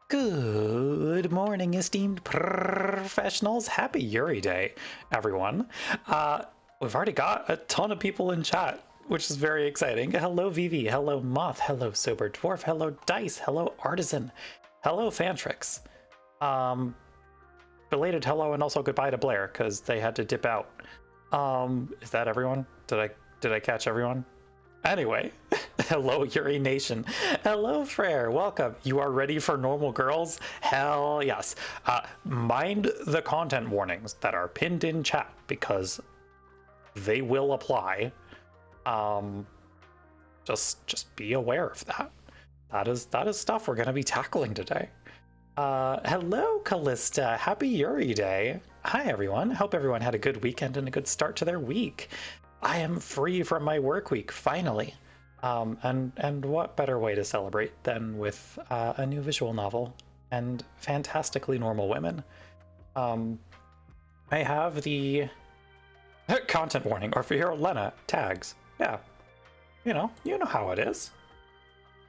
Good morning, esteemed professionals. Happy Yuri Day, everyone. We've already got a ton of people in chat, which is very exciting. Hello, Vivi. Hello, Moth. Hello, Sober Dwarf. Hello, Dice. Hello, Artisan. Hello, Fantrix. Belated hello and also goodbye to Blair, because they had to dip out. Is that everyone? Did I catch everyone? Anyway, hello Yuri Nation. Hello Frere, welcome. You are ready for normal girls? Hell yes. Mind the content warnings that are pinned in chat because they will apply. Just be aware of that. That is stuff we're gonna be tackling today. Hello Callista, happy Yuri Day. Hi everyone, hope everyone had a good weekend and a good start to their week. I am free from my work week, finally. And what better way to celebrate than with a new visual novel and fantastically normal women. I have the content warning, or for your Lena, tags. Yeah, you know how it is.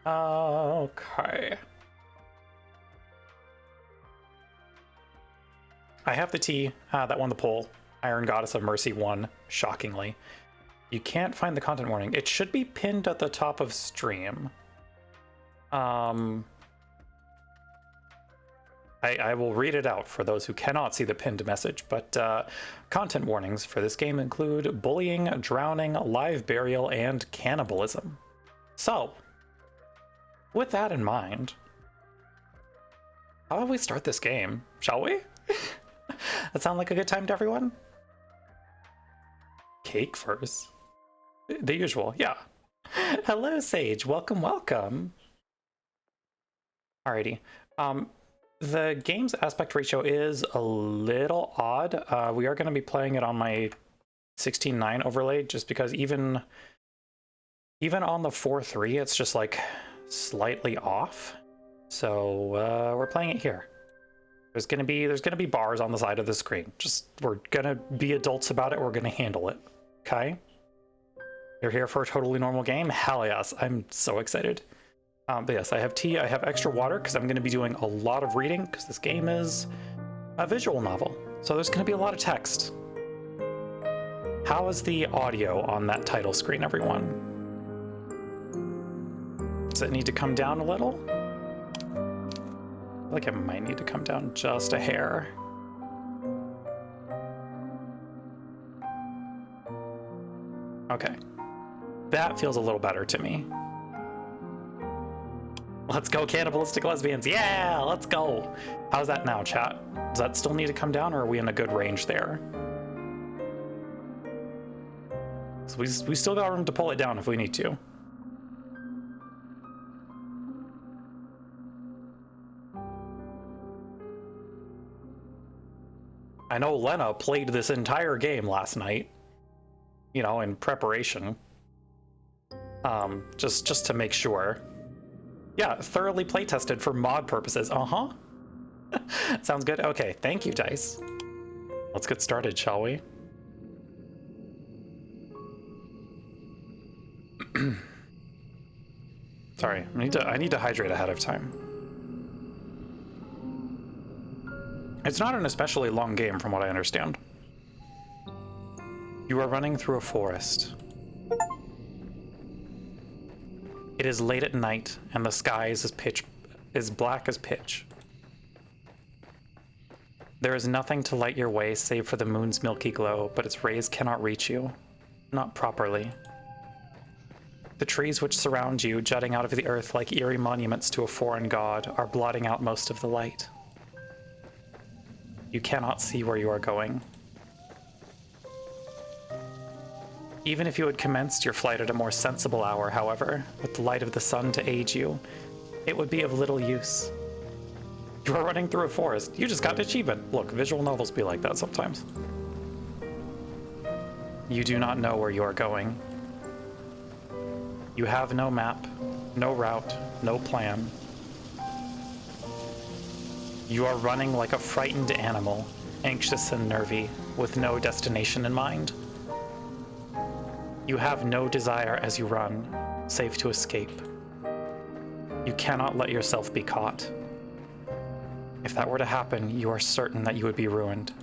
Okay. I have the tea that won the poll. Iron Goddess of Mercy won, shockingly. You can't find the content warning. It should be pinned at the top of stream. I will read it out for those who cannot see the pinned message, but content warnings for this game include bullying, drowning, live burial, and cannibalism. So, with that in mind, how about we start this game, shall we? That sound like a good time to everyone? Cake first. The usual, yeah. Hello, Sage. Welcome, welcome. Alrighty. The game's aspect ratio is a little odd. We are going to be playing it on my 16:9 overlay, just because even on the 4:3, it's just like slightly off. So we're playing it here. There's gonna be bars on the side of the screen. We're gonna be adults about it. We're gonna handle it. Okay? You're here for a totally normal game? Hell yes! I'm so excited. But yes, I have tea. I have extra water because I'm gonna be doing a lot of reading because this game is a visual novel. So there's gonna be a lot of text. How is the audio on that title screen, everyone? Does it need to come down a little? I feel like it might need to come down just a hair. Okay. That feels a little better to me. Let's go, cannibalistic lesbians. Yeah, let's go. How's that now, chat? Does that still need to come down, or are we in a good range there? So we still got room to pull it down if we need to. I know Lena played this entire game last night, you know, in preparation. Just to make sure. Yeah, thoroughly playtested for mod purposes. Uh-huh. Sounds good. Okay, thank you, Dice. Let's get started, shall we? Sorry, I need to hydrate ahead of time. It's not an especially long game from what I understand. You are running through a forest. It is late at night and the sky is black as pitch. There is nothing to light your way save for the moon's milky glow, but its rays cannot reach you. Not properly. The trees which surround you, jutting out of the earth like eerie monuments to a foreign god, are blotting out most of the light. You cannot see where you are going. Even if you had commenced your flight at a more sensible hour, however, with the light of the sun to aid you, it would be of little use. You are running through a forest. You just got an achievement. Look, visual novels be like that sometimes. You do not know where you are going. You have no map, no route, no plan. You are running like a frightened animal, anxious and nervy, with no destination in mind. You have no desire as you run, save to escape. You cannot let yourself be caught. If that were to happen, you are certain that you would be ruined.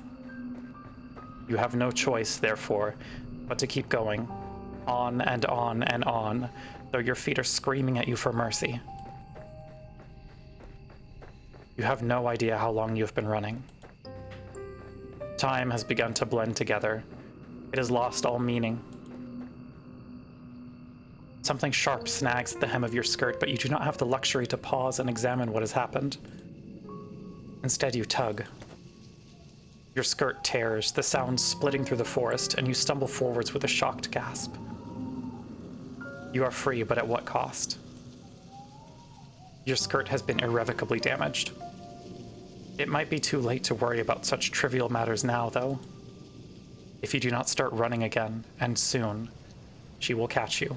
You have no choice, therefore, but to keep going, on and on and on, though your feet are screaming at you for mercy. You have no idea how long you have been running. Time has begun to blend together. It has lost all meaning. Something sharp snags at the hem of your skirt, but you do not have the luxury to pause and examine what has happened. Instead, you tug. Your skirt tears, the sound splitting through the forest, and you stumble forwards with a shocked gasp. You are free, but at what cost? Your skirt has been irrevocably damaged. It might be too late to worry about such trivial matters now, though. If you do not start running again, and soon, she will catch you.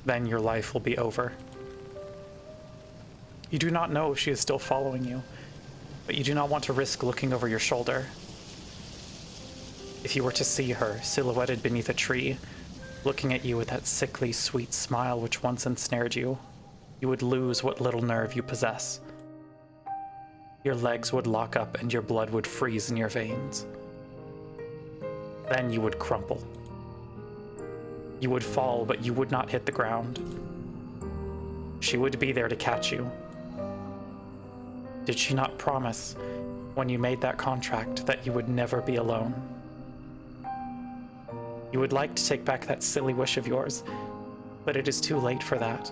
Then your life will be over. You do not know if she is still following you, but you do not want to risk looking over your shoulder. If you were to see her, silhouetted beneath a tree, looking at you with that sickly, sweet smile which once ensnared you, you would lose what little nerve you possess. Your legs would lock up and your blood would freeze in your veins. Then you would crumple. You would fall, but you would not hit the ground. She would be there to catch you. Did she not promise, when you made that contract, that you would never be alone? You would like to take back that silly wish of yours, but it is too late for that.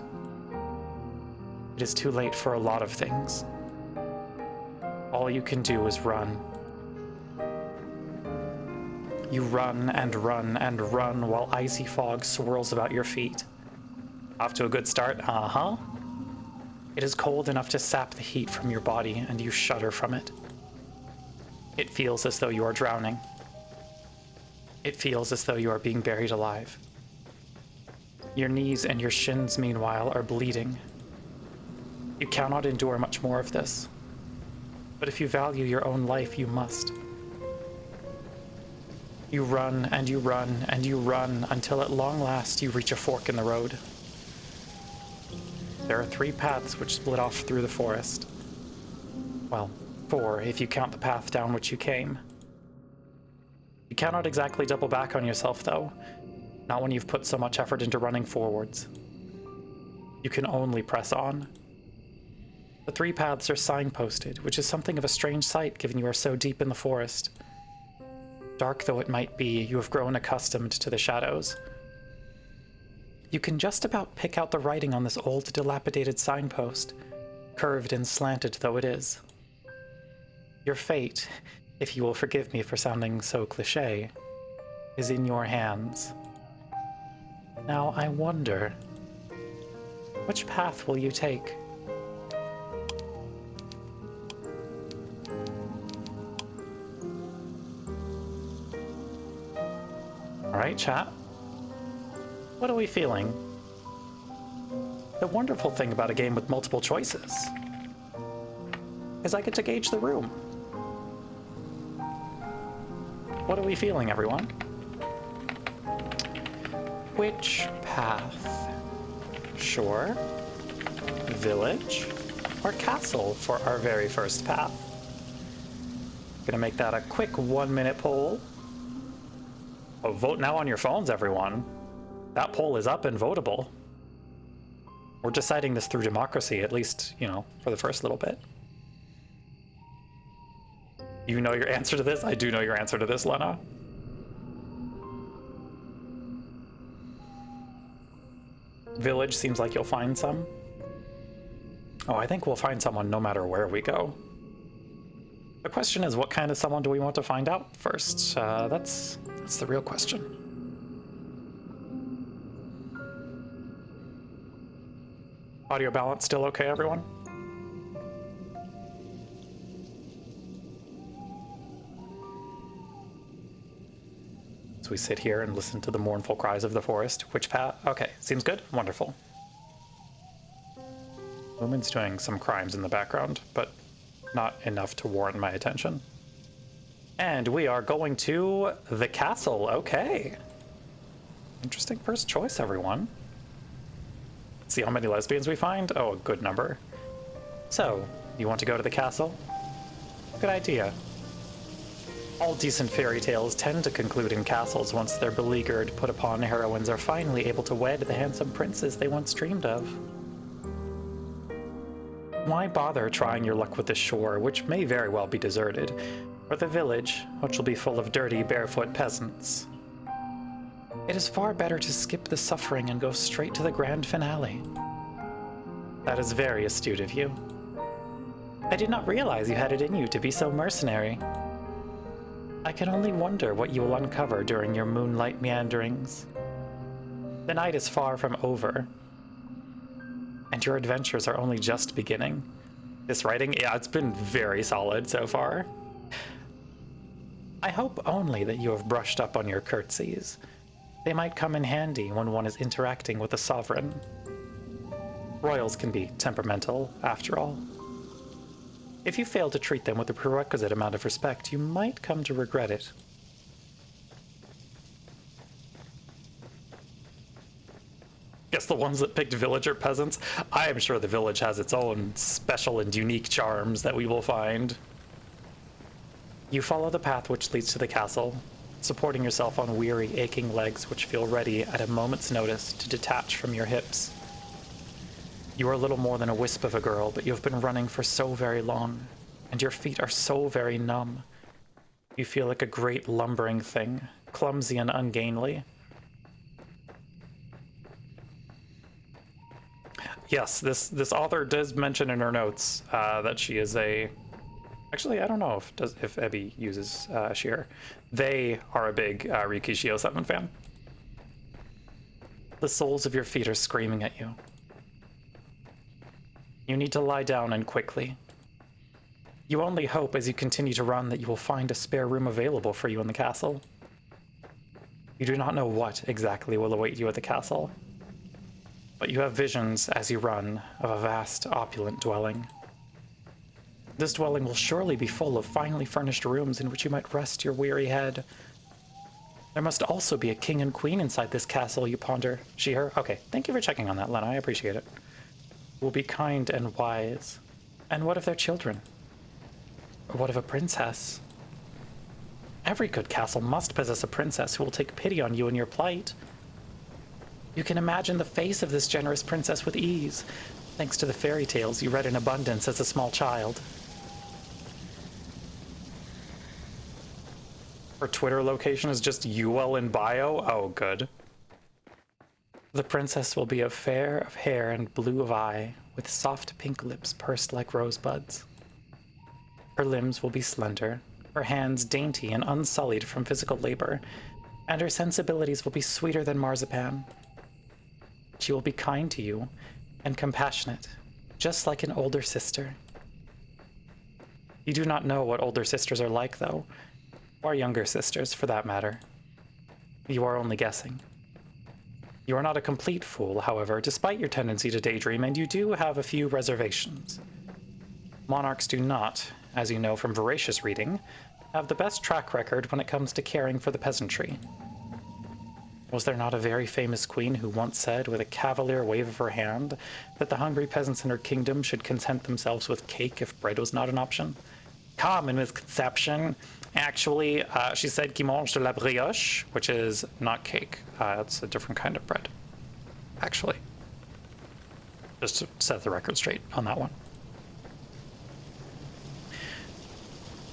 It is too late for a lot of things. All you can do is run. You run and run and run while icy fog swirls about your feet. Off to a good start, uh-huh. It is cold enough to sap the heat from your body, and you shudder from it. It feels as though you are drowning. It feels as though you are being buried alive. Your knees and your shins, meanwhile, are bleeding. You cannot endure much more of this. But if you value your own life, you must. You run and you run and you run until at long last you reach a fork in the road. There are 3 paths which split off through the forest. Well, 4 if you count the path down which you came. You cannot exactly double back on yourself, though. Not when you've put so much effort into running forwards. You can only press on. The 3 paths are signposted, which is something of a strange sight given you are so deep in the forest. Dark though it might be, you have grown accustomed to the shadows. You can just about pick out the writing on this old, dilapidated signpost, curved and slanted though it is. Your fate, if you will forgive me for sounding so cliché, is in your hands. Now I wonder, which path will you take? Alright, chat. What are we feeling? The wonderful thing about a game with multiple choices is I get to gauge the room. What are we feeling, everyone? Which path? Shore, village, or castle for our very first path? Gonna make that a quick 1-minute poll. Oh, vote now on your phones, everyone. That poll is up and votable. We're deciding this through democracy, at least, you know, for the first little bit. You know your answer to this? I do know your answer to this, Lena. Village seems like you'll find some. Oh, I think we'll find someone no matter where we go. The question is, what kind of someone do we want to find out first? That's the real question. Audio balance still okay, everyone? So we sit here and listen to the mournful cries of the forest. Which path? Okay, seems good. Wonderful. Lumen's doing some crimes in the background, but not enough to warrant my attention. And we are going to the castle. Okay. Interesting first choice, everyone. Let's see how many lesbians we find. Oh, a good number. So, You want to go to the castle? Good idea. All decent fairy tales tend to conclude in castles once their beleaguered, put-upon heroines are finally able to wed the handsome princes they once dreamed of. Why bother trying your luck with the shore, which may very well be deserted, or the village, which will be full of dirty, barefoot peasants? It is far better to skip the suffering and go straight to the grand finale. That is very astute of you. I did not realize you had it in you to be so mercenary. I can only wonder what you will uncover during your moonlight meanderings. The night is far from over, and your adventures are only just beginning. This writing, yeah, it's been very solid so far. I hope only that you have brushed up on your curtsies. They might come in handy when one is interacting with a sovereign. Royals can be temperamental, after all. If you fail to treat them with the prerequisite amount of respect, you might come to regret it. Guess the ones that picked villager peasants? I am sure the village has its own special and unique charms that we will find. You follow the path which leads to the castle, supporting yourself on weary, aching legs which feel ready at a moment's notice to detach from your hips. You are little more than a wisp of a girl, but you have been running for so very long, and your feet are so very numb. You feel like a great lumbering thing, clumsy and ungainly. Yes, this author does mention in her notes that she is a... Actually, I don't know if Ebi uses Sheer. They are a big Rikishio 7 fan. The soles of your feet are screaming at you. You need to lie down and quickly. You only hope as you continue to run that you will find a spare room available for you in the castle. You do not know what exactly will await you at the castle, but you have visions as you run of a vast, opulent dwelling. This dwelling will surely be full of finely furnished rooms in which you might rest your weary head. There must also be a king and queen inside this castle, you ponder. She, her? Okay, thank you for checking on that, Lena. I appreciate it. Will be kind and wise. And what of their children? Or what of a princess? Every good castle must possess a princess who will take pity on you in your plight. You can imagine the face of this generous princess with ease, thanks to the fairy tales you read in abundance as a small child. Her Twitter location is just UL in bio? Oh, good. The princess will be fair of hair and blue of eye, with soft pink lips pursed like rosebuds. Her limbs will be slender, her hands dainty and unsullied from physical labor, and her sensibilities will be sweeter than marzipan. She will be kind to you and compassionate, just like an older sister. You do not know what older sisters are like, though, or younger sisters, for that matter. You are only guessing. You are not a complete fool, however, despite your tendency to daydream, and you do have a few reservations. Monarchs do not, as you know from voracious reading, have the best track record when it comes to caring for the peasantry. Was there not a very famous queen who once said, with a cavalier wave of her hand, that the hungry peasants in her kingdom should content themselves with cake if bread was not an option? Common misconception. Actually, she said qui mange de la brioche, which is not cake. It's a different kind of bread, actually. Just to set the record straight on that one.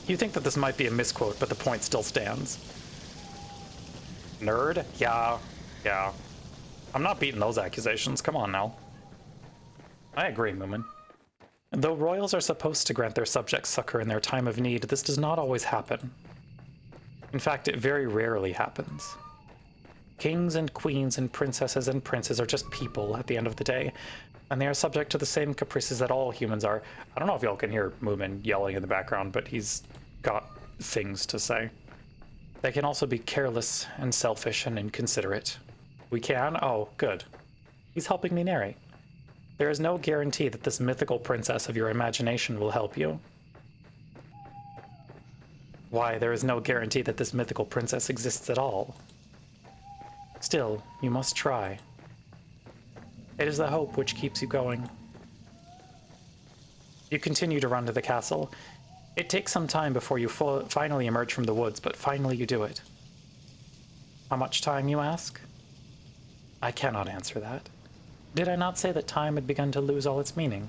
You think that this might be a misquote, but the point still stands. Nerd? Yeah. I'm not beating those accusations. Come on now. I agree, Moomin. Though royals are supposed to grant their subjects succor in their time of need, this does not always happen. In fact, it very rarely happens. Kings and queens and princesses and princes are just people at the end of the day, and they are subject to the same caprices that all humans are. I don't know if y'all can hear Moomin yelling in the background, but he's got things to say. They can also be careless and selfish and inconsiderate. We can? Oh, good. He's helping me narrate. There is no guarantee that this mythical princess of your imagination will help you. Why, there is no guarantee that this mythical princess exists at all. Still, you must try. It is the hope which keeps you going. You continue to run to the castle. It takes some time before you finally emerge from the woods, but finally you do it. How much time, you ask? I cannot answer that. Did I not say that time had begun to lose all its meaning?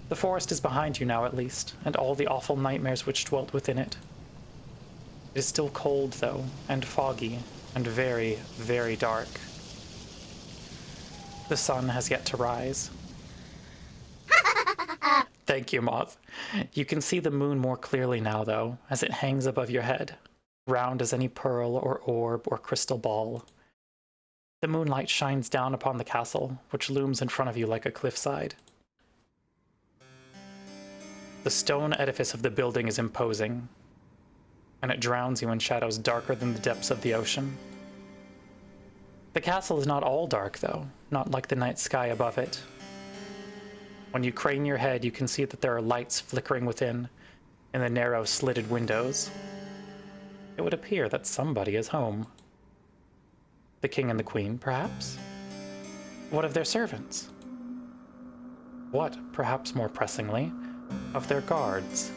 The forest is behind you now, at least, and all the awful nightmares which dwelt within it. It is still cold, though, and foggy, and very, very dark. The sun has yet to rise. Thank you, Moth. You can see the moon more clearly now, though, as it hangs above your head, round as any pearl or orb or crystal ball. The moonlight shines down upon the castle, which looms in front of you like a cliffside. The stone edifice of the building is imposing, and it drowns you in shadows darker than the depths of the ocean. The castle is not all dark, though, not like the night sky above it. When you crane your head, you can see that there are lights flickering within, in the narrow, slitted windows. It would appear that somebody is home. The king and the queen, perhaps? What of their servants? What, perhaps more pressingly, of their guards?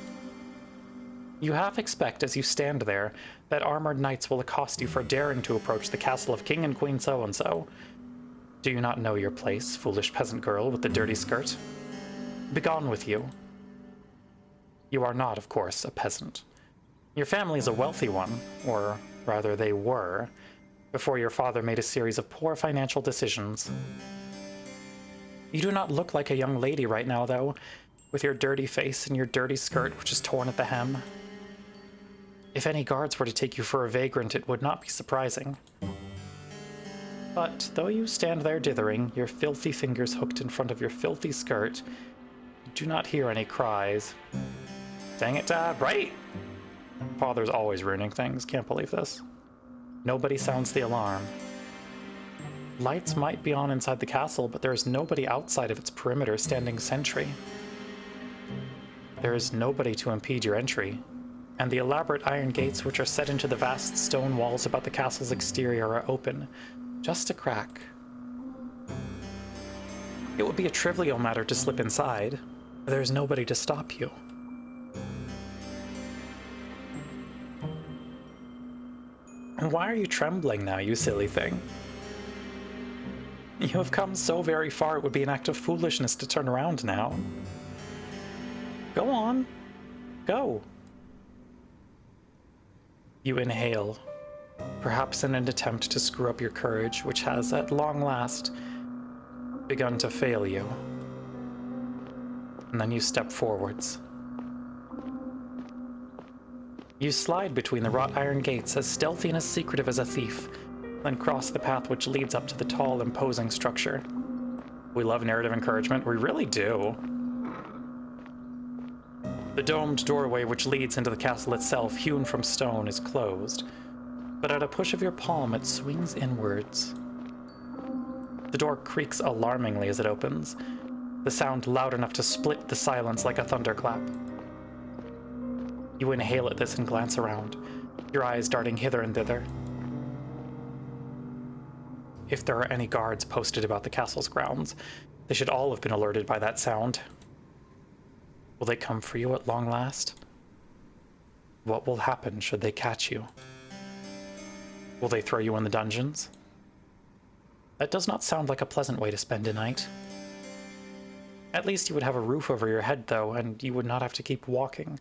You half expect, as you stand there, that armored knights will accost you for daring to approach the castle of King and Queen so-and-so. Do you not know your place, foolish peasant girl with the dirty skirt? Begone with you. You are not, of course, a peasant. Your family is a wealthy one, or rather they were, before your father made a series of poor financial decisions. You do not look like a young lady right now, though, with your dirty face and your dirty skirt which is torn at the hem. If any guards were to take you for a vagrant, it would not be surprising. But though you stand there dithering, your filthy fingers hooked in front of your filthy skirt, you do not hear any cries. Dang it, Dad, right? Father's always ruining things, can't believe this. Nobody sounds the alarm. Lights might be on inside the castle, but there is nobody outside of its perimeter standing sentry. There is nobody to impede your entry, and the elaborate iron gates which are set into the vast stone walls about the castle's exterior are open, just a crack. It would be a trivial matter to slip inside, but there is nobody to stop you. And why are you trembling now, you silly thing? You have come so very far, it would be an act of foolishness to turn around now. Go on. Go. You inhale, perhaps in an attempt to screw up your courage, which has, at long last, begun to fail you. And then you step forwards. You slide between the wrought iron gates, as stealthy and as secretive as a thief, then cross the path which leads up to the tall, imposing structure. We love narrative encouragement, we really do. The domed doorway which leads into the castle itself, hewn from stone, is closed, but at a push of your palm it swings inwards. The door creaks alarmingly as it opens, the sound loud enough to split the silence like a thunderclap. You inhale at this and glance around, your eyes darting hither and thither. If there are any guards posted about the castle's grounds, they should all have been alerted by that sound. Will they come for you at long last? What will happen should they catch you? Will they throw you in the dungeons? That does not sound like a pleasant way to spend a night. At least you would have a roof over your head, though, and you would not have to keep walking.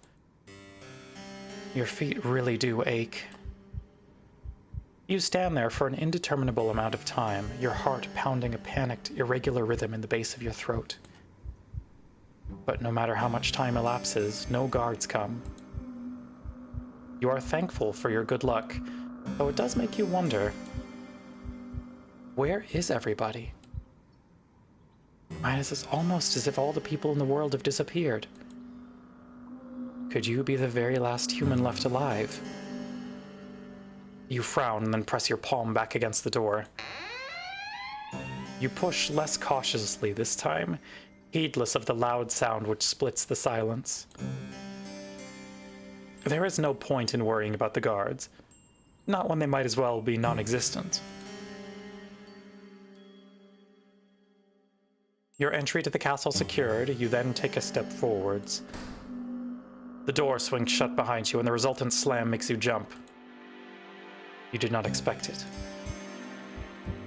Your feet really do ache. You stand there for an indeterminable amount of time, your heart pounding a panicked, irregular rhythm in the base of your throat. But no matter how much time elapses, no guards come. You are thankful for your good luck, though it does make you wonder, where is everybody? It is almost as if all the people in the world have disappeared. Could you be the very last human left alive? You frown and then press your palm back against the door. You push less cautiously this time, heedless of the loud sound which splits the silence. There is no point in worrying about the guards, not when they might as well be non-existent. Your entry to the castle secured, you then take a step forwards. The door swings shut behind you, and the resultant slam makes you jump. You did not expect it.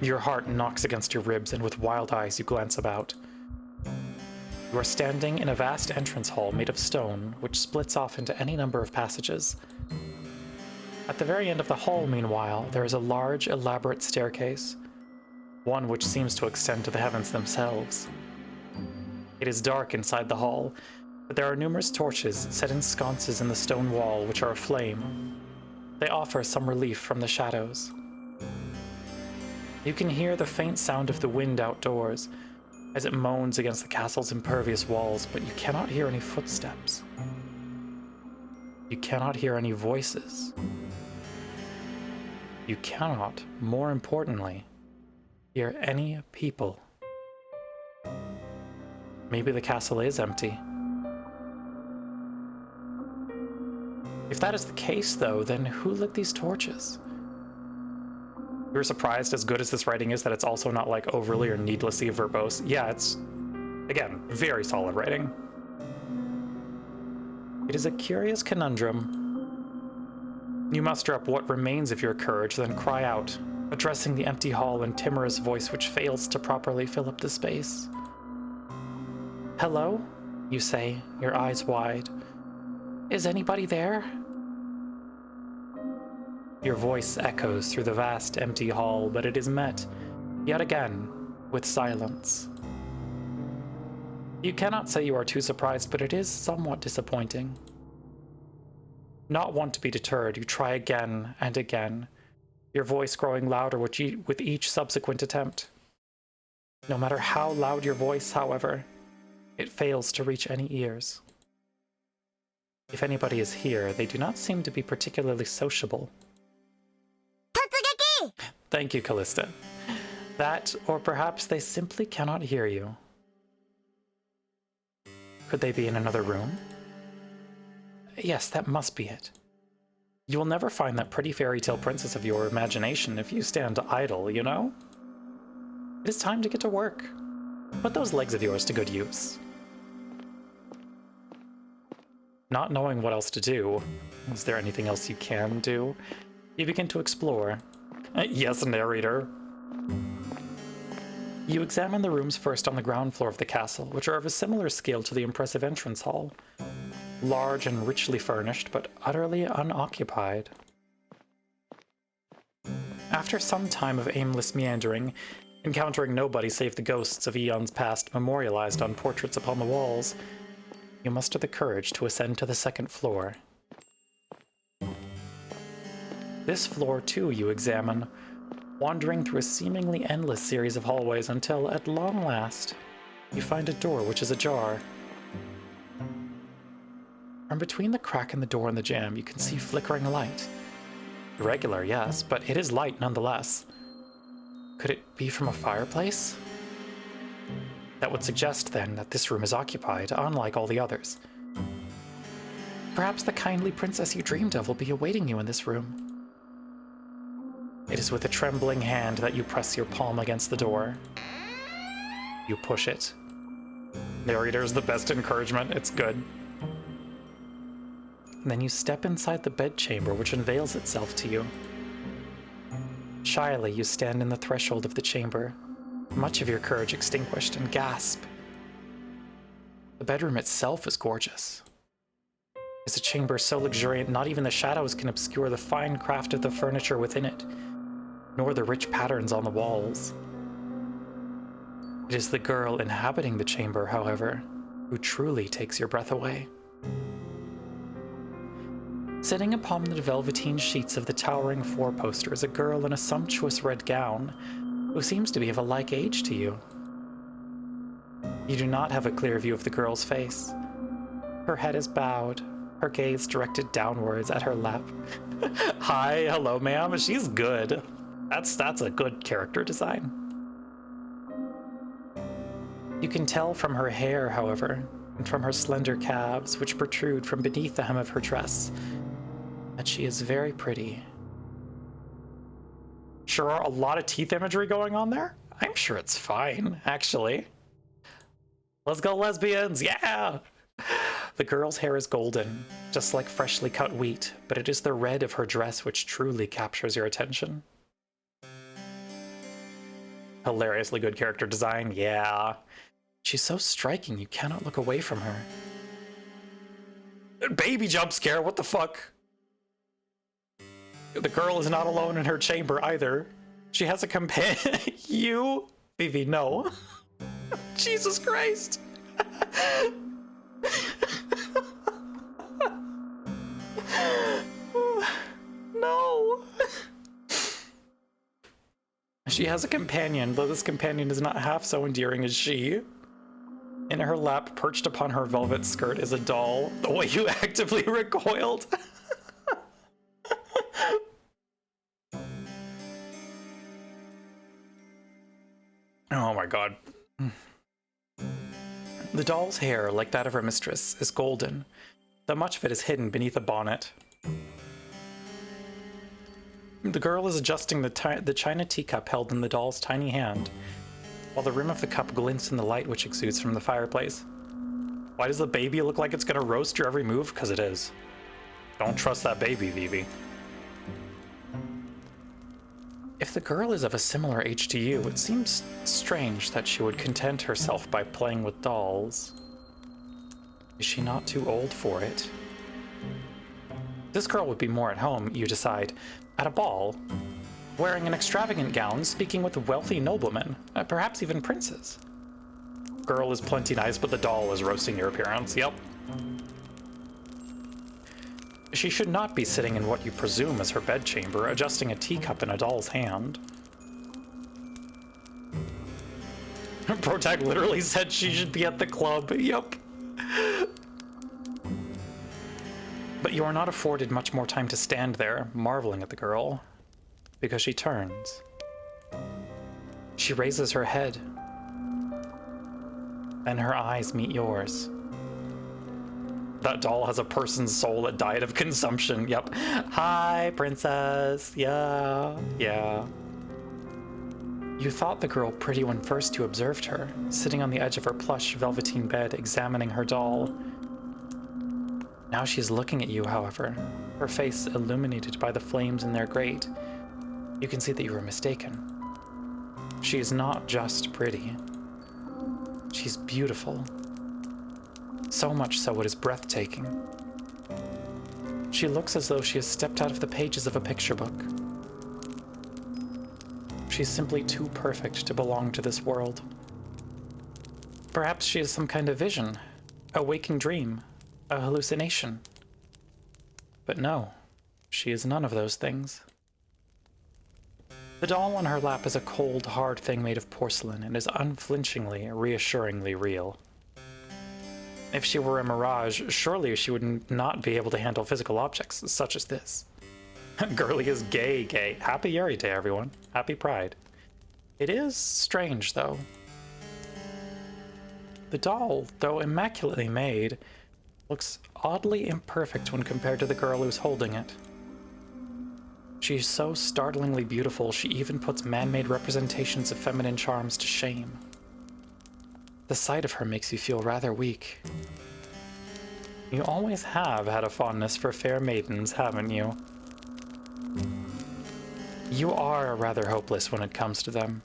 Your heart knocks against your ribs, and with wild eyes you glance about. You are standing in a vast entrance hall made of stone, which splits off into any number of passages. At the very end of the hall, meanwhile, there is a large, elaborate staircase, one which seems to extend to the heavens themselves. It is dark inside the hall, but there are numerous torches set in sconces in the stone wall which are aflame. They offer some relief from the shadows. You can hear the faint sound of the wind outdoors as it moans against the castle's impervious walls, but you cannot hear any footsteps. You cannot hear any voices. You cannot, more importantly, hear any people. Maybe the castle is empty. If that is the case, though, then who lit these torches? You're surprised, as good as this writing is, that it's also not like overly or needlessly verbose. Yeah, it's, again, very solid writing. It is a curious conundrum. You muster up what remains of your courage, then cry out, addressing the empty hall in timorous voice which fails to properly fill up the space. "Hello?" you say, your eyes wide. "Is anybody there?" Your voice echoes through the vast, empty hall, but it is met, yet again, with silence. You cannot say you are too surprised, but it is somewhat disappointing. Not one to be deterred, you try again and again, your voice growing louder with each subsequent attempt. No matter how loud your voice, however, it fails to reach any ears. If anybody is here, they do not seem to be particularly sociable. Thank you, Callista. That, or perhaps they simply cannot hear you. Could they be in another room? Yes, that must be it. You will never find that pretty fairy tale princess of your imagination if you stand idle, you know? It is time to get to work. Put those legs of yours to good use. Not knowing what else to do, is there anything else you can do? You begin to explore. Yes, narrator. You examine the rooms first on the ground floor of the castle, which are of a similar scale to the impressive entrance hall. Large and richly furnished, but utterly unoccupied. After some time of aimless meandering, encountering nobody save the ghosts of eons past memorialized on portraits upon the walls, you muster the courage to ascend to the second floor. This floor, too, you examine, wandering through a seemingly endless series of hallways until, at long last, you find a door which is ajar. From between the crack in the door and the jamb, you can see flickering light. Irregular, yes, but it is light nonetheless. Could it be from a fireplace? That would suggest, then, that this room is occupied, unlike all the others. Perhaps the kindly princess you dreamed of will be awaiting you in this room. It is with a trembling hand that you press your palm against the door. You push it. Narrator's the best encouragement, it's good. Then you step inside the bedchamber, which unveils itself to you. Shyly, you stand in the threshold of the chamber, much of your courage extinguished, and gasp. The bedroom itself is gorgeous. It's a chamber so luxuriant not even the shadows can obscure the fine craft of the furniture within it, nor the rich patterns on the walls. It is the girl inhabiting the chamber, however, who truly takes your breath away. Sitting upon the velveteen sheets of the towering four-poster is a girl in a sumptuous red gown, who seems to be of a like age to you. You do not have a clear view of the girl's face. Her head is bowed, her gaze directed downwards at her lap. Hi, hello, ma'am. She's good. That's a good character design. You can tell from her hair, however, and from her slender calves, which protrude from beneath the hem of her dress, that she is very pretty. Sure are a lot of teeth imagery going on there? I'm sure it's fine, actually. Let's go, lesbians! Yeah! The girl's hair is golden, just like freshly cut wheat, but it is the red of her dress which truly captures your attention. Hilariously good character design, yeah. She's so striking, you cannot look away from her. Baby jump scare, what the fuck? The girl is not alone in her chamber either. She has a companion. You? Vivi, no. Jesus Christ. No. She has a companion, though this companion is not half so endearing as she. In her lap, perched upon her velvet skirt, is a doll. The way you actively recoiled. Oh my god. The doll's hair, like that of her mistress, is golden, though much of it is hidden beneath a bonnet. The girl is adjusting the china teacup held in the doll's tiny hand, while the rim of the cup glints in the light which exudes from the fireplace. Why does the baby look like it's gonna roast your every move? Because it is. Don't trust that baby, Vivi. If the girl is of a similar age to you, it seems strange that she would content herself by playing with dolls. Is she not too old for it? This girl would be more at home, you decide, at a ball, wearing an extravagant gown, speaking with wealthy noblemen, perhaps even princes. Girl is plenty nice, but the doll is roasting your appearance, yep. She should not be sitting in what you presume is her bedchamber, adjusting a teacup in a doll's hand. Protag literally said she should be at the club, yep. But you are not afforded much more time to stand there, marveling at the girl, because she turns. She raises her head, and her eyes meet yours. That doll has a person's soul that died of consumption. Yep. Hi, princess. Yeah. You thought the girl pretty when first you observed her, sitting on the edge of her plush velveteen bed, examining her doll. Now she is looking at you, however, her face illuminated by the flames in their grate. You can see that you were mistaken. She is not just pretty. She's beautiful. So much so it is breathtaking. She looks as though she has stepped out of the pages of a picture book. She's simply too perfect to belong to this world. Perhaps she is some kind of vision, a waking dream, a hallucination. But no, she is none of those things. The doll on her lap is a cold, hard thing made of porcelain and is unflinchingly, reassuringly real. If she were a mirage, surely she would not be able to handle physical objects such as this. Girly is gay. Happy Yuri Day, everyone. Happy Pride. It is strange, though. The doll, though immaculately made, looks oddly imperfect when compared to the girl who's holding it. She's so startlingly beautiful, she even puts man-made representations of feminine charms to shame. The sight of her makes you feel rather weak. You always have had a fondness for fair maidens, haven't you? You are rather hopeless when it comes to them.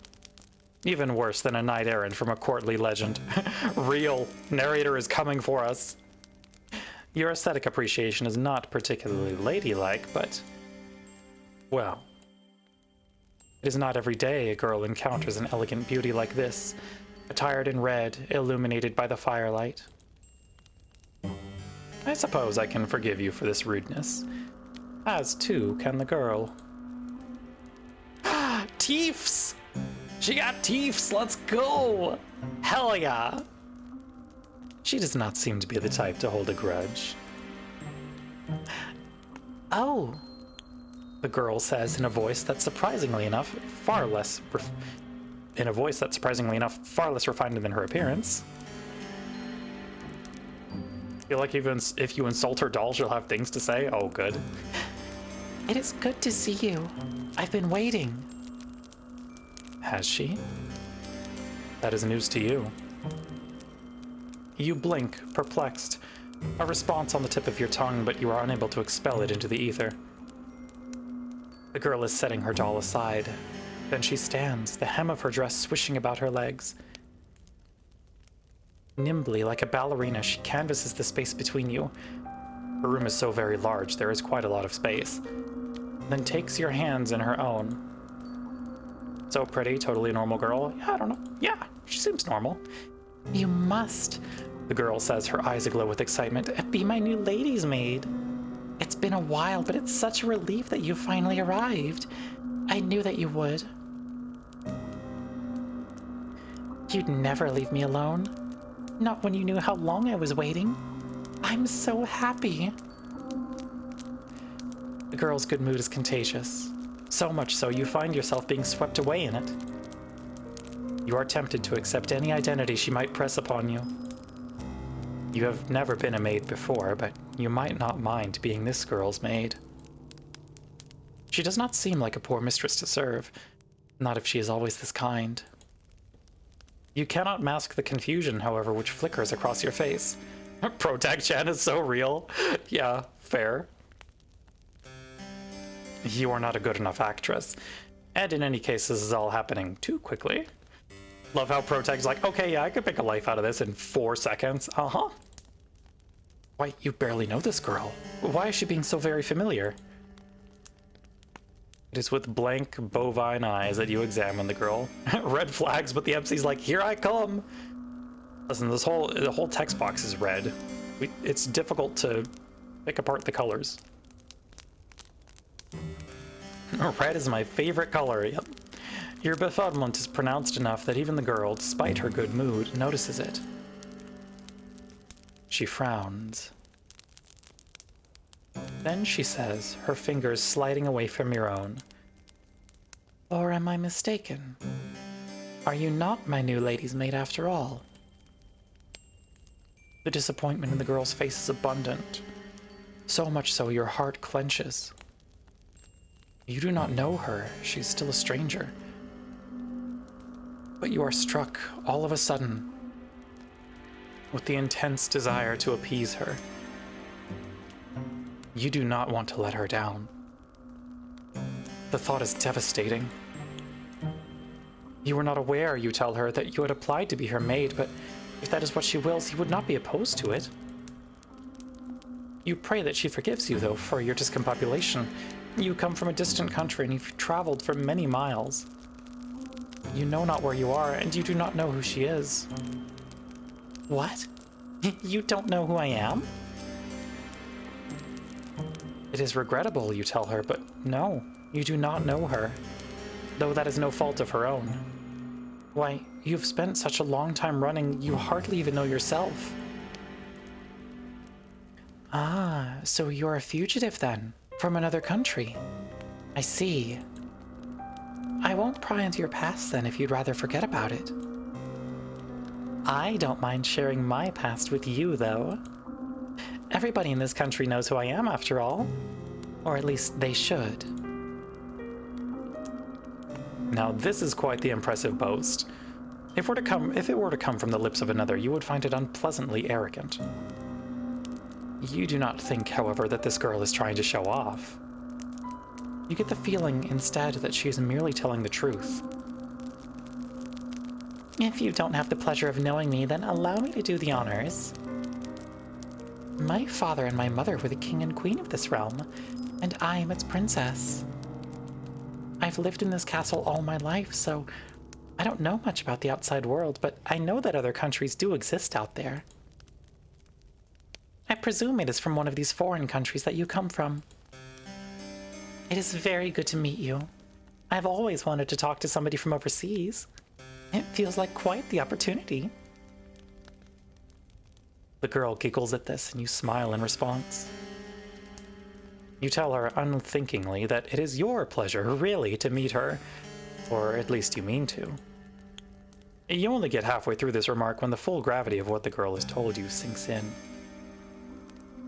Even worse than a knight errant from a courtly legend. Real. Narrator is coming for us. Your aesthetic appreciation is not particularly ladylike, but... well... it is not every day a girl encounters an elegant beauty like this, attired in red, illuminated by the firelight. I suppose I can forgive you for this rudeness, as too can the girl. Teefs! She got teefs! Let's go! Hell yeah! She does not seem to be the type to hold a grudge. Oh, the girl says in a voice that's surprisingly enough far less refined than her appearance. Feel like even if you insult her doll, she'll have things to say? Oh, good. It is good to see you. I've been waiting. Has she? That is news to you. You blink, perplexed. A response on the tip of your tongue, but you are unable to expel it into the ether. The girl is setting her doll aside. Then she stands, the hem of her dress swishing about her legs. Nimbly, like a ballerina, she canvases the space between you. Her room is so very large, there is quite a lot of space. Then takes your hands in her own. So pretty, totally normal girl. Yeah, I don't know. Yeah, she seems normal. You must, the girl says, her eyes aglow with excitement, be my new lady's maid. It's been a while, but it's such a relief that you finally arrived. I knew that you would. You'd never leave me alone. Not when you knew how long I was waiting. I'm so happy. The girl's good mood is contagious. So much so you find yourself being swept away in it. You are tempted to accept any identity she might press upon you. You have never been a maid before, but you might not mind being this girl's maid. She does not seem like a poor mistress to serve, not if she is always this kind. You cannot mask the confusion, however, which flickers across your face. Protag-chan is so real. Yeah, fair. You are not a good enough actress. And in any case, this is all happening too quickly. Love how Protag's like, okay, yeah, I could make a life out of this in 4 seconds. Uh-huh. Why, you barely know this girl. Why is she being so very familiar? It is with blank, bovine eyes that you examine the girl. Red flags, but the MC's like, here I come! Listen, the whole text box is red. It's difficult to pick apart the colors. Red is my favorite color, yep. Your befuddlement is pronounced enough that even the girl, despite her good mood, notices it. She frowns. Then she says, her fingers sliding away from your own. Or am I mistaken? Are you not my new lady's maid after all? The disappointment in the girl's face is abundant. So much so your heart clenches. You do not know her, she's still a stranger. But you are struck, all of a sudden, with the intense desire to appease her. You do not want to let her down. The thought is devastating. You were not aware, you tell her, that you had applied to be her maid, but if that is what she wills, you would not be opposed to it. You pray that she forgives you, though, for your discombobulation. You come from a distant country and you've traveled for many miles. You know not where you are, and you do not know who she is. What? You don't know who I am? It is regrettable, you tell her, but no, you do not know her, though that is no fault of her own. Why, you've spent such a long time running, you hardly even know yourself. Ah, so you're a fugitive then, from another country. I see. I won't pry into your past then if you'd rather forget about it. I don't mind sharing my past with you, though. Everybody in this country knows who I am, after all. Or at least they should. Now this is quite the impressive boast. If it were to come from the lips of another, you would find it unpleasantly arrogant. You do not think, however, that this girl is trying to show off. You get the feeling, instead, that she is merely telling the truth. If you don't have the pleasure of knowing me, then allow me to do the honors. My father and my mother were the king and queen of this realm, and I am its princess. I've lived in this castle all my life, so I don't know much about the outside world, but I know that other countries do exist out there. I presume it is from one of these foreign countries that you come from. It is very good to meet you. I've always wanted to talk to somebody from overseas. It feels like quite the opportunity. The girl giggles at this, and you smile in response. You tell her unthinkingly that it is your pleasure, really, to meet her, or at least you mean to. You only get halfway through this remark when the full gravity of what the girl has told you sinks in.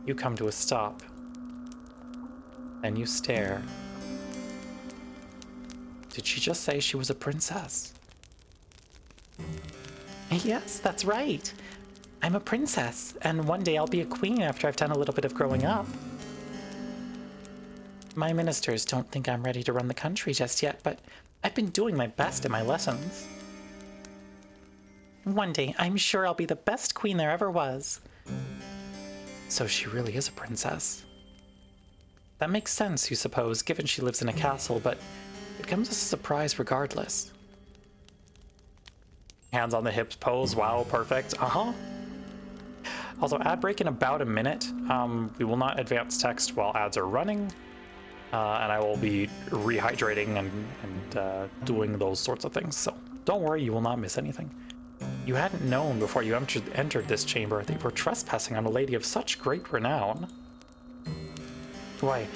You come to a stop, and you stare. Did she just say she was a princess? Yes, that's right. I'm a princess, and one day I'll be a queen after I've done a little bit of growing up. My ministers don't think I'm ready to run the country just yet, but I've been doing my best in my lessons. One day, I'm sure I'll be the best queen there ever was. So she really is a princess. That makes sense, you suppose, given she lives in a castle, but it comes as a surprise regardless. Hands on the hips pose, wow, perfect, Also, ad break in about a minute. We will not advance text while ads are running, and I will be rehydrating and doing those sorts of things, so don't worry, you will not miss anything. You hadn't known before you entered this chamber that you were trespassing on a lady of such great renown. Why,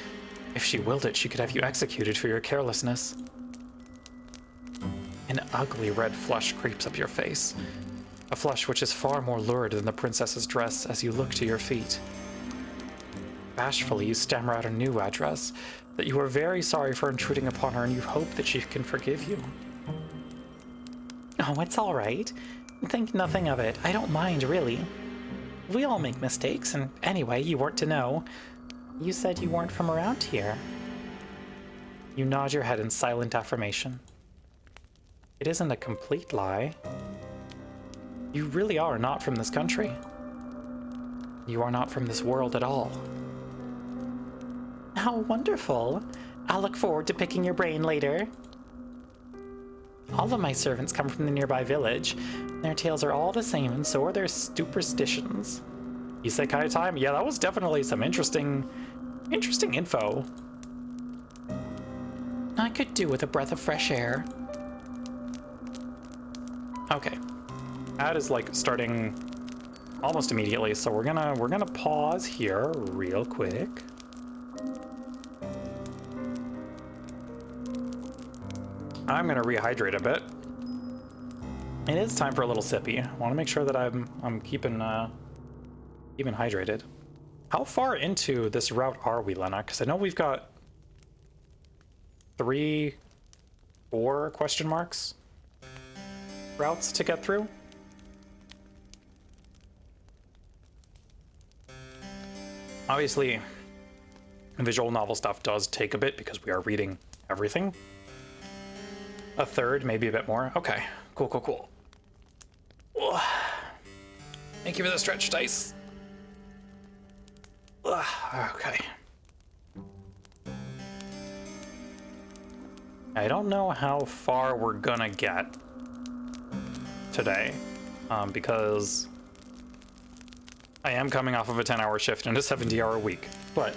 if she willed it, she could have you executed for your carelessness. An ugly red flush creeps up your face. A flush which is far more lurid than the princess's dress as you look to your feet. Bashfully, you stammer out a new address, that you are very sorry for intruding upon her and you hope that she can forgive you. Oh, it's all right. Think nothing of it. I don't mind, really. We all make mistakes, and anyway, you weren't to know. You said you weren't from around here. You nod your head in silent affirmation. It isn't a complete lie. You really are not from this country. You are not from this world at all. How wonderful. I'll look forward to picking your brain later. All of my servants come from the nearby village. Their tales are all the same, and so are their superstitions. Isekai time? Yeah, that was definitely some interesting info. I could do with a breath of fresh air. Okay. Ad is like starting almost immediately, so we're gonna pause here real quick. I'm gonna rehydrate a bit. It is time for a little sippy. I want to make sure that I'm keeping hydrated. How far into this route are we, Lena? Because I know we've got 3, 4 question marks routes to get through. Obviously, visual novel stuff does take a bit because we are reading everything. A third, maybe a bit more. Okay, cool. Thank you for the stretch dice. Okay. I don't know how far we're gonna get today, because I am coming off of a 10-hour shift and a 70-hour week, but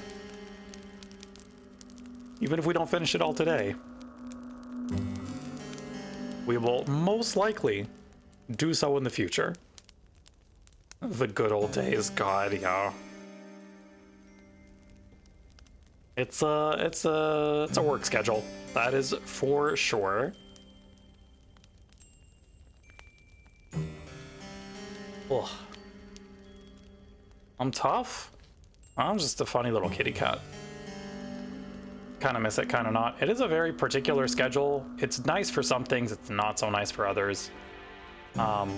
even if we don't finish it all today, we will most likely do so in the future. The good old days, God, yeah. It's a work schedule, that is for sure. Ugh. I'm tough. I'm just a funny little kitty cat. Kind of miss it, kind of not. It is a very particular schedule. It's nice for some things, it's not so nice for others. But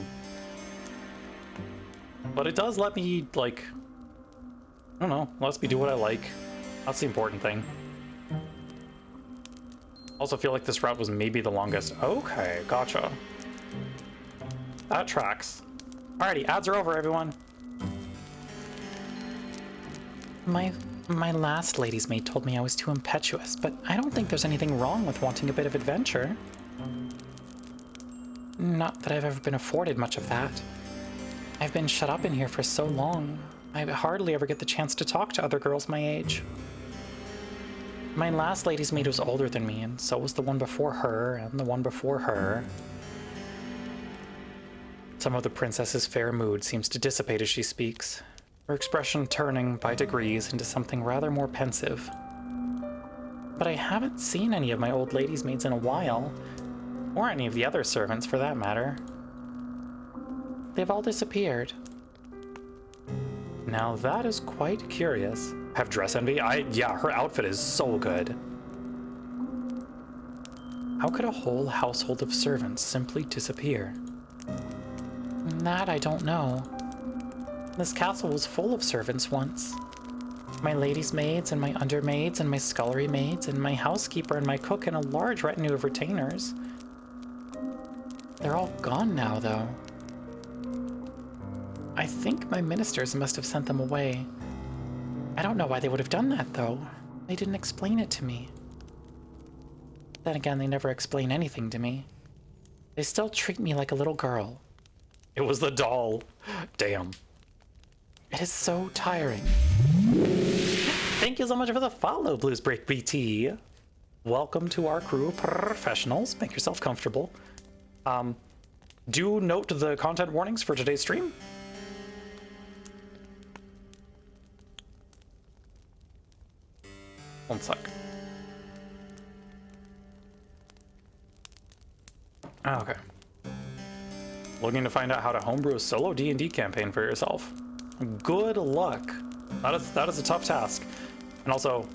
it does let me, like, I don't know, lets me do what I like. That's the important thing. Also feel like this route was maybe the longest. Okay, gotcha. That tracks. Alrighty, ads are over, everyone. My last lady's maid told me I was too impetuous, but I don't think there's anything wrong with wanting a bit of adventure. Not that I've ever been afforded much of that. I've been shut up in here for so long, I hardly ever get the chance to talk to other girls my age. My last lady's maid was older than me, and so was the one before her, and the one before her. Some of the princess's fair mood seems to dissipate as she speaks, her expression turning by degrees into something rather more pensive. But I haven't seen any of my old lady's maids in a while, or any of the other servants for that matter. They've all disappeared. Now that is quite curious. Have dress envy? Yeah, her outfit is so good. How could a whole household of servants simply disappear? That I don't know. This castle was full of servants once. My lady's maids and my undermaids and my scullery maids and my housekeeper and my cook and a large retinue of retainers. They're all gone now, though. I think my ministers must have sent them away. I don't know why they would have done that, though. They didn't explain it to me. Then again, they never explain anything to me. They still treat me like a little girl. It was the doll. Damn. It is so tiring. Thank you so much for the follow, Blues Break BT. Welcome to our crew of professionals. Make yourself comfortable. Do note the content warnings for today's stream. One sec. Okay. Looking to find out how to homebrew a solo D&D campaign for yourself. Good luck. That is a tough task. And also,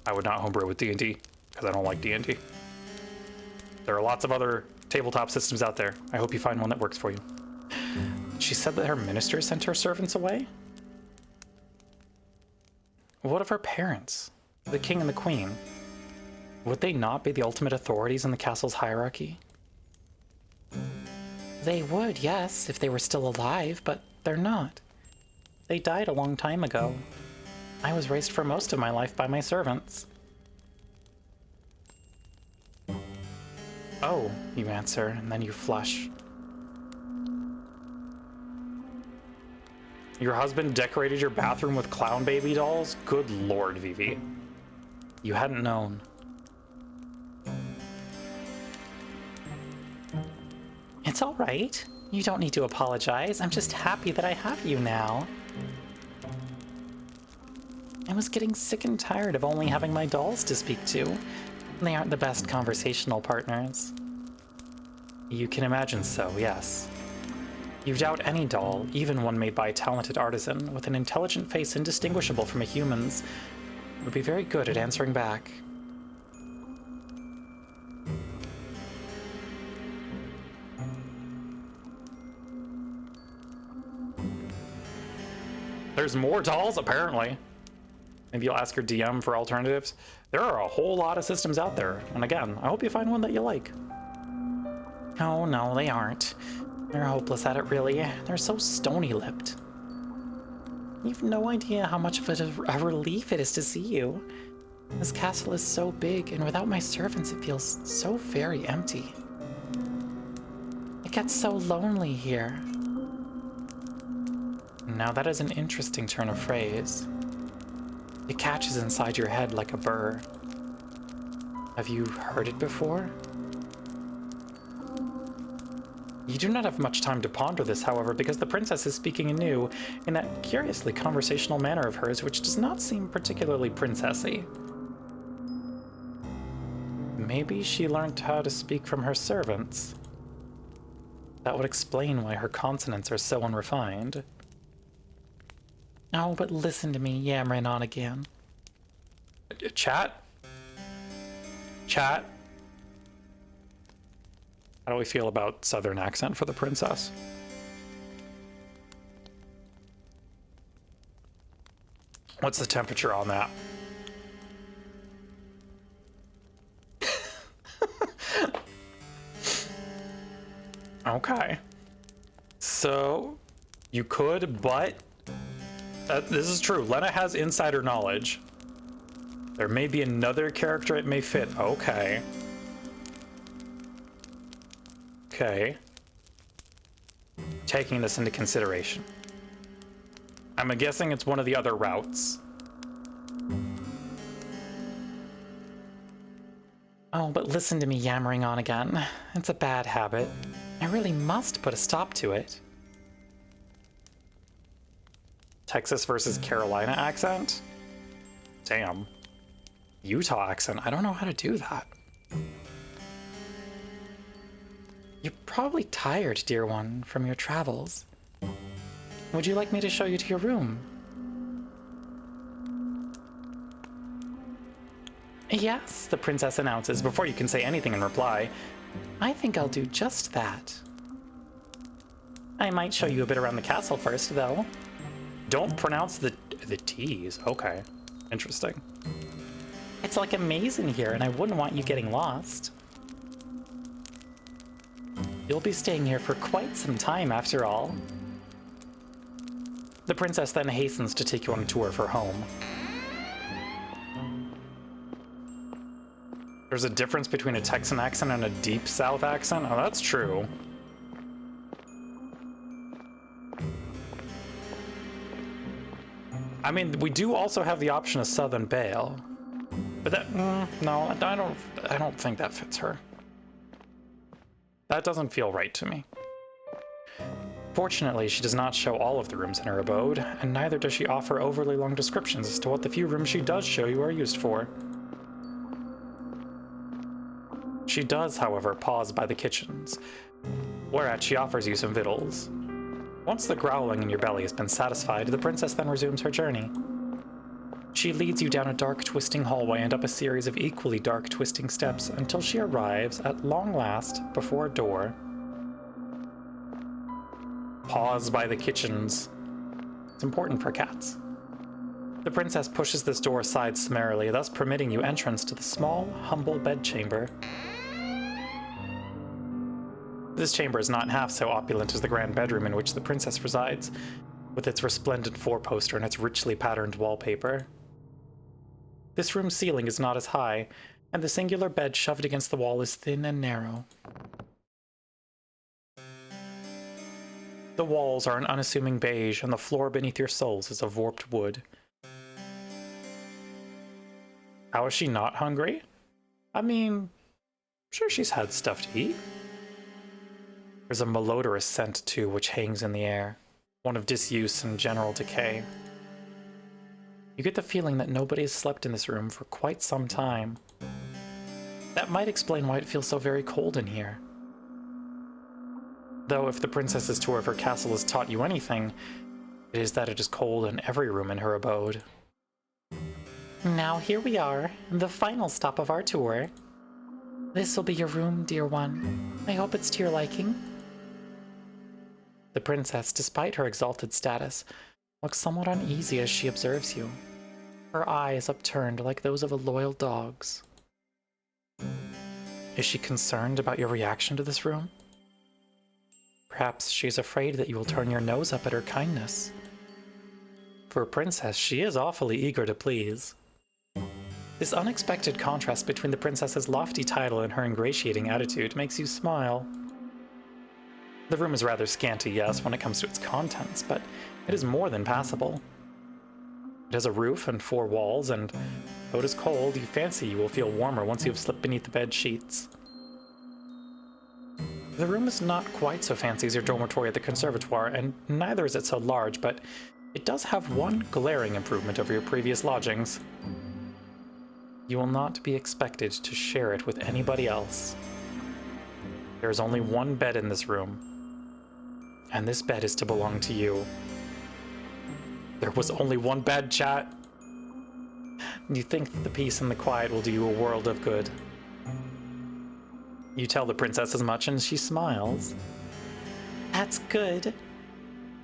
I would not homebrew with D&D because I don't like D&D. There are lots of other tabletop systems out there. I hope you find one that works for you. She said that her minister sent her servants away? What of her parents? The king and the queen? Would they not be the ultimate authorities in the castle's hierarchy? They would, yes, if they were still alive, but they're not. They died a long time ago. I was raised for most of my life by my servants. Oh, you answer, and then you flush. Your husband decorated your bathroom with clown baby dolls? Good lord, Vivi. You hadn't known. It's all right. You don't need to apologize. I'm just happy that I have you now. I was getting sick and tired of only having my dolls to speak to. They aren't the best conversational partners. You can imagine so, yes. You doubt any doll, even one made by a talented artisan, with an intelligent face indistinguishable from a human's, would be very good at answering back. There's more dolls, apparently. Maybe you'll ask your DM for alternatives. There are a whole lot of systems out there, and again, I hope you find one that you like. Oh, no, they aren't. They're hopeless at it, really. They're so stony-lipped. You've no idea how much of a relief it is to see you. This castle is so big, and without my servants, it feels so very empty. It gets so lonely here. Now that is an interesting turn of phrase. It catches inside your head like a burr. Have you heard it before? You do not have much time to ponder this, however, because the princess is speaking anew in that curiously conversational manner of hers, which does not seem particularly princessy. Maybe she learned how to speak from her servants. That would explain why her consonants are so unrefined. Oh, but listen to me yammering on again. Chat? Chat? How do we feel about Southern accent for the princess? What's the temperature on that? Okay. So, you could, but... this is true. Lena has insider knowledge. There may be another character it may fit. Okay. Okay. Taking this into consideration. I'm guessing it's one of the other routes. Oh, but listen to me yammering on again. It's a bad habit. I really must put a stop to it. Texas versus Carolina accent? Damn. Utah accent. I don't know how to do that. You're probably tired, dear one, from your travels. Would you like me to show you to your room? Yes, the princess announces before you can say anything in reply. I think I'll do just that. I might show you a bit around the castle first, though. Don't pronounce the T's. Okay. Interesting. It's like a maze in here, and I wouldn't want you getting lost. You'll be staying here for quite some time, after all. The princess then hastens to take you on a tour of her home. There's a difference between a Texan accent and a deep South accent? Oh, that's true. I mean, we do also have the option of Southern Belle. But that, no, I don't think that fits her. That doesn't feel right to me. Fortunately, she does not show all of the rooms in her abode, and neither does she offer overly long descriptions as to what the few rooms she does show you are used for. She does, however, pause by the kitchens, whereat she offers you some victuals. Once the growling in your belly has been satisfied, the princess then resumes her journey. She leads you down a dark, twisting hallway and up a series of equally dark, twisting steps until she arrives, at long last, before a door. Pause by the kitchens. It's important for cats. The princess pushes this door aside summarily, thus permitting you entrance to the small, humble bedchamber. This chamber is not half so opulent as the grand bedroom in which the princess resides, with its resplendent four-poster and its richly patterned wallpaper. This room's ceiling is not as high, and the singular bed shoved against the wall is thin and narrow. The walls are an unassuming beige, and the floor beneath your soles is of warped wood. How is she not hungry? I mean, I'm sure she's had stuff to eat. There's a malodorous scent, too, which hangs in the air, one of disuse and general decay. You get the feeling that nobody has slept in this room for quite some time. That might explain why it feels so very cold in here. Though if the princess's tour of her castle has taught you anything, it is that it is cold in every room in her abode. Now here we are, the final stop of our tour. This will be your room, dear one. I hope it's to your liking. The princess, despite her exalted status, looks somewhat uneasy as she observes you, her eyes upturned like those of a loyal dog's. Is she concerned about your reaction to this room? Perhaps she is afraid that you will turn your nose up at her kindness. For a princess, she is awfully eager to please. This unexpected contrast between the princess's lofty title and her ingratiating attitude makes you smile. The room is rather scanty, yes, when it comes to its contents, but it is more than passable. It has a roof and four walls, and though it is cold, you fancy you will feel warmer once you have slipped beneath the bed sheets. The room is not quite so fancy as your dormitory at the conservatoire, and neither is it so large, but it does have one glaring improvement over your previous lodgings. You will not be expected to share it with anybody else. There is only one bed in this room, and this bed is to belong to you. There was only one bed, chat. You think that the peace and the quiet will do you a world of good. You tell the princess as much, and she smiles. That's good.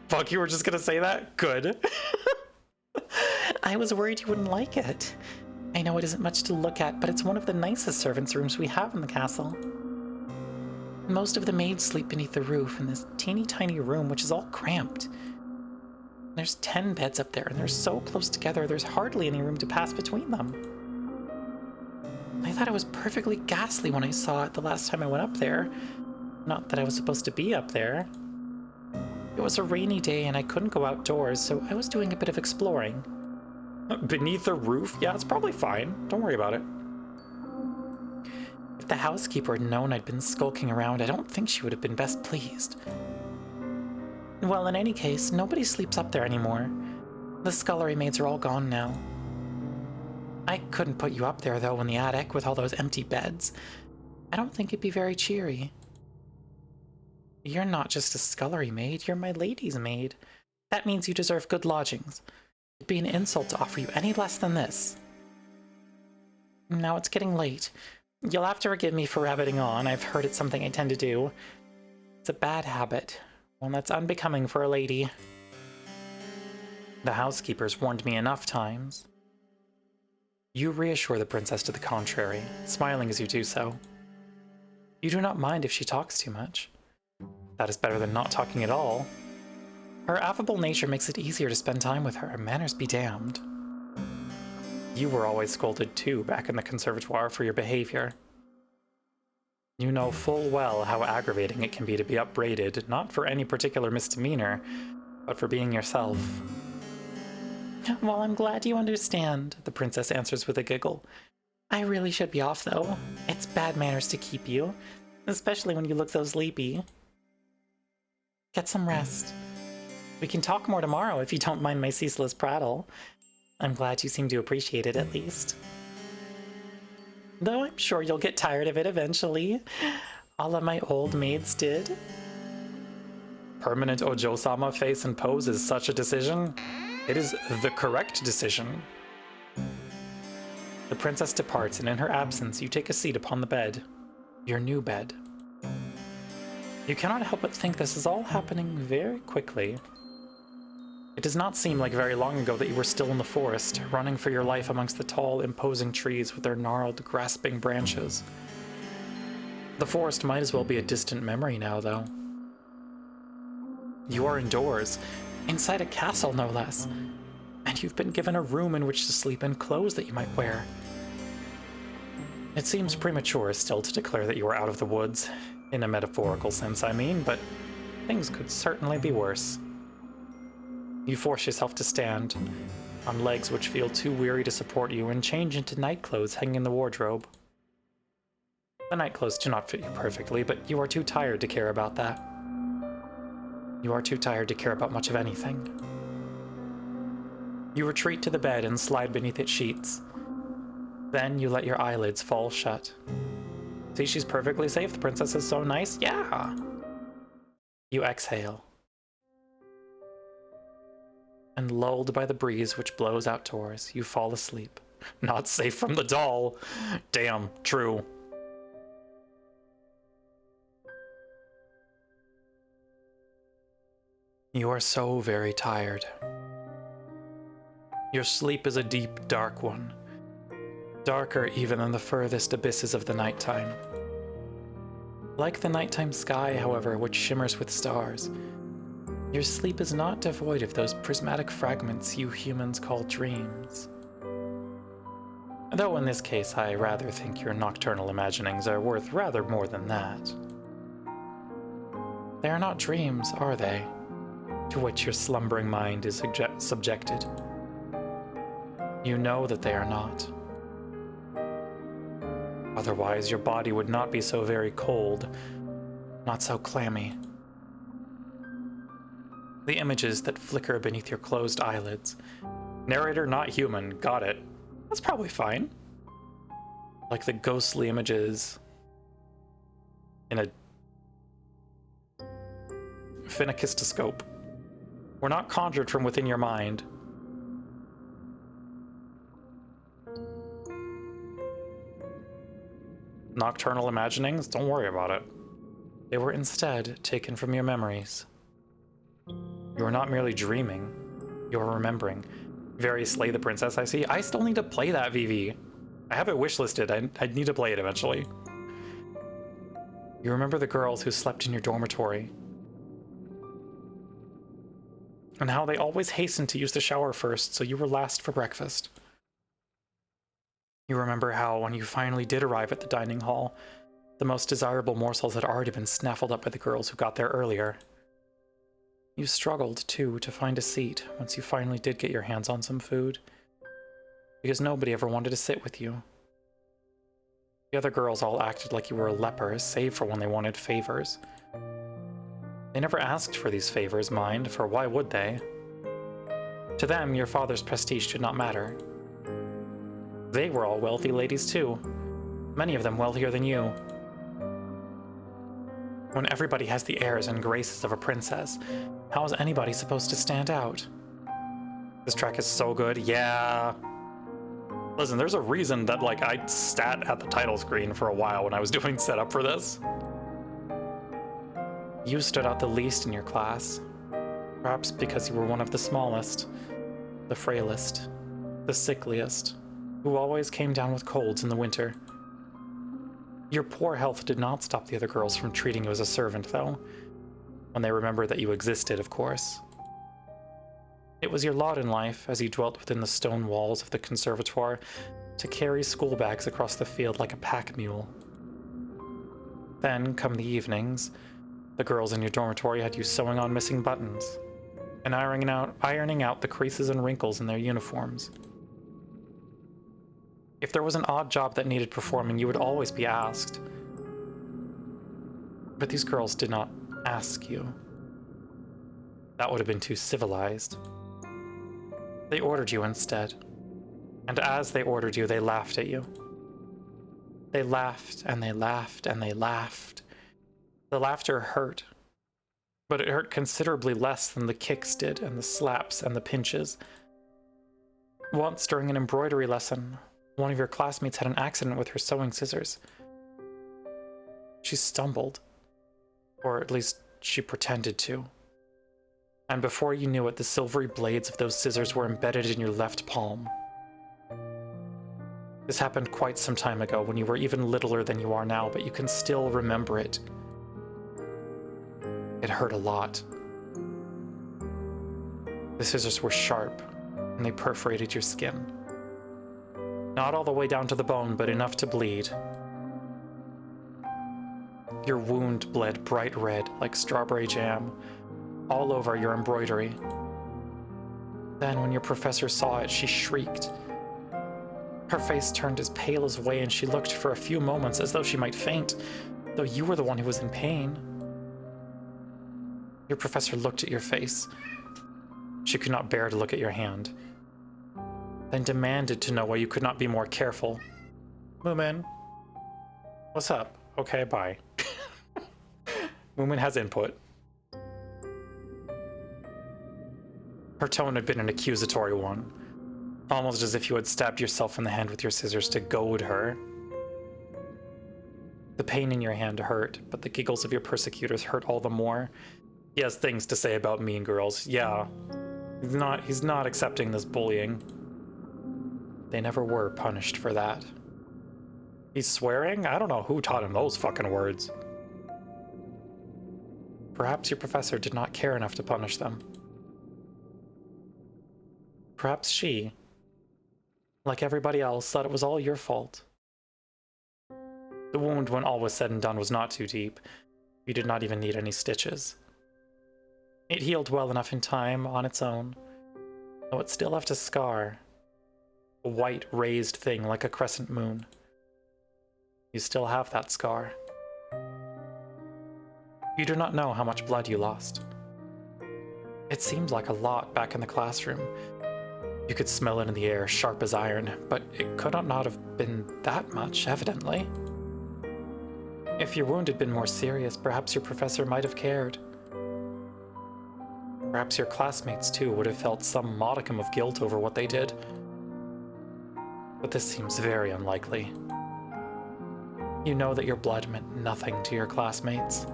Fuck, you were just gonna say that? Good. I was worried you wouldn't like it. I know it isn't much to look at, but it's one of the nicest servants' rooms we have in the castle. Most of the maids sleep beneath the roof in this teeny tiny room, which is all cramped. There's 10 beds up there, and they're so close together, there's hardly any room to pass between them. I thought it was perfectly ghastly when I saw it the last time I went up there. Not that I was supposed to be up there. It was a rainy day, and I couldn't go outdoors, so I was doing a bit of exploring. Beneath the roof? Yeah, it's probably fine. Don't worry about it. If the housekeeper had known I'd been skulking around, I don't think she would have been best pleased. Well, in any case, nobody sleeps up there anymore. The scullery maids are all gone now. I couldn't put you up there, though, in the attic with all those empty beds. I don't think it'd be very cheery. You're not just a scullery maid, you're my lady's maid. That means you deserve good lodgings. It'd be an insult to offer you any less than this. Now it's getting late. You'll have to forgive me for rabbiting on. I've heard it's something I tend to do. It's a bad habit. One that's unbecoming for a lady. The housekeepers warned me enough times. You reassure the princess to the contrary, smiling as you do so. You do not mind if she talks too much. That is better than not talking at all. Her affable nature makes it easier to spend time with her, manners be damned. You were always scolded too back in the conservatoire for your behavior. You know full well how aggravating it can be to be upbraided, not for any particular misdemeanor, but for being yourself. Well, I'm glad you understand, the princess answers with a giggle. I really should be off, though. It's bad manners to keep you, especially when you look so sleepy. Get some rest. We can talk more tomorrow if you don't mind my ceaseless prattle. I'm glad you seem to appreciate it, at least. Though I'm sure you'll get tired of it eventually. All of my old maids did. Permanent Ojo-sama face and pose is such a decision. It is the correct decision. The princess departs, and in her absence, you take a seat upon the bed. Your new bed. You cannot help but think this is all happening very quickly. It does not seem like very long ago that you were still in the forest, running for your life amongst the tall, imposing trees with their gnarled, grasping branches. The forest might as well be a distant memory now, though. You are indoors, inside a castle no less, and you've been given a room in which to sleep and clothes that you might wear. It seems premature still to declare that you are out of the woods, in a metaphorical sense I mean, but things could certainly be worse. You force yourself to stand, on legs which feel too weary to support you, and change into night clothes hanging in the wardrobe. The night clothes do not fit you perfectly, but you are too tired to care about that. You are too tired to care about much of anything. You retreat to the bed and slide beneath its sheets. Then you let your eyelids fall shut. See, she's perfectly safe. The princess is so nice. Yeah! You exhale. And lulled by the breeze which blows outdoors, you fall asleep. Not safe from the doll. Damn, true. You are so very tired. Your sleep is a deep, dark one. Darker even than the furthest abysses of the nighttime. Like the nighttime sky, however, which shimmers with stars, your sleep is not devoid of those prismatic fragments you humans call dreams. Though in this case, I rather think your nocturnal imaginings are worth rather more than that. They are not dreams, are they? To which your slumbering mind is subjected. You know that they are not. Otherwise, your body would not be so very cold, not so clammy. The images that flicker beneath your closed eyelids. Narrator not human, got it. That's probably fine. Like the ghostly images in a phenakistoscope. Were not conjured from within your mind. Nocturnal imaginings? Don't worry about it. They were instead taken from your memories. You are not merely dreaming, you are remembering. Very Slay the Princess, I see. I still need to play that VV. I have it wishlisted. I need to play it eventually. You remember the girls who slept in your dormitory, and how they always hastened to use the shower first, so you were last for breakfast. You remember how, when you finally did arrive at the dining hall, the most desirable morsels had already been snaffled up by the girls who got there earlier. You struggled, too, to find a seat once you finally did get your hands on some food, because nobody ever wanted to sit with you. The other girls all acted like you were a leper, save for when they wanted favors. They never asked for these favors, mind, for why would they? To them, your father's prestige did not matter. They were all wealthy ladies, too. Many of them wealthier than you. When everybody has the airs and graces of a princess, how is anybody supposed to stand out? This track is so good, yeah. Listen, there's a reason that, like, I sat at the title screen for a while when I was doing setup for this. You stood out the least in your class, perhaps because you were one of the smallest, the frailest, the sickliest, who always came down with colds in the winter. Your poor health did not stop the other girls from treating you as a servant, though, when they remembered that you existed, of course. It was your lot in life, as you dwelt within the stone walls of the conservatoire, to carry school bags across the field like a pack mule. Then, come the evenings, the girls in your dormitory had you sewing on missing buttons, and ironing out the creases and wrinkles in their uniforms. If there was an odd job that needed performing, you would always be asked. But these girls did not ask you. That would have been too civilized. They ordered you instead. And as they ordered you, they laughed at you. They laughed and they laughed and they laughed. The laughter hurt, but it hurt considerably less than the kicks did and the slaps and the pinches. Once during an embroidery lesson, one of your classmates had an accident with her sewing scissors. She stumbled, or at least she pretended to. And before you knew it, the silvery blades of those scissors were embedded in your left palm. This happened quite some time ago, when you were even littler than you are now, but you can still remember it. It hurt a lot. The scissors were sharp, and they perforated your skin. Not all the way down to the bone, but enough to bleed. Your wound bled bright red, like strawberry jam, all over your embroidery. Then, when your professor saw it, she shrieked. Her face turned as pale as whey, and she looked for a few moments as though she might faint, though you were the one who was in pain. Your professor looked at your face. She could not bear to look at your hand, then demanded to know why you could not be more careful. Moomin. What's up? Okay, bye. Moomin has input. Her tone had been an accusatory one, almost as if you had stabbed yourself in the hand with your scissors to goad her. The pain in your hand hurt, but the giggles of your persecutors hurt all the more. He has things to say about mean girls. Yeah, he's not accepting this bullying. They never were punished for that. He's swearing? I don't know who taught him those fucking words. Perhaps your professor did not care enough to punish them. Perhaps she, like everybody else, thought it was all your fault. The wound, when all was said and done, was not too deep. You did not even need any stitches. It healed well enough in time on its own, though it still left a scar. A white, raised thing like a crescent moon. You still have that scar. You do not know how much blood you lost. It seemed like a lot back in the classroom. You could smell it in the air, sharp as iron, but it could not have been that much, evidently. If your wound had been more serious, perhaps your professor might have cared. Perhaps your classmates, too, would have felt some modicum of guilt over what they did. But this seems very unlikely. You know that your blood meant nothing to your classmates.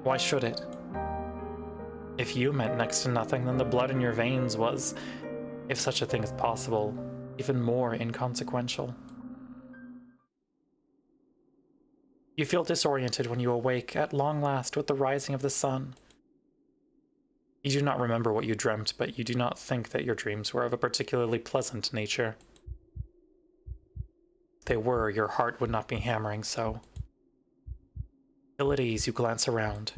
Why should it? If you meant next to nothing, then the blood in your veins was, if such a thing is possible, even more inconsequential. You feel disoriented when you awake at long last with the rising of the sun. You do not remember what you dreamt, but you do not think that your dreams were of a particularly pleasant nature. If they were, your heart would not be hammering so. Ill at ease, you glance around.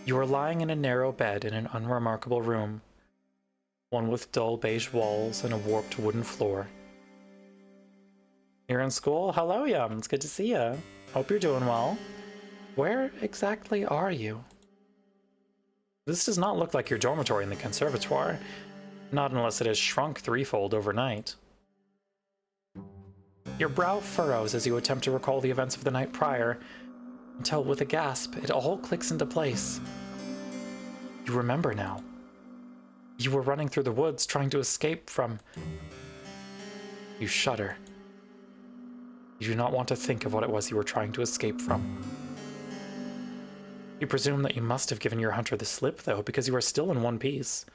You are lying in a narrow bed in an unremarkable room, one with dull beige walls and a warped wooden floor. You're in school? Hello, Yum. It's good to see you. Hope you're doing well. Where exactly are you? This does not look like your dormitory in the conservatoire, not unless it has shrunk threefold overnight. Your brow furrows as you attempt to recall the events of the night prior, until with a gasp, it all clicks into place. You remember now. You were running through the woods trying to escape from... You shudder. You do not want to think of what it was you were trying to escape from. You presume that you must have given your hunter the slip, though, because you are still in one piece,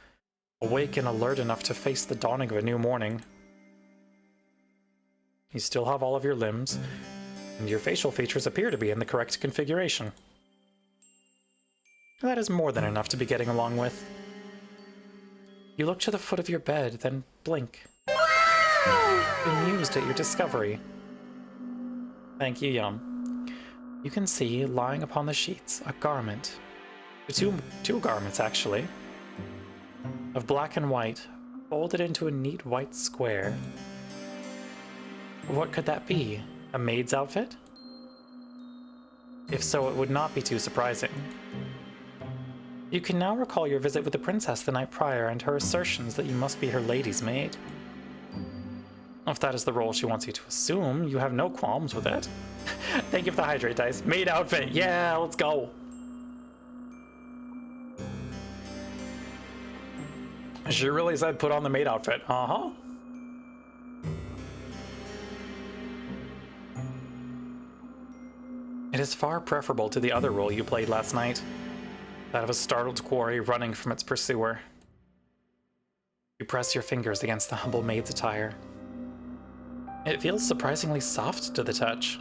awake and alert enough to face the dawning of a new morning. You still have all of your limbs, and your facial features appear to be in the correct configuration. That is more than enough to be getting along with. You look to the foot of your bed, then blink. Amused at your discovery. Thank you, Yum. You can see, lying upon the sheets, a garment. Two garments, actually. Of black and white, folded into a neat white square. What could that be? A maid's outfit? If so, it would not be too surprising. You can now recall your visit with the princess the night prior and her assertions that you must be her lady's maid. If that is the role she wants you to assume, you have no qualms with it. Thank you for the hydrate dice. Maid outfit, yeah, let's go. She really said put on the maid outfit. Uh-huh. It is far preferable to the other role you played last night, that of a startled quarry running from its pursuer. You press your fingers against the humble maid's attire. It feels surprisingly soft to the touch,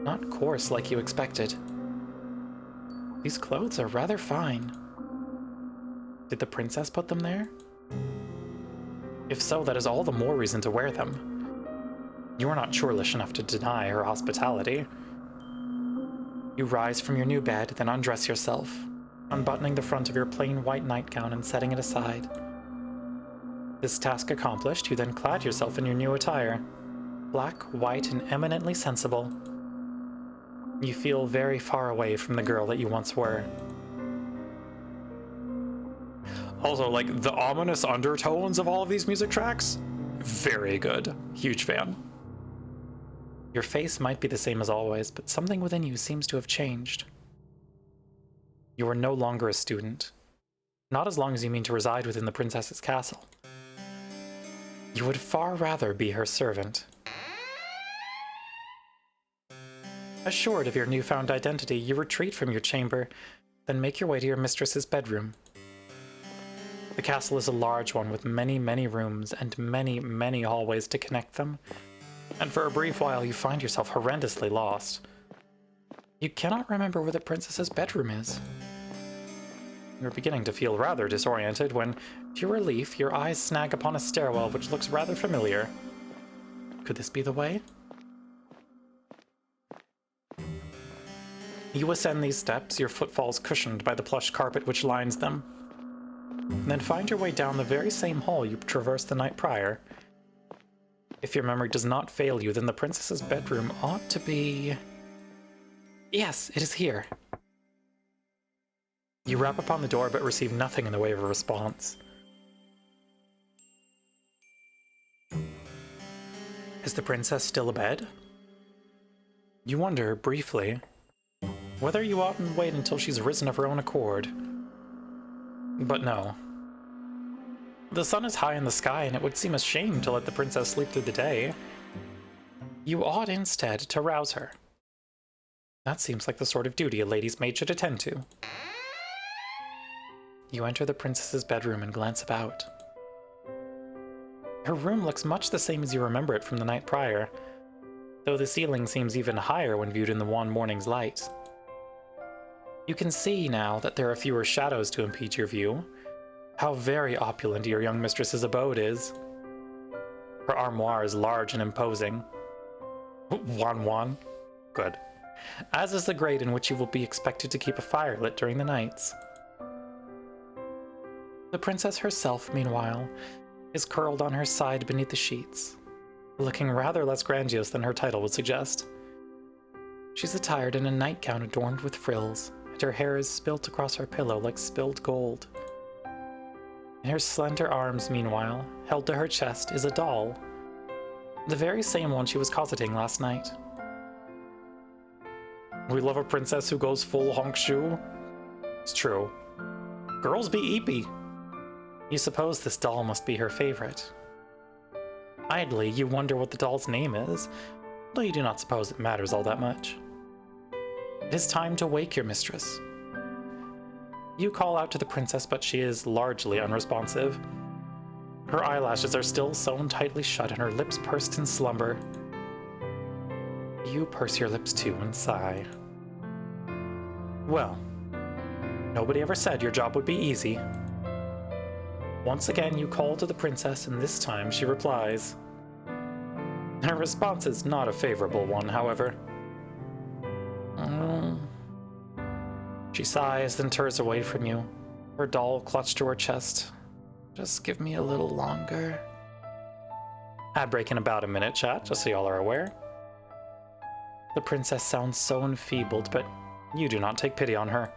not coarse like you expected. These clothes are rather fine. Did the princess put them there? If so, that is all the more reason to wear them. You are not churlish enough to deny her hospitality. You rise from your new bed, then undress yourself, unbuttoning the front of your plain white nightgown and setting it aside. This task accomplished, you then clad yourself in your new attire. Black, white, and eminently sensible. You feel very far away from the girl that you once were. Also, like, the ominous undertones of all of these music tracks, very good. Huge fan. Your face might be the same as always, but something within you seems to have changed. You are no longer a student. Not as long as you mean to reside within the princess's castle. You would far rather be her servant. Assured of your newfound identity, you retreat from your chamber, then make your way to your mistress's bedroom. The castle is a large one with many, many rooms and many, many hallways to connect them, and for a brief while you find yourself horrendously lost. You cannot remember where the princess's bedroom is. You're beginning to feel rather disoriented when, to your relief, your eyes snag upon a stairwell which looks rather familiar. Could this be the way? You ascend these steps, your footfalls cushioned by the plush carpet which lines them. Then find your way down the very same hall you traversed the night prior. If your memory does not fail you, then the princess's bedroom ought to be... Yes, it is here. You rap upon the door but receive nothing in the way of a response. Is the princess still abed? You wonder, briefly, whether you oughtn't wait until she's risen of her own accord. But no. The sun is high in the sky, and it would seem a shame to let the princess sleep through the day. You ought instead to rouse her. That seems like the sort of duty a lady's maid should attend to. You enter the princess's bedroom and glance about. Her room looks much the same as you remember it from the night prior, though the ceiling seems even higher when viewed in the wan morning's light. You can see now that there are fewer shadows to impede your view, how very opulent your young mistress's abode is. Her armoire is large and imposing. Wan. Good. As is the grate in which you will be expected to keep a fire lit during the nights. The princess herself, meanwhile, is curled on her side beneath the sheets, looking rather less grandiose than her title would suggest. She's attired in a nightgown adorned with frills, and her hair is spilt across her pillow like spilled gold. In her slender arms, meanwhile, held to her chest, is a doll, the very same one she was cosseting last night. We love a princess who goes full honk shoe. It's true. Girls be eepy. You suppose this doll must be her favorite. Idly, you wonder what the doll's name is, though you do not suppose it matters all that much. It is time to wake your mistress. You call out to the princess, but she is largely unresponsive. Her eyelashes are still sewn tightly shut and her lips pursed in slumber. You purse your lips too and sigh. Well, nobody ever said your job would be easy. Once again, you call to the princess, and this time she replies. Her response is not a favorable one, however. She sighs, then turns away from you, her doll clutched to her chest. Just give me a little longer. Ad break in about a minute, chat, just so y'all are aware. The princess sounds so enfeebled, but you do not take pity on her.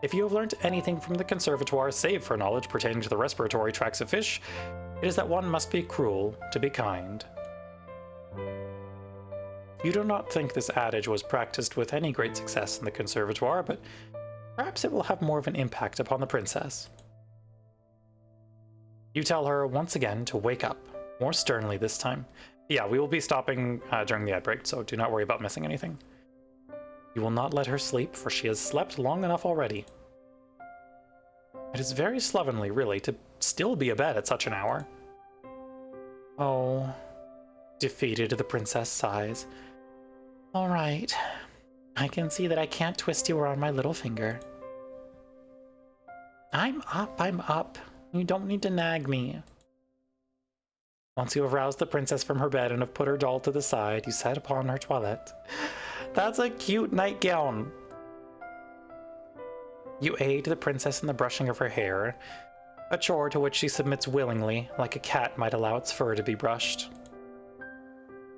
If you have learned anything from the conservatoire, save for knowledge pertaining to the respiratory tracts of fish, it is that one must be cruel to be kind. You do not think this adage was practiced with any great success in the conservatoire, but perhaps it will have more of an impact upon the princess. You tell her once again to wake up, more sternly this time. Yeah, we will be stopping during the ad break, so do not worry about missing anything. You will not let her sleep, for she has slept long enough already. It is very slovenly, really, to still be abed at such an hour. Oh, defeated, the princess sighs. All right, I can see that I can't twist you around my little finger. I'm up. You don't need to nag me. Once you have roused the princess from her bed and have put her doll to the side, you set upon her toilette. That's a cute nightgown. You aid the princess in the brushing of her hair, a chore to which she submits willingly, like a cat might allow its fur to be brushed.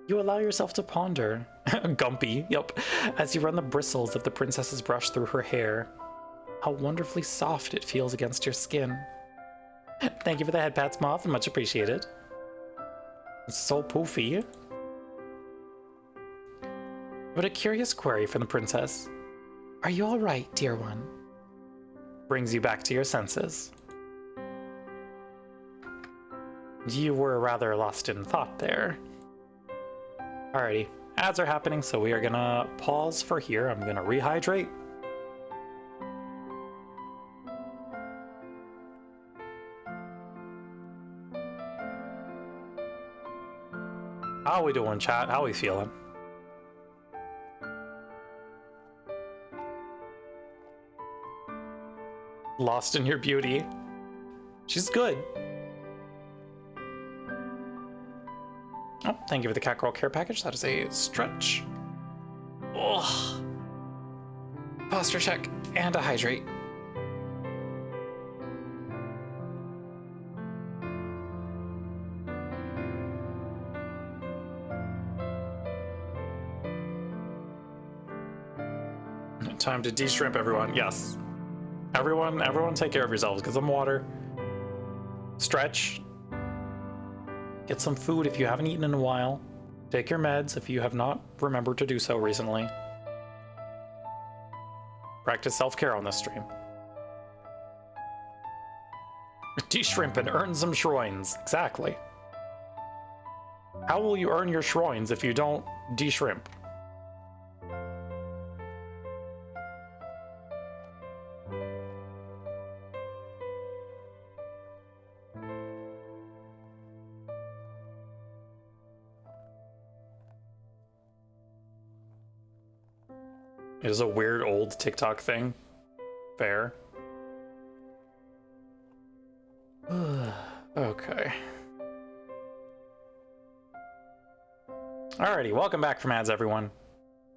You allow yourself to ponder, Gumpy, yup, as you run the bristles of the princess's brush through her hair. How wonderfully soft it feels against your skin. Thank you for the head pats, Moth, much appreciated. It's so poofy. But a curious query from the princess. Are you all right, dear one? Brings you back to your senses. You were rather lost in thought there. Alrighty, ads are happening, so we are gonna pause for here. I'm gonna rehydrate. How we doing, chat? How we feeling? Lost in your beauty. She's good. Oh, thank you for the Catgirl care package. That is a stretch. Ugh. Posture check and a hydrate. Time to de-shrimp, everyone. Yes. Everyone take care of yourselves. Get some water. Stretch. Get some food if you haven't eaten in a while. Take your meds if you have not remembered to do so recently. Practice self-care on this stream. De-shrimp and earn some shroins. Exactly. How will you earn your shroins if you don't de-shrimp? It is a weird old TikTok thing. Fair. Okay. Alrighty, welcome back from ads, everyone.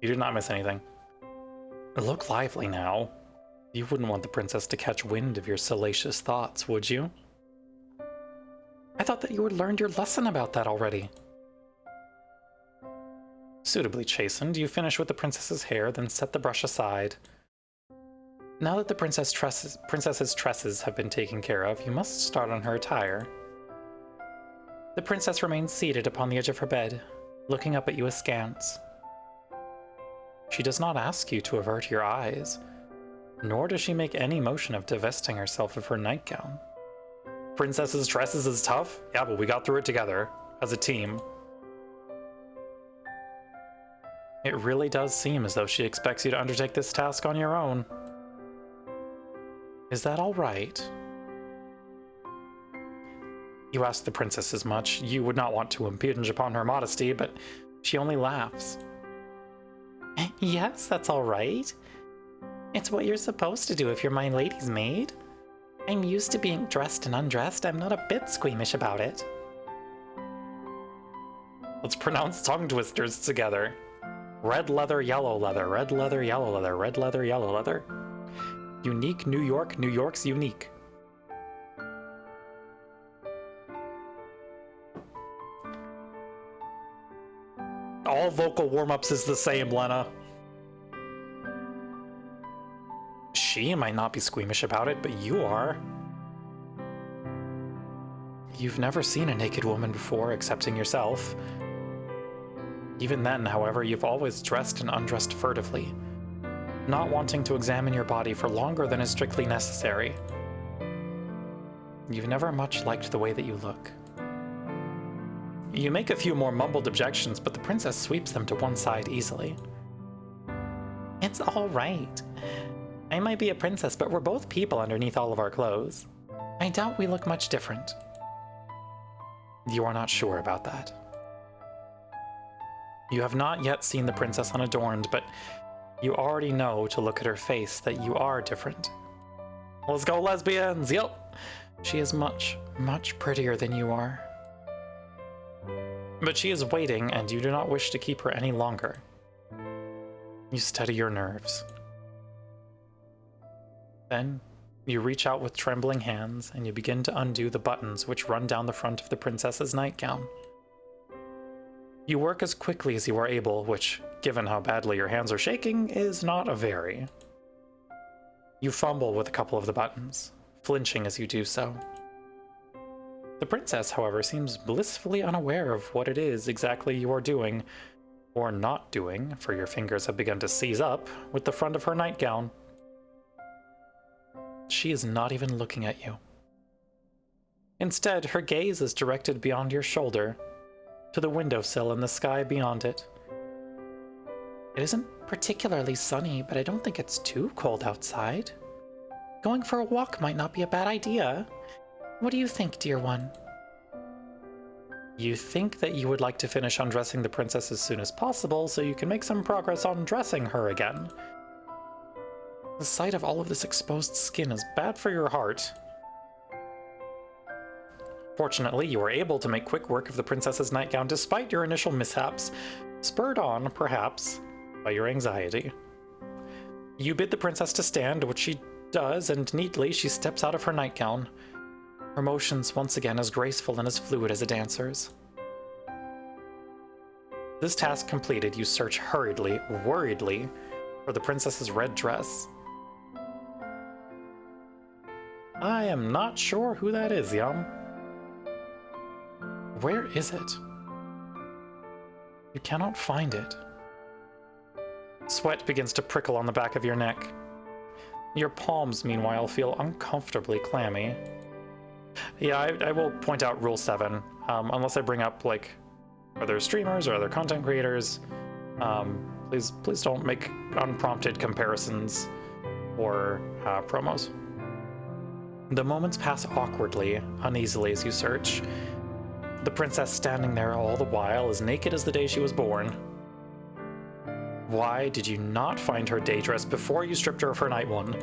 You did not miss anything. Look lively now. You wouldn't want the princess to catch wind of your salacious thoughts, would you? I thought that you had learned your lesson about that already. Suitably chastened, you finish with the princess's hair, then set the brush aside. Now that the princess's tresses have been taken care of, you must start on her attire. The princess remains seated upon the edge of her bed, looking up at you askance. She does not ask you to avert your eyes, nor does she make any motion of divesting herself of her nightgown. Princess's tresses is tough? Yeah, but we got through it together, as a team. It really does seem as though she expects you to undertake this task on your own. Is that all right? You ask the princess as much. You would not want to impinge upon her modesty, but she only laughs. Yes, that's all right. It's what you're supposed to do if you're my lady's maid. I'm used to being dressed and undressed. I'm not a bit squeamish about it. Let's pronounce tongue twisters together. Red leather, yellow leather, red leather, yellow leather, red leather, yellow leather. Unique New York, New York's unique. All vocal warm-ups is the same, Lena. She might not be squeamish about it, but you are. You've never seen a naked woman before, excepting yourself. Even then, however, you've always dressed and undressed furtively, not wanting to examine your body for longer than is strictly necessary. You've never much liked the way that you look. You make a few more mumbled objections, but the princess sweeps them to one side easily. It's all right. I might be a princess, but we're both people underneath all of our clothes. I doubt we look much different. You are not sure about that. You have not yet seen the princess unadorned, but you already know to look at her face that you are different. Let's go, lesbians! Yep! She is much, much prettier than you are. But she is waiting, and you do not wish to keep her any longer. You steady your nerves. Then, you reach out with trembling hands, and you begin to undo the buttons which run down the front of the princess's nightgown. You work as quickly as you are able, which, given how badly your hands are shaking, is not a very. You fumble with a couple of the buttons, flinching as you do so. The princess, however, seems blissfully unaware of what it is exactly you are doing, or not doing, for your fingers have begun to seize up, with the front of her nightgown. She is not even looking at you. Instead, her gaze is directed beyond your shoulder, to the windowsill and the sky beyond it. It isn't particularly sunny, but I don't think it's too cold outside. Going for a walk might not be a bad idea. What do you think, dear one? You think that you would like to finish undressing the princess as soon as possible so you can make some progress on dressing her again. The sight of all of this exposed skin is bad for your heart. Fortunately, you are able to make quick work of the princess's nightgown despite your initial mishaps, spurred on, perhaps, by your anxiety. You bid the princess to stand, which she does, and neatly she steps out of her nightgown, her motions once again as graceful and as fluid as a dancer's. This task completed, you search hurriedly, worriedly, for the princess's red dress. I am not sure who that is, Yum. Where is it? You cannot find it. Sweat begins to prickle on the back of your neck. Your palms, meanwhile, feel uncomfortably clammy. Yeah, I will point out Rule 7, unless I bring up, like, other streamers or other content creators. Please don't make unprompted comparisons or promos. The moments pass awkwardly, uneasily as you search. The princess standing there all the while, as naked as the day she was born. Why did you not find her day dress before you stripped her of her night one?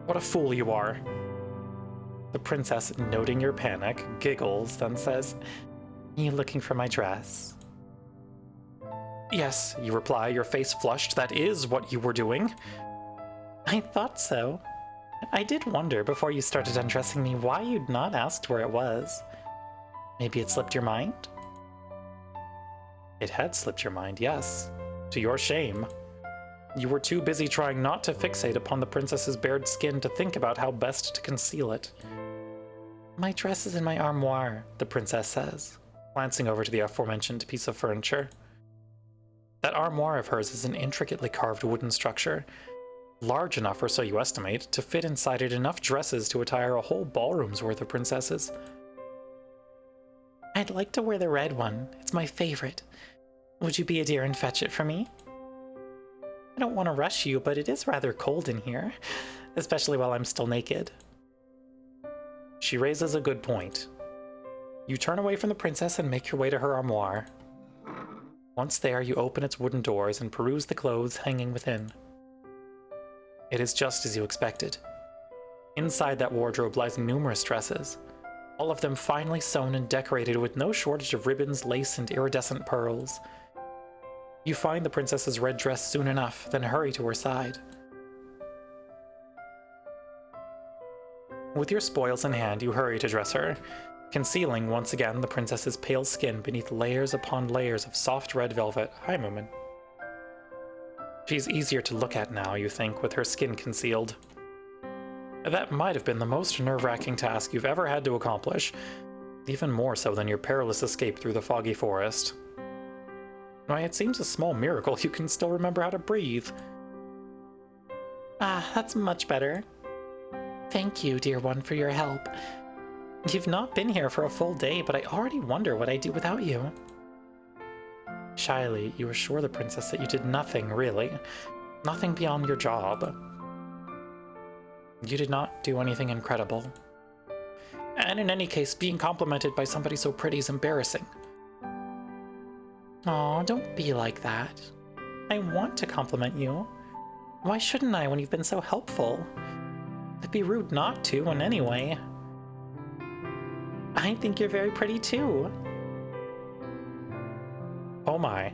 What a fool you are. The princess, noting your panic, giggles, then says, "Are you looking for my dress?" "Yes," you reply, your face flushed. "That is what you were doing." "I thought so. I did wonder before you started undressing me why you'd not asked where it was. Maybe it slipped your mind?" It had slipped your mind, yes. To your shame. You were too busy trying not to fixate upon the princess's bared skin to think about how best to conceal it. "My dress is in my armoire," the princess says, glancing over to the aforementioned piece of furniture. That armoire of hers is an intricately carved wooden structure, large enough, or so you estimate, to fit inside it enough dresses to attire a whole ballroom's worth of princesses. "I'd like to wear the red one. It's my favorite. Would you be a dear and fetch it for me? I don't want to rush you, but it is rather cold in here. especially while I'm still naked. She raises a good point. You turn away from the princess and make your way to her armoire. Once there, you open its wooden doors and peruse the clothes hanging within. It is just as you expected. Inside that wardrobe lies numerous dresses, all of them finely sewn and decorated with no shortage of ribbons, lace, and iridescent pearls. You find the princess's red dress soon enough, then hurry to her side. With your spoils in hand, you hurry to dress her, concealing once again the princess's pale skin beneath layers upon layers of soft red velvet. Hi, Moomin. She's easier to look at now, you think, with her skin concealed. That might have been the most nerve-wracking task you've ever had to accomplish, even more so than your perilous escape through the foggy forest. Why, it seems a small miracle you can still remember how to breathe. Ah, that's much better. Thank you, dear one, for your help. You've not been here for a full day, but I already wonder what I'd do without you. Shyly, you assure the princess that you did nothing, really. Nothing beyond your job. You did not do anything incredible. And in any case, being complimented by somebody so pretty is embarrassing. Aw, don't be like that. I want to compliment you. Why shouldn't I when you've been so helpful? It'd be rude not to, and anyway. I think you're very pretty too. Oh my.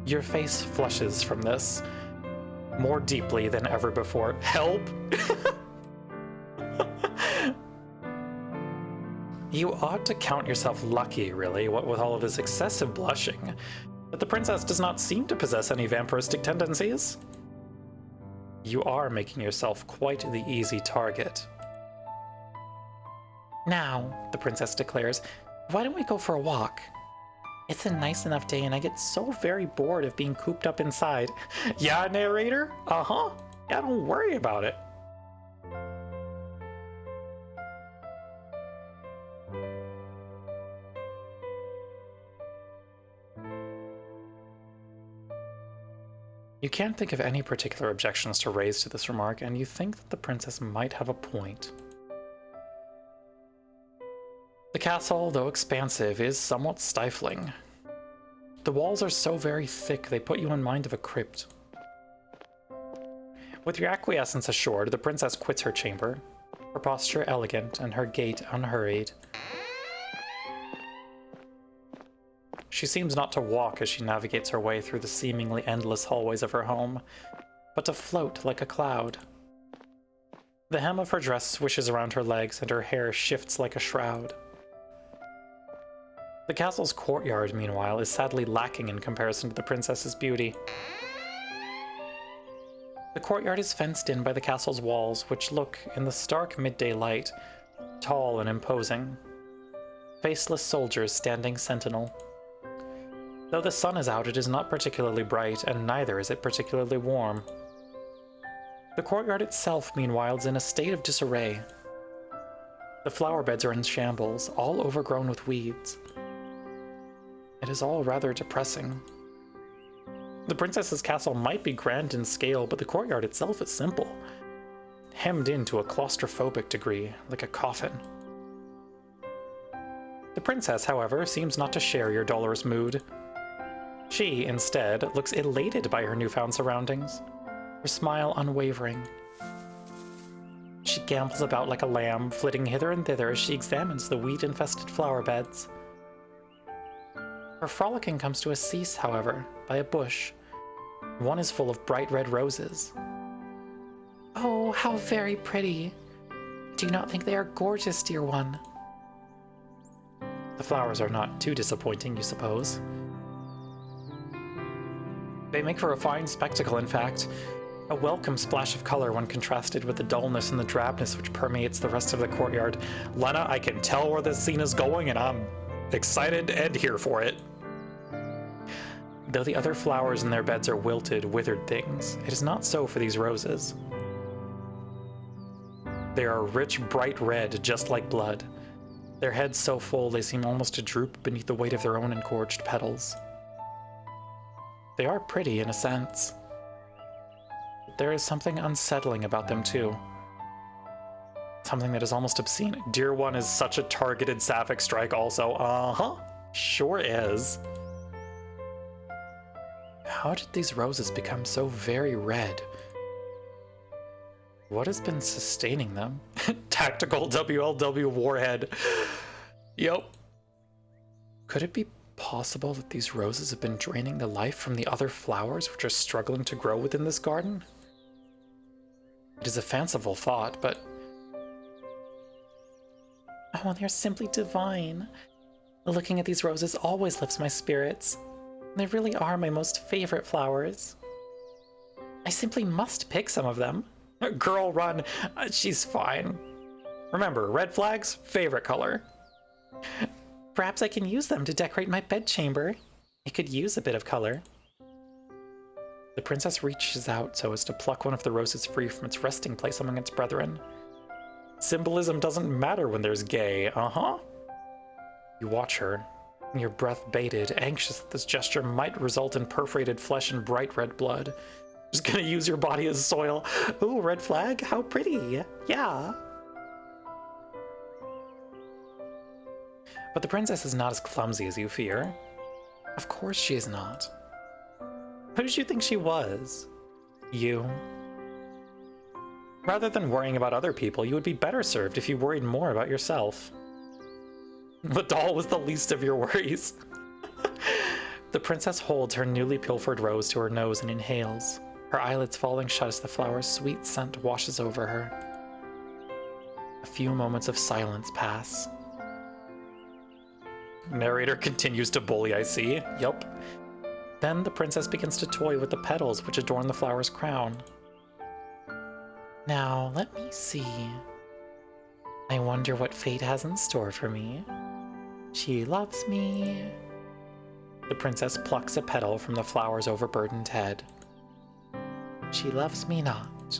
Your face flushes from this more deeply than ever before. Help! You ought to count yourself lucky, really, what with all of this excessive blushing. But the princess does not seem to possess any vampiristic tendencies. You are making yourself quite the easy target. Now, the princess declares, why don't we go for a walk? It's a nice enough day and I get so very bored of being cooped up inside. Yeah, narrator? Uh-huh. Yeah, don't worry about it. You can't think of any particular objections to raise to this remark, and you think that the princess might have a point. The castle, though expansive, is somewhat stifling. The walls are so very thick they put you in mind of a crypt. With your acquiescence assured, the princess quits her chamber, her posture elegant and her gait unhurried. She seems not to walk as she navigates her way through the seemingly endless hallways of her home, but to float like a cloud. The hem of her dress swishes around her legs and her hair shifts like a shroud. The castle's courtyard, meanwhile, is sadly lacking in comparison to the princess's beauty. The courtyard is fenced in by the castle's walls, which look, in the stark midday light, tall and imposing. Faceless soldiers standing sentinel. Though the sun is out, it is not particularly bright, and neither is it particularly warm. The courtyard itself, meanwhile, is in a state of disarray. The flower beds are in shambles, all overgrown with weeds. It is all rather depressing. The princess's castle might be grand in scale, but the courtyard itself is simple, hemmed in to a claustrophobic degree, like a coffin. The princess, however, seems not to share your dolorous mood. She, instead, looks elated by her newfound surroundings, her smile unwavering. She gambols about like a lamb, flitting hither and thither as she examines the weed-infested flower beds. Her frolicking comes to a cease, however, by a bush. One is full of bright red roses. Oh, how very pretty! Do you not think they are gorgeous, dear one? The flowers are not too disappointing, you suppose. They make for a fine spectacle, in fact. A welcome splash of color when contrasted with the dullness and the drabness which permeates the rest of the courtyard. Lena, I can tell where this scene is going, and I'm excited and here for it. Though the other flowers in their beds are wilted, withered things, it is not so for these roses. They are rich, bright red, just like blood. Their heads so full they seem almost to droop beneath the weight of their own engorged petals. They are pretty in a sense. There is something unsettling about them too. Something that is almost obscene. Dear One is such a targeted sapphic strike also. Uh-huh. Sure is. How did these roses become so very red? What has been sustaining them? Tactical WLW Warhead. Yep. Could it be possible that these roses have been draining the life from the other flowers which are struggling to grow within this garden? It is a fanciful thought, but... oh, they're simply divine. Looking at these roses always lifts my spirits. They really are my most favorite flowers. I simply must pick some of them. Girl, run. She's fine. Remember, red flags, favorite color. Perhaps I can use them to decorate my bedchamber. It could use a bit of color. The princess reaches out so as to pluck one of the roses free from its resting place among its brethren. Symbolism doesn't matter when there's gay, uh-huh. You watch her, your breath bated, anxious that this gesture might result in perforated flesh and bright red blood. Just gonna use your body as soil. Ooh, red flag, how pretty. Yeah. But the princess is not as clumsy as you fear. Of course she is not. Who did you think she was? You. Rather than worrying about other people, you would be better served if you worried more about yourself. The doll was the least of your worries. The princess holds her newly pilfered rose to her nose and inhales, her eyelids falling shut as the flower's sweet scent washes over her. A few moments of silence pass. Narrator continues to bully, I see. Yup. Then the princess begins to toy with the petals which adorn the flower's crown. Now, let me see. I wonder what fate has in store for me. She loves me. The princess plucks a petal from the flower's overburdened head. She loves me not.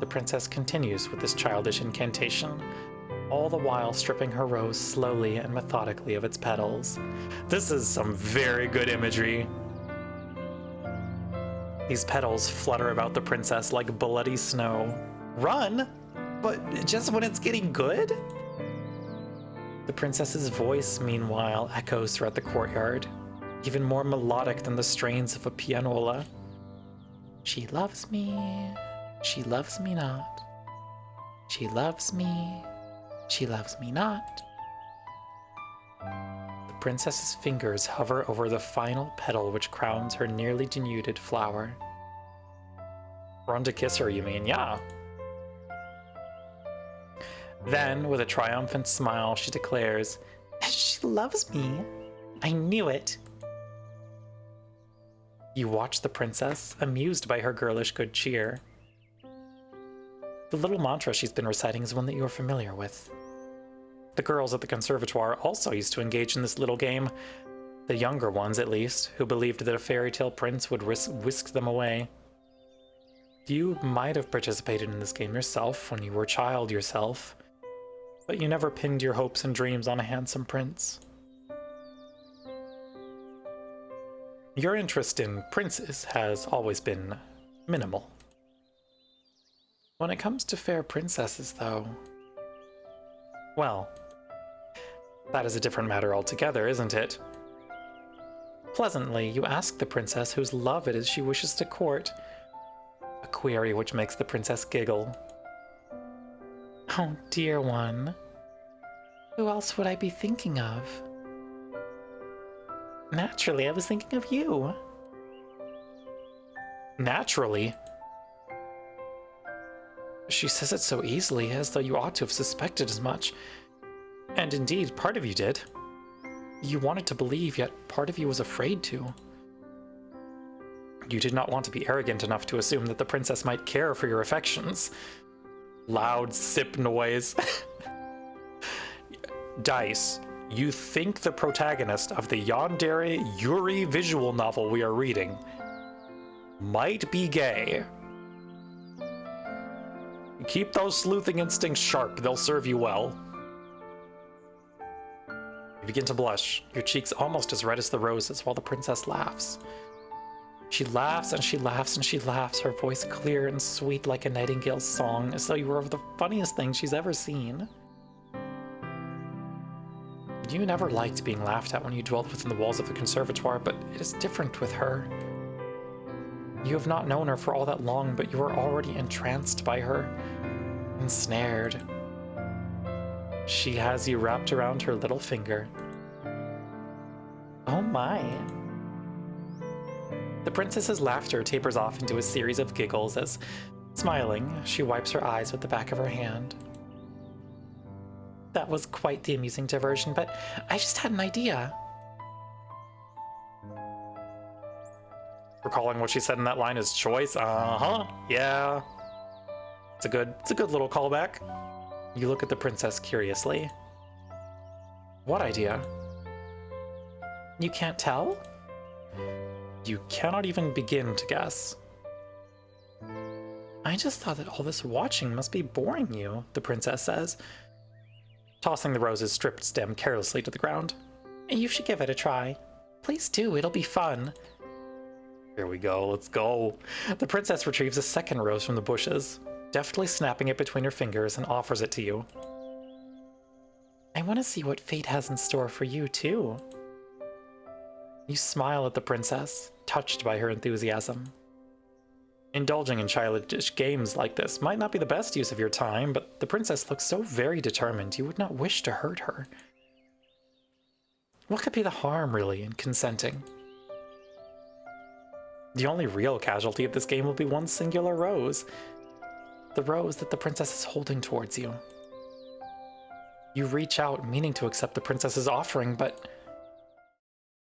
The princess continues with this childish incantation, all the while stripping her rose slowly and methodically of its petals. This is some very good imagery. These petals flutter about the princess like bloody snow. Run? But just when it's getting good? The princess's voice, meanwhile, echoes throughout the courtyard, even more melodic than the strains of a pianola. She loves me not. She loves me not. The princess's fingers hover over the final petal which crowns her nearly denuded flower. Run to kiss her, you mean? Yeah. Then, with a triumphant smile, she declares, "She loves me. I knew it." You watch the princess, amused by her girlish good cheer. The little mantra she's been reciting is one that you are familiar with. The girls at the conservatoire also used to engage in this little game. The younger ones, at least, who believed that a fairy tale prince would whisk them away. You might have participated in this game yourself when you were a child yourself, but you never pinned your hopes and dreams on a handsome prince. Your interest in princes has always been minimal. When it comes to fair princesses, though, well, that is a different matter altogether, isn't it? Pleasantly, you ask the princess whose love it is she wishes to court, a query which makes the princess giggle. Oh, dear one. Who else would I be thinking of? Naturally, I was thinking of you. Naturally? She says it so easily, as though you ought to have suspected as much. And indeed, part of you did. You wanted to believe, yet part of you was afraid to. You did not want to be arrogant enough to assume that the princess might care for your affections. Loud sip noise. Dice, you think the protagonist of the Yandere Yuri visual novel we are reading might be gay. Keep those sleuthing instincts sharp, they'll serve you well. You begin to blush, your cheeks almost as red as the roses, while the princess laughs. She laughs and she laughs and she laughs, her voice clear and sweet like a nightingale's song, as though you were of the funniest thing she's ever seen. You never liked being laughed at when you dwelt within the walls of the conservatoire, but it is different with her. You have not known her for all that long, but you are already entranced by her, ensnared. She has you wrapped around her little finger. Oh my. The princess's laughter tapers off into a series of giggles as, smiling, she wipes her eyes with the back of her hand. That was quite the amusing diversion, but I just had an idea. Recalling what she said in that line is choice? Uh-huh, yeah. It's a good little callback. You look at the princess curiously. What idea? You can't tell? You cannot even begin to guess. I just thought that all this watching must be boring you, the princess says, tossing the rose's stripped stem carelessly to the ground. You should give it a try. Please do, it'll be fun. Here we go, let's go. The princess retrieves a second rose from the bushes, deftly snapping it between her fingers, and offers it to you. I want to see what fate has in store for you, too. You smile at the princess, touched by her enthusiasm. Indulging in childish games like this might not be the best use of your time, but the princess looks so very determined you would not wish to hurt her. What could be the harm, really, in consenting? The only real casualty of this game will be one singular rose. The rose that the princess is holding towards you. You reach out, meaning to accept the princess's offering, but...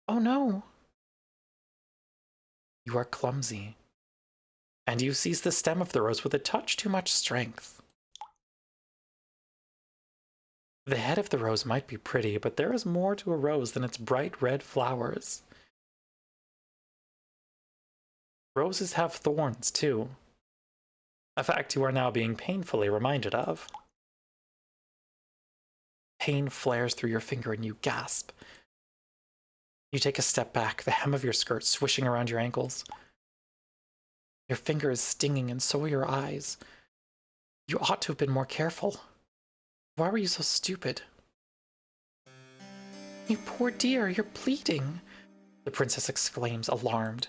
oh no! You are clumsy. And you seize the stem of the rose with a touch too much strength. The head of the rose might be pretty, but there is more to a rose than its bright red flowers. Roses have thorns, too. A fact you are now being painfully reminded of. Pain flares through your finger and you gasp. You take a step back, the hem of your skirt swishing around your ankles. Your finger is stinging and so are your eyes. You ought to have been more careful. Why were you so stupid? You poor dear, you're bleeding, the princess exclaims, alarmed.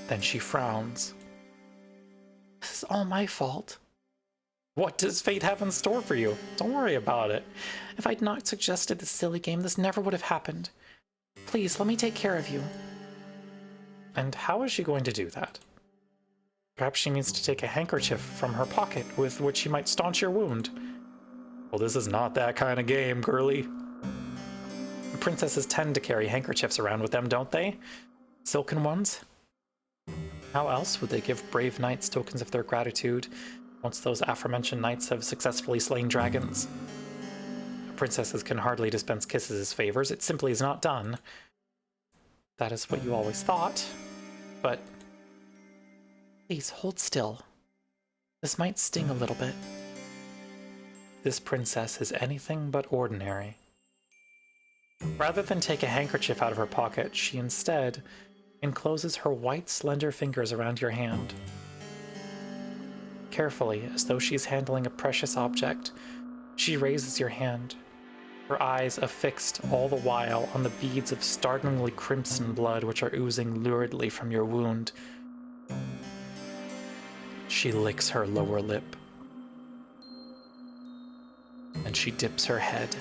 Then she frowns. This is all my fault. What does fate have in store for you? Don't worry about it. If I'd not suggested this silly game, this never would have happened. Please, let me take care of you. And how is she going to do that? Perhaps she means to take a handkerchief from her pocket with which she might staunch your wound. Well, this is not that kind of game, girly. Princesses tend to carry handkerchiefs around with them, don't they? Silken ones? How else would they give brave knights tokens of their gratitude once those aforementioned knights have successfully slain dragons? Princesses can hardly dispense kisses as favors. It simply is not done. That is what you always thought. But please hold still. This might sting a little bit. This princess is anything but ordinary. Rather than take a handkerchief out of her pocket, she instead encloses her white, slender fingers around your hand. Carefully, as though she's handling a precious object, she raises your hand, her eyes affixed all the while on the beads of startlingly crimson blood which are oozing luridly from your wound. She licks her lower lip. And she dips her head.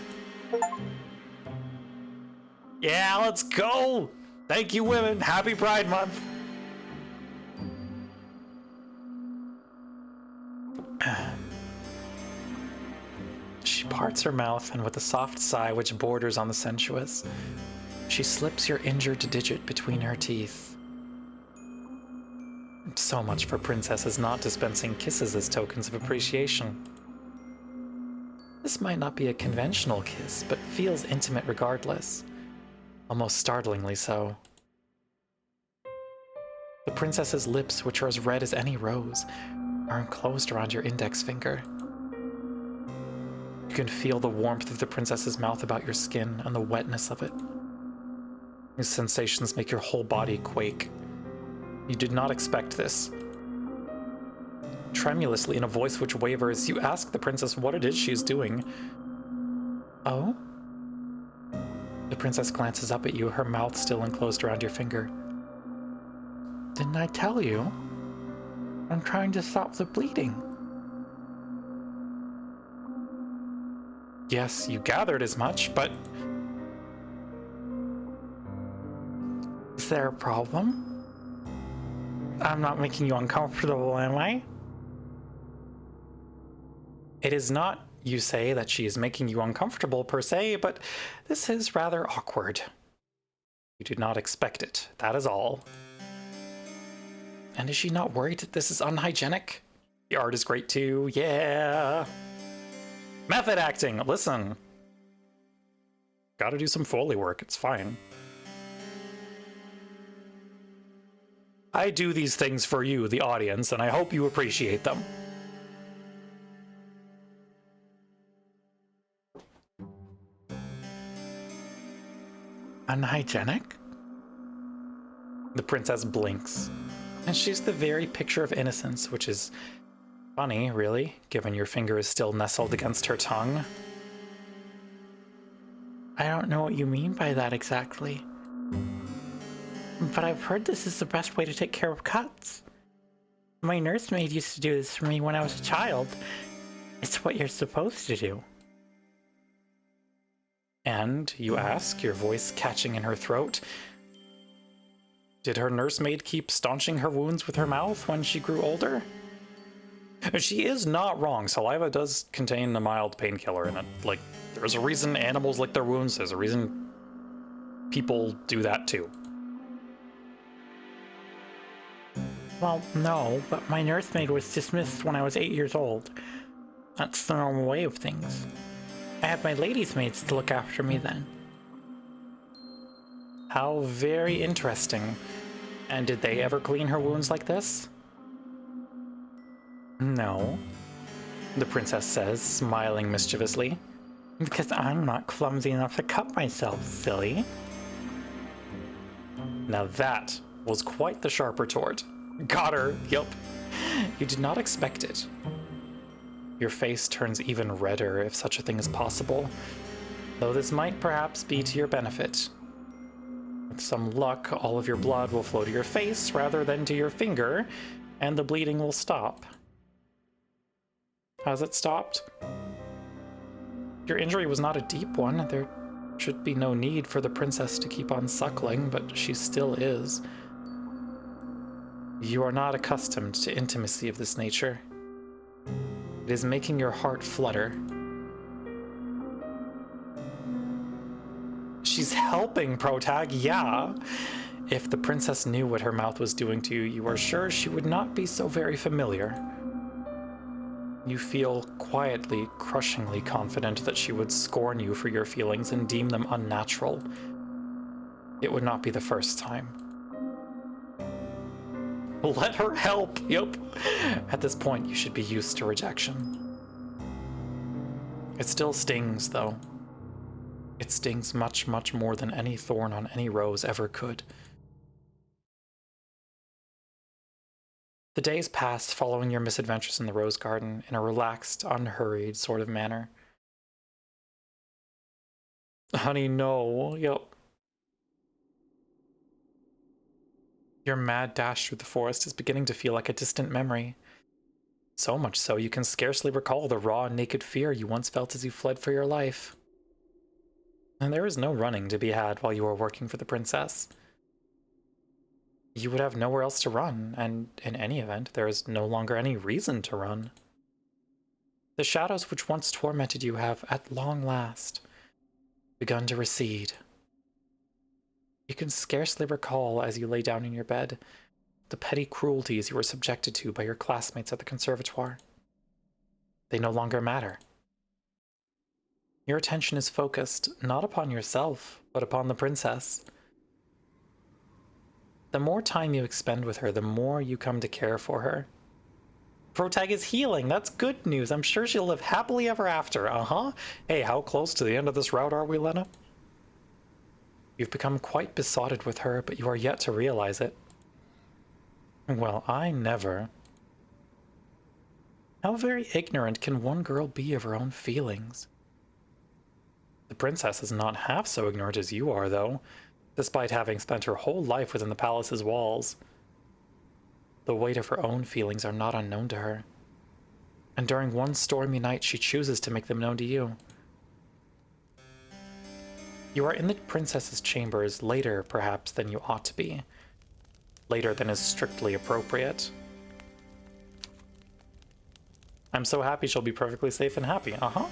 Yeah, let's go! Thank you, women! Happy Pride Month! She parts her mouth, and with a soft sigh which borders on the sensuous, she slips your injured digit between her teeth. So much for princesses not dispensing kisses as tokens of appreciation. This might not be a conventional kiss, but feels intimate regardless. Almost startlingly so. The princess's lips, which are as red as any rose, are enclosed around your index finger. You can feel the warmth of the princess's mouth about your skin and the wetness of it. These sensations make your whole body quake. You did not expect this. Tremulously, in a voice which wavers, you ask the princess what it is she is doing. Oh? The princess glances up at you, her mouth still enclosed around your finger. Didn't I tell you? I'm trying to stop the bleeding. Yes, you gathered as much, but... Is there a problem? I'm not making you uncomfortable, am I? It is not, you say, that she is making you uncomfortable per se, but this is rather awkward. You did not expect it, that is all. And is she not worried that this is unhygienic? The art is great too, yeah! Method acting, listen! Gotta do some Foley work, it's fine. I do these things for you, the audience, and I hope you appreciate them. Unhygienic? The princess blinks, and she's the very picture of innocence, which is funny, really, given your finger is still nestled against her tongue. I don't know what you mean by that exactly. But I've heard this is the best way to take care of cuts. My nursemaid used to do this for me when I was a child. It's what you're supposed to do. And, you ask, your voice catching in her throat, did her nursemaid keep staunching her wounds with her mouth when she grew older? She is not wrong. Saliva does contain a mild painkiller in it. Like, there's a reason animals lick their wounds. There's a reason people do that too. Well, no, but my nursemaid was dismissed when I was 8 years old. That's the normal way of things. I had my ladies' maids to look after me then. How very interesting. And did they ever clean her wounds like this? No, the princess says, smiling mischievously. Because I'm not clumsy enough to cut myself, silly. Now that was quite the sharp retort. Got her, yup. You did not expect it. Your face turns even redder, if such a thing is possible, though this might perhaps be to your benefit. With some luck, all of your blood will flow to your face rather than to your finger, and the bleeding will stop. Has it stopped? Your injury was not a deep one. There should be no need for the princess to keep on suckling, but she still is. You are not accustomed to intimacy of this nature. It is making your heart flutter. She's helping, Protag, yeah. If the princess knew what her mouth was doing to you, you are sure she would not be so very familiar. You feel quietly, crushingly confident that she would scorn you for your feelings and deem them unnatural. It would not be the first time. Let her help, yep. At this point, you should be used to rejection. It still stings, though. It stings much, much more than any thorn on any rose ever could. The days pass following your misadventures in the rose garden in a relaxed, unhurried sort of manner. Honey, no, yep. Your mad dash through the forest is beginning to feel like a distant memory. So much so you can scarcely recall the raw, naked fear you once felt as you fled for your life. And there is no running to be had while you are working for the princess. You would have nowhere else to run, and in any event, there is no longer any reason to run. The shadows which once tormented you have, at long last, begun to recede. You can scarcely recall, as you lay down in your bed, the petty cruelties you were subjected to by your classmates at the conservatoire. They no longer matter. Your attention is focused not upon yourself, but upon the princess. The more time you expend with her, the more you come to care for her. Protag is healing. That's good news. I'm sure she'll live happily ever after. Uh-huh. Hey, how close to the end of this route are we, Lena? You've become quite besotted with her, but you are yet to realize it. Well, I never. How very ignorant can one girl be of her own feelings? The princess is not half so ignorant as you are, though, despite having spent her whole life within the palace's walls. The weight of her own feelings are not unknown to her, and during one stormy night she chooses to make them known to you. You are in the princess's chambers later, perhaps, than you ought to be. Later than is strictly appropriate. I'm so happy she'll be perfectly safe and happy. Uh-huh.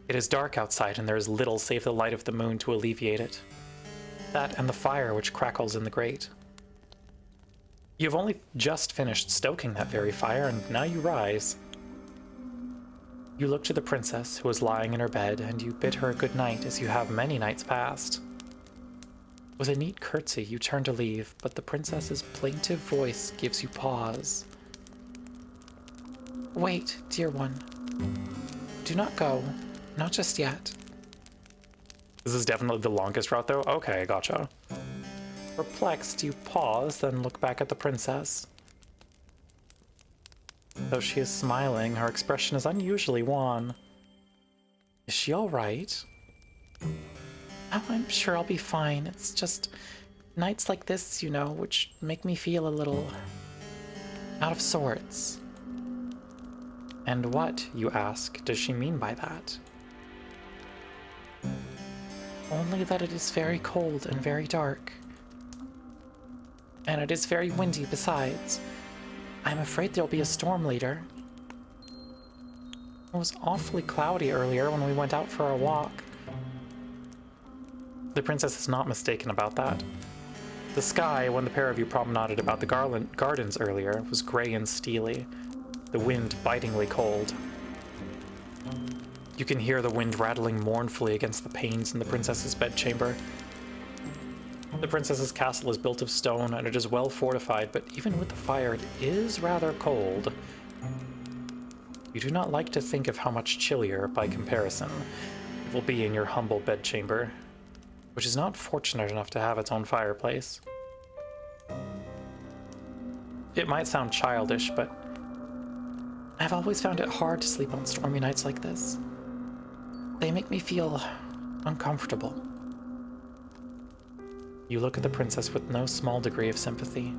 It is dark outside, and there is little save the light of the moon to alleviate it. That and the fire which crackles in the grate. You've only just finished stoking that very fire, and now you rise. You look to the princess, who is lying in her bed, and you bid her a good night, as you have many nights past. With a neat curtsy, you turn to leave, but the princess's plaintive voice gives you pause. Wait, dear one. Do not go. Not just yet. This is definitely the longest route, though? Okay, gotcha. Perplexed, you pause, then look back at the princess. Though she is smiling, her expression is unusually wan. Is she all right? Oh, I'm sure I'll be fine. It's just nights like this, you know, which make me feel a little out of sorts. And what, you ask, does she mean by that? Only that it is very cold and very dark. And it is very windy besides. I'm afraid there'll be a storm later. It was awfully cloudy earlier when we went out for our walk. The princess is not mistaken about that. The sky, when the pair of you promenaded about the gardens earlier, was gray and steely, the wind bitingly cold. You can hear the wind rattling mournfully against the panes in the princess's bedchamber. The princess's castle is built of stone, and it is well fortified, but even with the fire, it is rather cold. You do not like to think of how much chillier, by comparison, it will be in your humble bedchamber, which is not fortunate enough to have its own fireplace. It might sound childish, but I've always found it hard to sleep on stormy nights like this. They make me feel uncomfortable. You look at the princess with no small degree of sympathy.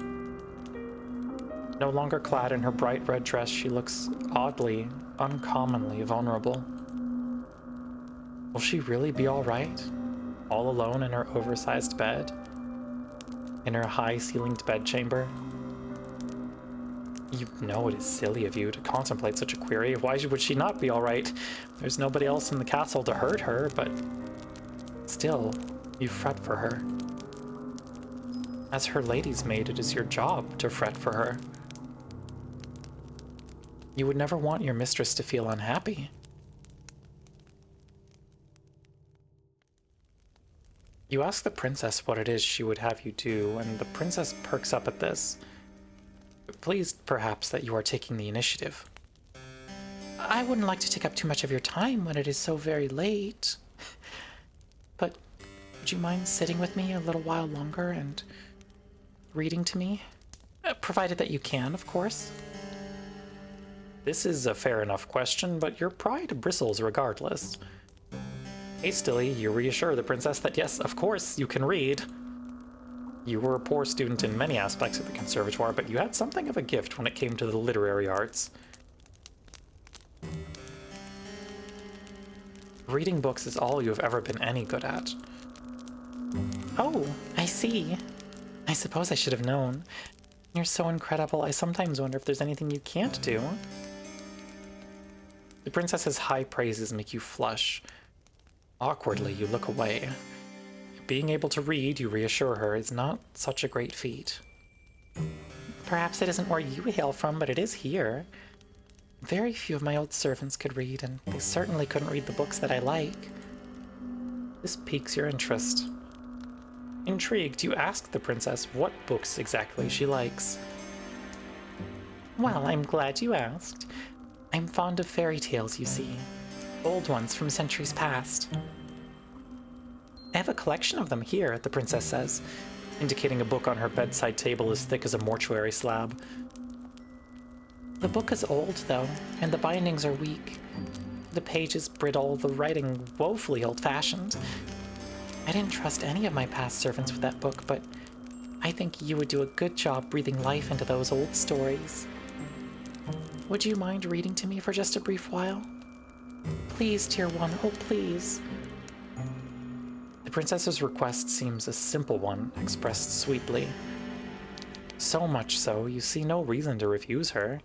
No longer clad in her bright red dress, she looks oddly, uncommonly vulnerable. Will she really be all right? All alone in her oversized bed? In her high-ceilinged bedchamber? You know it is silly of you to contemplate such a query. Why would she not be all right? There's nobody else in the castle to hurt her, but still, you fret for her. As her lady's maid, it is your job to fret for her. You would never want your mistress to feel unhappy. You ask the princess what it is she would have you do, and the princess perks up at this, pleased perhaps that you are taking the initiative. I wouldn't like to take up too much of your time when it is so very late, but would you mind sitting with me a little while longer and reading to me? Provided that you can, of course. This is a fair enough question, but your pride bristles regardless. Hastily, you reassure the princess that yes, of course, you can read. You were a poor student in many aspects of the conservatoire, but you had something of a gift when it came to the literary arts. Reading books is all you have ever been any good at. Oh, I see. I suppose I should have known. You're so incredible, I sometimes wonder if there's anything you can't do. The princess's high praises make you flush. Awkwardly, you look away. Being able to read, you reassure her, is not such a great feat. Perhaps it isn't where you hail from, but it is here. Very few of my old servants could read, and they certainly couldn't read the books that I like. This piques your interest. Intrigued, you ask the princess what books exactly she likes. Well, I'm glad you asked. I'm fond of fairy tales, you see. Old ones from centuries past. I have a collection of them here, the princess says, indicating a book on her bedside table as thick as a mortuary slab. The book is old, though, and the bindings are weak. The pages brittle, the writing woefully old-fashioned. I didn't trust any of my past servants with that book, but I think you would do a good job breathing life into those old stories. Would you mind reading to me for just a brief while? Please, dear one, oh please. The princess's request seems a simple one, expressed sweetly. So much so, you see no reason to refuse her.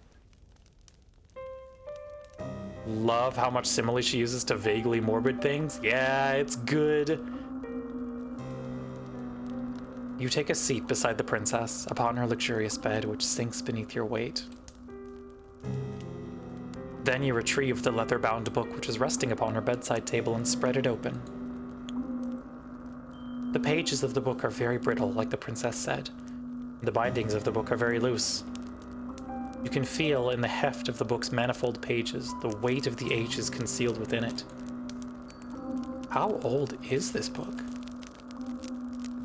Love how much simile she uses to vaguely morbid things. Yeah, it's good. You take a seat beside the princess upon her luxurious bed, which sinks beneath your weight. Then you retrieve the leather-bound book which is resting upon her bedside table and spread it open. The pages of the book are very brittle, like the princess said. The bindings of the book are very loose. You can feel in the heft of the book's manifold pages the weight of the ages concealed within it. How old is this book?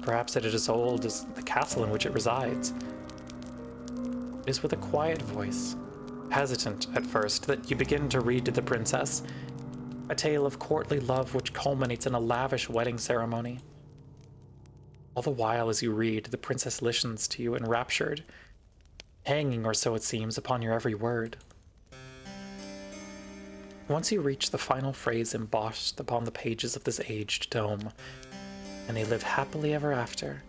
Perhaps it is as old as the castle in which it resides. It is with a quiet voice, hesitant at first, that you begin to read to the princess a tale of courtly love which culminates in a lavish wedding ceremony. All the while as you read, the princess listens to you enraptured, hanging, or so it seems, upon your every word. Once you reach the final phrase embossed upon the pages of this aged tome, and they live happily ever after,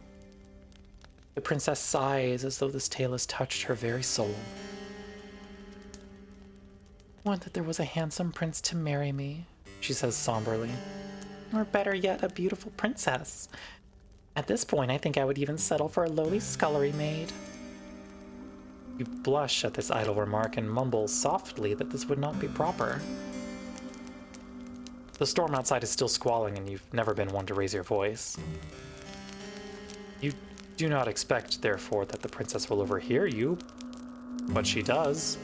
the princess sighs as though this tale has touched her very soul. Would that there was a handsome prince to marry me, she says somberly. Or better yet, a beautiful princess. At this point, I think I would even settle for a lowly scullery maid. You blush at this idle remark and mumble softly that this would not be proper. The storm outside is still squalling, and you've never been one to raise your voice. You do not expect, therefore, that the princess will overhear you, but she does.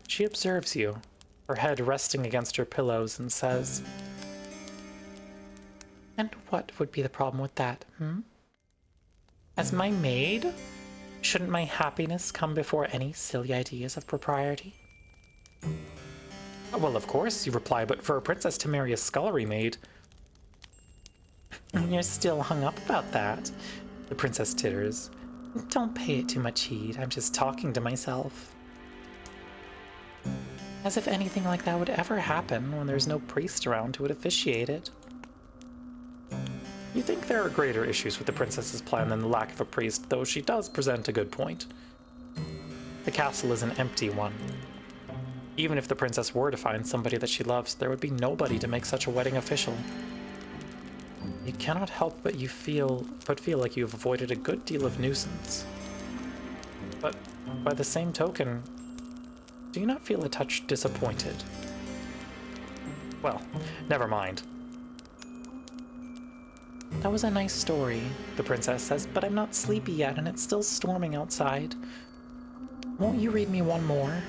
She observes you, her head resting against her pillows, and says, "And what would be the problem with that, As my maid, shouldn't my happiness come before any silly ideas of propriety?" Well, of course, you reply, but for a princess to marry a scullery maid... You're still hung up about that, the princess titters. Don't pay it too much heed, I'm just talking to myself. As if anything like that would ever happen when there's no priest around who would officiate it. You think there are greater issues with the princess's plan than the lack of a priest, though she does present a good point. The castle is an empty one. Even if the princess were to find somebody that she loves, there would be nobody to make such a wedding official. You cannot help but feel like you have avoided a good deal of nuisance. But by the same token, do you not feel a touch disappointed? Well, never mind. That was a nice story, the princess says, but I'm not sleepy yet and it's still storming outside. Won't you read me one more?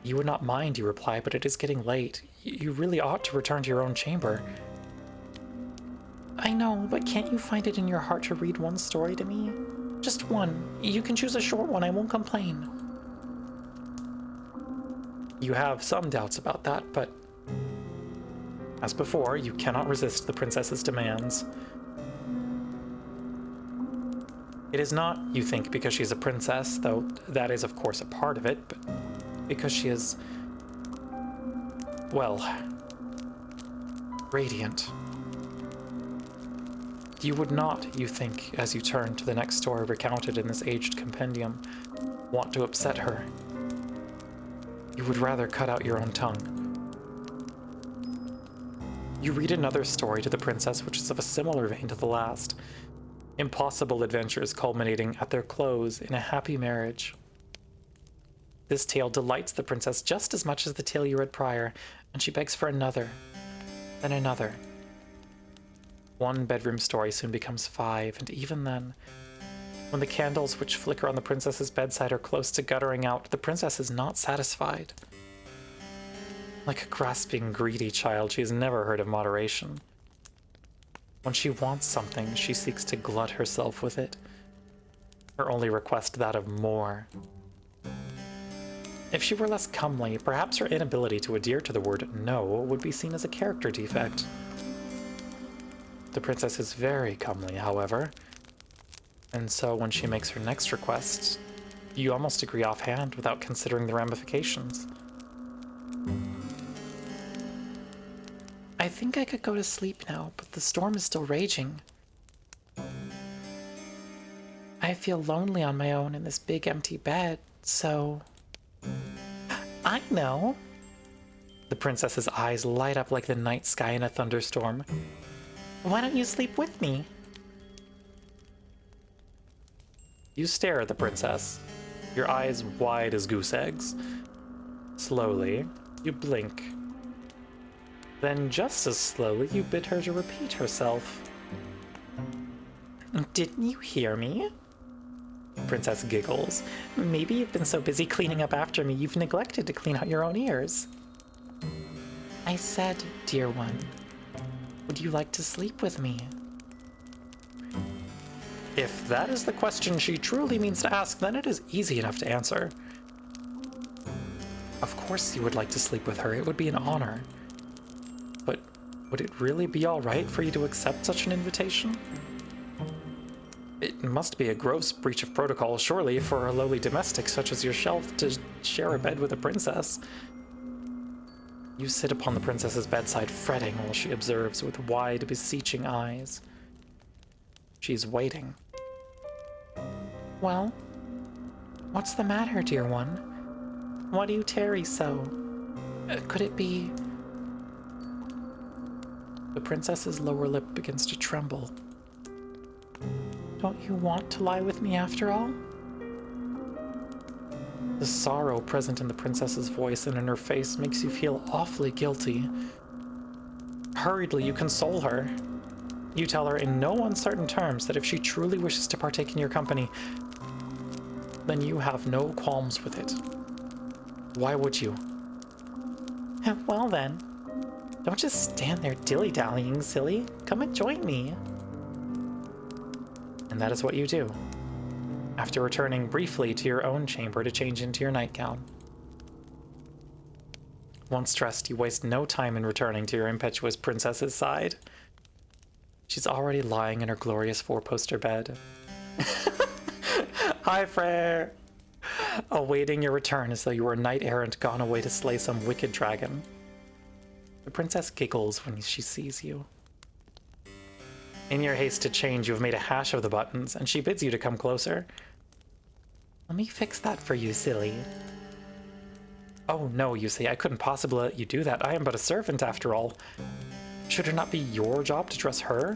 You would not mind, you reply, but it is getting late. You really ought to return to your own chamber. I know, but can't you find it in your heart to read one story to me? Just one. You can choose a short one, I won't complain. You have some doubts about that, but... As before, you cannot resist the princess's demands. It is not, you think, because she is a princess, though that is of course a part of it, but because she is, well, radiant. You would not, you think, as you turn to the next story recounted in this aged compendium, want to upset her. You would rather cut out your own tongue. You read another story to the princess which is of a similar vein to the last. Impossible adventures culminating at their close in a happy marriage. This tale delights the princess just as much as the tale you read prior, and she begs for another, then another. One bedroom story soon becomes 5, and even then, when the candles which flicker on the princess's bedside are close to guttering out, the princess is not satisfied. Like a grasping, greedy child, she has never heard of moderation. When she wants something, she seeks to glut herself with it. Her only request that of more. If she were less comely, perhaps her inability to adhere to the word no would be seen as a character defect. The princess is very comely, however, and so when she makes her next request, you almost agree offhand without considering the ramifications. I think I could go to sleep now, but the storm is still raging. I feel lonely on my own in this big empty bed, so... I know! The princess's eyes light up like the night sky in a thunderstorm. Why don't you sleep with me? You stare at the princess, your eyes wide as goose eggs. Slowly, you blink. Then just as slowly, you bid her to repeat herself. Didn't you hear me? Princess giggles. Maybe you've been so busy cleaning up after me, you've neglected to clean out your own ears. I said, dear one, would you like to sleep with me? If that is the question she truly means to ask, then it is easy enough to answer. Of course you would like to sleep with her, it would be an honor. But would it really be alright for you to accept such an invitation? It must be a gross breach of protocol, surely, for a lowly domestic such as yourself to share a bed with a princess. You sit upon the princess's bedside, fretting while she observes with wide, beseeching eyes. She's waiting. Well, what's the matter, dear one? Why do you tarry so? Could it be... The princess's lower lip begins to tremble. Don't you want to lie with me after all? The sorrow present in the princess's voice and in her face makes you feel awfully guilty. Hurriedly, you console her. You tell her in no uncertain terms that if she truly wishes to partake in your company, then you have no qualms with it. Why would you? Well then, don't just stand there dilly-dallying, silly. Come and join me. And that is what you do, after returning briefly to your own chamber to change into your nightgown. Once dressed, you waste no time in returning to your impetuous princess's side. She's already lying in her glorious four-poster bed. Hi, Frere! Awaiting your return as though you were a knight-errant gone away to slay some wicked dragon. The princess giggles when she sees you. In your haste to change, you have made a hash of the buttons, and she bids you to come closer. Let me fix that for you, silly. Oh no, you say, I couldn't possibly let you do that. I am but a servant, after all. Should it not be your job to dress her?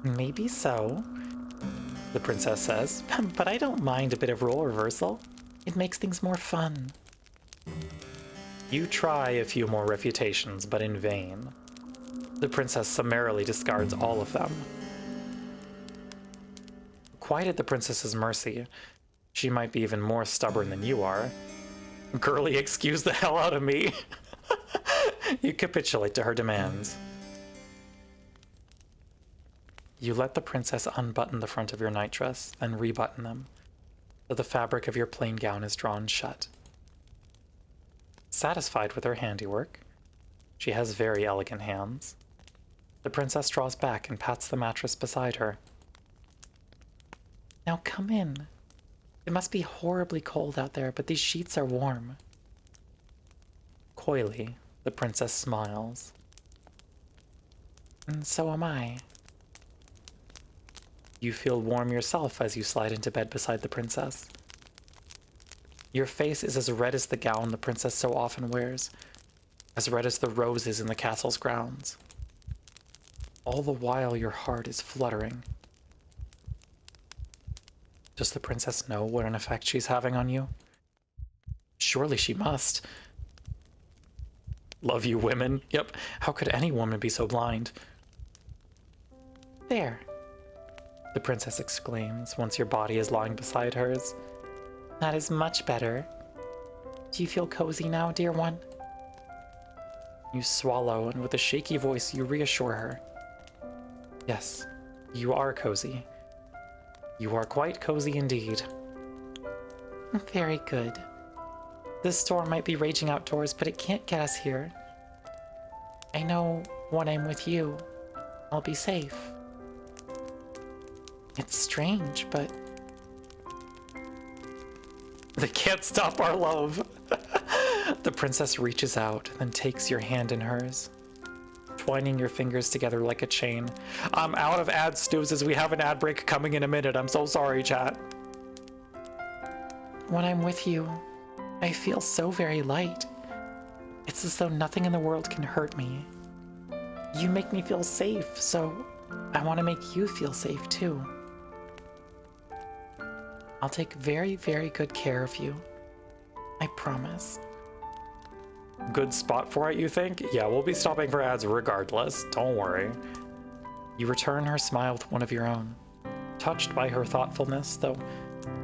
Maybe so, the princess says, but I don't mind a bit of role reversal. It makes things more fun. You try a few more refutations, but in vain. The princess summarily discards all of them. Quite at the princess's mercy, she might be even more stubborn than you are. Girly, excuse the hell out of me! You capitulate to her demands. You let the princess unbutton the front of your nightdress, then rebutton them, so the fabric of your plain gown is drawn shut. Satisfied with her handiwork, she has very elegant hands. The princess draws back and pats the mattress beside her. Now come in. It must be horribly cold out there, but these sheets are warm. Coyly, the princess smiles. And so am I. You feel warm yourself as you slide into bed beside the princess. Your face is as red as the gown the princess so often wears, as red as the roses in the castle's grounds. All the while your heart is fluttering. Does the princess know what an effect she's having on you? Surely she must. Love you women. Yep, how could any woman be so blind? There, the princess exclaims once your body is lying beside hers. That is much better. Do you feel cozy now, dear one? You swallow, and with a shaky voice, you reassure her. Yes, you are cozy. You are quite cozy indeed. Very good. This storm might be raging outdoors, but it can't get us here. I know when I'm with you, I'll be safe. It's strange, but... They can't stop our love! The princess reaches out, then takes your hand in hers, twining your fingers together like a chain. I'm out of ad snoozes. We have an ad break coming in a minute. I'm so sorry, chat. When I'm with you, I feel so very light. It's as though nothing in the world can hurt me. You make me feel safe, so I want to make you feel safe too. I'll take very, very good care of you. I promise. Good spot for it, you think? Yeah, we'll be stopping for ads regardless. Don't worry. You return her smile with one of your own. Touched by her thoughtfulness, though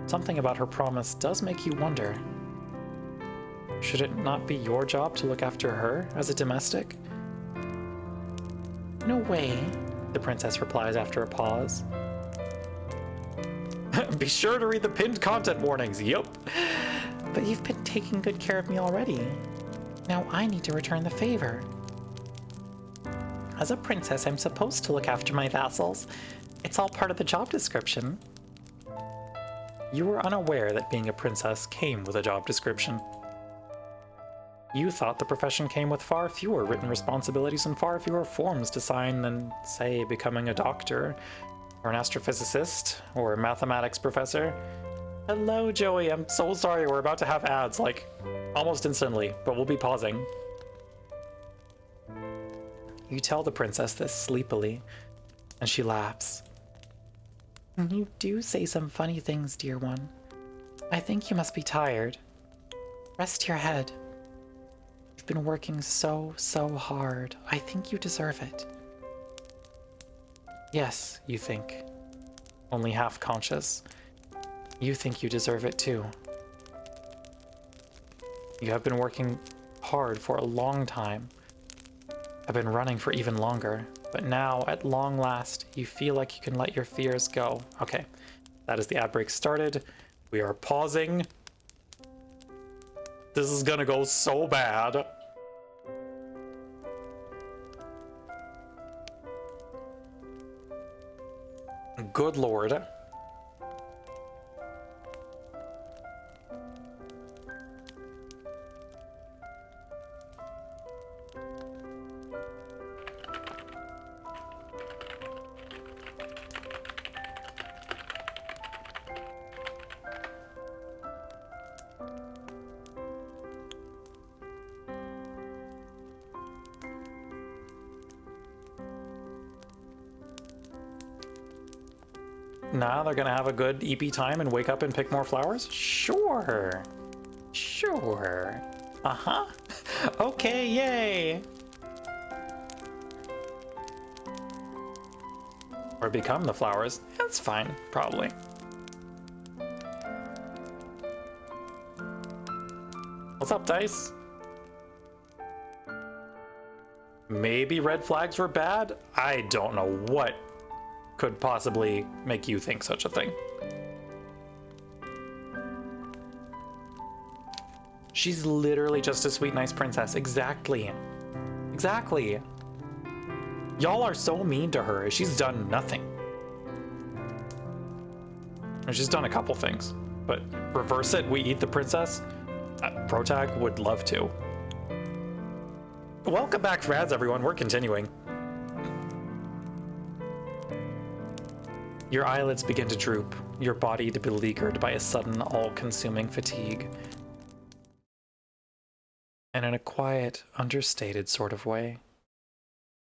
something about her promise does make you wonder. Should it not be your job to look after her as a domestic? No way, the princess replies after a pause. Be sure to read the pinned content warnings, yup. But you've been taking good care of me already. Now I need to return the favor. As a princess, I'm supposed to look after my vassals. It's all part of the job description. You were unaware that being a princess came with a job description. You thought the profession came with far fewer written responsibilities and far fewer forms to sign than, say, becoming a doctor, or an astrophysicist, or a mathematics professor. Hello, Joey. I'm so sorry. We're about to have ads, like, almost instantly, but we'll be pausing. You tell the princess this sleepily, and she laughs. You do say some funny things, dear one. I think you must be tired. Rest your head. You've been working so hard. I think you deserve it. Yes, you think. Only half conscious. You think you deserve it too. You have been working hard for a long time. Have been running for even longer. But now, at long last, you feel like you can let your fears go. Okay, that is the ad break started. We are pausing. This is gonna go so bad. Good lord. Now they're gonna have a good EP time and wake up and pick more flowers? Sure. Sure. Uh-huh. Okay, yay. Or become the flowers. That's fine, probably. What's up, Dice? Maybe red flags were bad? I don't know what could possibly make you think such a thing. She's literally just a sweet, nice princess. Exactly. Exactly. Y'all are so mean to her. She's done nothing. And she's done a couple things. But reverse it, we eat the princess? Protag would love to. Welcome back, Frads, everyone. We're continuing. Your eyelids begin to droop, your body beleaguered by a sudden, all-consuming fatigue. And in a quiet, understated sort of way,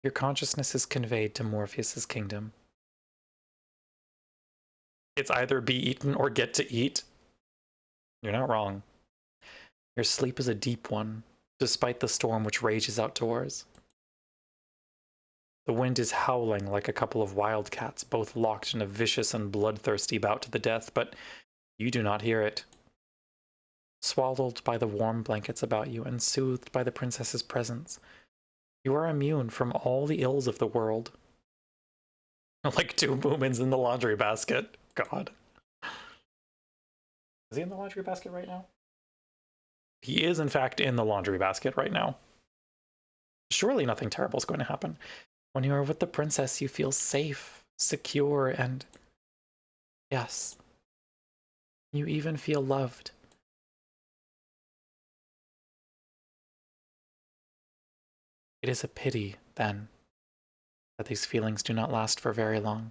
your consciousness is conveyed to Morpheus's kingdom. It's either be eaten or get to eat. You're not wrong. Your sleep is a deep one, despite the storm which rages outdoors. The wind is howling like a couple of wildcats, both locked in a vicious and bloodthirsty bout to the death, but you do not hear it. Swallowed by the warm blankets about you and soothed by the princess's presence, You are immune from all the ills of the world. Like 2 Moomins in the laundry basket. God. Is he in the laundry basket right now? He is, in fact, in the laundry basket right now. Surely nothing terrible is going to happen. When you are with the princess, you feel safe, secure, and... yes. You even feel loved. It is a pity, then, that these feelings do not last for very long.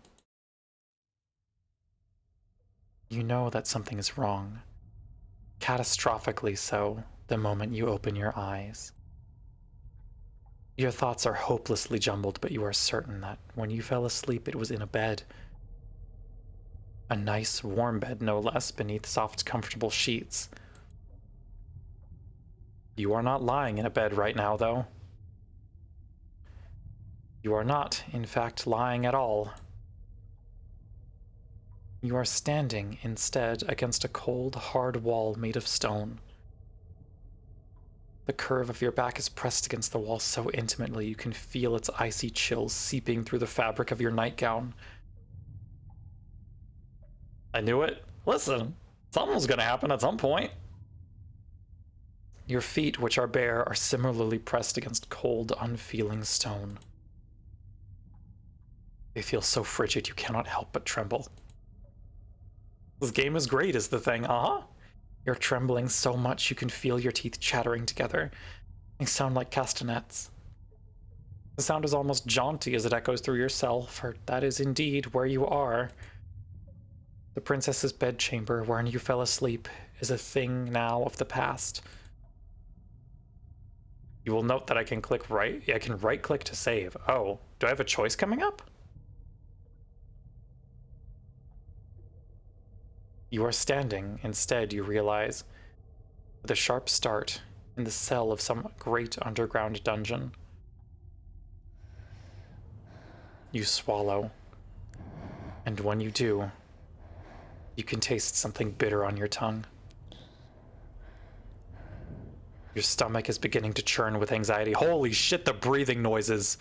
You know that something is wrong. Catastrophically so, the moment you open your eyes. Your thoughts are hopelessly jumbled, but you are certain that when you fell asleep, it was in a bed. A nice, warm bed, no less, beneath soft, comfortable sheets. You are not lying in a bed right now, though. You are not, in fact, lying at all. You are standing, instead, against a cold, hard wall made of stone. The curve of your back is pressed against the wall so intimately you can feel its icy chills seeping through the fabric of your nightgown. I knew it. Listen, something was gonna happen at some point. Your feet, which are bare, are similarly pressed against cold, unfeeling stone. They feel so frigid you cannot help but tremble. This game is great, is the thing. You're trembling so much you can feel your teeth chattering together. They sound like castanets. The sound is almost jaunty as it echoes through your cell, for that is indeed where you are. The princess's bedchamber, wherein you fell asleep, is a thing now of the past. You will note that I can right-click to save. Oh, do I have a choice coming up? You are standing, instead, you realize, with a sharp start, in the cell of some great underground dungeon. You swallow, and when you do, you can taste something bitter on your tongue. Your stomach is beginning to churn with anxiety. Holy shit, the breathing noises!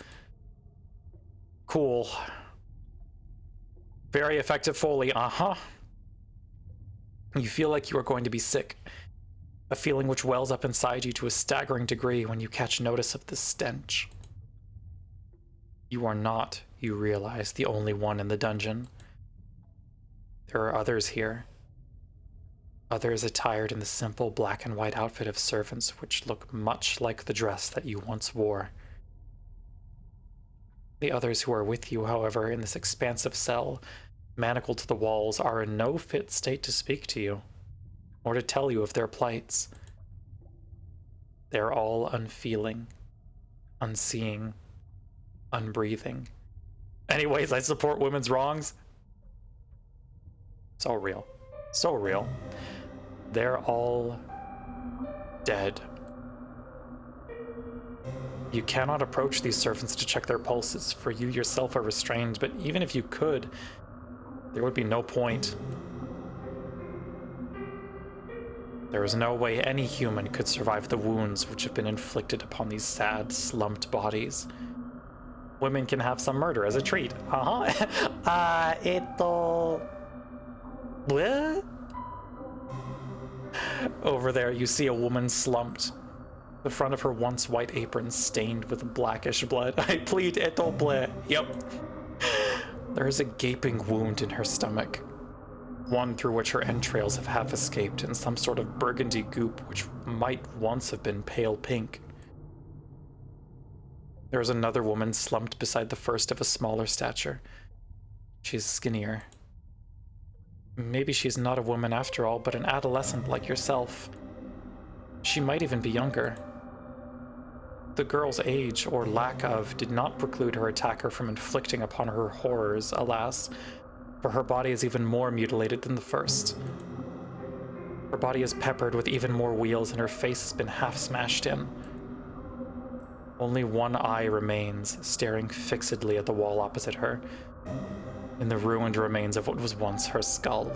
Cool. Very effective Foley, You feel like you are going to be sick, a feeling which wells up inside you to a staggering degree when you catch notice of the stench. You are not, you realize, the only one in the dungeon. There are others here. Others attired in the simple black and white outfit of servants which look much like the dress that you once wore. The others who are with you, however, in this expansive cell, manacled to the walls, are in no fit state to speak to you, or to tell you of their plights. They are all unfeeling, unseeing, unbreathing. Anyways, I support women's wrongs. So real. So real. They're all dead. You cannot approach these servants to check their pulses, for you yourself are restrained, but even if you could, there would be no point. There is no way any human could survive the wounds which have been inflicted upon these sad, slumped bodies. Women can have some murder as a treat. What? Over there, you see a woman slumped. The front of her once white apron stained with blackish blood. I plead, eto ble. Yep. There is a gaping wound in her stomach, one through which her entrails have half escaped, and some sort of burgundy goop which might once have been pale pink. There is another woman slumped beside the first of a smaller stature. She's skinnier. Maybe she's not a woman after all, but an adolescent like yourself. She might even be younger. The girl's age, or lack of, did not preclude her attacker from inflicting upon her horrors, alas, for her body is even more mutilated than the first. Her body is peppered with even more wheals, and her face has been half smashed in. Only one eye remains, staring fixedly at the wall opposite her, in the ruined remains of what was once her skull.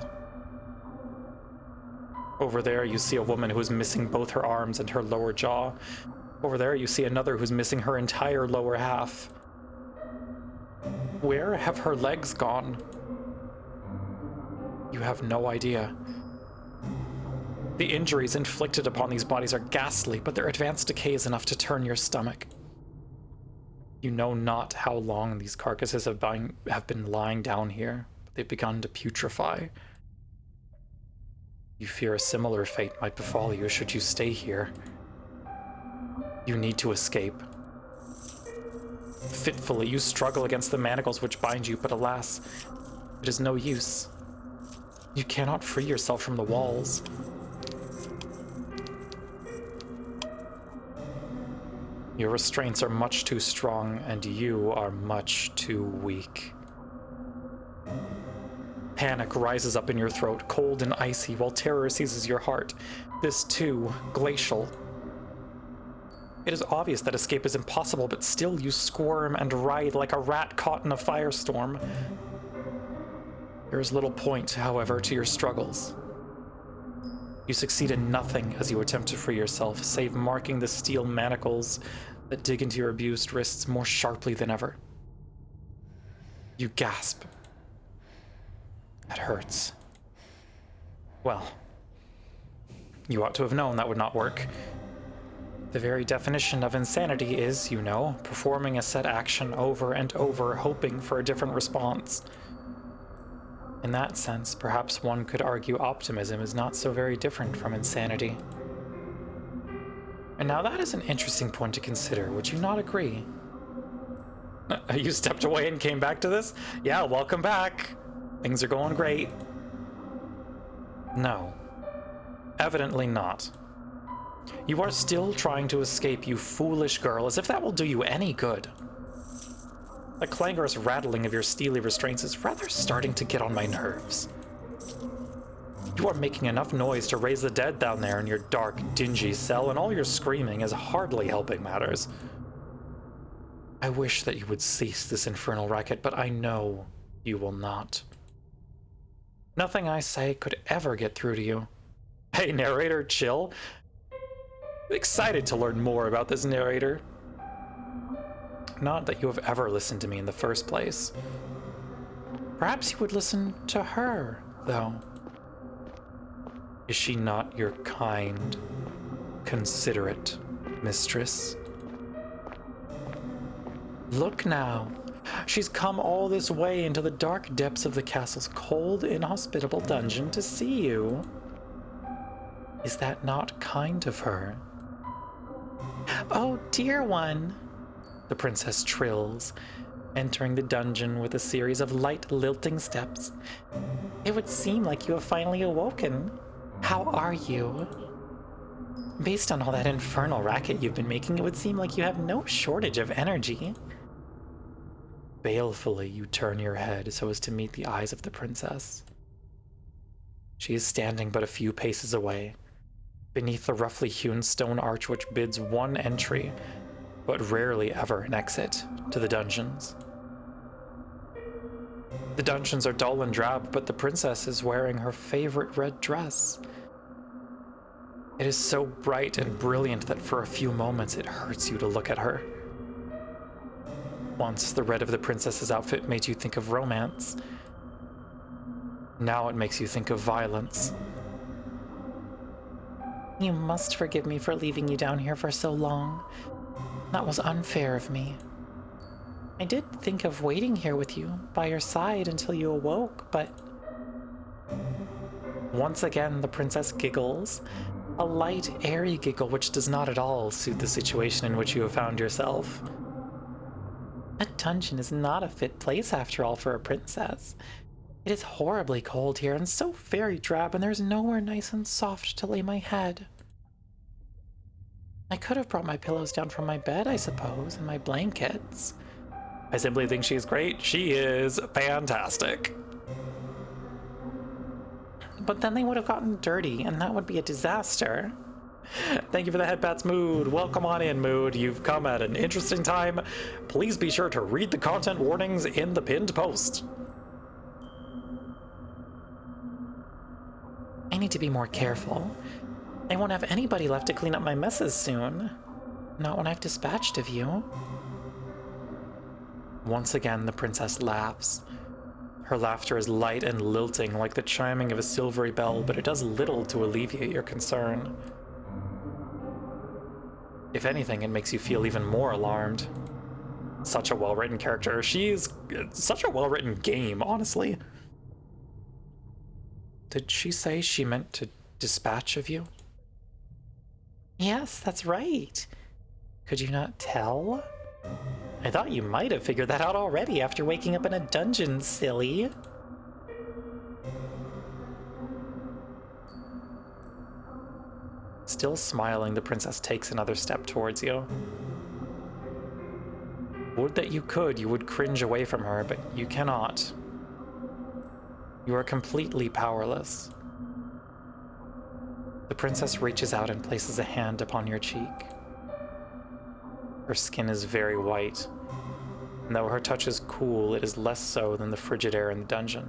Over there, you see a woman who is missing both her arms and her lower jaw. Over there, you see another who's missing her entire lower half. Where have her legs gone? You have no idea. The injuries inflicted upon these bodies are ghastly, but their advanced decay is enough to turn your stomach. You know not how long these carcasses have been lying down here, but they've begun to putrefy. You fear a similar fate might befall you should you stay here. You need to escape. Fitfully, you struggle against the manacles which bind you, but alas, it is no use. You cannot free yourself from the walls. Your restraints are much too strong, and you are much too weak. Panic rises up in your throat, cold and icy, while terror seizes your heart. This too, glacial. It is obvious that escape is impossible, but still you squirm and writhe like a rat caught in a firestorm. There is little point, however, to your struggles. You succeed in nothing as you attempt to free yourself, save marking the steel manacles that dig into your abused wrists more sharply than ever. You gasp. That hurts. Well, you ought to have known that would not work. The very definition of insanity is, you know, performing a set action over and over, hoping for a different response. In that sense, perhaps one could argue optimism is not so very different from insanity. And now that is an interesting point to consider, would you not agree? You stepped away and came back to this? Yeah, welcome back. Things are going great. No. Evidently not. You are still trying to escape, you foolish girl, as if that will do you any good. The clangorous rattling of your steely restraints is rather starting to get on my nerves. You are making enough noise to raise the dead down there in your dark, dingy cell, and all your screaming is hardly helping matters. I wish that you would cease this infernal racket, but I know you will not. Nothing I say could ever get through to you. Hey, narrator, chill. Excited to learn more about this narrator. Not that you have ever listened to me in the first place. Perhaps you would listen to her, though. Is she not your kind, considerate mistress? Look now. She's come all this way into the dark depths of the castle's cold, inhospitable dungeon to see you. Is that not kind of her? Oh, dear one, the princess trills, entering the dungeon with a series of light, lilting steps. It would seem like you have finally awoken. How are you? Based on all that infernal racket you've been making, it would seem like you have no shortage of energy. Balefully, you turn your head so as to meet the eyes of the princess. She is standing but a few paces away, beneath the roughly hewn stone arch which bids one entry, but rarely ever an exit, to the dungeons. The dungeons are dull and drab, but the princess is wearing her favorite red dress. It is so bright and brilliant that for a few moments it hurts you to look at her. Once, the red of the princess's outfit made you think of romance. Now it makes you think of violence. You must forgive me for leaving you down here for so long. That was unfair of me. I did think of waiting here with you, by your side, until you awoke, but... Once again, the princess giggles. A light, airy giggle which does not at all suit the situation in which you have found yourself. A dungeon is not a fit place, after all, for a princess. It is horribly cold here, and so very drab, and there's nowhere nice and soft to lay my head. I could have brought my pillows down from my bed, I suppose, and my blankets. I simply think she's great. She is fantastic. But then they would have gotten dirty, and that would be a disaster. Thank you for the headpats, Mood. Welcome on in, Mood. You've come at an interesting time. Please be sure to read the content warnings in the pinned post. I need to be more careful. I won't have anybody left to clean up my messes soon. Not when I've dispatched of you. Once again, the princess laughs. Her laughter is light and lilting, like the chiming of a silvery bell, but it does little to alleviate your concern. If anything, it makes you feel even more alarmed. Such a well-written character. She's such a well-written game, honestly. Did she say she meant to dispatch of you? Yes, that's right. Could you not tell? I thought you might have figured that out already after waking up in a dungeon, silly. Still smiling, the princess takes another step towards you. Would that you could, you would cringe away from her, but you cannot. You are completely powerless. The princess reaches out and places a hand upon your cheek. Her skin is very white, and though her touch is cool, it is less so than the frigid air in the dungeon.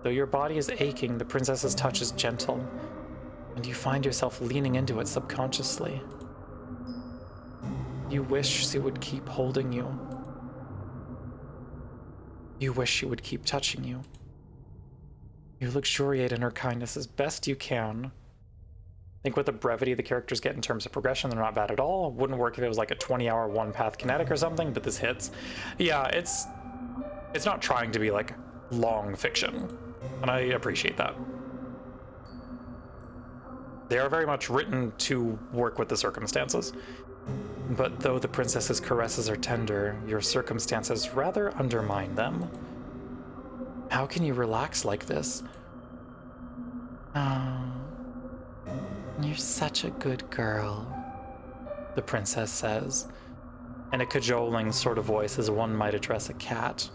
Though your body is aching, the princess's touch is gentle, and you find yourself leaning into it subconsciously. You wish she would keep holding you. You wish she would keep touching you. You luxuriate in her kindness as best you can. I think with the brevity the characters get in terms of progression, they're not bad at all. Wouldn't work if it was like a 20-hour one-path kinetic or something, but this hits. Yeah, it's not trying to be like long fiction, and I appreciate that. They are very much written to work with the circumstances. But though the princess's caresses are tender, your circumstances rather undermine them. How can you relax like this? Oh, you're such a good girl, the princess says, in a cajoling sort of voice as one might address a cat.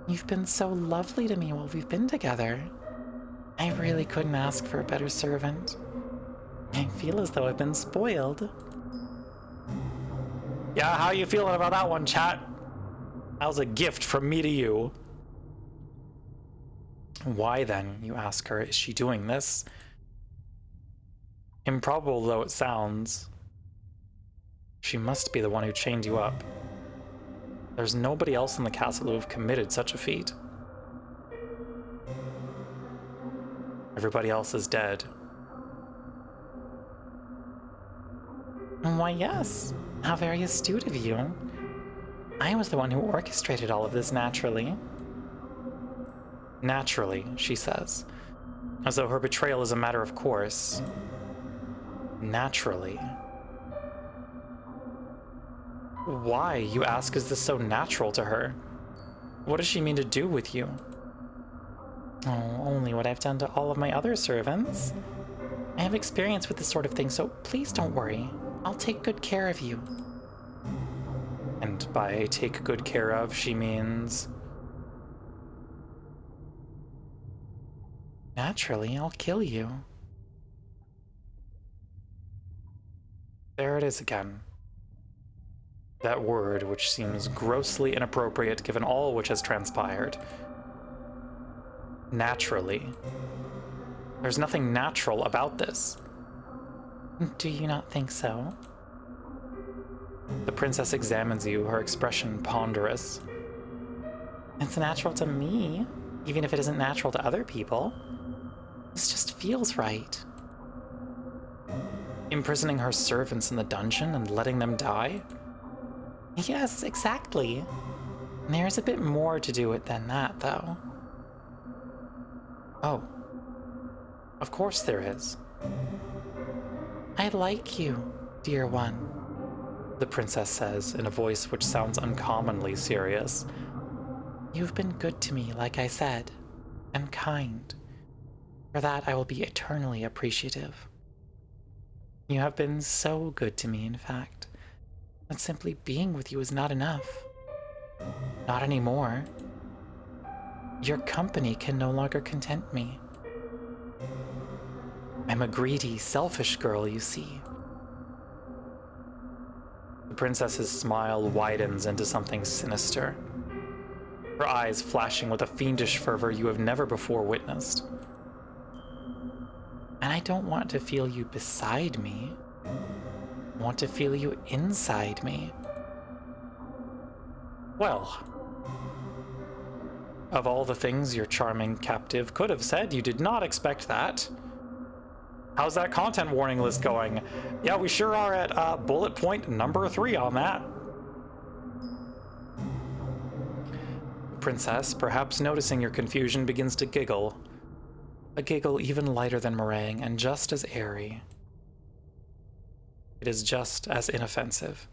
You've been so lovely to me while we've been together. I really couldn't ask for a better servant. I feel as though I've been spoiled. Yeah, how you feeling about that one, chat? That was a gift from me to you. Why then, you ask her, is she doing this? Improbable though it sounds, she must be the one who chained you up. There's nobody else in the castle who have committed such a feat. Everybody else is dead. Why, yes. How very astute of you. I was the one who orchestrated all of this naturally. Naturally, she says, as though her betrayal is a matter of course. Naturally. Why, you ask, is this so natural to her? What does she mean to do with you? Oh, only what I've done to all of my other servants. I have experience with this sort of thing, so please don't worry. I'll take good care of you. And by take good care of, she means... Naturally, I'll kill you. There it is again. That word, which seems grossly inappropriate given all which has transpired. Naturally. There's nothing natural about this. Do you not think so? The princess examines you, her expression ponderous. It's natural to me, even if it isn't natural to other people. This just feels right. Imprisoning her servants in the dungeon and letting them die? Yes, exactly. There's a bit more to it than that, though. Oh. Of course there is. I like you, dear one, the princess says in a voice which sounds uncommonly serious. You've been good to me, like I said, and kind. For that I will be eternally appreciative. You have been so good to me, in fact, that simply being with you is not enough. Not anymore. Your company can no longer content me. I'm a greedy, selfish girl, you see. The princess's smile widens into something sinister, her eyes flashing with a fiendish fervor you have never before witnessed. And I don't want to feel you beside me. I want to feel you inside me. Well, of all the things your charming captive could have said, you did not expect that. How's that content warning list going? Yeah, we sure are at bullet point number 3 on that. The princess, perhaps noticing your confusion, begins to giggle. A giggle even lighter than meringue and just as airy. It is just as inoffensive.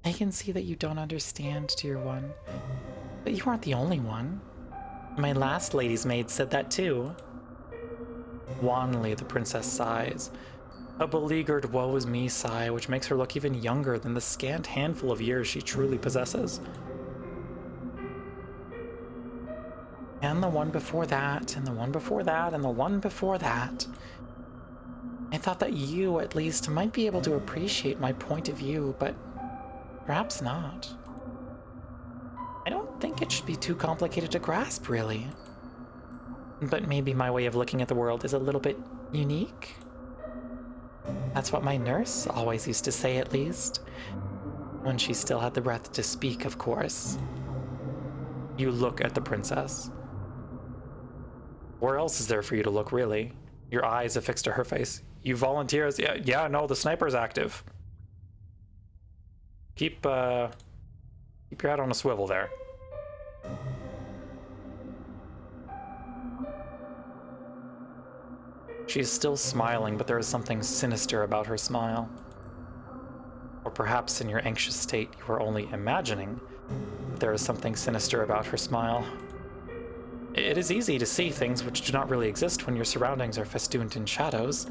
I can see that you don't understand, dear one. But you aren't the only one. My last lady's maid said that too. Wanly, the princess sighs. A beleaguered woe-is-me sigh, which makes her look even younger than the scant handful of years she truly possesses. And the one before that, and the one before that, and the one before that. I thought that you, at least, might be able to appreciate my point of view, but perhaps not. I don't think it should be too complicated to grasp, really. But maybe my way of looking at the world is a little bit unique? That's what my nurse always used to say, at least. When she still had the breath to speak, of course. You look at the princess. Where else is there for you to look, really? Your eyes affixed to her face. You volunteer as... Yeah, no, the sniper's active. Keep your head on a swivel there. She is still smiling, but there is something sinister about her smile. Or perhaps in your anxious state you are only imagining that there is something sinister about her smile. It is easy to see things which do not really exist when your surroundings are festooned in shadows.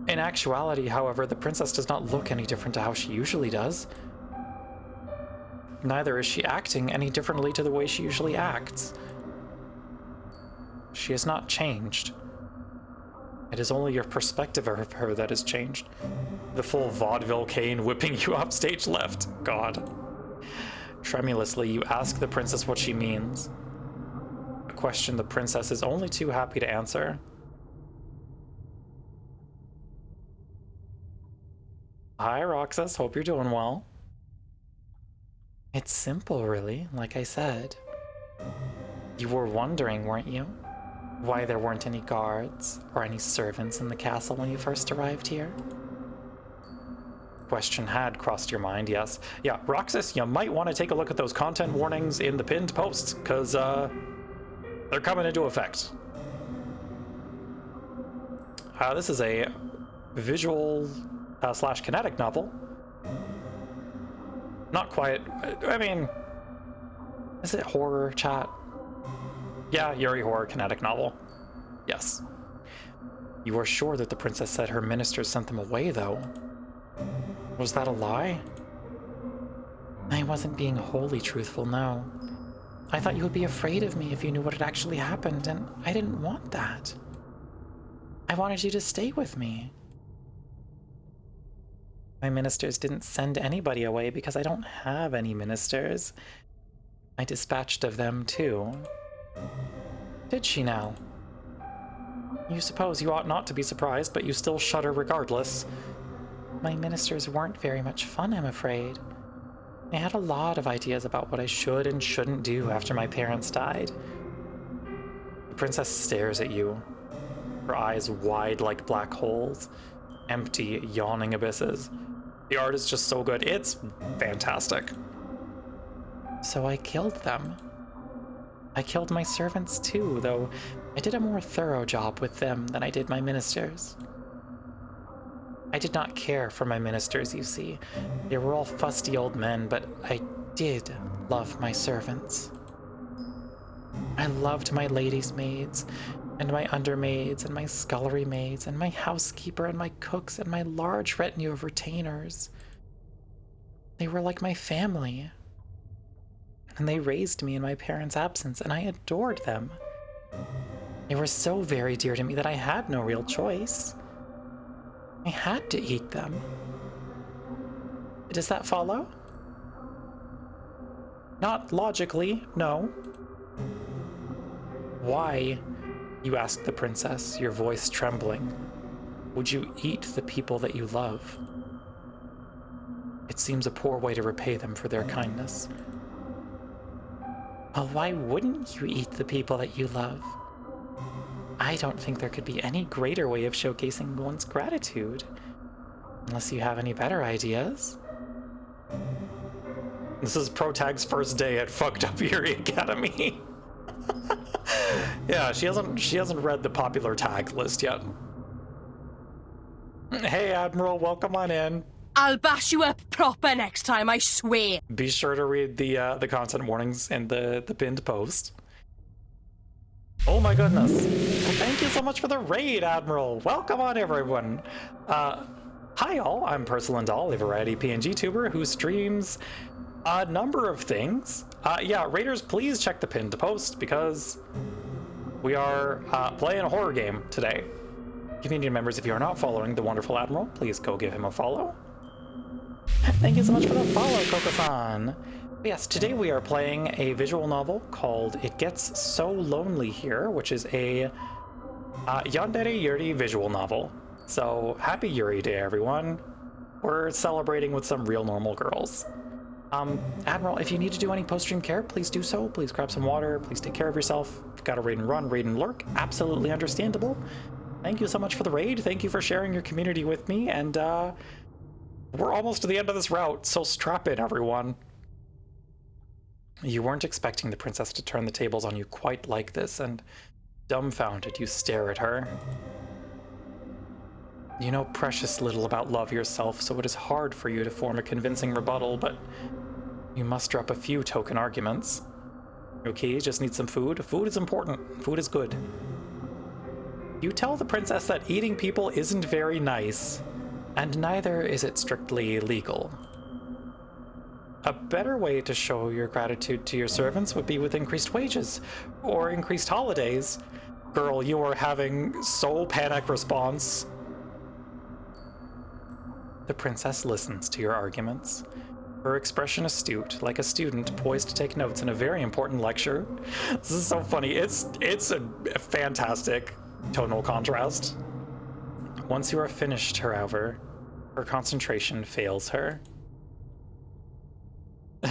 In actuality, however, the princess does not look any different to how she usually does. Neither is she acting any differently to the way she usually acts. She has not changed. It is only your perspective of her that has changed. The full vaudeville cane whipping you up stage left. God. Tremulously, you ask the princess what she means. A question the princess is only too happy to answer. Hi, Roxas. Hope you're doing well. It's simple, really, like I said. You were wondering, weren't you? Why there weren't any guards or any servants in the castle when you first arrived here? Question had crossed your mind, yes. Yeah, Roxas, you might want to take a look at those content warnings in the pinned posts, because they're coming into effect. This is a visual slash kinetic novel. Not quite. I mean, is it horror, chat? Yeah, Yuri horror kinetic novel. Yes. You are sure that the princess said her ministers sent them away, though? Was that a lie? I wasn't being wholly truthful, no. I thought you would be afraid of me if you knew what had actually happened, and I didn't want that. I wanted you to stay with me. My ministers didn't send anybody away because I don't have any ministers. I dispatched of them, too. Did she now? You suppose you ought not to be surprised, but you still shudder regardless. My ministers weren't very much fun, I'm afraid. I had a lot of ideas about what I should and shouldn't do after my parents died. The princess stares at you, her eyes wide like black holes, empty, yawning abysses. The art is just so good. It's fantastic. So I killed them. I killed my servants too, though I did a more thorough job with them than I did my ministers. I did not care for my ministers, you see. They were all fusty old men, but I did love my servants. I loved my ladies' maids, and my undermaids, and my scullery maids, and my housekeeper, and my cooks, and my large retinue of retainers. They were like my family. And they raised me in my parents' absence, and I adored them. They were so very dear to me that I had no real choice. I had to eat them. Does that follow? Not logically, no. Why You ask the princess, your voice trembling, would you eat the people that you love? It seems a poor way to repay them for their kindness. Well, why wouldn't you eat the people that you love? I don't think there could be any greater way of showcasing one's gratitude. Unless you have any better ideas. This is Protag's first day at Fucked Up Yuri Academy. Yeah, she hasn't read the popular tag list yet. Hey, Admiral, welcome on in. I'll bash you up proper next time, I swear. Be sure to read the content warnings in the pinned post. Oh my goodness. Well, thank you so much for the raid, Admiral. Welcome on, everyone. Hi all, I'm Percilandal, a variety PNG tuber who streams a number of things. Yeah, raiders, please check the pinned post because we are playing a horror game today. Community members, if you are not following the wonderful Admiral, please go give him a follow. Thank you so much for the follow, Koko-san. Yes, today we are playing a visual novel called It Gets So Lonely Here, which is a Yandere Yuri visual novel. So, happy Yuri Day, everyone. We're celebrating with some real normal girls. Admiral, if you need to do any post-stream care, please do so. Please grab some water. Please take care of yourself. If you've got to raid and run, raid and lurk. Absolutely understandable. Thank you so much for the raid. Thank you for sharing your community with me. And we're almost to the end of this route, so strap in, everyone. You weren't expecting the princess to turn the tables on you quite like this, and dumbfounded, you stare at her. You know precious little about love yourself, so it is hard for you to form a convincing rebuttal, but you muster up a few token arguments. Okay, just need some food. Food is important. Food is good. You tell the princess that eating people isn't very nice, and neither is it strictly legal. A better way to show your gratitude to your servants would be with increased wages, or increased holidays. Girl, you are having so panic response. The princess listens to your arguments. Her expression astute, like a student poised to take notes in a very important lecture. This is so funny. It's a fantastic tonal contrast. Once you are finished, however, her concentration fails her.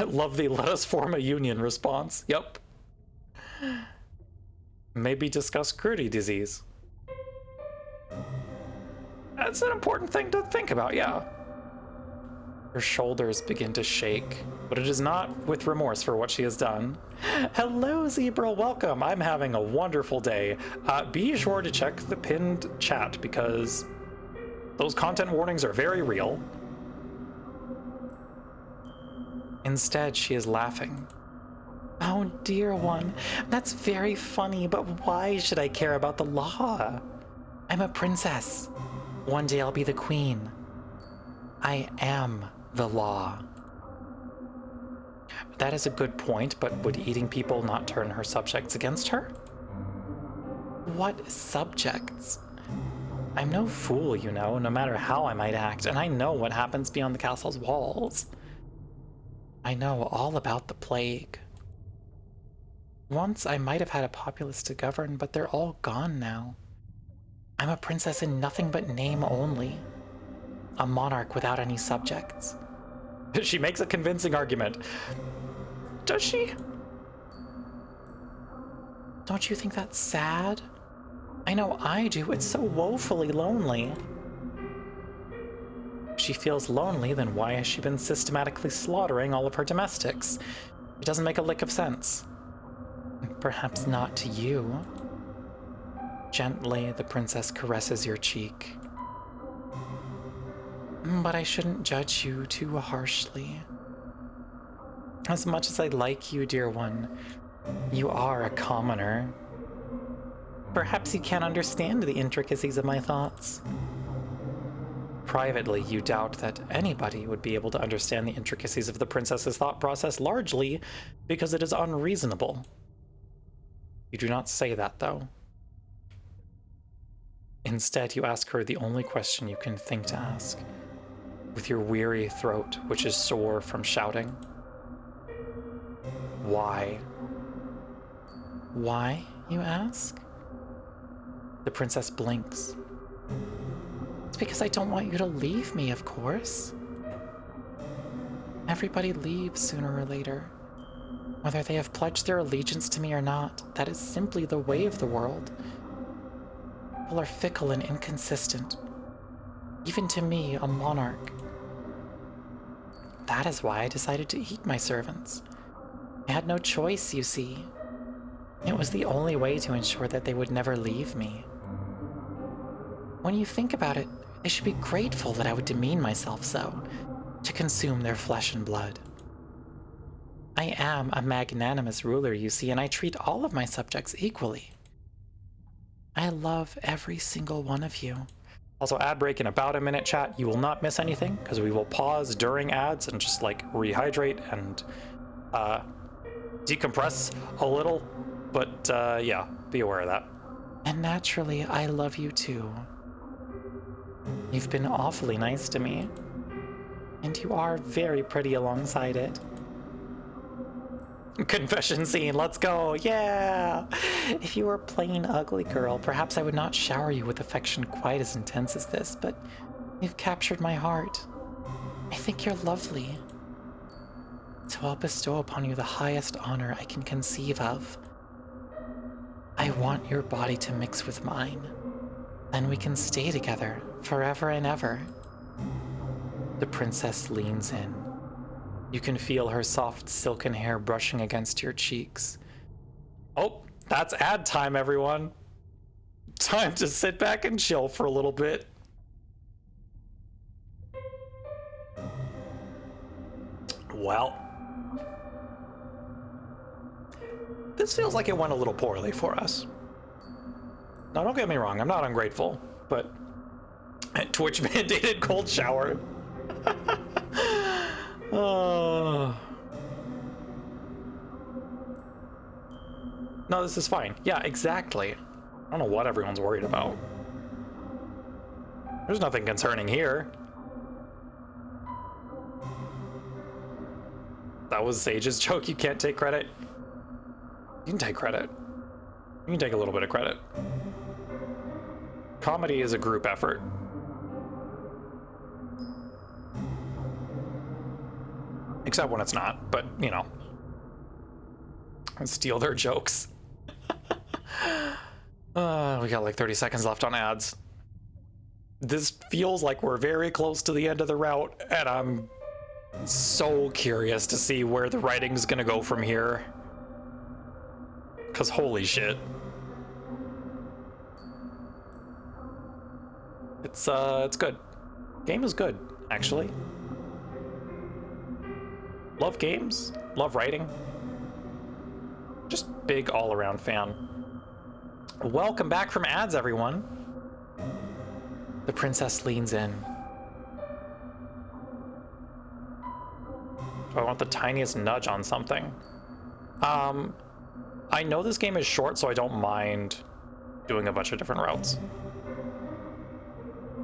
Love the let us form a union response. Yep. Maybe discuss Crudy disease. That's an important thing to think about, yeah. Her shoulders begin to shake, but it is not with remorse for what she has done. Hello, Zebra, welcome. I'm having a wonderful day. Be sure to check the pinned chat because those content warnings are very real. Instead, she is laughing. Oh, dear one, that's very funny, but why should I care about the law? I'm a princess. One day I'll be the queen. I am the law. That is a good point, but would eating people not turn her subjects against her? What subjects? I'm no fool, you know, no matter how I might act, and I know what happens beyond the castle's walls. I know all about the plague. Once I might have had a populace to govern, but they're all gone now. I'm a princess in nothing but name only. A monarch without any subjects. She makes a convincing argument. Does she? Don't you think that's sad? I know I do. It's so woefully lonely. If she feels lonely, then why has she been systematically slaughtering all of her domestics? It doesn't make a lick of sense. Perhaps not to you. Gently, the princess caresses your cheek. But I shouldn't judge you too harshly. As much as I like you, dear one, you are a commoner. Perhaps you can't understand the intricacies of my thoughts. Privately, you doubt that anybody would be able to understand the intricacies of the princess's thought process, largely because it is unreasonable. You do not say that, though. Instead, you ask her the only question you can think to ask, with your weary throat, which is sore from shouting. Why? Why, you ask? The princess blinks. It's because I don't want you to leave me, of course. Everybody leaves sooner or later. Whether they have pledged their allegiance to me or not, that is simply the way of the world. People are fickle and inconsistent. Even to me, a monarch. That is why I decided to eat my servants. I had no choice, you see. It was the only way to ensure that they would never leave me. When you think about it, they should be grateful that I would demean myself so, to consume their flesh and blood. I am a magnanimous ruler, you see, and I treat all of my subjects equally. I love every single one of you. Also, ad break in about a minute, chat. You will not miss anything, because we will pause during ads and just, like, rehydrate and decompress a little. But, yeah, be aware of that. And naturally, I love you too. You've been awfully nice to me. And you are very pretty alongside it. Confession scene, let's go, yeah! If you were a plain ugly girl, perhaps I would not shower you with affection quite as intense as this, but you've captured my heart. I think you're lovely. So I'll bestow upon you the highest honor I can conceive of. I want your body to mix with mine. Then we can stay together forever and ever. The princess leans in. You can feel her soft silken hair brushing against your cheeks. Oh, that's ad time, everyone. Time to sit back and chill for a little bit. Well, this feels like it went a little poorly for us. Now, don't get me wrong, I'm not ungrateful, but Twitch mandated cold shower. No, this is fine. Yeah, exactly. I don't know what everyone's worried about. There's nothing concerning here. That was Sage's joke. You can't take credit. You can take credit. You can take a little bit of credit. Comedy is a group effort. Except when it's not, but, you know. Steal their jokes. We got like 30 seconds left on ads. This feels like we're very close to the end of the route, and I'm so curious to see where the writing's gonna go from here. Because holy shit. It's good. Game is good, actually. Love games, love writing. Just big all-around fan. Welcome back from ads, everyone. The princess leans in. Do I want the tiniest nudge on something? I know this game is short, so I don't mind doing a bunch of different routes.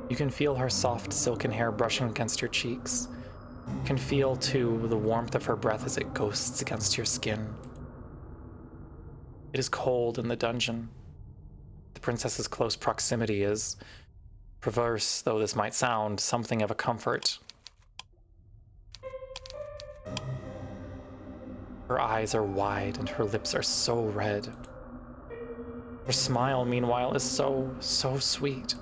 You can feel her soft silken hair brushing against your cheeks. You can feel, too, the warmth of her breath as it ghosts against your skin. It is cold in the dungeon. The princess's close proximity is, perverse though this might sound, something of a comfort. Her eyes are wide and her lips are so red. Her smile, meanwhile, is so sweet.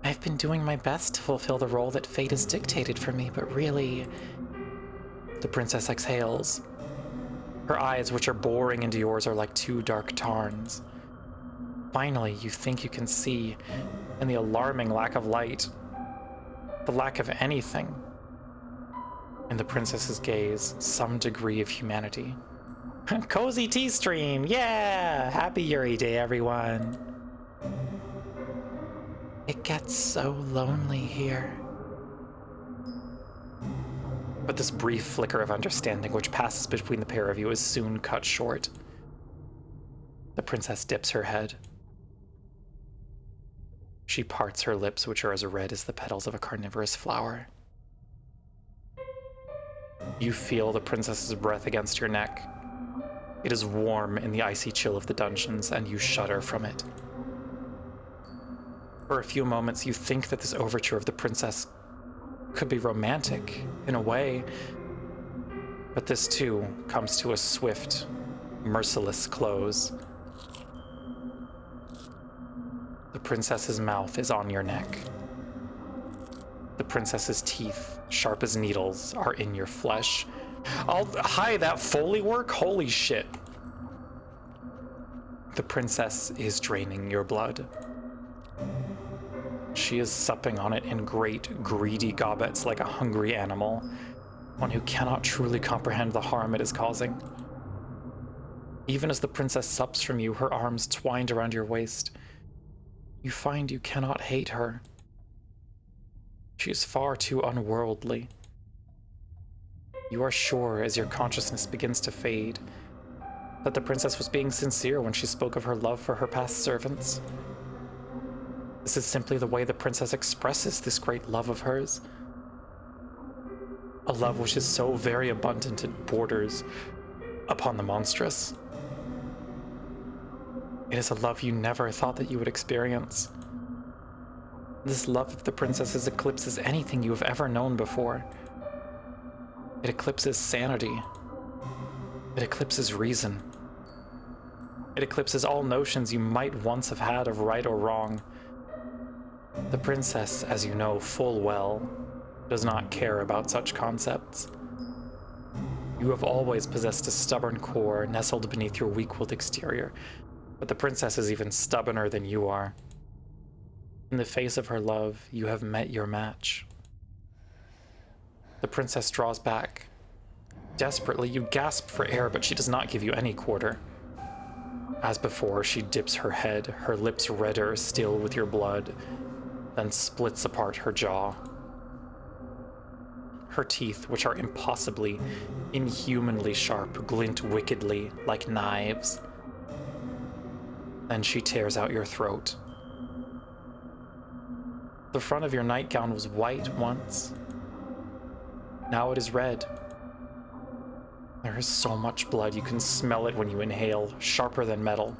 I've been doing my best to fulfill the role that fate has dictated for me, but really... The princess exhales. Her eyes, which are boring into yours, are like two dark tarns. Finally, you think you can see, in the alarming lack of light, the lack of anything, in the princess's gaze, some degree of humanity. Cozy tea stream, yeah! Happy Yuri Day, everyone! It gets so lonely here. But this brief flicker of understanding which passes between the pair of you is soon cut short. The princess dips her head. She parts her lips, which are as red as the petals of a carnivorous flower. You feel the princess's breath against your neck. It is warm in the icy chill of the dungeons, and you shudder from it. For a few moments, you think that this overture of the princess could be romantic, in a way, but this too comes to a swift, merciless close. The princess's mouth is on your neck. The princess's teeth, sharp as needles, are in your flesh. Hi, that Foley work? Holy shit. The princess is draining your blood. She is supping on it in great, greedy gobbets like a hungry animal, one who cannot truly comprehend the harm it is causing. Even as the princess sups from you, her arms twined around your waist, you find you cannot hate her. She is far too unworldly. You are sure, as your consciousness begins to fade, that the princess was being sincere when she spoke of her love for her past servants. This is simply the way the princess expresses this great love of hers. A love which is so very abundant it borders upon the monstrous. It is a love you never thought that you would experience. This love of the princess's eclipses anything you have ever known before. It eclipses sanity. It eclipses reason. It eclipses all notions you might once have had of right or wrong. The princess, as you know full well, does not care about such concepts. You have always possessed a stubborn core nestled beneath your weak-willed exterior, but the princess is even stubborner than you are. In the face of her love, you have met your match. The princess draws back. Desperately, you gasp for air, but she does not give you any quarter. As before, she dips her head, her lips redder still with your blood, then splits apart her jaw. Her teeth, which are impossibly, inhumanly sharp, glint wickedly like knives. Then she tears out your throat. The front of your nightgown was white once. Now it is red. There is so much blood, you can smell it when you inhale, sharper than metal.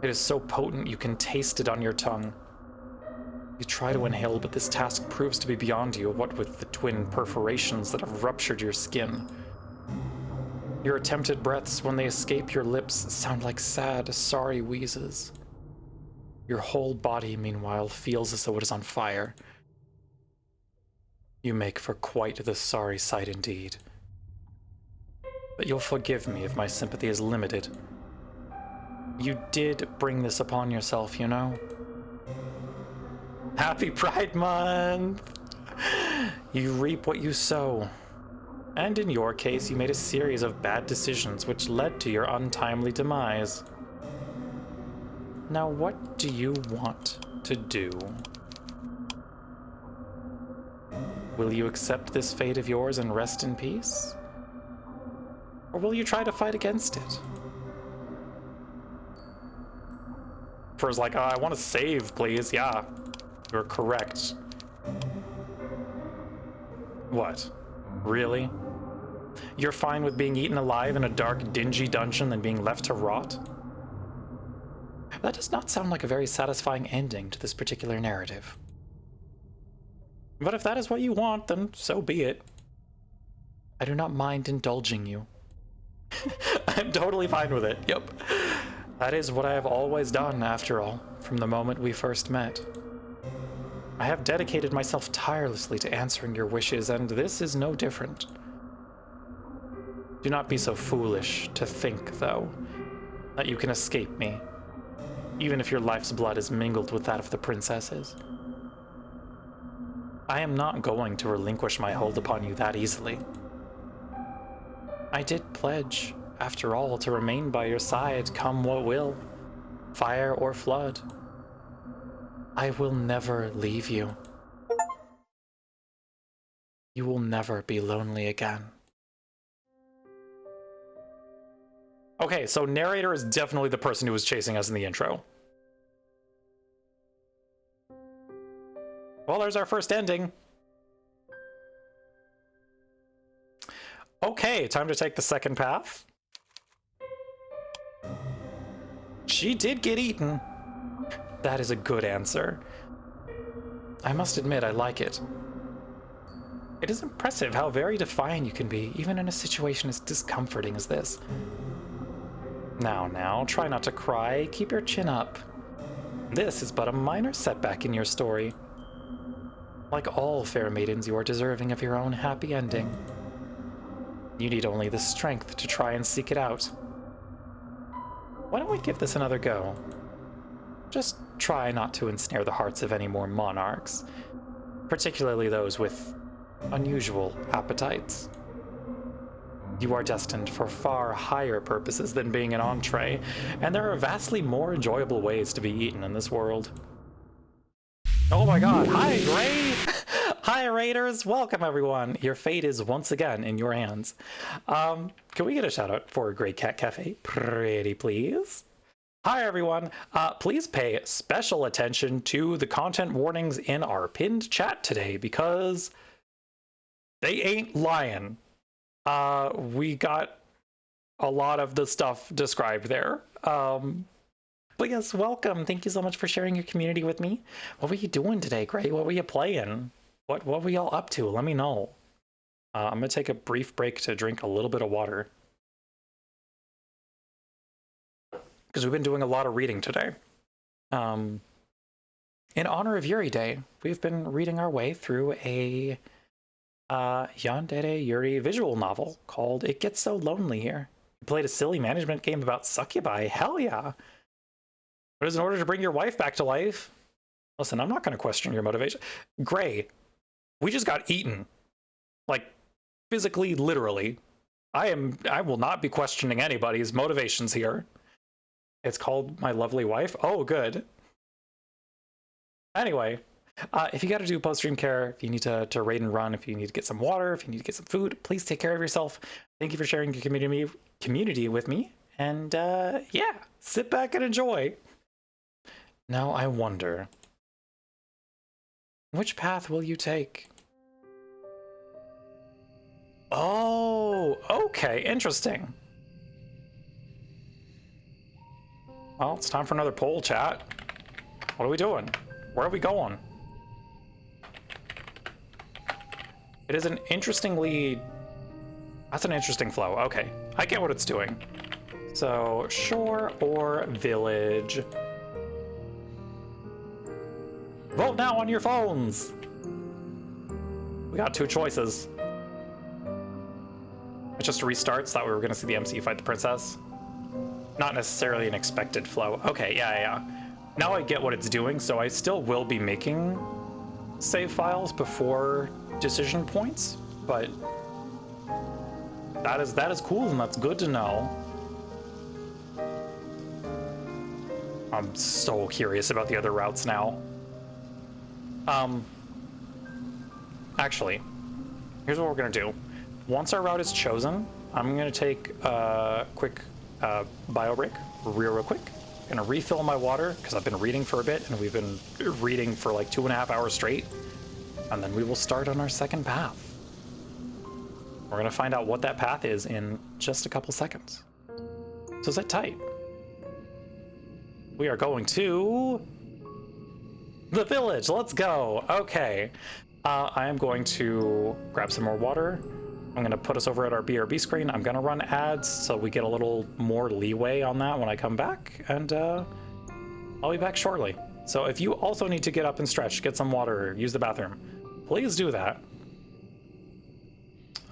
It is so potent you can taste it on your tongue. You try to inhale, but this task proves to be beyond you, what with the twin perforations that have ruptured your skin. Your attempted breaths, when they escape your lips, sound like sad, sorry wheezes. Your whole body, meanwhile, feels as though it is on fire. You make for quite the sorry sight indeed. But you'll forgive me if my sympathy is limited. You did bring this upon yourself, you know. Happy Pride Month! You reap what you sow. And in your case, you made a series of bad decisions which led to your untimely demise. Now, what do you want to do? Will you accept this fate of yours and rest in peace? Or will you try to fight against it? Fur's like, I want to save, please. Yeah, you're correct. What? Really? You're fine with being eaten alive in a dark, dingy dungeon than being left to rot? That does not sound like a very satisfying ending to this particular narrative. But if that is what you want, then so be it. I do not mind indulging you. I'm totally fine with it, yep. That is what I have always done, after all, from the moment we first met. I have dedicated myself tirelessly to answering your wishes, and this is no different. Do not be so foolish to think, though, that you can escape me, even if your life's blood is mingled with that of the princess's. I am not going to relinquish my hold upon you that easily. I did pledge, after all, to remain by your side, come what will, fire or flood. I will never leave you. You will never be lonely again. Okay, so narrator is definitely the person who was chasing us in the intro. Well, there's our first ending. Okay, time to take the second path. She did get eaten. That is a good answer. I must admit, I like it. It is impressive how very defiant you can be, even in a situation as discomforting as this. Now, try not to cry. Keep your chin up. This is but a minor setback in your story. Like all fair maidens, you are deserving of your own happy ending. You need only the strength to try and seek it out. Why don't we give this another go? Just try not to ensnare the hearts of any more monarchs, particularly those with unusual appetites. You are destined for far higher purposes than being an entree, and there are vastly more enjoyable ways to be eaten in this world. Oh my god, hi Gray! Hi Raiders, welcome everyone! Your fate is once again in your hands. Can we get a shout out for Grey Cat Cafe? Pretty please? Hi everyone, please pay special attention to the content warnings in our pinned chat today because they ain't lying. We got a lot of the stuff described there. But yes, welcome. Thank you so much for sharing your community with me. What were you doing today, Gray? What were you playing? What were y'all up to? Let me know. I'm gonna take a brief break to drink a little bit of water. Because we've been doing a lot of reading today. In honor of Yuri Day, we've been reading our way through a Yandere Yuri visual novel called It Gets So Lonely Here. We played a silly management game about succubi. Hell yeah! But it's in order to bring your wife back to life. Listen, I'm not going to question your motivation. Gray, we just got eaten. Like, physically, literally. I will not be questioning anybody's motivations here. It's called My Lovely Wife. Oh, good. Anyway, if you got to do post-stream care, if you need to raid and run, if you need to get some water, if you need to get some food, please take care of yourself. Thank you for sharing your community with me. And yeah, sit back and enjoy. Now I wonder, which path will you take? Oh, okay, interesting. Well, it's time for another poll, chat. What are we doing? Where are we going? It is an interestingly... That's an interesting flow. Okay, I get what it's doing. So, shore or village? Vote now on your phones! We got two choices. It just restarts. Thought we were going to see the MC fight the princess. Not necessarily an expected flow. Okay, yeah. Now I get what it's doing, so I still will be making save files before decision points, but that is cool and that's good to know. I'm so curious about the other routes now. Actually, here's what we're gonna do. Once our route is chosen, I'm gonna take a quick bio break real quick. I'm gonna refill my water because I've been reading for a bit and we've been reading for like 2.5 hours straight. And then we will start on our second path. We're gonna find out what that path is in just a couple seconds. So sit tight. We are going to the village. Let's go. Okay. I am going to grab some more water. I'm going to put us over at our BRB screen. I'm going to run ads so we get a little more leeway on that when I come back. And I'll be back shortly. So if you also need to get up and stretch, get some water, use the bathroom, please do that.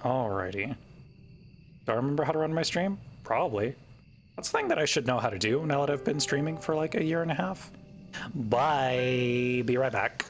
Alrighty. Do I remember how to run my stream? Probably. That's the thing that I should know how to do now that I've been streaming for like a year and a half. Bye. Be right back.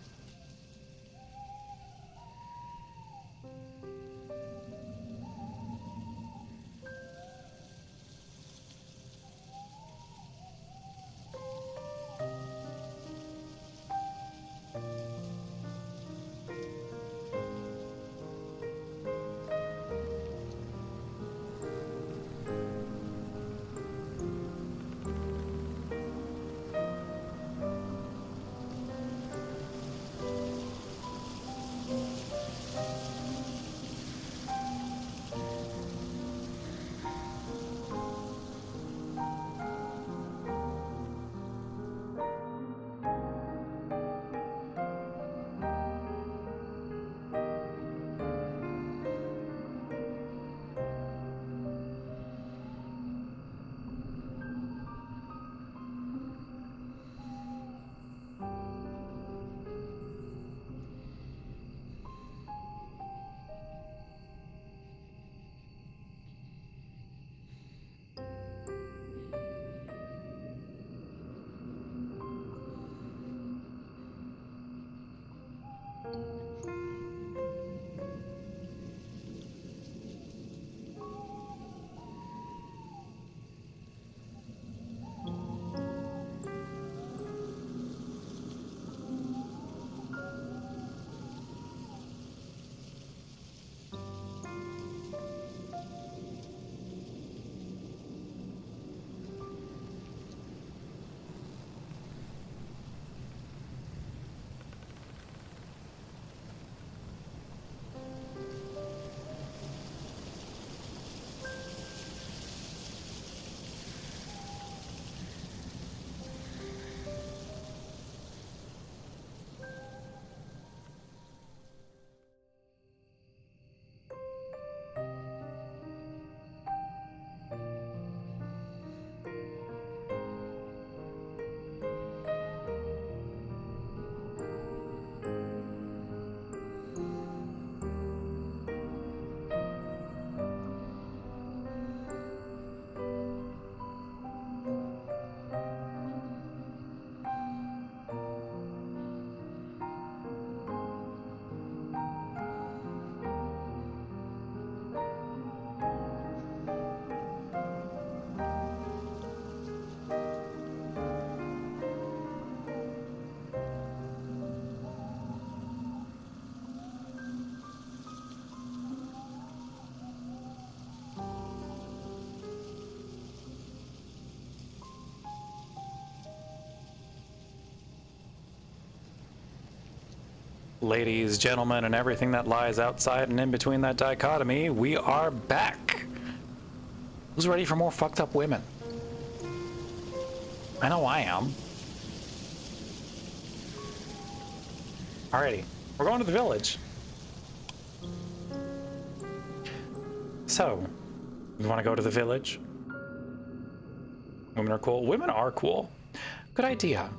Ladies, gentlemen, and everything that lies outside and in between that dichotomy, we are back! Who's ready for more fucked up women? I know I am. Alrighty, we're going to the village. So, you want to go to the village? Women are cool. Women are cool. Good idea.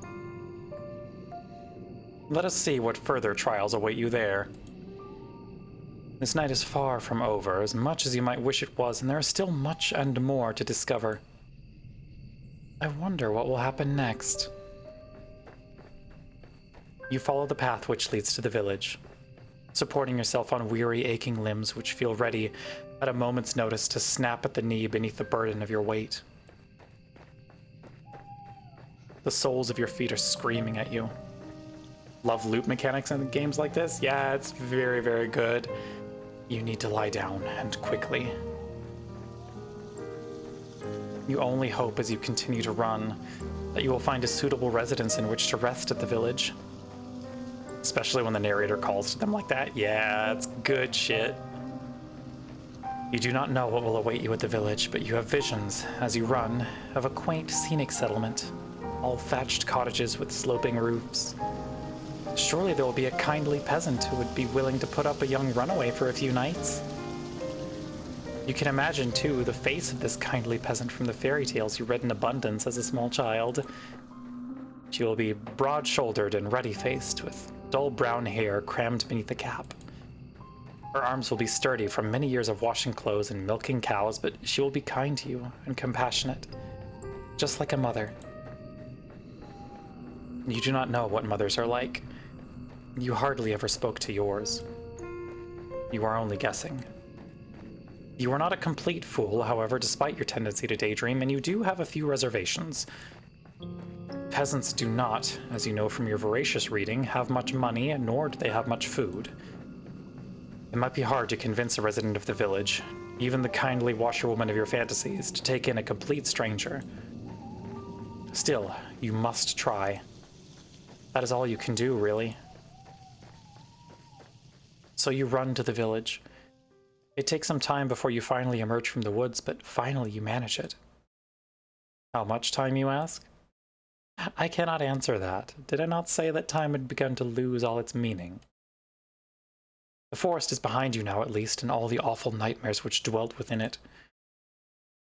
Let us see what further trials await you there. This night is far from over, as much as you might wish it was, and there is still much and more to discover. I wonder what will happen next. You follow the path which leads to the village, supporting yourself on weary, aching limbs which feel ready at a moment's notice to snap at the knee beneath the burden of your weight. The soles of your feet are screaming at you. Love loop mechanics in games like this? Yeah, it's very, very good. You need to lie down, and quickly. You only hope as you continue to run that you will find a suitable residence in which to rest at the village. Especially when the narrator calls to them like that. Yeah, it's good shit. You do not know what will await you at the village, but you have visions, as you run, of a quaint scenic settlement, all thatched cottages with sloping roofs. Surely there will be a kindly peasant who would be willing to put up a young runaway for a few nights. You can imagine, too, the face of this kindly peasant from the fairy tales you read in abundance as a small child. She will be broad-shouldered and ruddy-faced, with dull brown hair crammed beneath a cap. Her arms will be sturdy from many years of washing clothes and milking cows, but she will be kind to you and compassionate, just like a mother. You do not know what mothers are like. You hardly ever spoke to yours. You are only guessing. You are not a complete fool, however, despite your tendency to daydream, and you do have a few reservations. Peasants do not, as you know from your voracious reading, have much money, nor do they have much food. It might be hard to convince a resident of the village, even the kindly washerwoman of your fantasies, to take in a complete stranger. Still, you must try. That is all you can do, really. So you run to the village. It takes some time before you finally emerge from the woods, but finally you manage it. How much time, you ask? I cannot answer that. Did I not say that time had begun to lose all its meaning? The forest is behind you now, at least, and all the awful nightmares which dwelt within it.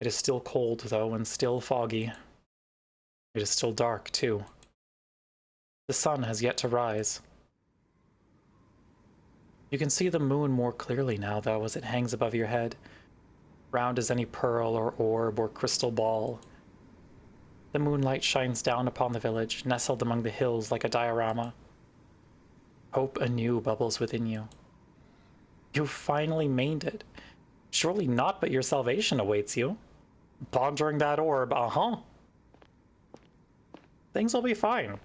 It is still cold, though, and still foggy. It is still dark, too. The sun has yet to rise. You can see the moon more clearly now, though, as it hangs above your head, round as any pearl or orb or crystal ball. The moonlight shines down upon the village, nestled among the hills like a diorama. Hope anew bubbles within you. You finally made it. Surely not but your salvation awaits you. Pondering that orb, Things will be fine.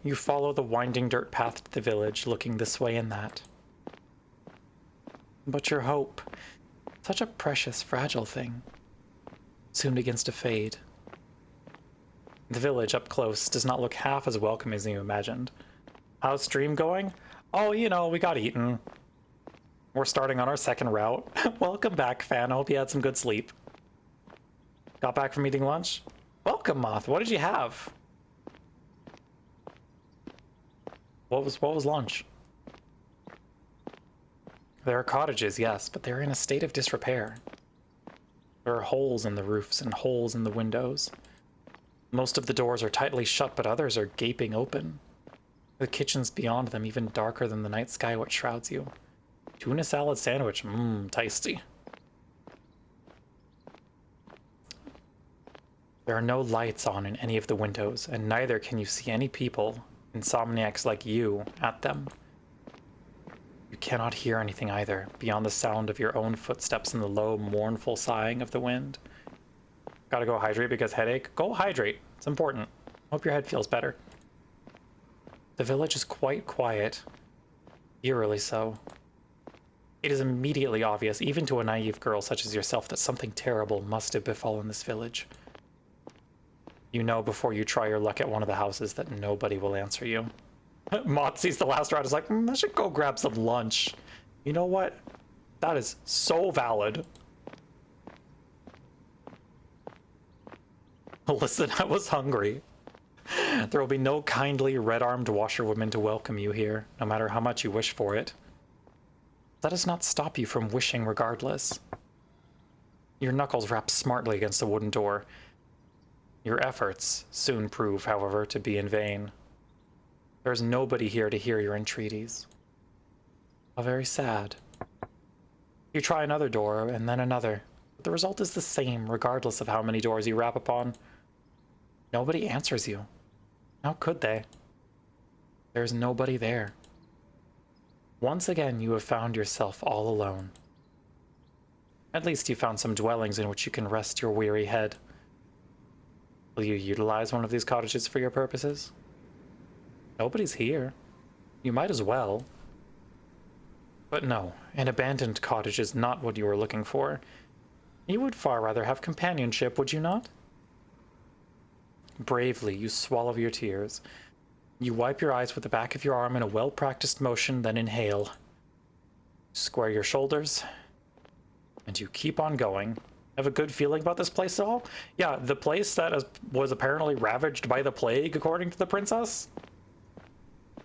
You follow the winding dirt path to the village, looking this way and that. But your hope, such a precious, fragile thing, soon begins to fade. The village up close does not look half as welcome as you imagined. How's stream going? Oh, you know, we got eaten. We're starting on our second route. Welcome back, fan. I hope you had some good sleep. Got back from eating lunch? Welcome, Moth. What did you have? What was lunch? There are cottages, yes, but they're in a state of disrepair. There are holes in the roofs and holes in the windows. Most of the doors are tightly shut, but others are gaping open. The kitchens beyond them even darker than the night sky which shrouds you. Tuna salad sandwich, tasty. There are no lights on in any of the windows, and neither can you see any people, insomniacs like you, at them. You cannot hear anything either, beyond the sound of your own footsteps and the low, mournful sighing of the wind. Gotta go hydrate because headache? Go hydrate. It's important. Hope your head feels better. The village is quite quiet. Eerily so. It is immediately obvious, even to a naive girl such as yourself, that something terrible must have befallen this village. You know before you try your luck at one of the houses that nobody will answer you. Mott sees the last round is like, I should go grab some lunch. You know what? That is so valid. Listen, I was hungry. There will be no kindly red-armed washerwoman to welcome you here, no matter how much you wish for it. That does not stop you from wishing regardless. Your knuckles rap smartly against the wooden door. Your efforts soon prove, however, to be in vain. There is nobody here to hear your entreaties. How very sad. You try another door, and then another, but the result is the same, regardless of how many doors you rap upon. Nobody answers you. How could they? There is nobody there. Once again, you have found yourself all alone. At least you found some dwellings in which you can rest your weary head. Will you utilize one of these cottages for your purposes? Nobody's here. You might as well. But no, an abandoned cottage is not what you were looking for. You would far rather have companionship, would you not? Bravely, you swallow your tears. You wipe your eyes with the back of your arm in a well-practiced motion, then inhale. Square your shoulders, and you keep on going. Have a good feeling about this place at all? Yeah, the place that was apparently ravaged by the plague, according to the princess?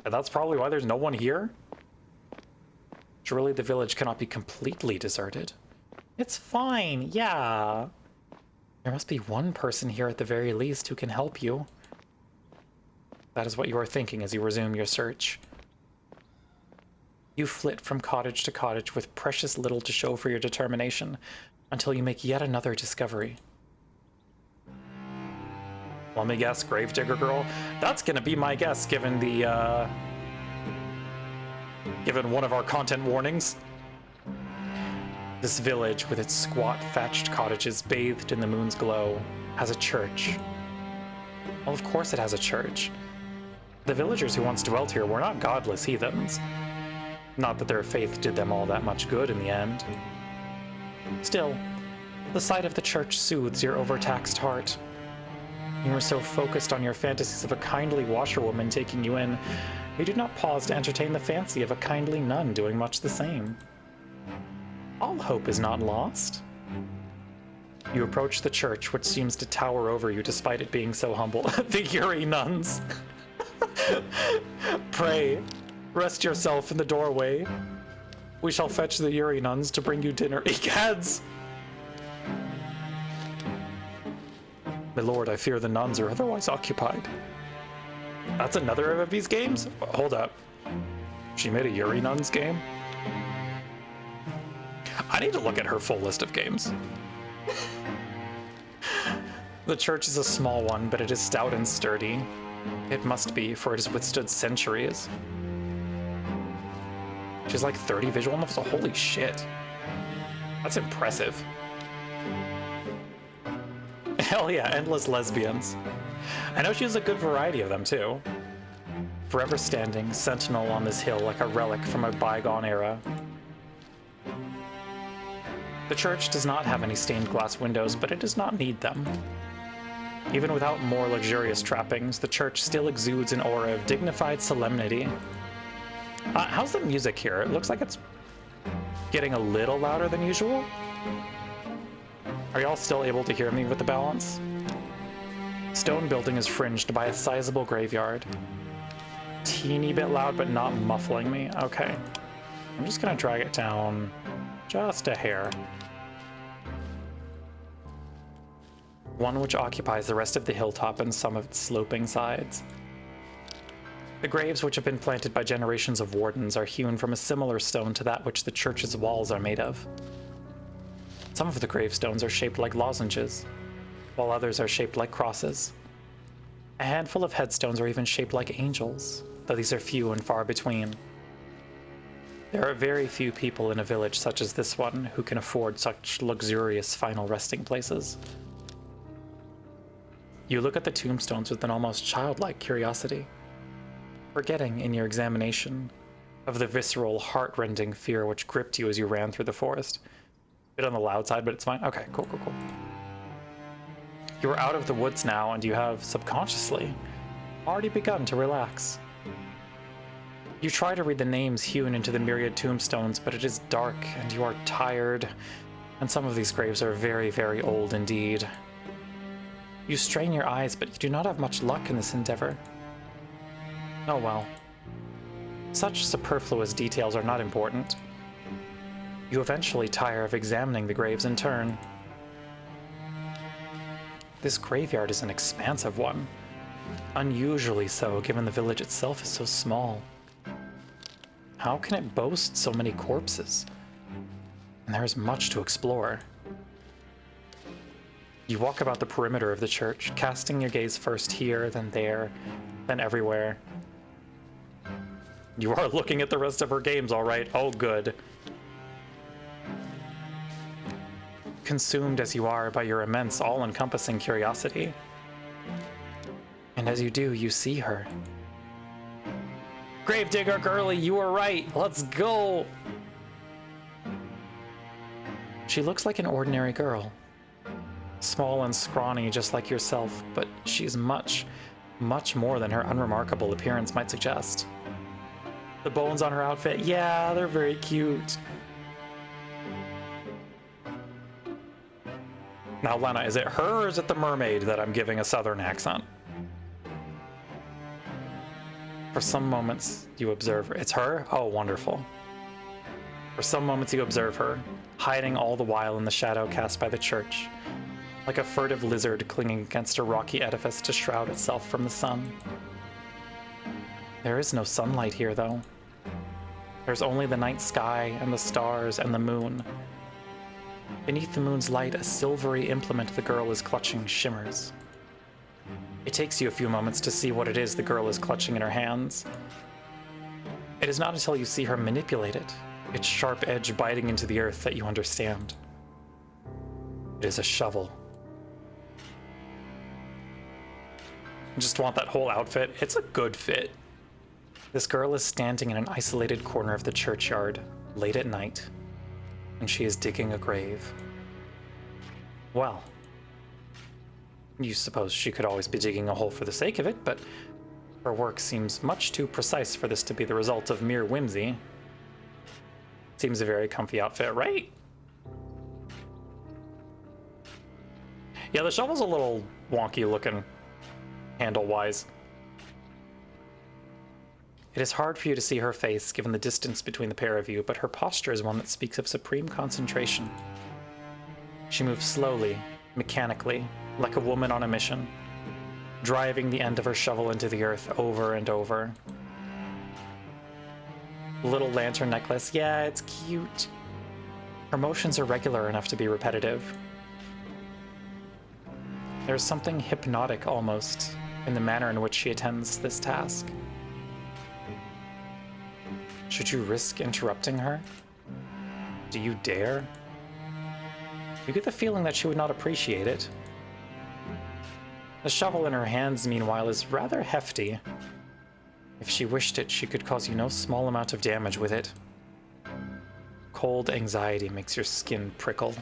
And that's probably why there's no one here? Surely the village cannot be completely deserted. It's fine, yeah. There must be one person here at the very least who can help you. That is what you are thinking as you resume your search. You flit from cottage to cottage with precious little to show for your determination, until you make yet another discovery. Let me guess, Gravedigger Girl? That's gonna be my guess, given the, given one of our content warnings. This village, with its squat, thatched cottages bathed in the moon's glow, has a church. Well, of course it has a church. The villagers who once dwelt here were not godless heathens. Not that their faith did them all that much good in the end. Still, the sight of the church soothes your overtaxed heart. You are so focused on your fantasies of a kindly washerwoman taking you in, you do not pause to entertain the fancy of a kindly nun doing much the same. All hope is not lost. You approach the church, which seems to tower over you despite it being so humble. The Yuri nuns. Pray, rest yourself in the doorway. We shall fetch the Yuri nuns to bring you dinner. Egads! My lord, I fear the nuns are otherwise occupied. That's another of these games? Hold up. She made a Yuri nuns game? I need to look at her full list of games. The church is a small one, but it is stout and sturdy. It must be, for it has withstood centuries. She's like 30 visual novels. Oh, holy shit. That's impressive. Hell yeah, endless lesbians. I know she has a good variety of them too. Forever standing, sentinel on this hill like a relic from a bygone era. The church does not have any stained glass windows, but it does not need them. Even without more luxurious trappings, the church still exudes an aura of dignified solemnity. How's the music here? It looks like it's getting a little louder than usual. Are y'all still able to hear me with the balance? Stone building is fringed by a sizable graveyard. Teeny bit loud, but not muffling me. Okay. I'm just gonna drag it down just a hair. One which occupies the rest of the hilltop and some of its sloping sides. The graves, which have been planted by generations of wardens, are hewn from a similar stone to that which the church's walls are made of. Some of the gravestones are shaped like lozenges, while others are shaped like crosses. A handful of headstones are even shaped like angels, though these are few and far between. There are very few people in a village such as this one who can afford such luxurious final resting places. You look at the tombstones with an almost childlike curiosity, forgetting in your examination of the visceral, heart-rending fear which gripped you as you ran through the forest. A bit on the loud side, but it's fine. Okay, cool. You are out of the woods now, and you have, subconsciously, already begun to relax. You try to read the names hewn into the myriad tombstones, but it is dark, and you are tired, and some of these graves are very, very old indeed. You strain your eyes, but you do not have much luck in this endeavor. Oh well. Such superfluous details are not important. You eventually tire of examining the graves in turn. This graveyard is an expansive one. Unusually so, given the village itself is so small. How can it boast so many corpses? And there is much to explore. You walk about the perimeter of the church, casting your gaze first here, then there, then everywhere. You are looking at the rest of her games, all right. Oh, good. Consumed as you are by your immense, all-encompassing curiosity. And as you do, you see her. Gravedigger girly, you were right. Let's go. She looks like an ordinary girl. Small and scrawny, just like yourself, but she's much, much more than her unremarkable appearance might suggest. The bones on her outfit, yeah, they're very cute. Now, Lena, is it her or is it the mermaid that I'm giving a southern accent? For some moments, you observe her. It's her? Oh, wonderful. For some moments, you observe her, hiding all the while in the shadow cast by the church, like a furtive lizard clinging against a rocky edifice to shroud itself from the sun. There is no sunlight here, though. There's only the night sky and the stars and the moon. Beneath the moon's light, a silvery implement the girl is clutching shimmers. It takes you a few moments to see what it is the girl is clutching in her hands. It is not until you see her manipulate it, its sharp edge biting into the earth, that you understand. It is a shovel. I just want that whole outfit. It's a good fit. This girl is standing in an isolated corner of the churchyard, late at night, and she is digging a grave. Well, you suppose she could always be digging a hole for the sake of it, but her work seems much too precise for this to be the result of mere whimsy. Seems a very comfy outfit, right? Yeah, the shovel's a little wonky looking, handle-wise. It is hard for you to see her face, given the distance between the pair of you, but her posture is one that speaks of supreme concentration. She moves slowly, mechanically, like a woman on a mission, driving the end of her shovel into the earth over and over. Little lantern necklace, yeah, it's cute. Her motions are regular enough to be repetitive. There's something hypnotic almost in the manner in which she attends this task. Should you risk interrupting her? Do you dare? You get the feeling that she would not appreciate it. The shovel in her hands, meanwhile, is rather hefty. If she wished it, she could cause you no small amount of damage with it. Cold anxiety makes your skin prickle.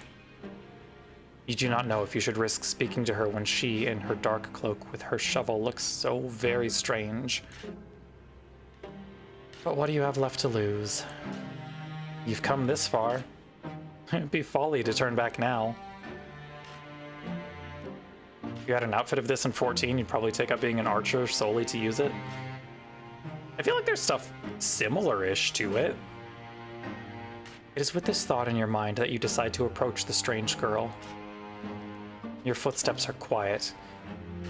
You do not know if you should risk speaking to her when she, in her dark cloak with her shovel, looks so very strange. But what do you have left to lose? You've come this far. It'd be folly to turn back now. If you had an outfit of this in 14, you'd probably take up being an archer solely to use it. I feel like there's stuff similar-ish to it. It is with this thought in your mind that you decide to approach the strange girl. Your footsteps are quiet.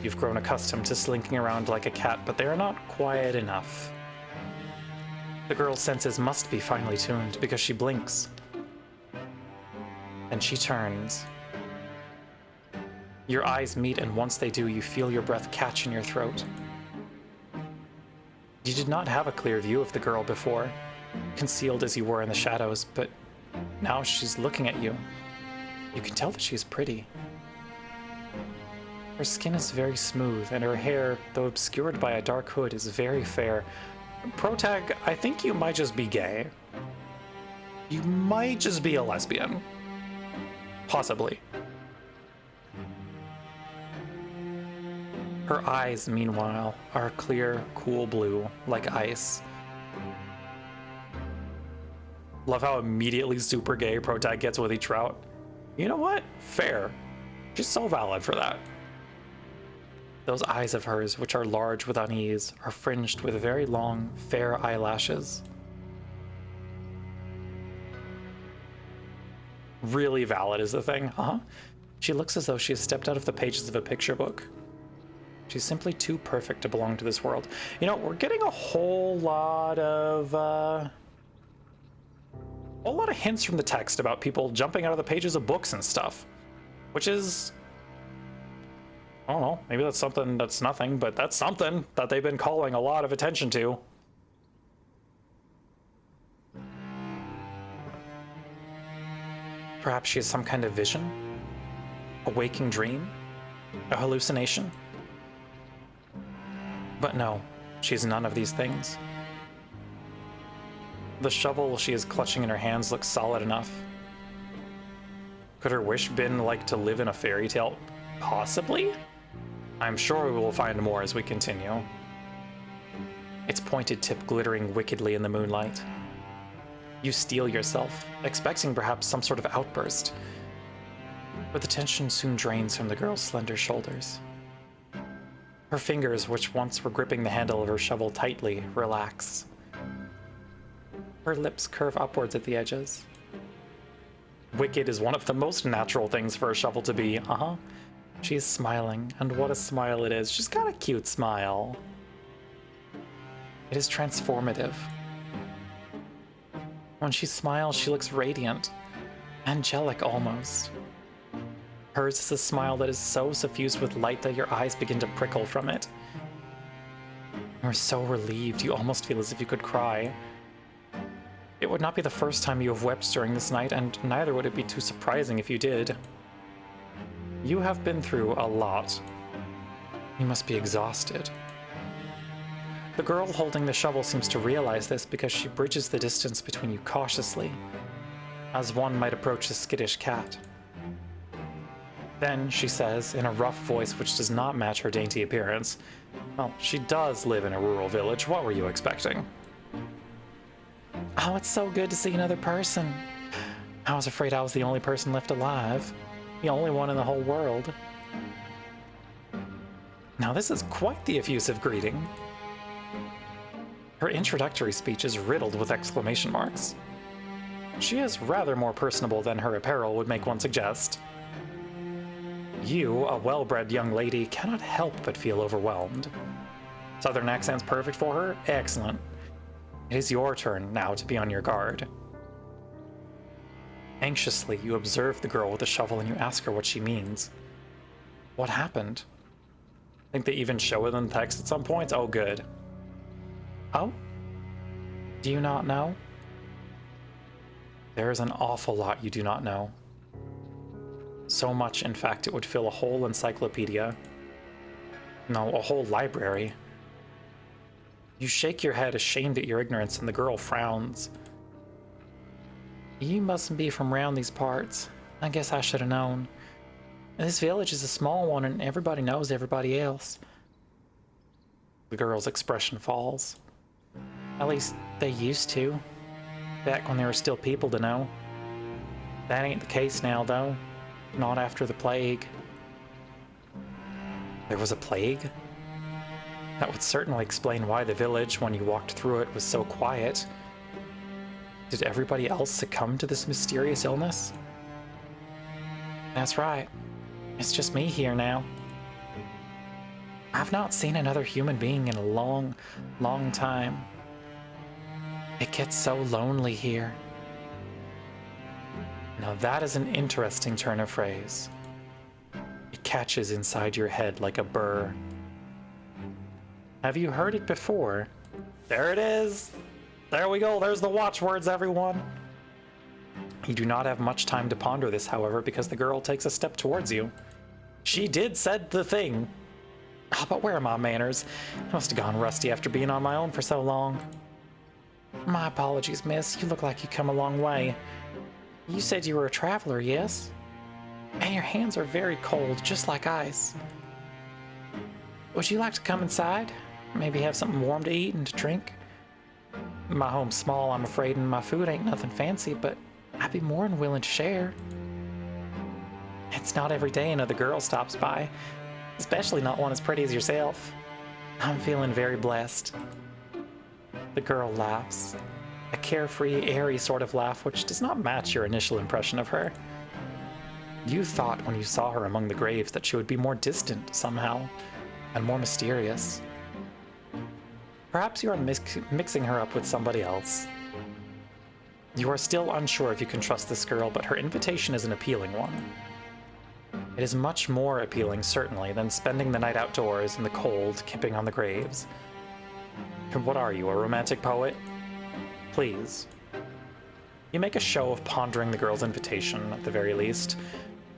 You've grown accustomed to slinking around like a cat, but they are not quiet enough. The girl's senses must be finely tuned because she blinks. Then she turns. Your eyes meet, and once they do, you feel your breath catch in your throat. You did not have a clear view of the girl before, concealed as you were in the shadows, but now she's looking at you. You can tell that she's pretty. Her skin is very smooth, and her hair, though obscured by a dark hood, is very fair. Protag, I think you might just be gay. You might just be a lesbian. Possibly. Her eyes, meanwhile, are clear, cool blue, like ice. Love how immediately super gay Protag gets with each route. You know what? Fair. She's so valid for that. Those eyes of hers, which are large with unease, are fringed with very long, fair eyelashes. Really valid is the thing, She looks as though she has stepped out of the pages of a picture book. She's simply too perfect to belong to this world. You know, we're getting a whole lot of hints from the text about people jumping out of the pages of books and stuff, which is, I don't know, maybe that's something that's nothing, but that's something that they've been calling a lot of attention to. Perhaps she has some kind of vision? A waking dream? A hallucination? But no, she's none of these things. The shovel she is clutching in her hands looks solid enough. Could her wish been like to live in a fairy tale? Possibly? I'm sure we will find more as we continue. Its pointed tip glittering wickedly in the moonlight. You steel yourself, expecting perhaps some sort of outburst. But the tension soon drains from the girl's slender shoulders. Her fingers, which once were gripping the handle of her shovel tightly, relax. Her lips curve upwards at the edges. Wicked is one of the most natural things for a shovel to be, She is smiling, and what a smile it is. She's got a cute smile. It is transformative. When she smiles, she looks radiant, angelic almost. Hers is a smile that is so suffused with light that your eyes begin to prickle from it. You're so relieved, you almost feel as if you could cry. It would not be the first time you have wept during this night, and neither would it be too surprising if you did. You have been through a lot. You must be exhausted. The girl holding the shovel seems to realize this because she bridges the distance between you cautiously, as one might approach a skittish cat. Then she says, in a rough voice which does not match her dainty appearance, well, she does live in a rural village. What were you expecting? Oh, it's so good to see another person. I was afraid I was the only person left alive. The only one in the whole world. Now this is quite the effusive greeting. Her introductory speech is riddled with exclamation marks. She is rather more personable than her apparel would make one suggest. You, a well-bred young lady, cannot help but feel overwhelmed. Southern accent's perfect for her? Excellent. It is your turn now to be on your guard. Anxiously, you observe the girl with the shovel and you ask her what she means. What happened? I think they even show it in text at some points. Oh, good. Oh? Do you not know? There is an awful lot you do not know. So much, in fact, it would fill a whole encyclopedia. No, a whole library. You shake your head, ashamed at your ignorance, and the girl frowns. You mustn't be from round these parts. I guess I should have known. This village is a small one, and everybody knows everybody else. The girl's expression falls. At least they used to. Back when there were still people to know. That ain't the case now, though. Not after the plague. There was a plague? That would certainly explain why the village, when you walked through it, was so quiet. Did everybody else succumb to this mysterious illness? That's right. It's just me here now. I've not seen another human being in a long, long time. It gets so lonely here. Now that is an interesting turn of phrase. It catches inside your head like a burr. Have you heard it before? There it is! There we go, there's the watchwords, everyone! You do not have much time to ponder this, however, because the girl takes a step towards you. She did said the thing! Ah, but where are my manners? I must have gone rusty after being on my own for so long. My apologies, miss. You look like you come a long way. You said you were a traveler, yes? And your hands are very cold, just like ice. Would you like to come inside? Maybe have something warm to eat and to drink? My home's small, I'm afraid, and my food ain't nothing fancy, but I'd be more than willing to share. It's not every day another girl stops by, especially not one as pretty as yourself. I'm feeling very blessed. The girl laughs. A carefree, airy sort of laugh which does not match your initial impression of her. You thought when you saw her among the graves that she would be more distant, somehow, and more mysterious. Perhaps you are mixing her up with somebody else. You are still unsure if you can trust this girl, but her invitation is an appealing one. It is much more appealing, certainly, than spending the night outdoors in the cold, camping on the graves. What are you, a romantic poet? Please. You make a show of pondering the girl's invitation, at the very least.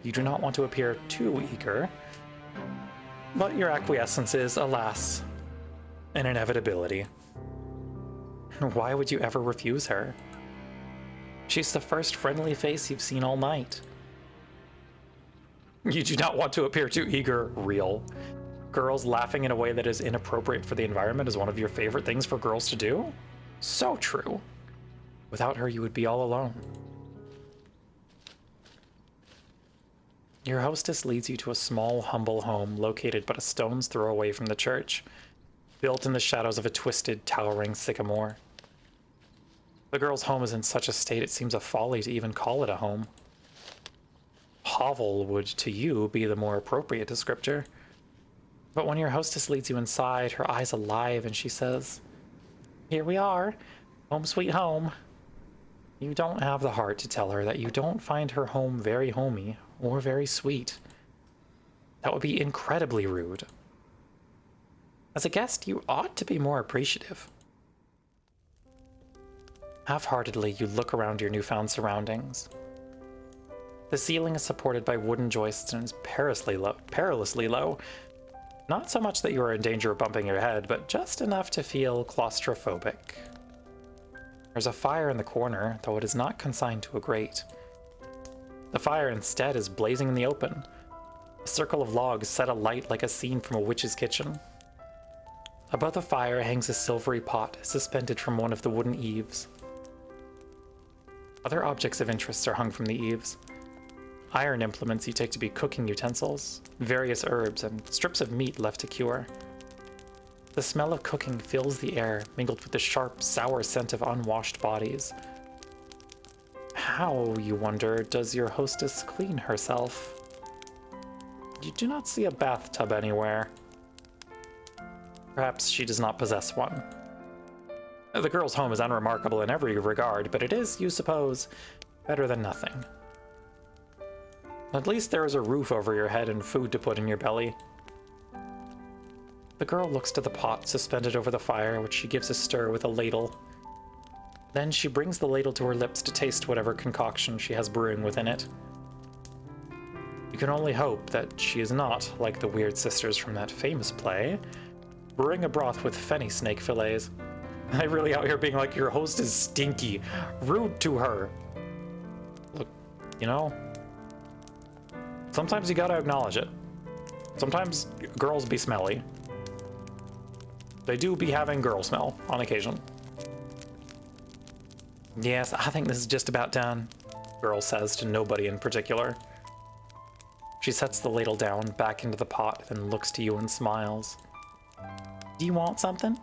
You do not want to appear too eager, but your acquiescence is, alas, an inevitability. Why would you ever refuse her? She's the first friendly face you've seen all night. You do not want to appear too eager, real. Girls laughing in a way that is inappropriate for the environment is one of your favorite things for girls to do? So true. Without her, you would be all alone. Your hostess leads you to a small, humble home located but a stone's throw away from the church, built in the shadows of a twisted, towering sycamore. The girl's home is in such a state it seems a folly to even call it a home. Hovel would, to you, be the more appropriate descriptor. But when your hostess leads you inside, her eyes alive, and she says, "Here we are, home sweet home." You don't have the heart to tell her that you don't find her home very homey or very sweet. That would be incredibly rude. As a guest, you ought to be more appreciative. Half-heartedly, you look around your newfound surroundings. The ceiling is supported by wooden joists and is perilously low. Not so much that you are in danger of bumping your head, but just enough to feel claustrophobic. There's a fire in the corner, though it is not consigned to a grate. The fire instead is blazing in the open. A circle of logs set alight like a scene from a witch's kitchen. Above the fire hangs a silvery pot suspended from one of the wooden eaves. Other objects of interest are hung from the eaves. Iron implements you take to be cooking utensils, various herbs, and strips of meat left to cure. The smell of cooking fills the air, mingled with the sharp, sour scent of unwashed bodies. How, you wonder, does your hostess clean herself? You do not see a bathtub anywhere. Perhaps she does not possess one. The girl's home is unremarkable in every regard, but it is, you suppose, better than nothing. At least there is a roof over your head and food to put in your belly. The girl looks to the pot suspended over the fire, which she gives a stir with a ladle. Then she brings the ladle to her lips to taste whatever concoction she has brewing within it. You can only hope that she is not, like the weird sisters from that famous play, brewing a broth with fenny snake fillets. I really out here being like, your host is stinky. Rude to her. Look, you know, sometimes you gotta acknowledge it. Sometimes girls be smelly. They do be having girl smell on occasion. Yes, I think this is just about done, Girl says to nobody in particular. She sets the ladle down back into the pot, then looks to you and smiles. Do you want something?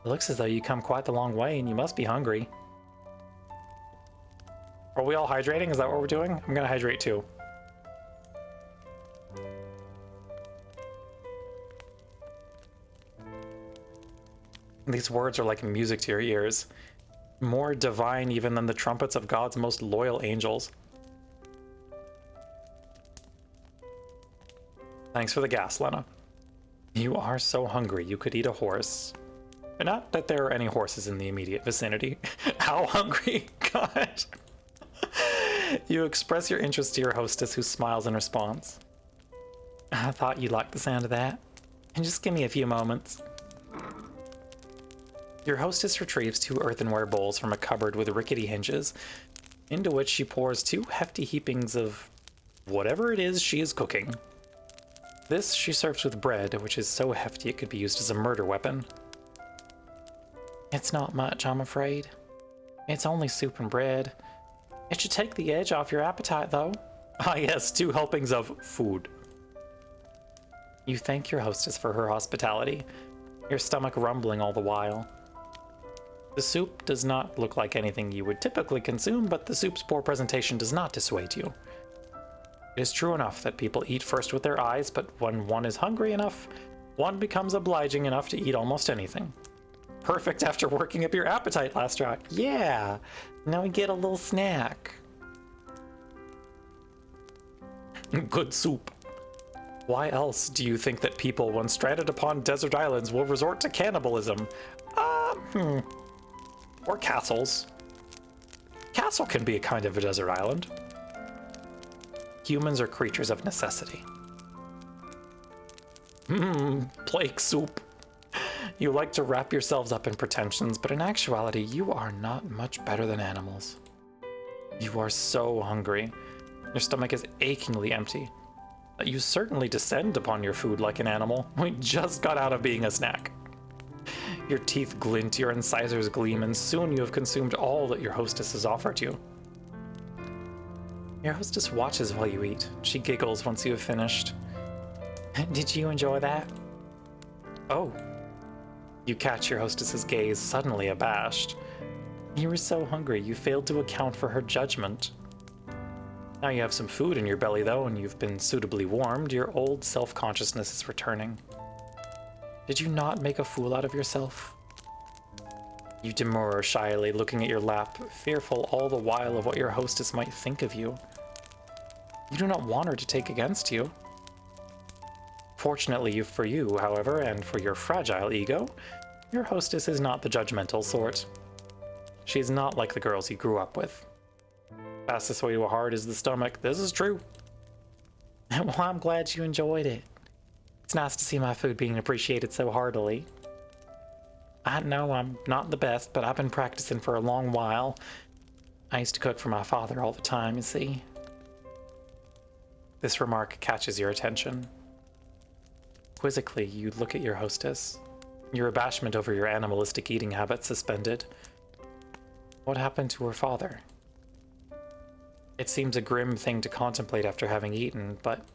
It looks as though you come quite the long way and you must be hungry. Are we all hydrating? Is that what we're doing? I'm gonna hydrate too. These words are like music to your ears. More divine even than the trumpets of God's most loyal angels. Thanks for the gas, Lena. You are so hungry you could eat a horse. But not that there are any horses in the immediate vicinity. How hungry? God. You express your interest to your hostess, who smiles in response. I thought you'd like the sound of that. And just give me a few moments. Your hostess retrieves 2 earthenware bowls from a cupboard with rickety hinges, into which she pours 2 hefty heapings of whatever it is she is cooking. This she serves with bread, which is so hefty it could be used as a murder weapon. It's not much, I'm afraid. It's only soup and bread. It should take the edge off your appetite, though. Ah yes, 2 helpings of food. You thank your hostess for her hospitality, your stomach rumbling all the while. The soup does not look like anything you would typically consume, but the soup's poor presentation does not dissuade you. It is true enough that people eat first with their eyes, but when one is hungry enough, one becomes obliging enough to eat almost anything. Perfect after working up your appetite last try. Yeah, now we get a little snack. Good soup. Why else do you think that people, when stranded upon desert islands, will resort to cannibalism? Or castles. Castle can be a kind of a desert island. Humans are creatures of necessity. Plague soup. You like to wrap yourselves up in pretensions, but in actuality, you are not much better than animals. You are so hungry. Your stomach is achingly empty. You certainly descend upon your food like an animal. We just got out of being a snack. Your teeth glint, your incisors gleam, and soon you have consumed all that your hostess has offered you. Your hostess watches while you eat. She giggles once you have finished. Did you enjoy that? Oh. You catch your hostess's gaze, suddenly abashed. You were so hungry, you failed to account for her judgment. Now you have some food in your belly, though, and you've been suitably warmed. Your old self-consciousness is returning. Did you not make a fool out of yourself? You demur shyly, looking at your lap, fearful all the while of what your hostess might think of you. You do not want her to take against you. Fortunately for you, however, and for your fragile ego, your hostess is not the judgmental sort. She is not like the girls you grew up with. Fastest way to a heart is the stomach. This is true. Well, I'm glad you enjoyed it. It's nice to see my food being appreciated so heartily. I know I'm not the best, but I've been practicing for a long while. I used to cook for my father all the time, you see. This remark catches your attention. Quizzically, you look at your hostess, your abashment over your animalistic eating habits suspended. What happened to her father? It seems a grim thing to contemplate after having eaten, but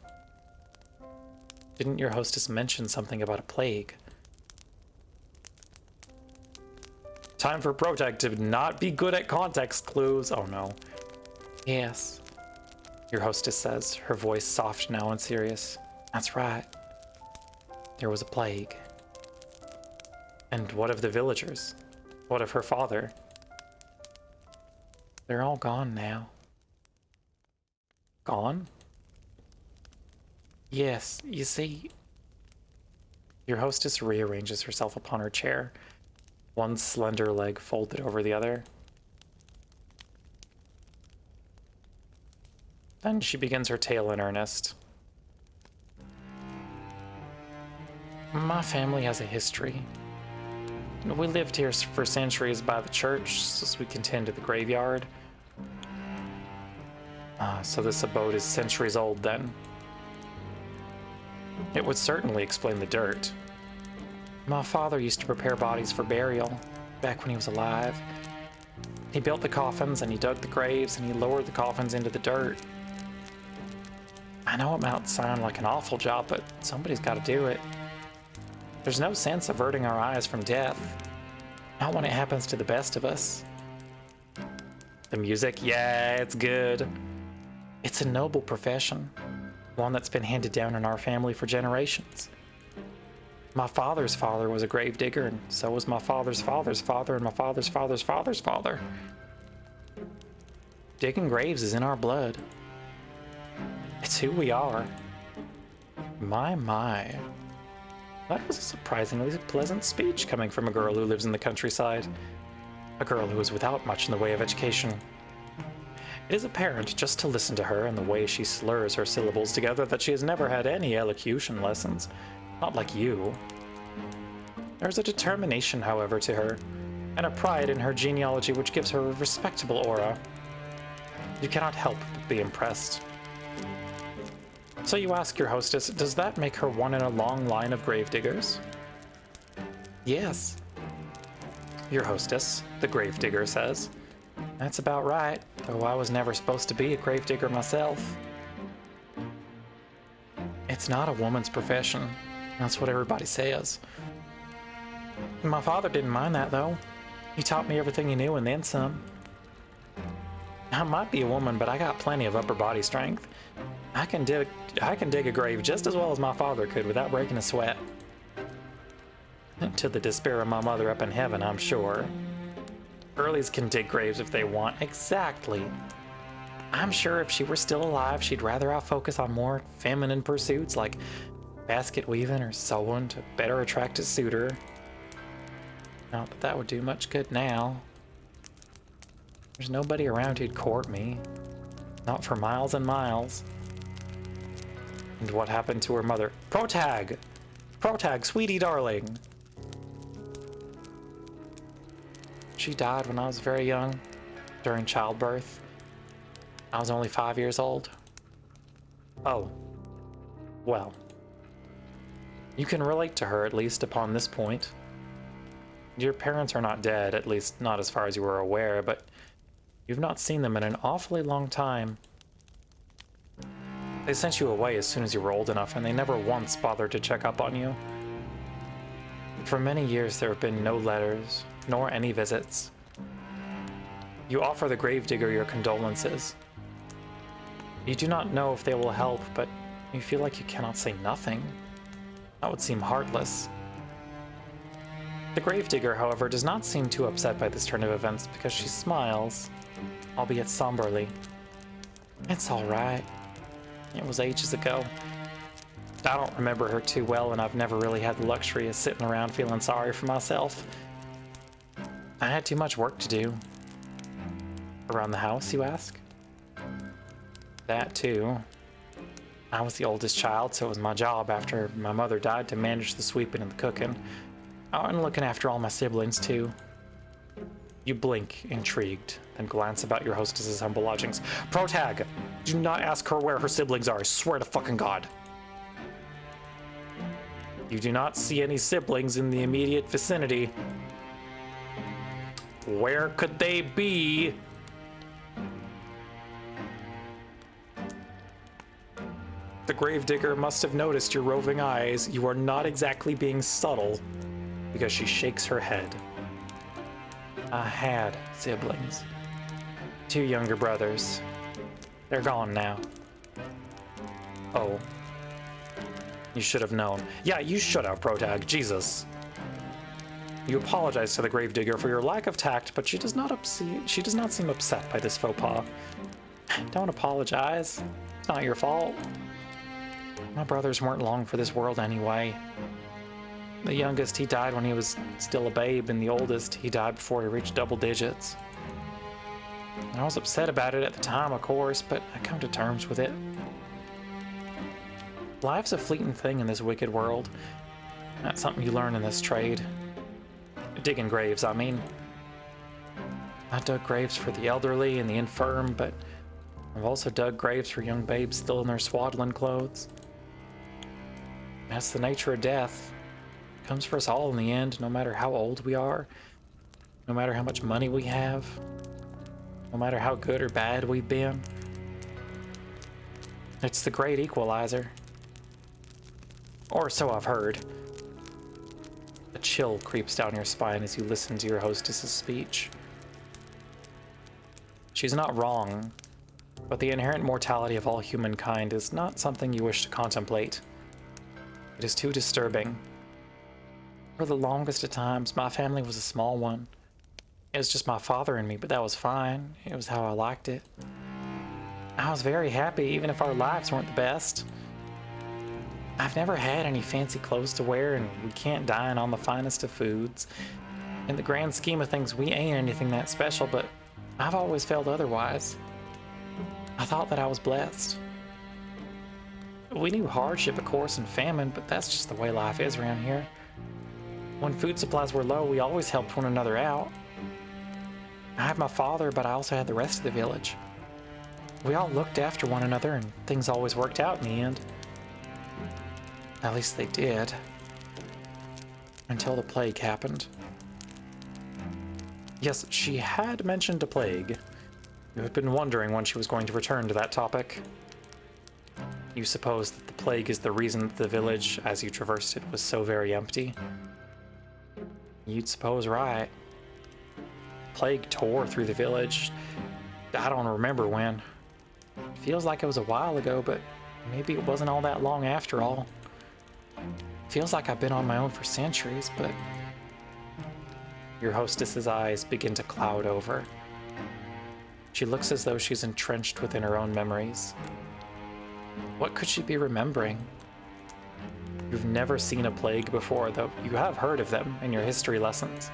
didn't your hostess mention something about a plague? Time for Protag to not be good at context clues. Oh no. Yes, your hostess says, her voice soft now and serious. That's right. There was a plague. And what of the villagers? What of her father? They're all gone now. Gone? Yes, you see, Your hostess rearranges herself upon her chair, one slender leg folded over the other. Then she begins her tale in earnest. My family has a history. We lived here for centuries by the church as we contended the graveyard. So this abode is centuries old then. It would certainly explain the dirt. My father used to prepare bodies for burial, back when he was alive. He built the coffins and he dug the graves and he lowered the coffins into the dirt. I know it might sound like an awful job, but somebody's got to do it. There's no sense averting our eyes from death. Not when it happens to the best of us. The music, yeah, it's good. It's a noble profession, one that's been handed down in our family for generations. My father's father was a grave digger, and so was my father's father's father, and my father's father's father's father. Digging graves is in our blood. It's who we are. My. That was a surprisingly pleasant speech coming from a girl who lives in the countryside. A girl who is without much in the way of education. It is apparent, just to listen to her and the way she slurs her syllables together, that she has never had any elocution lessons. Not like you. There's a determination, however, to her, and a pride in her genealogy which gives her a respectable aura. You cannot help but be impressed. So you ask your hostess, does that make her one in a long line of gravediggers? Yes. Your hostess, the gravedigger, says. That's about right, though I was never supposed to be a gravedigger myself. It's not a woman's profession. That's what everybody says. My father didn't mind that, though. He taught me everything he knew and then some. I might be a woman, but I got plenty of upper body strength. I can dig a grave just as well as my father could without breaking a sweat. To the despair of my mother up in heaven, I'm sure. Girlies can dig graves if they want. Exactly. I'm sure if she were still alive, she'd rather I focus on more feminine pursuits like basket weaving or sewing to better attract a suitor. Not that that would do much good now. There's nobody around who'd court me. Not for miles and miles. And what happened to her mother? Protag! Protag, sweetie darling! She died when I was very young, during childbirth. I was only 5 years old. Oh. Well. You can relate to her, at least upon this point. Your parents are not dead, at least not as far as you were aware, but you've not seen them in an awfully long time. They sent you away as soon as you were old enough, and they never once bothered to check up on you. For many years there have been no letters, nor any visits. You offer the gravedigger your condolences. You do not know if they will help, but you feel like you cannot say nothing. That would seem heartless. The gravedigger, however, does not seem too upset by this turn of events because she smiles, albeit somberly. It's all right. It was ages ago. I don't remember her too well, and I've never really had the luxury of sitting around feeling sorry for myself. I had too much work to do. Around the house, you ask? That too. I was the oldest child, so it was my job after my mother died to manage the sweeping and the cooking. Oh, and looking after all my siblings too. You blink, intrigued, then glance about your hostess's humble lodgings. Protag! Do not ask her where her siblings are, I swear to fucking God. You do not see any siblings in the immediate vicinity. Where could they be? The gravedigger must have noticed your roving eyes. You are not exactly being subtle, because she shakes her head. I had siblings. 2 younger brothers. They're gone now. Oh. You should have known. Yeah, you should have, Protag. Jesus. You apologize to the gravedigger for your lack of tact, but she does not seem upset by this faux pas. Don't apologize. It's not your fault. My brothers weren't long for this world anyway. The youngest, he died when he was still a babe, and the oldest, he died before he reached double digits. I was upset about it at the time, of course, but I come to terms with it. Life's a fleeting thing in this wicked world. That's something you learn in this trade. Digging graves, I mean. I dug graves for the elderly and the infirm, but I've also dug graves for young babes still in their swaddling clothes. That's the nature of death. It comes for us all in the end, no matter how old we are, no matter how much money we have, no matter how good or bad we've been. It's the great equalizer. Or so I've heard. A chill creeps down your spine as you listen to your hostess's speech. She's not wrong, but the inherent mortality of all humankind is not something you wish to contemplate. It is too disturbing. For the longest of times, my family was a small one. It was just my father and me, but that was fine. It was how I liked it. I was very happy, even if our lives weren't the best. I've never had any fancy clothes to wear, and we can't dine on the finest of foods. In the grand scheme of things, we ain't anything that special, but I've always felt otherwise. I thought that I was blessed. We knew hardship, of course, and famine, but that's just the way life is around here. When food supplies were low, we always helped one another out. I had my father, but I also had the rest of the village. We all looked after one another, and things always worked out in the end. At least they did. Until the plague happened. Yes, she had mentioned a plague. You had been wondering when she was going to return to that topic. You suppose that the plague is the reason that the village, as you traversed it, was so very empty? You'd suppose right. Plague tore through the village. I don't remember when. It feels like it was a while ago, but maybe it wasn't all that long after all. Feels like I've been on my own for centuries, but... Your hostess's eyes begin to cloud over. She looks as though she's entrenched within her own memories. What could she be remembering? You've never seen a plague before, though you have heard of them in your history lessons.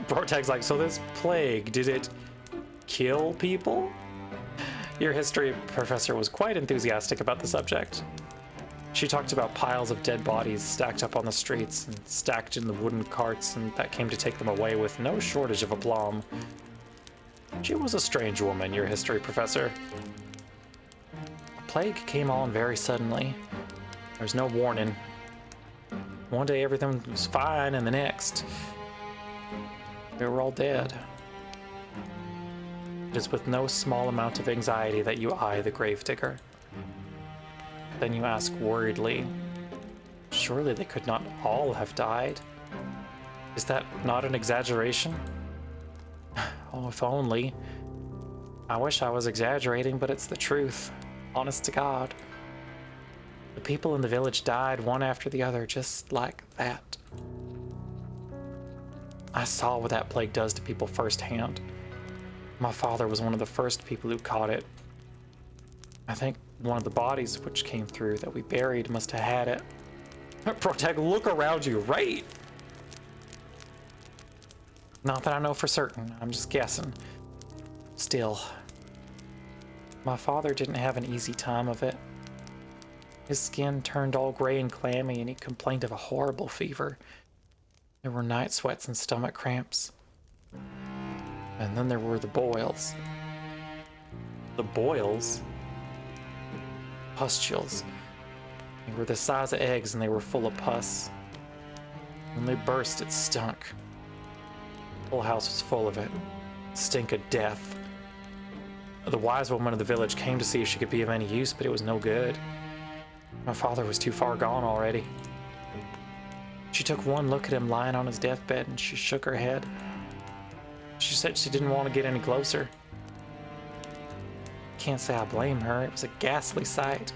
Brotag's like, so this plague, did it kill people? Your history professor was quite enthusiastic about the subject. She talked about piles of dead bodies stacked up on the streets and stacked in the wooden carts, and that came to take them away with no shortage of aplomb. She was a strange woman, your history professor. The plague came on very suddenly. There was no warning. One day everything was fine, and the next, they were all dead. It is with no small amount of anxiety that you eye the gravedigger. Then you ask worriedly, surely they could not all have died? Is that not an exaggeration? Oh, if only. I wish I was exaggerating, but it's the truth. Honest to God. The people in the village died one after the other, just like that. I saw what that plague does to people firsthand. My father was one of the first people who caught it. I think one of the bodies which came through that we buried must have had it. Protag, look around you, right? Not that I know for certain, I'm just guessing. Still, my father didn't have an easy time of it. His skin turned all gray and clammy, and he complained of a horrible fever. There were night sweats and stomach cramps. And then there were the boils. The boils? Pustules. They were the size of eggs and they were full of pus. When they burst, it stunk. The whole house was full of it. Stink of death. The wise woman of the village came to see if she could be of any use, but it was no good. My father was too far gone already. She took one look at him lying on his deathbed and she shook her head. She said she didn't want to get any closer. Can't say I blame her. It was a ghastly sight.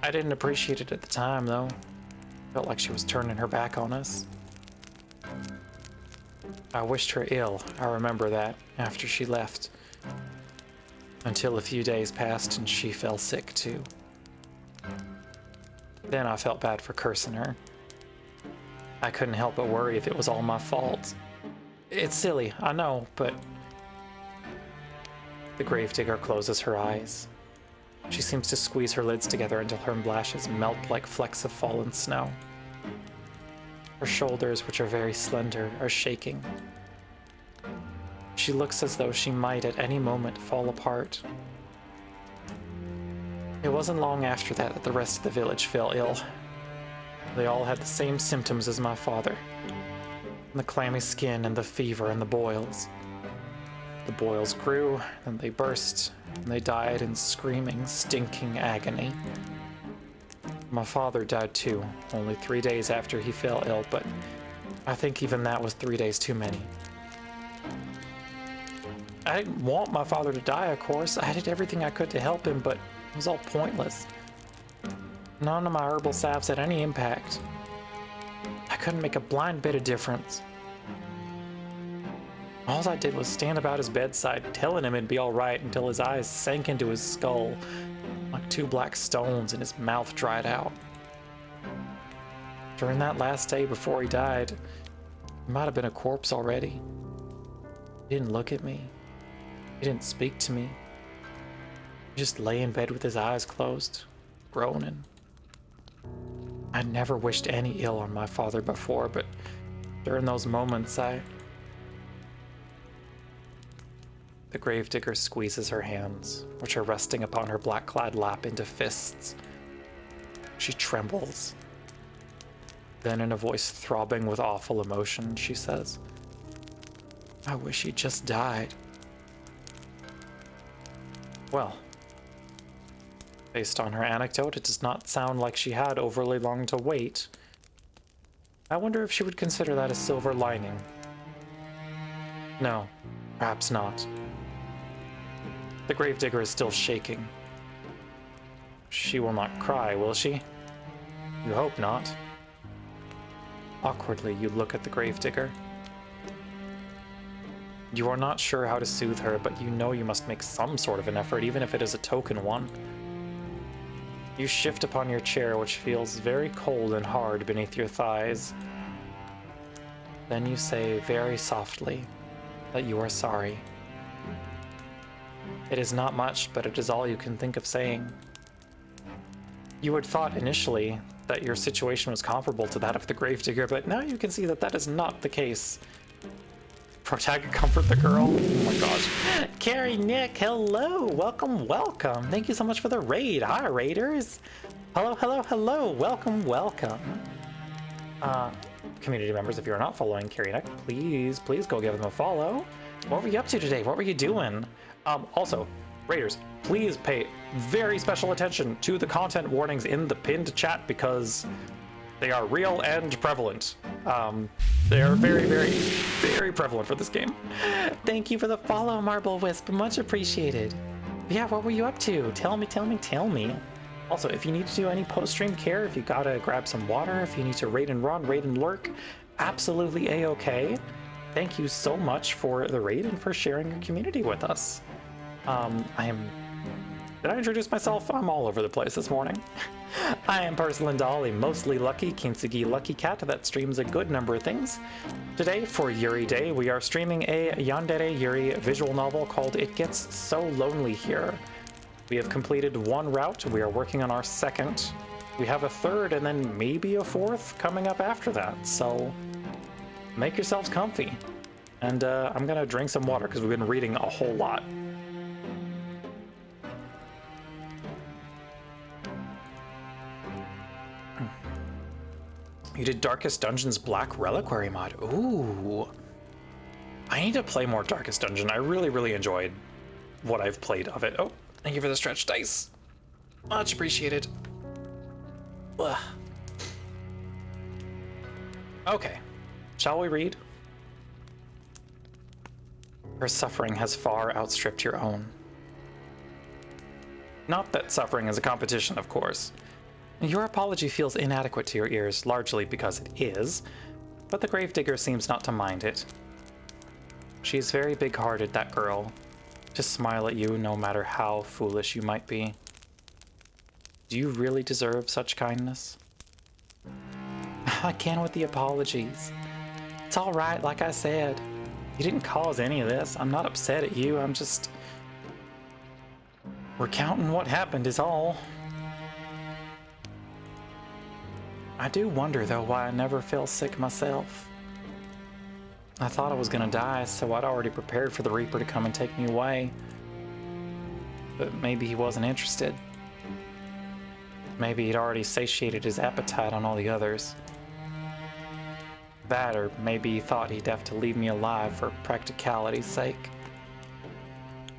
I didn't appreciate it at the time, though. Felt like she was turning her back on us. I wished her ill. I remember that after she left. Until a few days passed and she fell sick too. Then I felt bad for cursing her. I couldn't help but worry if it was all my fault. It's silly, I know, but... The gravedigger closes her eyes. She seems to squeeze her lids together until her lashes melt like flecks of fallen snow. Her shoulders, which are very slender, are shaking. She looks as though she might at any moment fall apart. It wasn't long after that that the rest of the village fell ill. They all had the same symptoms as my father. The clammy skin and the fever and the boils. The boils grew, then they burst, and they died in screaming, stinking agony. My father died too, only 3 days after he fell ill, but I think even that was 3 days too many. I didn't want my father to die, of course. I did everything I could to help him, but it was all pointless. None of my herbal salves had any impact. I couldn't make a blind bit of difference. All I did was stand about his bedside, telling him it'd be all right until his eyes sank into his skull like 2 black stones and his mouth dried out. During that last day before he died, he might have been a corpse already. He didn't look at me. He didn't speak to me. He just lay in bed with his eyes closed, groaning. I'd never wished any ill on my father before, but during those moments, The gravedigger squeezes her hands, which are resting upon her black-clad lap, into fists. She trembles. Then, in a voice throbbing with awful emotion, she says, "I wish he'd just died." Well, based on her anecdote, it does not sound like she had overly long to wait. I wonder if she would consider that a silver lining. No, perhaps not. The gravedigger is still shaking. She will not cry, will she? You hope not. Awkwardly, you look at the gravedigger. You are not sure how to soothe her, but you know you must make some sort of an effort, even if it is a token one. You shift upon your chair, which feels very cold and hard beneath your thighs. Then you say very softly that you are sorry. It is not much, but it is all you can think of saying. You had thought initially that your situation was comparable to that of the gravedigger, but now you can see that that is not the case. Protect, comfort the girl. Oh my gosh. Carrie, Nick, hello. Welcome, welcome. Thank you so much for the raid. Hi, raiders. Hello, hello, hello. Welcome, welcome. Community members, if you're not following Carrie, Nick, please go give them a follow. What were you up to today? What were you doing? Also, raiders, please pay very special attention to the content warnings in the pinned chat because they are real and prevalent. They are very, very, very prevalent for this game. Thank you for the follow, Marble Wisp. Much appreciated. Yeah, what were you up to? Tell me, tell me, tell me. Also, if you need to do any post-stream care, if you gotta grab some water, if you need to raid and run, raid and lurk, absolutely a-okay. Thank you so much for the raid and for sharing your community with us. Did I introduce myself? I'm all over the place this morning. I am Porcelain Dolly, mostly lucky, Kintsugi Lucky Cat that streams a good number of things. Today, for Yuri Day, we are streaming a Yandere Yuri visual novel called It Gets So Lonely Here. We have completed 1 route, we are working on our 2nd. We have a 3rd and then maybe a 4th coming up after that, so make yourselves comfy. And I'm gonna drink some water because we've been reading a whole lot. You did Darkest Dungeon's Black Reliquary mod. Ooh. I need to play more Darkest Dungeon. I really, really enjoyed what I've played of it. Oh, thank you for the stretch dice. Much appreciated. Ugh. Okay, shall we read? Her suffering has far outstripped your own. Not that suffering is a competition, of course. Your apology feels inadequate to your ears, largely because it is, but the gravedigger seems not to mind it. She's very big-hearted, that girl, to smile at you no matter how foolish you might be. Do you really deserve such kindness? I can with the apologies. It's all right, like I said. You didn't cause any of this. I'm not upset at you. I'm just recounting what happened is all. I do wonder, though, why I never fell sick myself. I thought I was gonna die, so I'd already prepared for the Reaper to come and take me away. But maybe he wasn't interested. Maybe he'd already satiated his appetite on all the others. That, or maybe he thought he'd have to leave me alive for practicality's sake.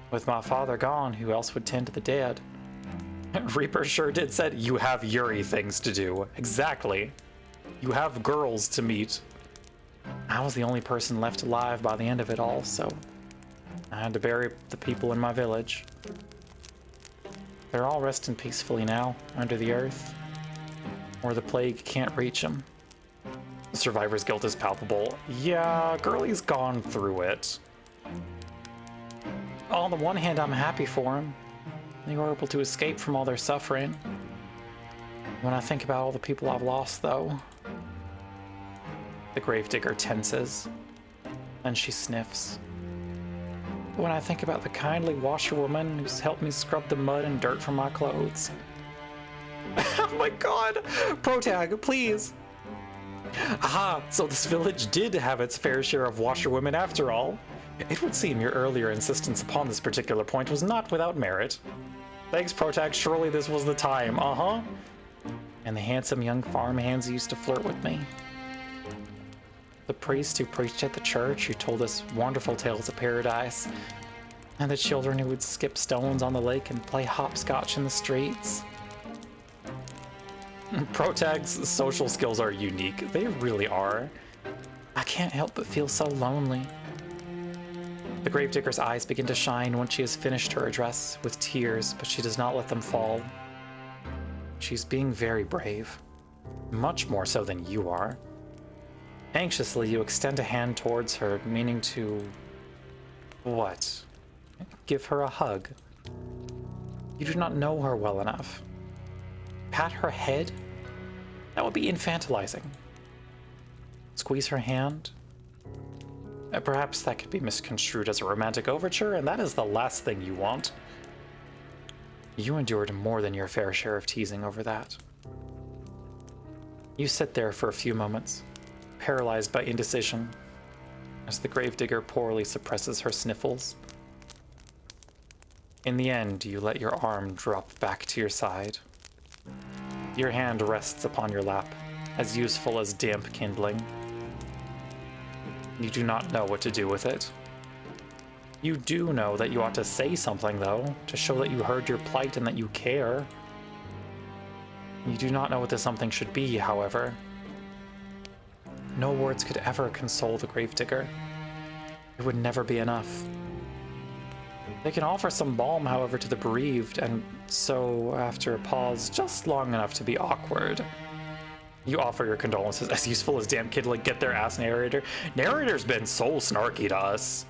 With my father gone, who else would tend to the dead? Reaper sure did said, you have Yuri things to do. Exactly. You have girls to meet. I was the only person left alive by the end of it all, so I had to bury the people in my village. They're all resting peacefully now, under the earth, where the plague can't reach them. The survivor's guilt is palpable. Yeah, Girly's gone through it. On the one hand, I'm happy for him. They were able to escape from all their suffering. When I think about all the people I've lost, though... The gravedigger tenses, and she sniffs. When I think about the kindly washerwoman who's helped me scrub the mud and dirt from my clothes. Oh my god! Protag, please! Aha, so this village did have its fair share of washerwomen after all. It would seem your earlier insistence upon this particular point was not without merit. Thanks, Protag, surely this was the time, uh-huh. And the handsome young farmhands used to flirt with me. The priest who preached at the church, who told us wonderful tales of paradise, and the children who would skip stones on the lake and play hopscotch in the streets. Protag's social skills are unique. They really are. I can't help but feel so lonely. The gravedigger's eyes begin to shine when she has finished her address with tears, but she does not let them fall. She's being very brave. Much more so than you are. Anxiously, you extend a hand towards her, meaning to... what? Give her a hug. You do not know her well enough. Pat her head? That would be infantilizing. Squeeze her hand? Perhaps that could be misconstrued as a romantic overture, and that is the last thing you want. You endured more than your fair share of teasing over that. You sit there for a few moments, paralyzed by indecision, as the gravedigger poorly suppresses her sniffles. In the end, you let your arm drop back to your side. Your hand rests upon your lap, as useful as damp kindling. You do not know what to do with it. You do know that you ought to say something, though, to show that you heard your plight and that you care. You do not know what the something should be, however. No words could ever console the gravedigger. It would never be enough. They can offer some balm, however, to the bereaved, and so, after a pause just long enough to be awkward, you offer your condolences. As useful as damn kid, like, get their ass, narrator. Narrator's been so snarky to us.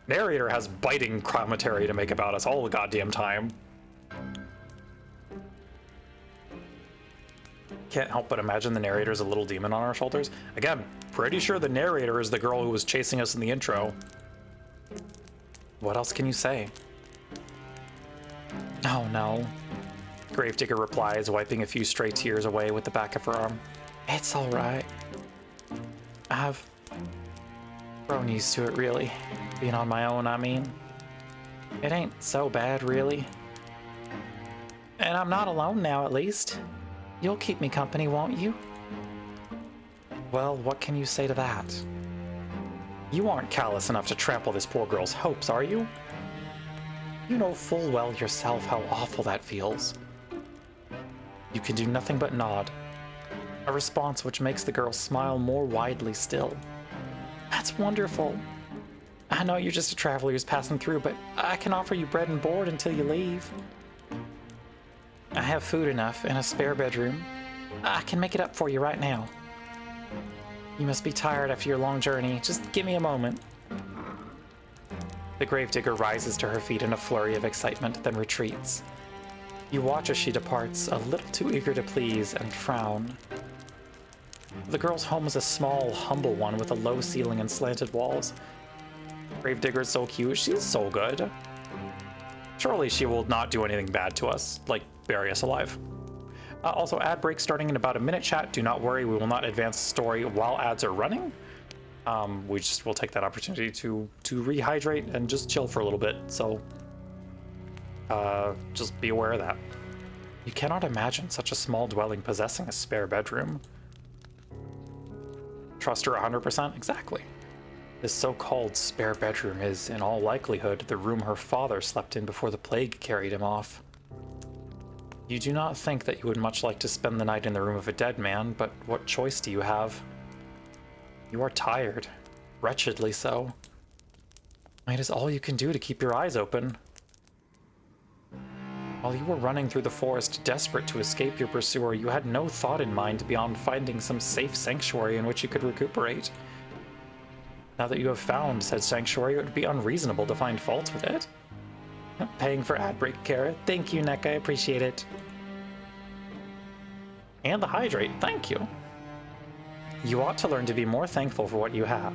Narrator has biting commentary to make about us all the goddamn time. Can't help but imagine the narrator's a little demon on our shoulders. Again, pretty sure the narrator is the girl who was chasing us in the intro. What else can you say? Oh no. Gravedigger replies, wiping a few stray tears away with the back of her arm. It's alright. I've grown used to it, really. Being on my own, I mean. It ain't so bad, really. And I'm not alone now, at least. You'll keep me company, won't you? Well, what can you say to that? You aren't callous enough to trample this poor girl's hopes, are you? You know full well yourself how awful that feels. You can do nothing but nod. A response which makes the girl smile more widely still. That's wonderful. I know you're just a traveler who's passing through, but I can offer you bread and board until you leave. I have food enough and a spare bedroom. I can make it up for you right now. You must be tired after your long journey. Just give me a moment. The gravedigger rises to her feet in a flurry of excitement, then retreats. You watch as she departs, a little too eager to please, and frown. The girl's home is a small, humble one with a low ceiling and slanted walls. Gravedigger is so cute, she's so good. Surely she will not do anything bad to us, like bury us alive. Also, ad break starting in about a minute, chat. Do not worry, we will not advance the story while ads are running. We just will take that opportunity to rehydrate and just chill for a little bit, so just be aware of that. You cannot imagine such a small dwelling possessing a spare bedroom. Trust her 100%? Exactly. This so-called spare bedroom is, in all likelihood, the room her father slept in before the plague carried him off. You do not think that you would much like to spend the night in the room of a dead man, but what choice do you have? You are tired. Wretchedly so. It is all you can do to keep your eyes open. While you were running through the forest, desperate to escape your pursuer, you had no thought in mind beyond finding some safe sanctuary in which you could recuperate. Now that you have found said sanctuary, it would be unreasonable to find faults with it. Paying for ad break, Kara. Thank you, Nick. I appreciate it. And the hydrate. Thank you. You ought to learn to be more thankful for what you have.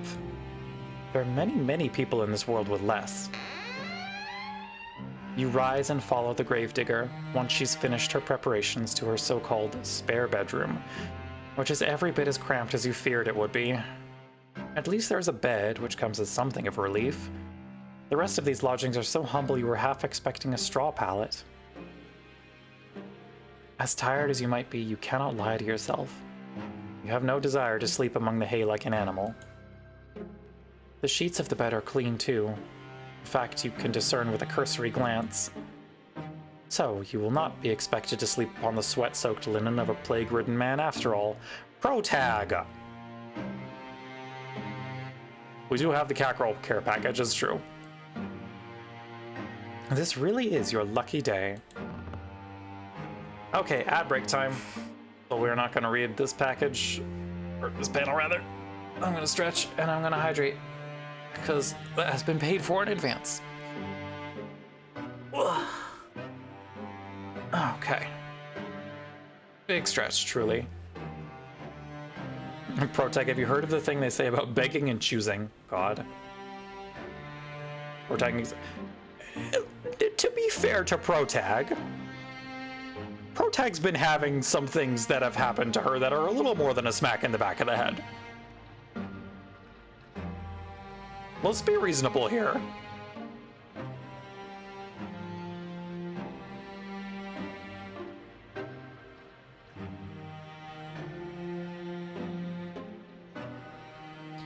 There are many, many people in this world with less. You rise and follow the gravedigger once she's finished her preparations to her so-called spare bedroom, which is every bit as cramped as you feared it would be. At least there's a bed, which comes as something of a relief. The rest of these lodgings are so humble you were half expecting a straw pallet. As tired as you might be, you cannot lie to yourself. You have no desire to sleep among the hay like an animal. The sheets of the bed are clean too. In fact, you can discern with a cursory glance. So, you will not be expected to sleep upon the sweat-soaked linen of a plague-ridden man after all. Protag! We do have the Cackerel care package, it's true. This really is your lucky day. Okay, ad break time. So we're not going to read this package, or this panel rather. I'm going to stretch and I'm going to hydrate, because that has been paid for in advance. Okay. Big stretch, truly. Protag, have you heard of the thing they say about begging and choosing? God. Protag, to be fair to Protag, Protag's been having some things that have happened to her that are a little more than a smack in the back of the head. Let's be reasonable here.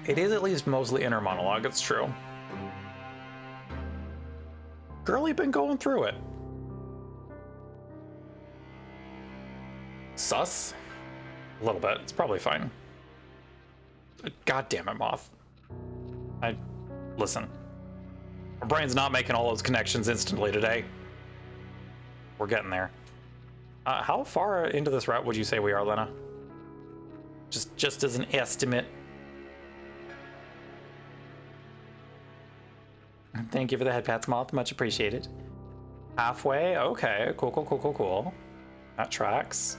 It is at least mostly inner monologue, it's true. Girlie been going through it. Sus? A little bit. It's probably fine. God damn it, Moth. Listen. My brain's not making all those connections instantly today. We're getting there. How far into this route would you say we are, Lena? Just as an estimate. Thank you for the head pats, Moth. Much appreciated. Halfway? Okay. Cool. That tracks.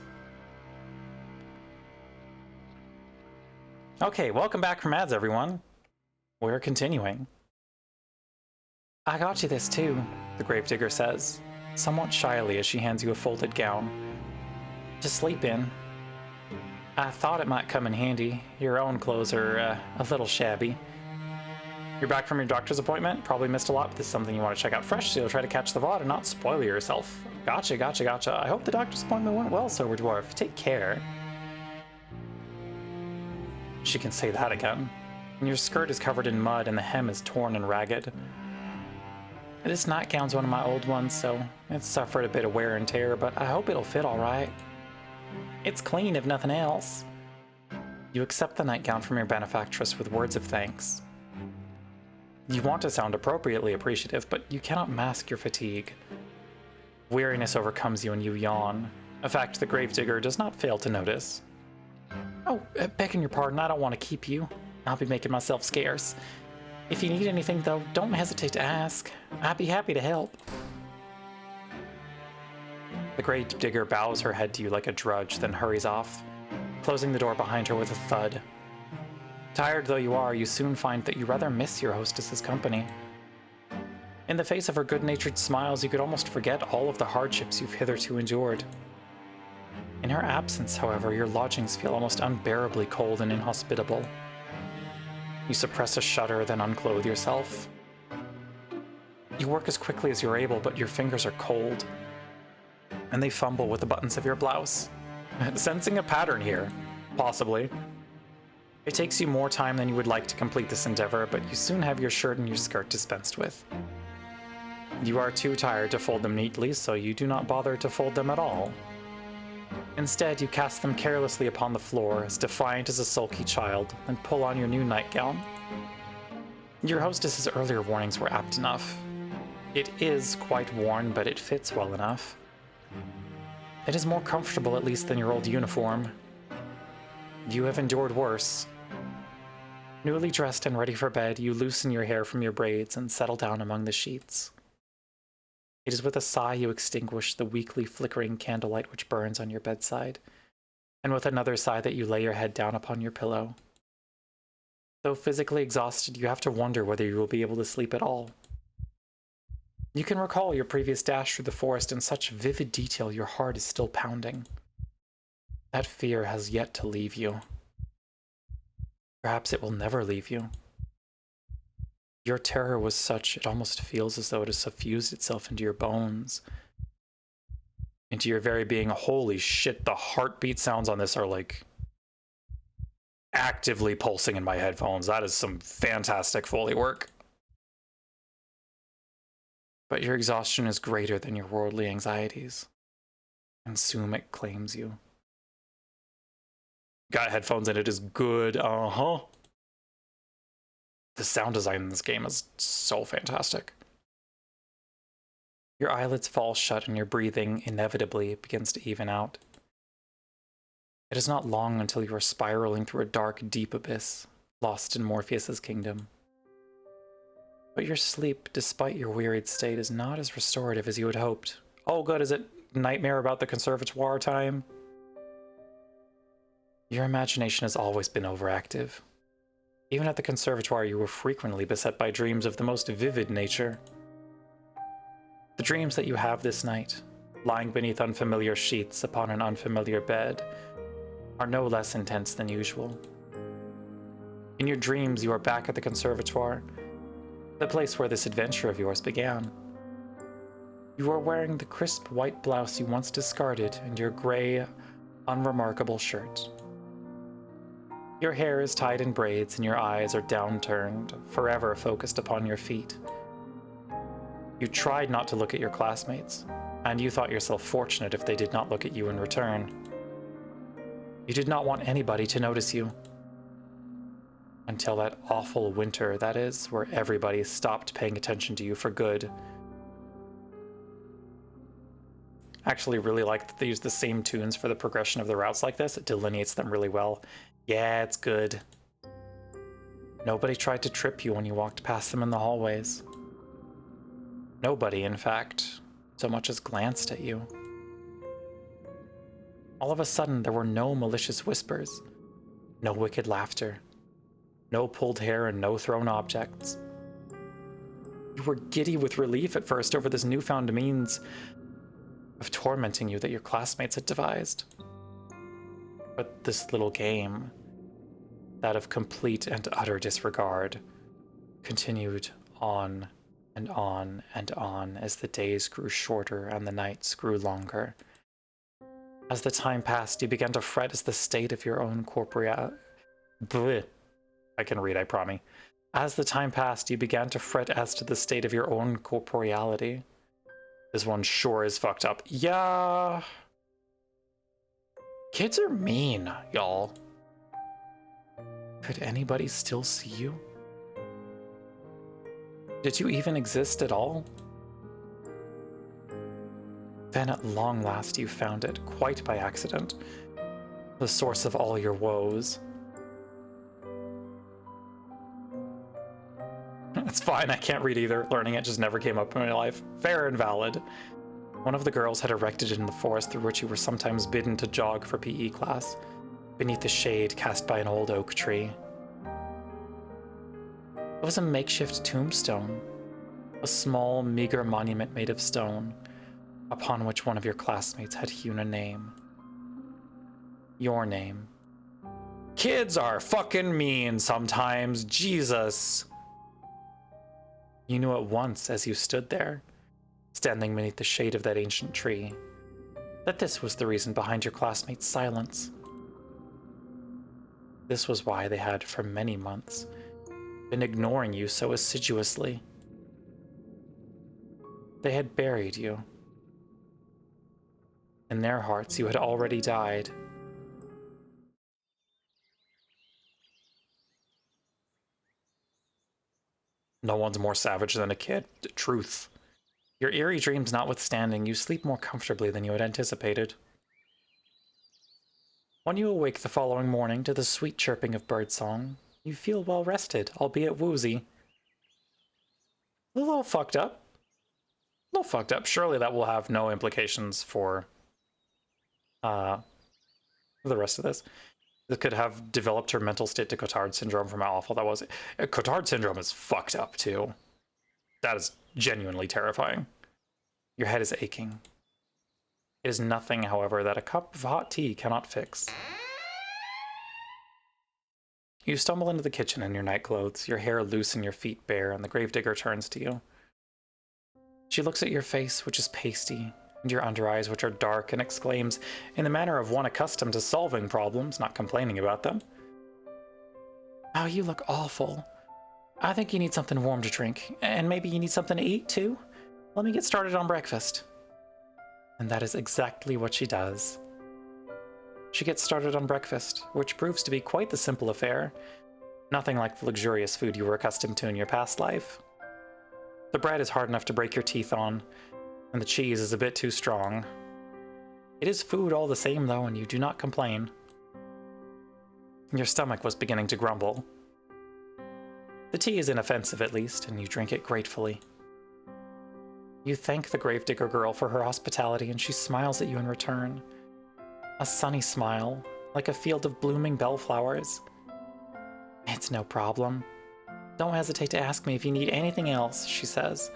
Okay, welcome back from ads, everyone. We're continuing. I got you this too, the gravedigger says, somewhat shyly as she hands you a folded gown. To sleep in. I thought it might come in handy. Your own clothes are a little shabby. You're back from your doctor's appointment? Probably missed a lot, but this is something you want to check out fresh, so you'll try to catch the VOD and not spoil yourself. Gotcha. I hope the doctor's appointment went well, Silver Dwarf. Take care. She can say that again. And your skirt is covered in mud and the hem is torn and ragged. This nightgown's one of my old ones, so it's suffered a bit of wear and tear, but I hope it'll fit all right. It's clean, if nothing else. You accept the nightgown from your benefactress with words of thanks. You want to sound appropriately appreciative, but you cannot mask your fatigue. Weariness overcomes you and you yawn, a fact the gravedigger does not fail to notice. Oh, begging your pardon, I don't want to keep you. I'll be making myself scarce. If you need anything, though, don't hesitate to ask. I'd be happy to help. The grave digger bows her head to you like a drudge, then hurries off, closing the door behind her with a thud. Tired though you are, you soon find that you rather miss your hostess's company. In the face of her good-natured smiles, you could almost forget all of the hardships you've hitherto endured. In her absence, however, your lodgings feel almost unbearably cold and inhospitable. You suppress a shudder, then unclothe yourself. You work as quickly as you're able, but your fingers are cold, and they fumble with the buttons of your blouse. Sensing a pattern here, possibly. It takes you more time than you would like to complete this endeavor, but you soon have your shirt and your skirt dispensed with. You are too tired to fold them neatly, so you do not bother to fold them at all. Instead, you cast them carelessly upon the floor, as defiant as a sulky child, and pull on your new nightgown. Your hostess's earlier warnings were apt enough. It is quite worn, but it fits well enough. It is more comfortable at least than your old uniform. You have endured worse. Newly dressed and ready for bed, you loosen your hair from your braids and settle down among the sheets. It is with a sigh you extinguish the weakly flickering candlelight which burns on your bedside, and with another sigh that you lay your head down upon your pillow. Though physically exhausted, you have to wonder whether you will be able to sleep at all. You can recall your previous dash through the forest in such vivid detail your heart is still pounding. That fear has yet to leave you. Perhaps it will never leave you. Your terror was such it almost feels as though it has suffused itself into your bones, into your very being. Holy shit, the heartbeat sounds on this are like actively pulsing in my headphones. That is some fantastic Foley work. But your exhaustion is greater than your worldly anxieties, and soon it claims you. Got headphones and it is good, The sound design in this game is so fantastic. Your eyelids fall shut and your breathing inevitably begins to even out. It is not long until you are spiraling through a dark, deep abyss, lost in Morpheus's kingdom. But your sleep, despite your wearied state, is not as restorative as you had hoped. Oh good, is it nightmare about the conservatoire time? Your imagination has always been overactive. Even at the conservatoire, you were frequently beset by dreams of the most vivid nature. The dreams that you have this night, lying beneath unfamiliar sheets upon an unfamiliar bed, are no less intense than usual. In your dreams, you are back at the conservatoire, the place where this adventure of yours began. You are wearing the crisp white blouse you once discarded and your gray, unremarkable shirt. Your hair is tied in braids and your eyes are downturned, forever focused upon your feet. You tried not to look at your classmates, and you thought yourself fortunate if they did not look at you in return. You did not want anybody to notice you. Until that awful winter, that is, where everybody stopped paying attention to you for good. Actually really like that they use the same tunes for the progression of the routes like this. It delineates them really well. Yeah, it's good. Nobody tried to trip you when you walked past them in the hallways. Nobody, in fact, so much as glanced at you. All of a sudden, there were no malicious whispers, no wicked laughter, no pulled hair, and no thrown objects. You were giddy with relief at first over this newfound means of tormenting you that your classmates had devised. But this little game, that of complete and utter disregard, continued on and on and on as the days grew shorter and the nights grew longer. As the time passed, you began to fret as the state of your own I can read, I promise. As the time passed, you began to fret as to the state of your own corporeality. This one sure is fucked up. Yeah. Kids are mean, y'all. Could anybody still see you? Did you even exist at all? Then at long last you found it, quite by accident, the source of all your woes. It's fine, I can't read either. Learning it just never came up in my life. Fair and valid. One of the girls had erected it in the forest through which you were sometimes bidden to jog for PE class, beneath the shade cast by an old oak tree. It was a makeshift tombstone, a small, meager monument made of stone, upon which one of your classmates had hewn a name. Your name. Kids are fucking mean sometimes, Jesus! You knew at once as you stood there, standing beneath the shade of that ancient tree, that this was the reason behind your classmates' silence. This was why they had, for many months, been ignoring you so assiduously. They had buried you. In their hearts, you had already died. No one's more savage than a kid. Truth. Your eerie dreams notwithstanding, you sleep more comfortably than you had anticipated. When you awake the following morning to the sweet chirping of birdsong, you feel well rested, albeit woozy. A little fucked up. A little fucked up. Surely that will have no implications for the rest of this. This could have developed her mental state to Cotard syndrome from how awful that was. Cotard syndrome is fucked up too. That is genuinely terrifying. Your head is aching. It is nothing, however, that a cup of hot tea cannot fix. You stumble into the kitchen in your nightclothes, your hair loose and your feet bare, and the gravedigger turns to you. She looks at your face, which is pasty, and your under eyes, which are dark, and exclaims, in the manner of one accustomed to solving problems, not complaining about them, "Oh, you look awful. I think you need something warm to drink, and maybe you need something to eat, too. Let me get started on breakfast." And that is exactly what she does. She gets started on breakfast, which proves to be quite the simple affair. Nothing like the luxurious food you were accustomed to in your past life. The bread is hard enough to break your teeth on, and the cheese is a bit too strong. It is food all the same, though, and you do not complain. Your stomach was beginning to grumble. The tea is inoffensive, at least, and you drink it gratefully. You thank the gravedigger girl for her hospitality, and she smiles at you in return. A sunny smile, like a field of blooming bellflowers. "It's no problem. Don't hesitate to ask me if you need anything else," she says.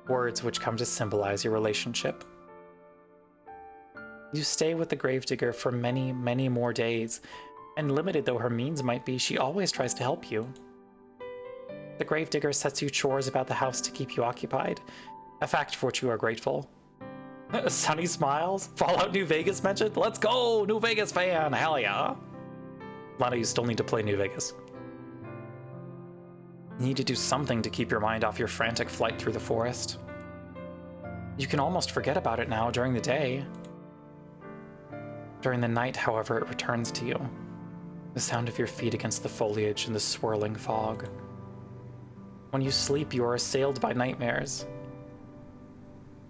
Words which come to symbolize your relationship. You stay with the gravedigger for many, many more days, and limited though her means might be, she always tries to help you. The gravedigger sets you chores about the house to keep you occupied, a fact for which you are grateful. Sunny smiles? Fallout New Vegas mentioned? Let's go! New Vegas fan! Hell yeah! Lana, you still need to play New Vegas. You need to do something to keep your mind off your frantic flight through the forest. You can almost forget about it now during the day. During the night, however, it returns to you. The sound of your feet against the foliage and the swirling fog. When you sleep, you are assailed by nightmares.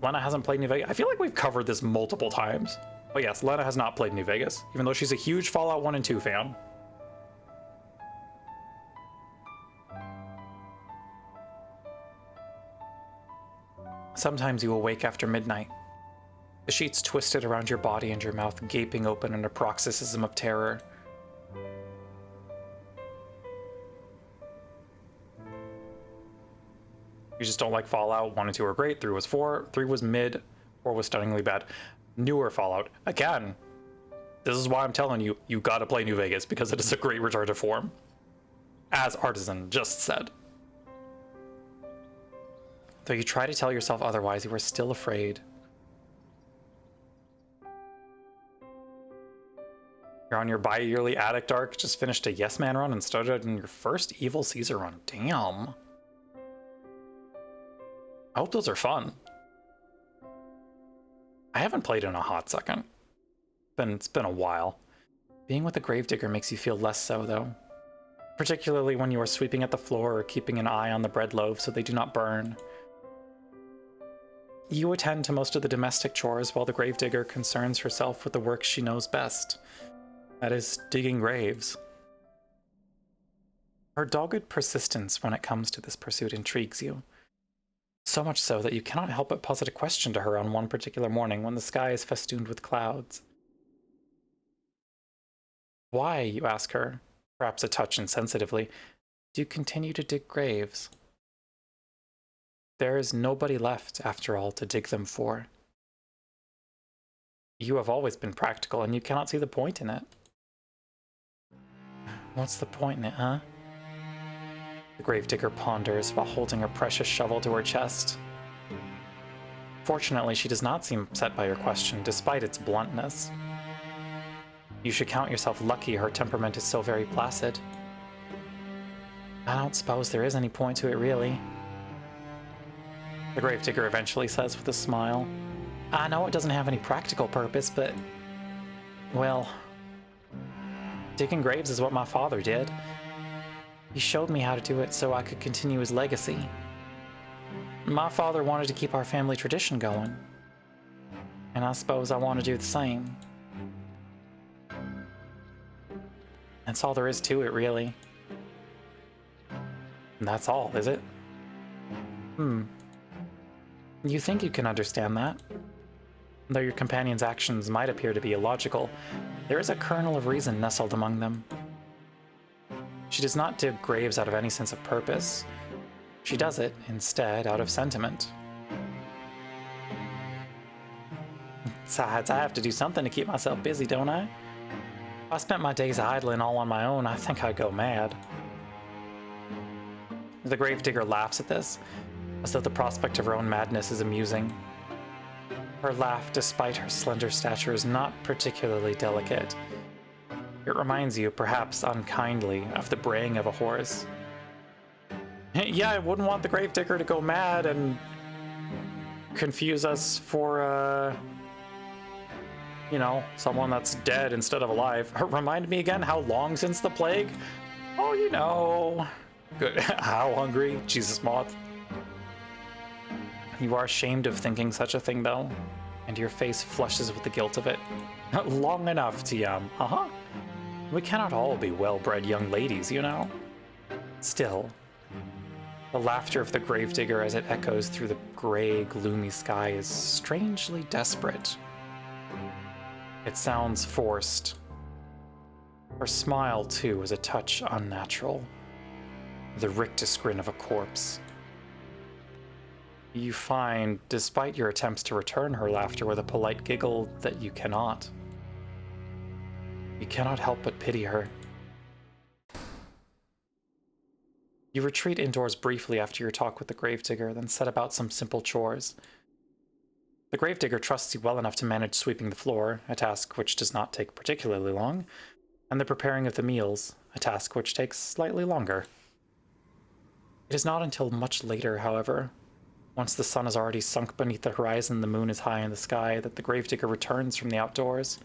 Lena hasn't played New Vegas. I feel like we've covered this multiple times. But yes, Lena has not played New Vegas, even though she's a huge Fallout 1 and 2 fan. Sometimes you awake after midnight, the sheets twisted around your body and your mouth gaping open in a paroxysm of terror. You just don't like Fallout. 1 and 2 are great, 3 was 4, 3 was mid, 4 was stunningly bad. Newer Fallout, again, this is why I'm telling you, you gotta play New Vegas, because it is a great return to form. As Artisan just said. Though you try to tell yourself otherwise, you are still afraid. You're on your bi-yearly Addict arc, just finished a Yes Man run and started in your first Evil Caesar run. Damn. I hope those are fun. I haven't played in a hot second. It's been a while. Being with a gravedigger makes you feel less so, though. Particularly when you are sweeping at the floor or keeping an eye on the bread loaves so they do not burn. You attend to most of the domestic chores while the gravedigger concerns herself with the work she knows best. That is, digging graves. Her dogged persistence when it comes to this pursuit intrigues you. So much so that you cannot help but posit a question to her on one particular morning when the sky is festooned with clouds. Why, you ask her, perhaps a touch insensitively, do you continue to dig graves? There is nobody left, after all, to dig them for. You have always been practical, and you cannot see the point in it. What's the point in it, huh? The gravedigger ponders while holding her precious shovel to her chest. Fortunately, she does not seem upset by your question, despite its bluntness. You should count yourself lucky her temperament is so very placid. I don't suppose there is any point to it, really. The gravedigger eventually says with a smile. I know it doesn't have any practical purpose, but... well... digging graves is what my father did. He showed me how to do it so I could continue his legacy. My father wanted to keep our family tradition going. And I suppose I want to do the same. That's all there is to it, really. And that's all, is it? You think you can understand that? Though your companion's actions might appear to be illogical, there is a kernel of reason nestled among them. She does not dig graves out of any sense of purpose. She does it, instead, out of sentiment. Besides, I have to do something to keep myself busy, don't I? If I spent my days idling all on my own, I think I'd go mad. The gravedigger laughs at this, as though the prospect of her own madness is amusing. Her laugh, despite her slender stature, is not particularly delicate. It reminds you, perhaps unkindly, of the braying of a horse. Yeah, I wouldn't want the gravedigger to go mad and confuse us for, you know, someone that's dead instead of alive. Remind me again, how long since the plague? Oh, you know. Good. How hungry? Jesus moth. You are ashamed of thinking such a thing, though, and your face flushes with the guilt of it. Long enough, TM. Uh-huh. We cannot all be well-bred young ladies, you know. Still, the laughter of the gravedigger as it echoes through the gray, gloomy sky is strangely desperate. It sounds forced. Her smile, too, is a touch unnatural. The rictus grin of a corpse. You find, despite your attempts to return her laughter with a polite giggle, that you cannot. You cannot help but pity her. You retreat indoors briefly after your talk with the gravedigger, then set about some simple chores. The gravedigger trusts you well enough to manage sweeping the floor, a task which does not take particularly long, and the preparing of the meals, a task which takes slightly longer. It is not until much later, however, once the sun has already sunk beneath the horizon and the moon is high in the sky, that the gravedigger returns from the outdoors.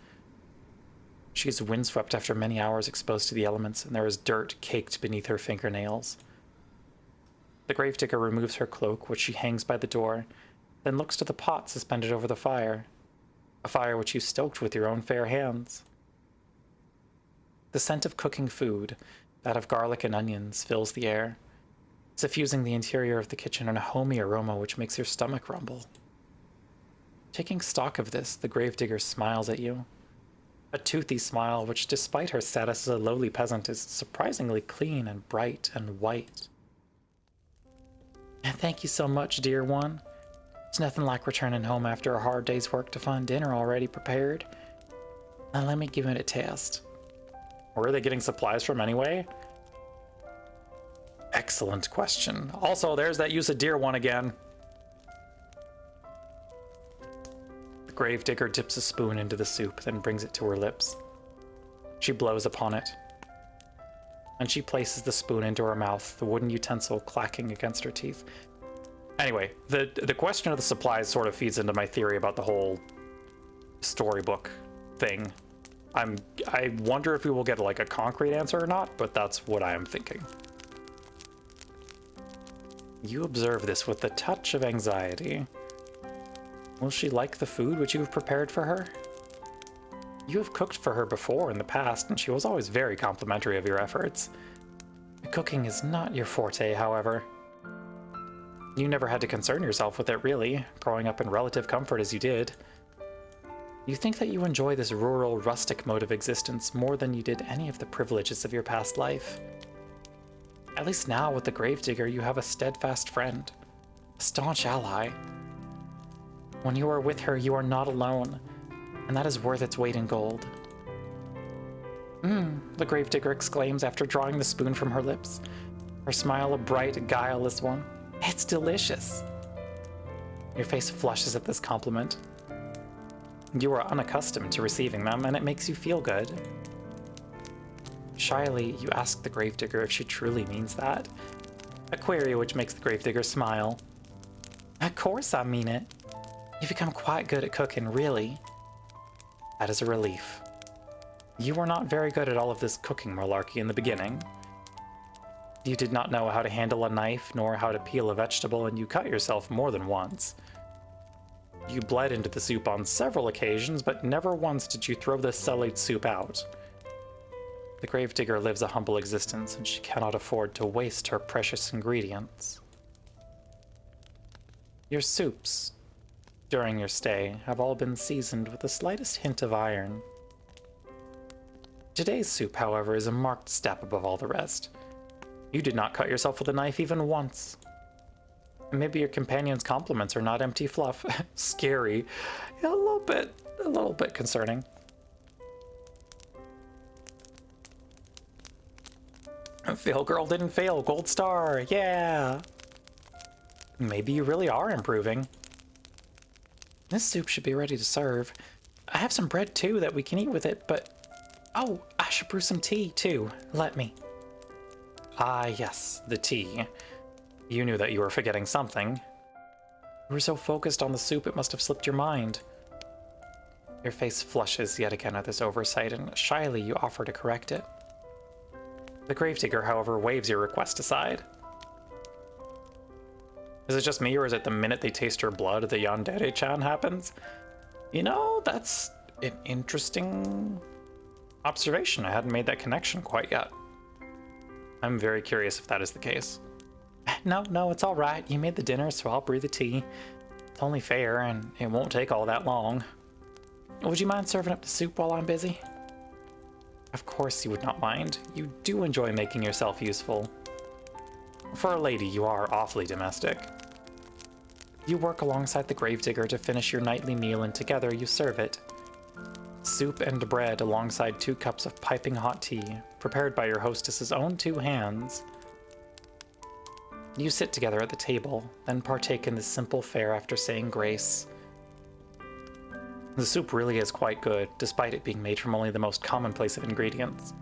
She is windswept after many hours exposed to the elements, and there is dirt caked beneath her fingernails. The gravedigger removes her cloak, which she hangs by the door, then looks to the pot suspended over the fire, a fire which you stoked with your own fair hands. The scent of cooking food, that of garlic and onions, fills the air, suffusing the interior of the kitchen in a homey aroma which makes your stomach rumble. Taking stock of this, the gravedigger smiles at you. A toothy smile which, despite her status as a lowly peasant, is surprisingly clean and bright and white. Thank you so much, dear one. It's nothing like returning home after a hard day's work to find dinner already prepared. Now let me give it a test. Where are they getting supplies from anyway? Excellent question. Also, there's that use of dear one again. The gravedigger dips a spoon into the soup, then brings it to her lips. She blows upon it. And she places the spoon into her mouth, the wooden utensil clacking against her teeth. Anyway, the question of the supplies sort of feeds into my theory about the whole storybook thing. I wonder if we will get like a concrete answer or not, but that's what I am thinking. You observe this with a touch of anxiety. Will she like the food which you have prepared for her? You have cooked for her before in the past, and she was always very complimentary of your efforts. The cooking is not your forte, however. You never had to concern yourself with it, really, growing up in relative comfort as you did. You think that you enjoy this rural, rustic mode of existence more than you did any of the privileges of your past life. At least now, with the Gravedigger, you have a steadfast friend, a staunch ally. When you are with her, you are not alone, and that is worth its weight in gold. The Gravedigger exclaims after drawing the spoon from her lips, her smile a bright, guileless one. It's delicious. Your face flushes at this compliment. You are unaccustomed to receiving them, and it makes you feel good. Shyly, you ask the Gravedigger if she truly means that, a query which makes the Gravedigger smile. Of course I mean it. You've become quite good at cooking, really. That is a relief. You were not very good at all of this cooking malarkey in the beginning. You did not know how to handle a knife, nor how to peel a vegetable, and you cut yourself more than once. You bled into the soup on several occasions, but never once did you throw the sullied soup out. The Gravedigger lives a humble existence, and she cannot afford to waste her precious ingredients. Your soups, during your stay, have all been seasoned with the slightest hint of iron. Today's soup, however, is a marked step above all the rest. You did not cut yourself with a knife even once. Maybe your companion's compliments are not empty fluff. Scary. Yeah, a little bit concerning. Fail girl didn't fail. Gold star. Yeah. Maybe you really are improving. This soup should be ready to serve. I have some bread too that we can eat with it, but... Oh, I should brew some tea too. Let me. Ah, yes, the tea. You knew that you were forgetting something. You were so focused on the soup it must have slipped your mind. Your face flushes yet again at this oversight, and shyly you offer to correct it. The Gravedigger, however, waves your request aside. Is it just me, or is it the minute they taste your blood, the yandere-chan happens? You know, that's an interesting observation. I hadn't made that connection quite yet. I'm very curious if that is the case. No, it's all right. You made the dinner, so I'll brew the tea. It's only fair, and it won't take all that long. Would you mind serving up the soup while I'm busy? Of course you would not mind. You do enjoy making yourself useful. For a lady, you are awfully domestic. You work alongside the Gravedigger to finish your nightly meal, and together you serve it. Soup and bread alongside 2 cups of piping hot tea, prepared by your hostess's own 2 hands. You sit together at the table, then partake in this simple fare after saying grace. The soup really is quite good, despite it being made from only the most commonplace of ingredients.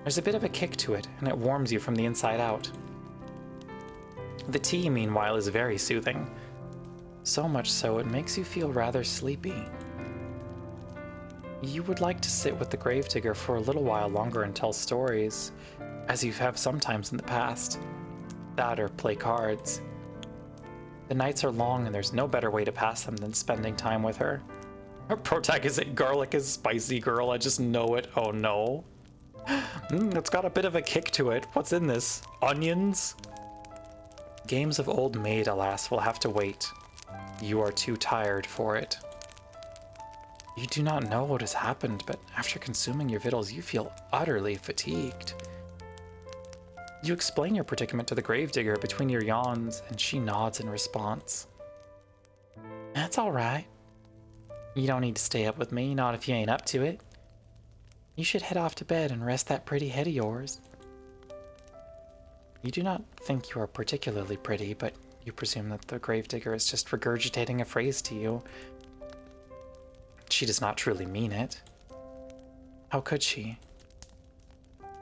There's a bit of a kick to it, and it warms you from the inside out. The tea, meanwhile, is very soothing. So much so, it makes you feel rather sleepy. You would like to sit with the Gravedigger for a little while longer and tell stories, as you have sometimes in the past. That or play cards. The nights are long and there's no better way to pass them than spending time with her. Her protagonist is garlic is spicy girl, I just know it. Oh no. It's got a bit of a kick to it. What's in this? Onions? Games of old maid, alas, will have to wait. You are too tired for it. You do not know what has happened, but after consuming your victuals, you feel utterly fatigued. You explain your predicament to the Gravedigger between your yawns, and she nods in response. That's all right. You don't need to stay up with me, not if you ain't up to it. You should head off to bed and rest that pretty head of yours. You do not think you are particularly pretty, but you presume that the Gravedigger is just regurgitating a phrase to you. She does not truly mean it. How could she?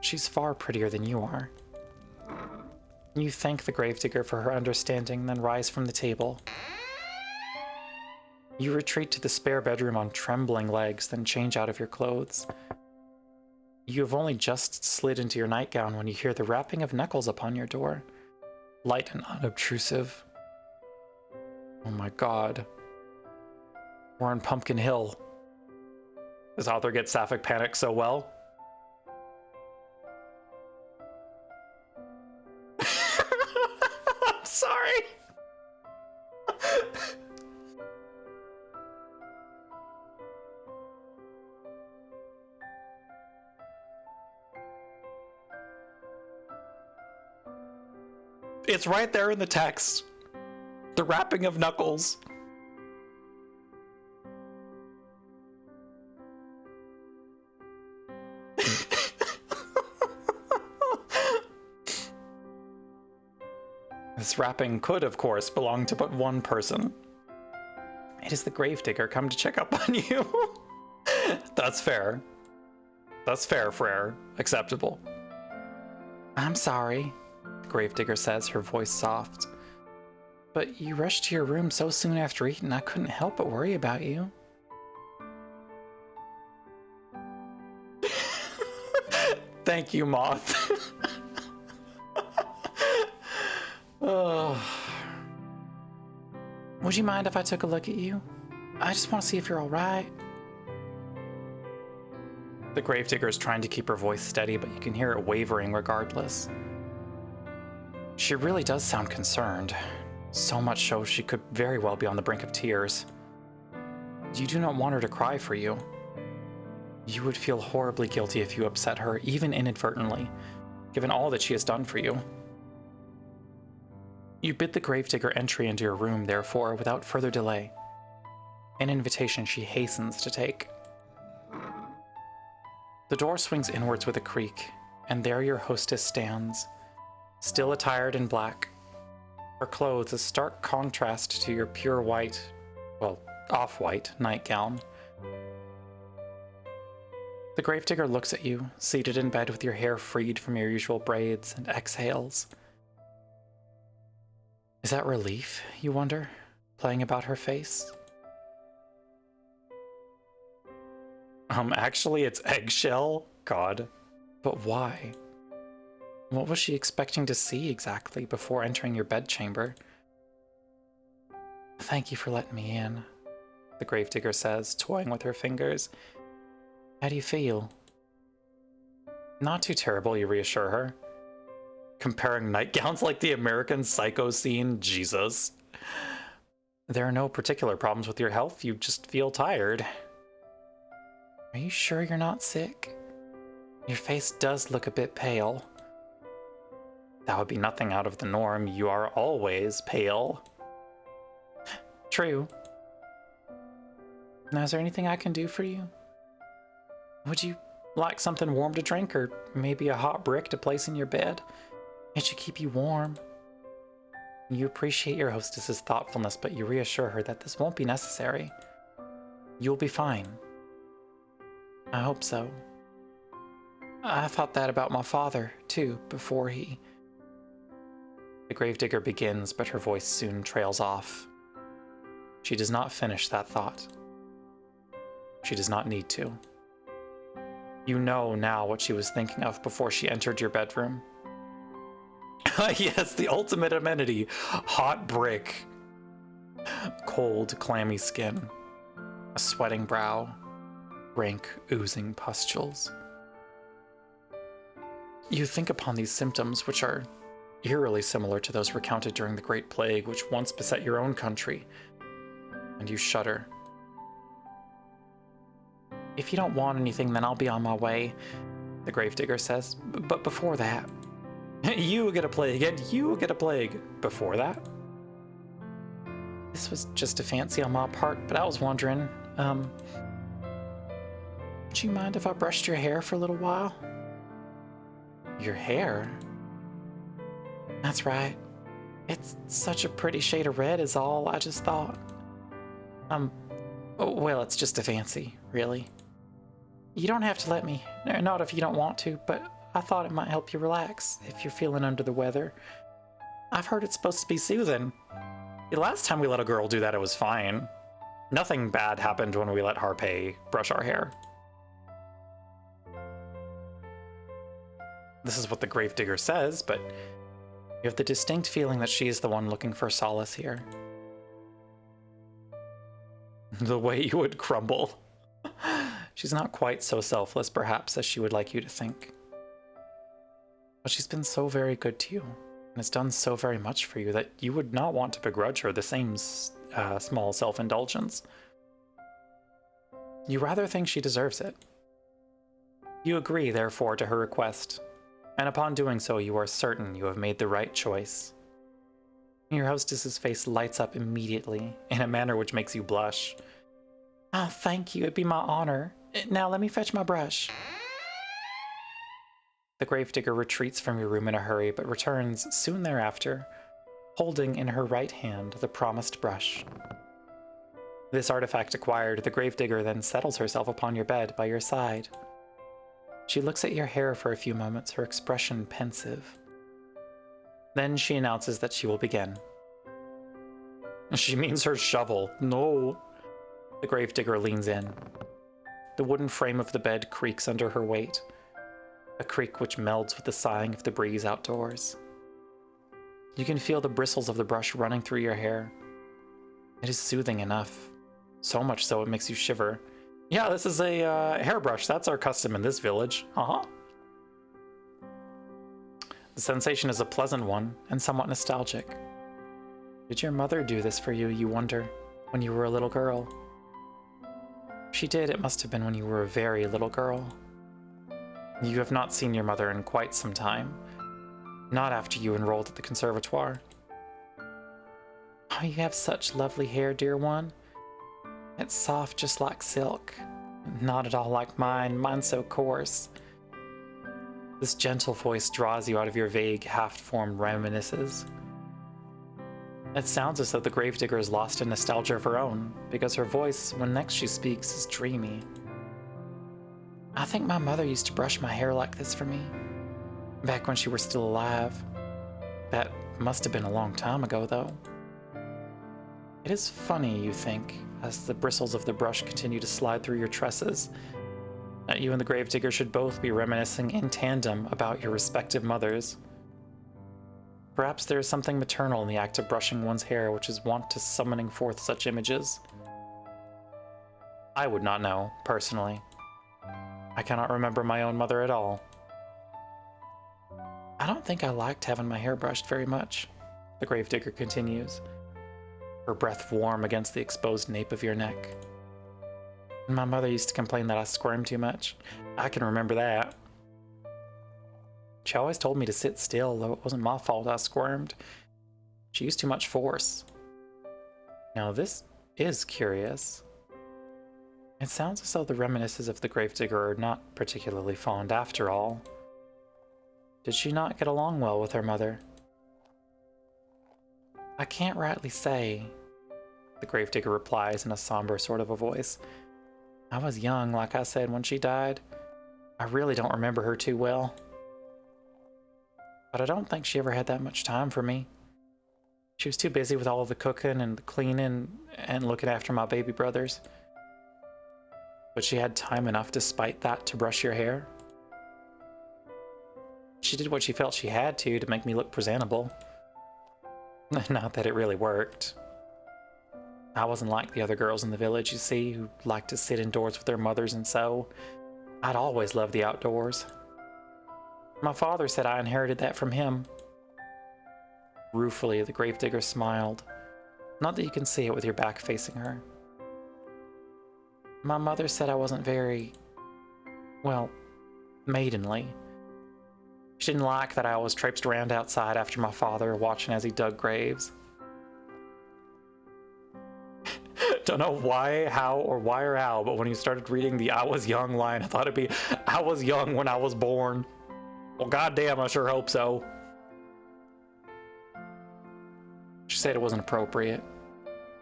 She's far prettier than you are. You thank the Gravedigger for her understanding, then rise from the table. You retreat to the spare bedroom on trembling legs, then change out of your clothes. You have only just slid into your nightgown when you hear the rapping of knuckles upon your door. Light and unobtrusive. Oh my god. We're on Pumpkin Hill. Does author get sapphic panic so well? I'm sorry. It's right there in the text. The rapping of knuckles. This rapping could, of course, belong to but one person. It is the gravedigger come to check up on you. That's fair. That's fair, Frere. Acceptable. I'm sorry, the gravedigger says, her voice soft. But you rushed to your room so soon after eating, I couldn't help but worry about you. Thank you, Moth. Oh. Would you mind if I took a look at you? I just want to see if you're all right. The gravedigger is trying to keep her voice steady, but you can hear it wavering regardless. She really does sound concerned. So much so she could very well be on the brink of tears. You do not want her to cry for you. You would feel horribly guilty if you upset her, even inadvertently, given all that she has done for you. You bid the gravedigger entry into your room, therefore, without further delay. An invitation she hastens to take. The door swings inwards with a creak, and there your hostess stands, still attired in black. Her clothes a stark contrast to your pure white, well, off-white nightgown. The gravedigger looks at you, seated in bed with your hair freed from your usual braids, and exhales. Is that relief, you wonder, playing about her face? Actually, it's eggshell? God. But why? What was she expecting to see exactly before entering your bedchamber? Thank you for letting me in, the gravedigger says, toying with her fingers. How do you feel? Not too terrible, you reassure her. Comparing nightgowns like the American Psycho scene? Jesus. There are no particular problems with your health, you just feel tired. Are you sure you're not sick? Your face does look a bit pale. That would be nothing out of the norm. You are always pale. True. Now, is there anything I can do for you? Would you like something warm to drink, or maybe a hot brick to place in your bed? It should keep you warm. You appreciate your hostess's thoughtfulness, but you reassure her that this won't be necessary. You'll be fine. I hope so. I thought that about my father, too, before he... The gravedigger begins, but her voice soon trails off. She does not finish that thought. She does not need to. You know now what she was thinking of before she entered your bedroom. Yes, the ultimate amenity. Hot brick. Cold, clammy skin. A sweating brow. Rank, oozing pustules. You think upon these symptoms, which are eerily similar to those recounted during the Great Plague, which once beset your own country, and you shudder. If you don't want anything, then I'll be on my way, the gravedigger says. But before that... You get a plague, and you get a plague. Before that? This was just a fancy on my part, but I was wondering, would you mind if I brushed your hair for a little while? Your hair? That's right. It's such a pretty shade of red is all, I just thought. Well, it's just a fancy, really. You don't have to let me. Not if you don't want to, but I thought it might help you relax if you're feeling under the weather. I've heard it's supposed to be soothing. The last time we let a girl do that, it was fine. Nothing bad happened when we let Harpay brush our hair. This is what the gravedigger says, but you have the distinct feeling that she is the one looking for solace here. The way you would crumble. She's not quite so selfless, perhaps, as she would like you to think. But she's been so very good to you, and has done so very much for you that you would not want to begrudge her the same small self-indulgence. You rather think she deserves it. You agree, therefore, to her request, and upon doing so, you are certain you have made the right choice. Your hostess's face lights up immediately, in a manner which makes you blush. Oh, thank you, it'd be my honor. Now let me fetch my brush. The gravedigger retreats from your room in a hurry, but returns soon thereafter, holding in her right hand the promised brush. This artifact acquired, the gravedigger then settles herself upon your bed by your side. She looks at your hair for a few moments, her expression pensive. Then she announces that she will begin. She means her shovel. No. The gravedigger leans in. The wooden frame of the bed creaks under her weight, a creak which melds with the sighing of the breeze outdoors. You can feel the bristles of the brush running through your hair. It is soothing enough, so much so it makes you shiver. Yeah, this is a hairbrush. That's our custom in this village. Uh-huh. The sensation is a pleasant one and somewhat nostalgic. Did your mother do this for you, you wonder, when you were a little girl? If she did, it must have been when you were a very little girl. You have not seen your mother in quite some time. Not after you enrolled at the conservatoire. Oh, you have such lovely hair, dear one. It's soft just like silk. Not at all like mine. Mine's so coarse. This gentle voice draws you out of your vague, half-formed reminiscences. It sounds as though the gravedigger is lost in nostalgia of her own, because her voice, when next she speaks, is dreamy. I think my mother used to brush my hair like this for me, back when she were still alive. That must have been a long time ago, though. It is funny, you think, as the bristles of the brush continue to slide through your tresses, that you and the gravedigger should both be reminiscing in tandem about your respective mothers. Perhaps there is something maternal in the act of brushing one's hair which is wont to summoning forth such images. I would not know, personally. I cannot remember my own mother at all. I don't think I liked having my hair brushed very much, the gravedigger continues, her breath warm against the exposed nape of your neck. My mother used to complain that I squirmed too much. I can remember that. She always told me to sit still, though it wasn't my fault I squirmed. She used too much force. Now this is curious. It sounds as though the reminiscences of the gravedigger are not particularly fond after all. Did she not get along well with her mother? I can't rightly say, the gravedigger replies in a somber sort of a voice. I was young, like I said, when she died. I really don't remember her too well. But I don't think she ever had that much time for me. She was too busy with all of the cooking and the cleaning and looking after my baby brothers. But she had time enough despite that to brush your hair. She did what she felt she had to make me look presentable. Not that it really worked. I wasn't like the other girls in the village, you see, who liked to sit indoors with their mothers and sew. I'd always loved the outdoors. My father said I inherited that from him. Ruefully, the gravedigger smiled. Not that you can see it with your back facing her. My mother said I wasn't very, well, maidenly. She didn't like that I always traipsed around outside after my father, watching as he dug graves. Don't know why, how, or how, but when you started reading the I was young line, I thought it'd be, I was young when I was born. Well, goddamn, I sure hope so. She said it wasn't appropriate.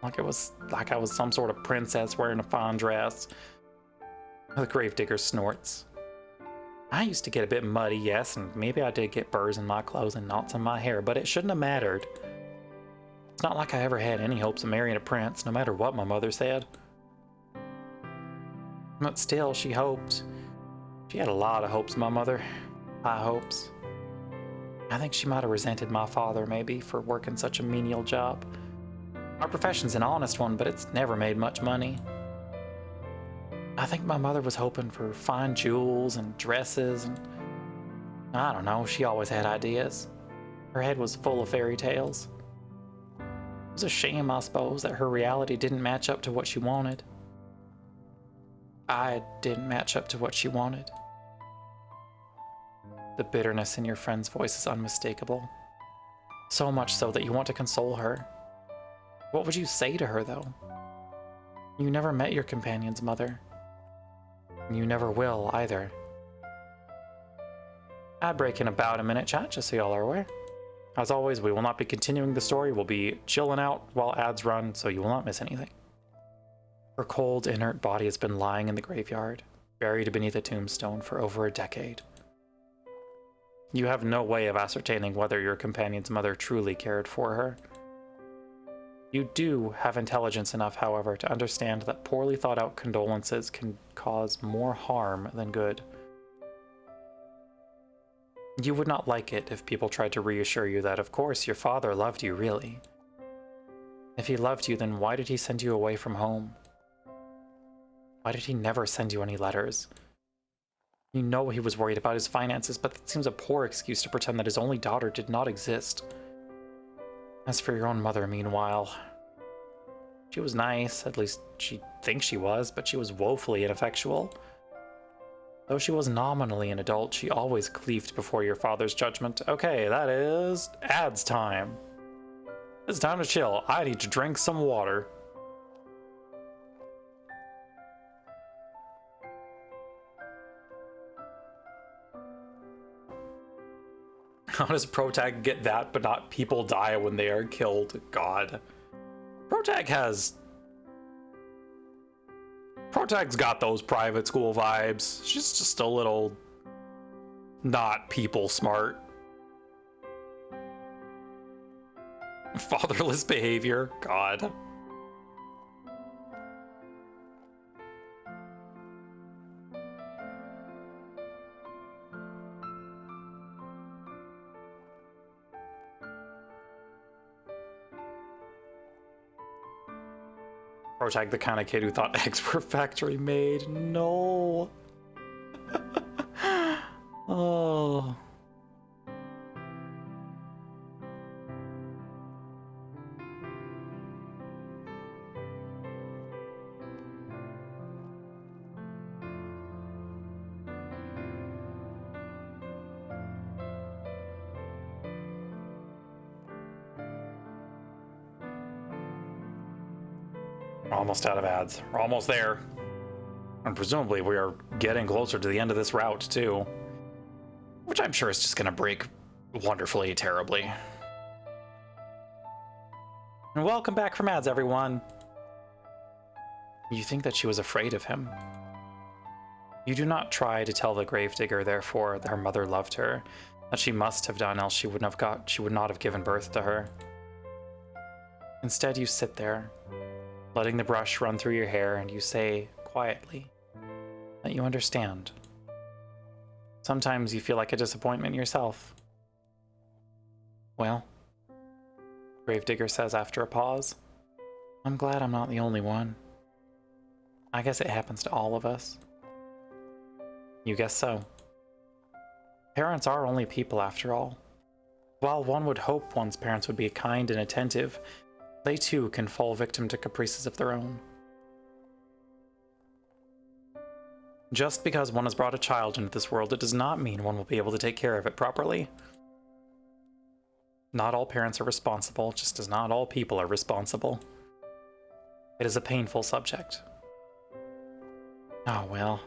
Like I was some sort of princess wearing a fine dress. The gravedigger snorts. I used to get a bit muddy, yes, and maybe I did get burrs in my clothes and knots in my hair, but it shouldn't have mattered. It's not like I ever had any hopes of marrying a prince, no matter what my mother said. But still, she hoped. She had a lot of hopes, my mother. High hopes. I think she might have resented my father, maybe, for working such a menial job. Our profession's an honest one, but it's never made much money. I think my mother was hoping for fine jewels and dresses, and I don't know, she always had ideas. Her head was full of fairy tales. was a shame, I suppose, that her reality didn't match up to what she wanted. I didn't match up to what she wanted. The bitterness in your friend's voice is unmistakable. So much so that you want to console her. What would you say to her, though? You never met your companion's mother. And you never will, either. Ad break in about a minute, chat, just so y'all are aware. As always, we will not be continuing the story. We'll be chilling out while ads run, so you will not miss anything. Her cold, inert body has been lying in the graveyard, buried beneath a tombstone for over a decade. You have no way of ascertaining whether your companion's mother truly cared for her. You do have intelligence enough, however, to understand that poorly thought out condolences can cause more harm than good. You would not like it if people tried to reassure you that, of course, your father loved you, really. If he loved you, then why did he send you away from home? Why did he never send you any letters? You know he was worried about his finances, but that seems a poor excuse to pretend that his only daughter did not exist. As for your own mother, meanwhile, she was nice, at least she thinks she was, but she was woefully ineffectual. Though she was nominally an adult, she always queefed before your father's judgment. Okay, that is ads time. It's time to chill. I need to drink some water. How does Protag get that, but not people die when they are killed? God. Protag's got those private school vibes. She's just a little not people smart. Fatherless behavior. God. Protag, the kind of kid who thought eggs were factory made. No. Oh. We're almost out of ads. We're almost there. And presumably we are getting closer to the end of this route, too. Which I'm sure is just going to break wonderfully, terribly. And welcome back from ads, everyone. You think that she was afraid of him. You do not try to tell the gravedigger, therefore, that her mother loved her, that she must have done, else she would not have given birth to her. Instead, you sit there, letting the brush run through your hair, and you say, quietly, that you understand. Sometimes you feel like a disappointment yourself. Well, Gravedigger says after a pause, I'm glad I'm not the only one. I guess it happens to all of us. You guess so. Parents are only people after all. While one would hope one's parents would be kind and attentive, they too can fall victim to caprices of their own. Just because one has brought a child into this world, it does not mean one will be able to take care of it properly. Not all parents are responsible, just as not all people are responsible. It is a painful subject. Oh well.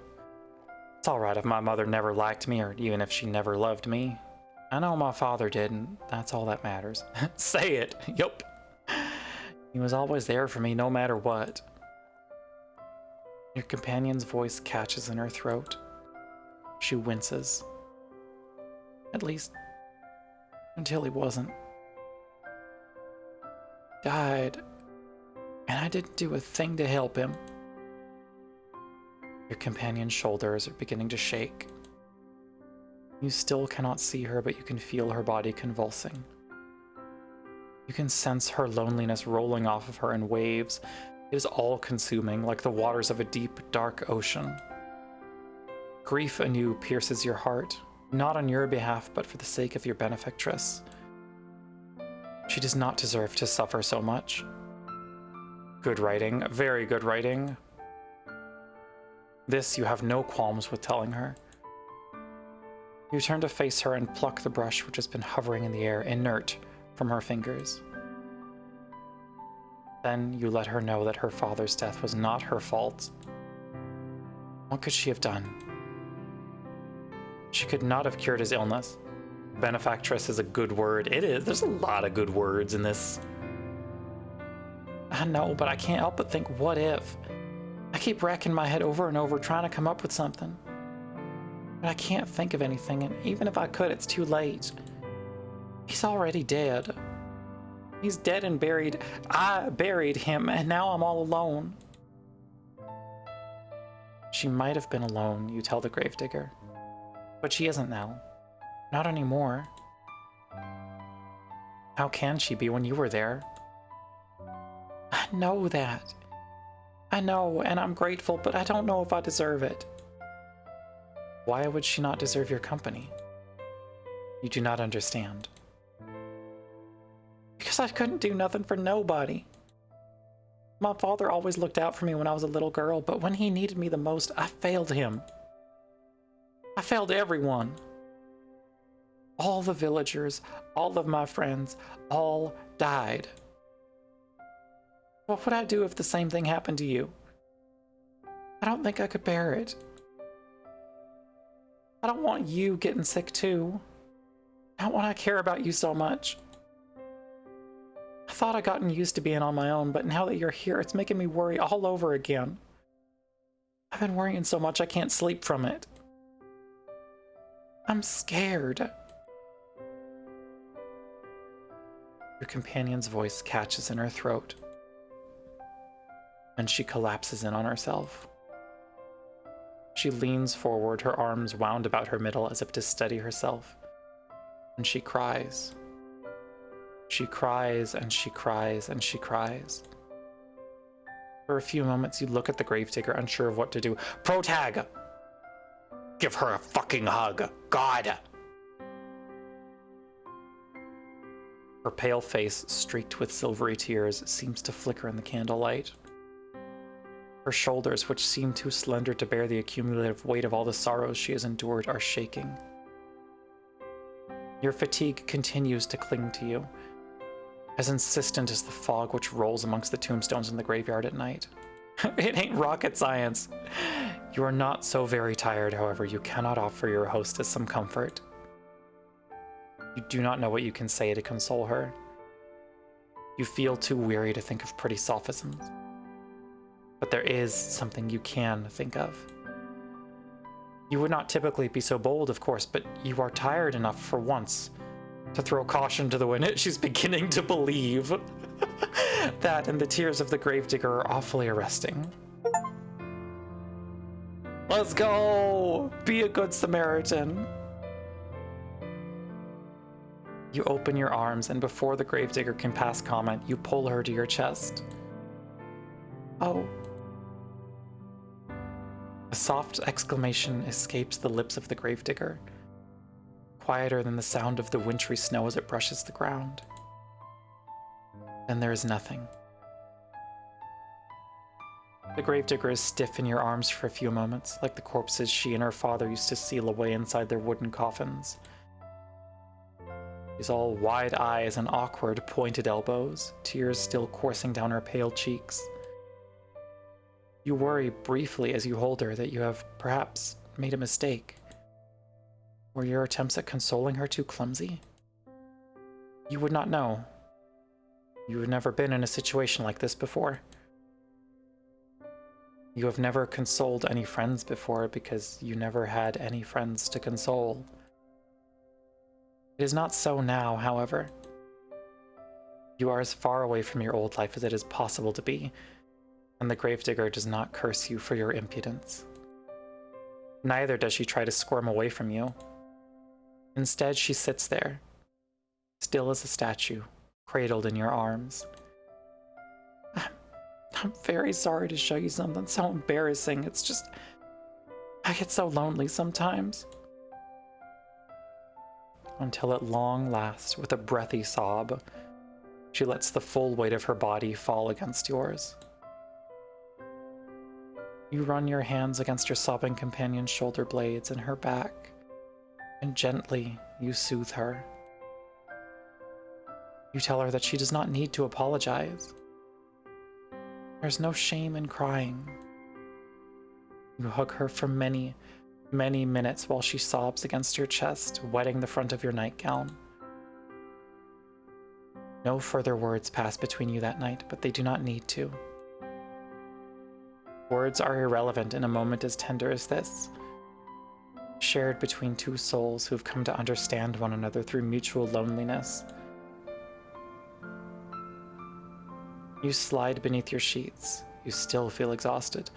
It's alright if my mother never liked me, or even if she never loved me. I know my father did, and that's all that matters. Say it! Yup. He was always there for me, no matter what. Your companion's voice catches in her throat. She winces. At least, until he wasn't. Died, and I didn't do a thing to help him. Your companion's shoulders are beginning to shake. You still cannot see her, but you can feel her body convulsing. You can sense her loneliness rolling off of her in waves. It is all-consuming, like the waters of a deep, dark ocean. Grief anew pierces your heart, not on your behalf, but for the sake of your benefactress. She does not deserve to suffer so much. Good writing, very good writing. This you have no qualms with telling her. You turn to face her and pluck the brush which has been hovering in the air, inert, from her fingers. Then you let her know that her father's death was not her fault. What could she have done? She could not have cured his illness. Benefactress is a good word. It is. There's a lot of good words in this. I know, but I can't help but think, what if? I keep racking my head over and over trying to come up with something. But I can't think of anything, and even if I could, it's too late. He's already dead. He's dead and buried. I buried him, and now I'm all alone. She might have been alone, you tell the gravedigger. But she isn't now. Not anymore. How can she be when you were there? I know that. I know, and I'm grateful, but I don't know if I deserve it. Why would she not deserve your company? You do not understand. Because I couldn't do nothing for nobody. My father always looked out for me when I was a little girl, but when he needed me the most, I failed him. I failed everyone. All the villagers, all of my friends, all died. What would I do if the same thing happened to you? I don't think I could bear it. I don't want you getting sick too. Not when I care about you so much. I thought I'd gotten used to being on my own, but now that you're here, it's making me worry all over again. I've been worrying so much I can't sleep from it. I'm scared. Your companion's voice catches in her throat, and she collapses in on herself. She leans forward, her arms wound about her middle as if to steady herself, and she cries. She cries and she cries and she cries. For a few moments, you look at the gravedigger, unsure of what to do. Protag! Give her a fucking hug. God! Her pale face, streaked with silvery tears, seems to flicker in the candlelight. Her shoulders, which seem too slender to bear the accumulative weight of all the sorrows she has endured, are shaking. Your fatigue continues to cling to you, as insistent as the fog which rolls amongst the tombstones in the graveyard at night. It ain't rocket science. You are not so very tired, however, you cannot offer your hostess some comfort. You do not know what you can say to console her. You feel too weary to think of pretty sophisms. But there is something you can think of. You would not typically be so bold, of course, but you are tired enough for once to throw caution to the wind. She's beginning to believe that, and the tears of the gravedigger are awfully arresting. Let's go! Be a good Samaritan. You open your arms, and before the gravedigger can pass comment, you pull her to your chest. Oh. A soft exclamation escapes the lips of the gravedigger, quieter than the sound of the wintry snow as it brushes the ground. Then there is nothing. The gravedigger is stiff in your arms for a few moments, like the corpses she and her father used to seal away inside their wooden coffins. She's all wide eyes and awkward, pointed elbows, tears still coursing down her pale cheeks. You worry briefly as you hold her that you have perhaps made a mistake. Were your attempts at consoling her too clumsy? You would not know. You have never been in a situation like this before. You have never consoled any friends before because you never had any friends to console. It is not so now, however. You are as far away from your old life as it is possible to be, and the gravedigger does not curse you for your impudence. Neither does she try to squirm away from you. Instead, she sits there, still as a statue, cradled in your arms. I'm very sorry to show you something so embarrassing. It's just, I get so lonely sometimes. Until at long last, with a breathy sob, She lets the full weight of her body fall against yours. You run your hands against your sobbing companion's shoulder blades and her back, and gently you soothe her. You tell her that she does not need to apologize. There's no shame in crying. You hug her for many, many minutes while she sobs against your chest, wetting the front of your nightgown. No further words pass between you that night, but they do not need to. Words are irrelevant in a moment as tender as this, shared between two souls who have come to understand one another through mutual loneliness. You slide beneath your sheets. You still feel exhausted,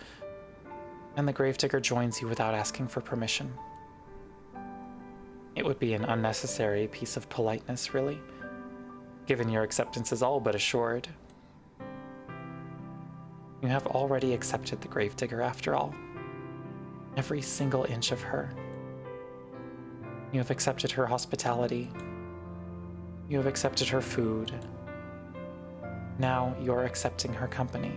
and the gravedigger joins you without asking for permission. It would be an unnecessary piece of politeness, really, given your acceptance is all but assured. You have already accepted the gravedigger after all. Every single inch of her. You have accepted her hospitality. You have accepted her food. Now you're accepting her company.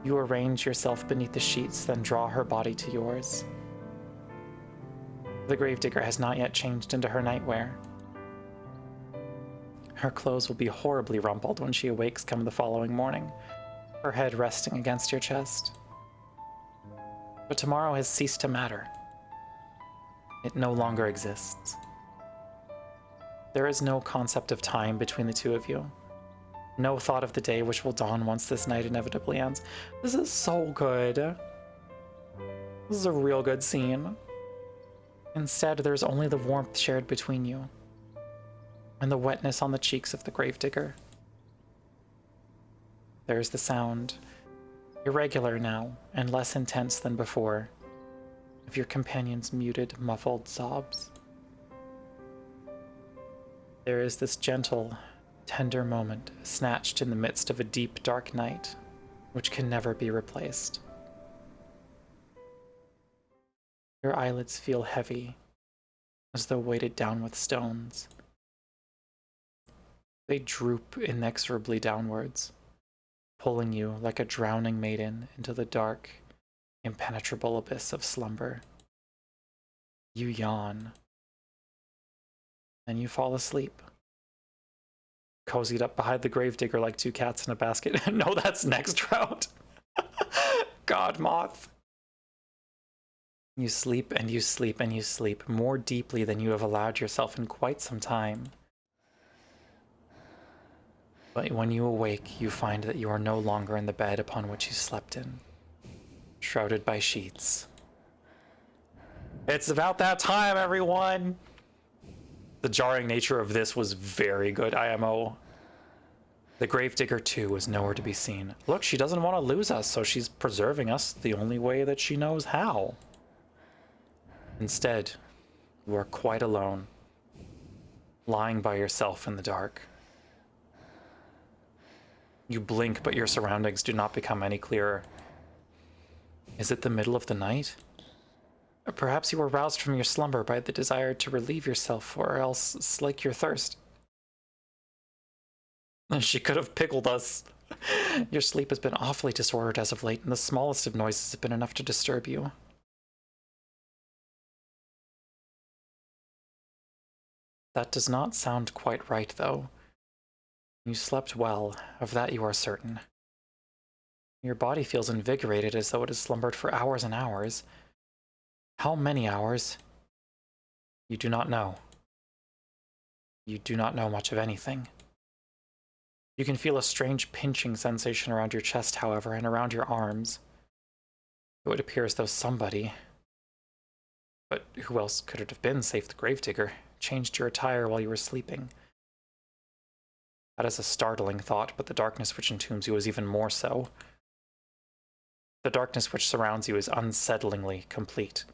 You arrange yourself beneath the sheets, then draw her body to yours. The gravedigger has not yet changed into her nightwear. Her clothes will be horribly rumpled when she awakes come the following morning, her head resting against your chest. But tomorrow has ceased to matter. It no longer exists. There is no concept of time between the two of you. No thought of the day which will dawn once this night inevitably ends. This is so good. This is a real good scene. Instead, there's only the warmth shared between you, and the wetness on the cheeks of the gravedigger. There's the sound, irregular now, and less intense than before, of your companion's muted, muffled sobs. There is this gentle, tender moment, snatched in the midst of a deep, dark night, which can never be replaced. Your eyelids feel heavy, as though weighted down with stones. They droop inexorably downwards, pulling you like a drowning maiden into the dark, impenetrable abyss of slumber. You yawn. Then you fall asleep, cozied up behind the gravedigger like two cats in a basket. No, that's next round. God, Moth. You sleep and you sleep and you sleep more deeply than you have allowed yourself in quite some time. But when you awake, you find that you are no longer in the bed upon which you slept in, shrouded by sheets. It's about that time, everyone! The jarring nature of this was very good, IMO. The gravedigger, too, was nowhere to be seen. Look, she doesn't want to lose us, so she's preserving us the only way that she knows how. Instead, you are quite alone, lying by yourself in the dark. You blink, but your surroundings do not become any clearer. Is it the middle of the night? Or perhaps you were roused from your slumber by the desire to relieve yourself, or else slake your thirst. She could have pickled us. Your sleep has been awfully disordered as of late, and the smallest of noises have been enough to disturb you. That does not sound quite right, though. You slept well, of that you are certain. Your body feels invigorated as though it has slumbered for hours and hours. How many hours? You do not know. You do not know much of anything. You can feel a strange pinching sensation around your chest, however, and around your arms. It would appear as though somebody, but who else could it have been save the gravedigger, changed your attire while you were sleeping. That is a startling thought, but the darkness which entombs you is even more so. The darkness which surrounds you is unsettlingly complete.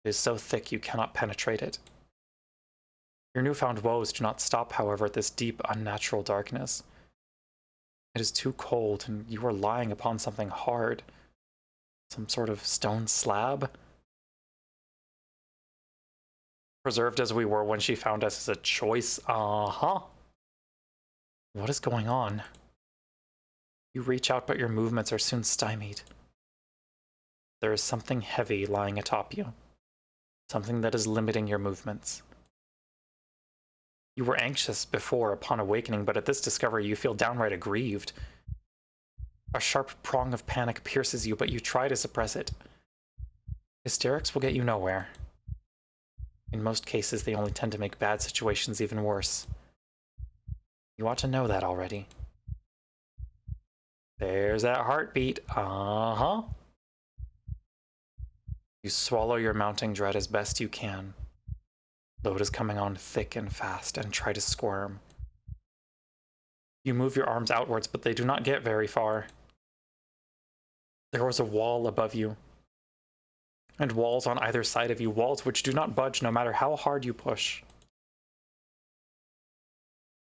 It is so thick you cannot penetrate it. Your newfound woes do not stop, however, at this deep, unnatural darkness. It is too cold, and you are lying upon something hard. Some sort of stone slab? Preserved as we were when she found us is a choice. Uh-huh. What is going on? You reach out, but your movements are soon stymied. There is something heavy lying atop you. Something that is limiting your movements. You were anxious before upon awakening, but at this discovery you feel downright aggrieved. A sharp prong of panic pierces you, but you try to suppress it. Hysterics will get you nowhere. In most cases, they only tend to make bad situations even worse. You ought to know that already. There's that heartbeat. Uh-huh. You swallow your mounting dread as best you can. Load is coming on thick and fast, and try to squirm. You move your arms outwards, but they do not get very far. There was a wall above you, and walls on either side of you, walls which do not budge no matter how hard you push.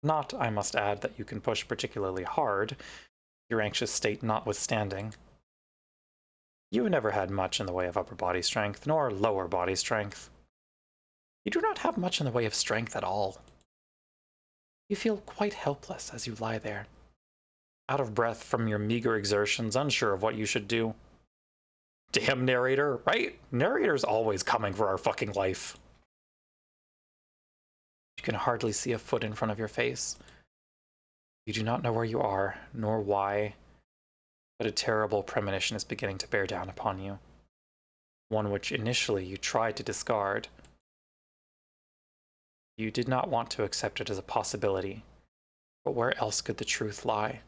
Not, I must add, that you can push particularly hard, your anxious state notwithstanding. You never had much in the way of upper body strength, nor lower body strength. You do not have much in the way of strength at all. You feel quite helpless as you lie there, out of breath from your meager exertions, unsure of what you should do. Damn narrator, right? Narrator's always coming for our fucking life. You can hardly see a foot in front of your face. You do not know where you are, nor why, but a terrible premonition is beginning to bear down upon you. One which initially you tried to discard. You did not want to accept it as a possibility, but where else could the truth lie?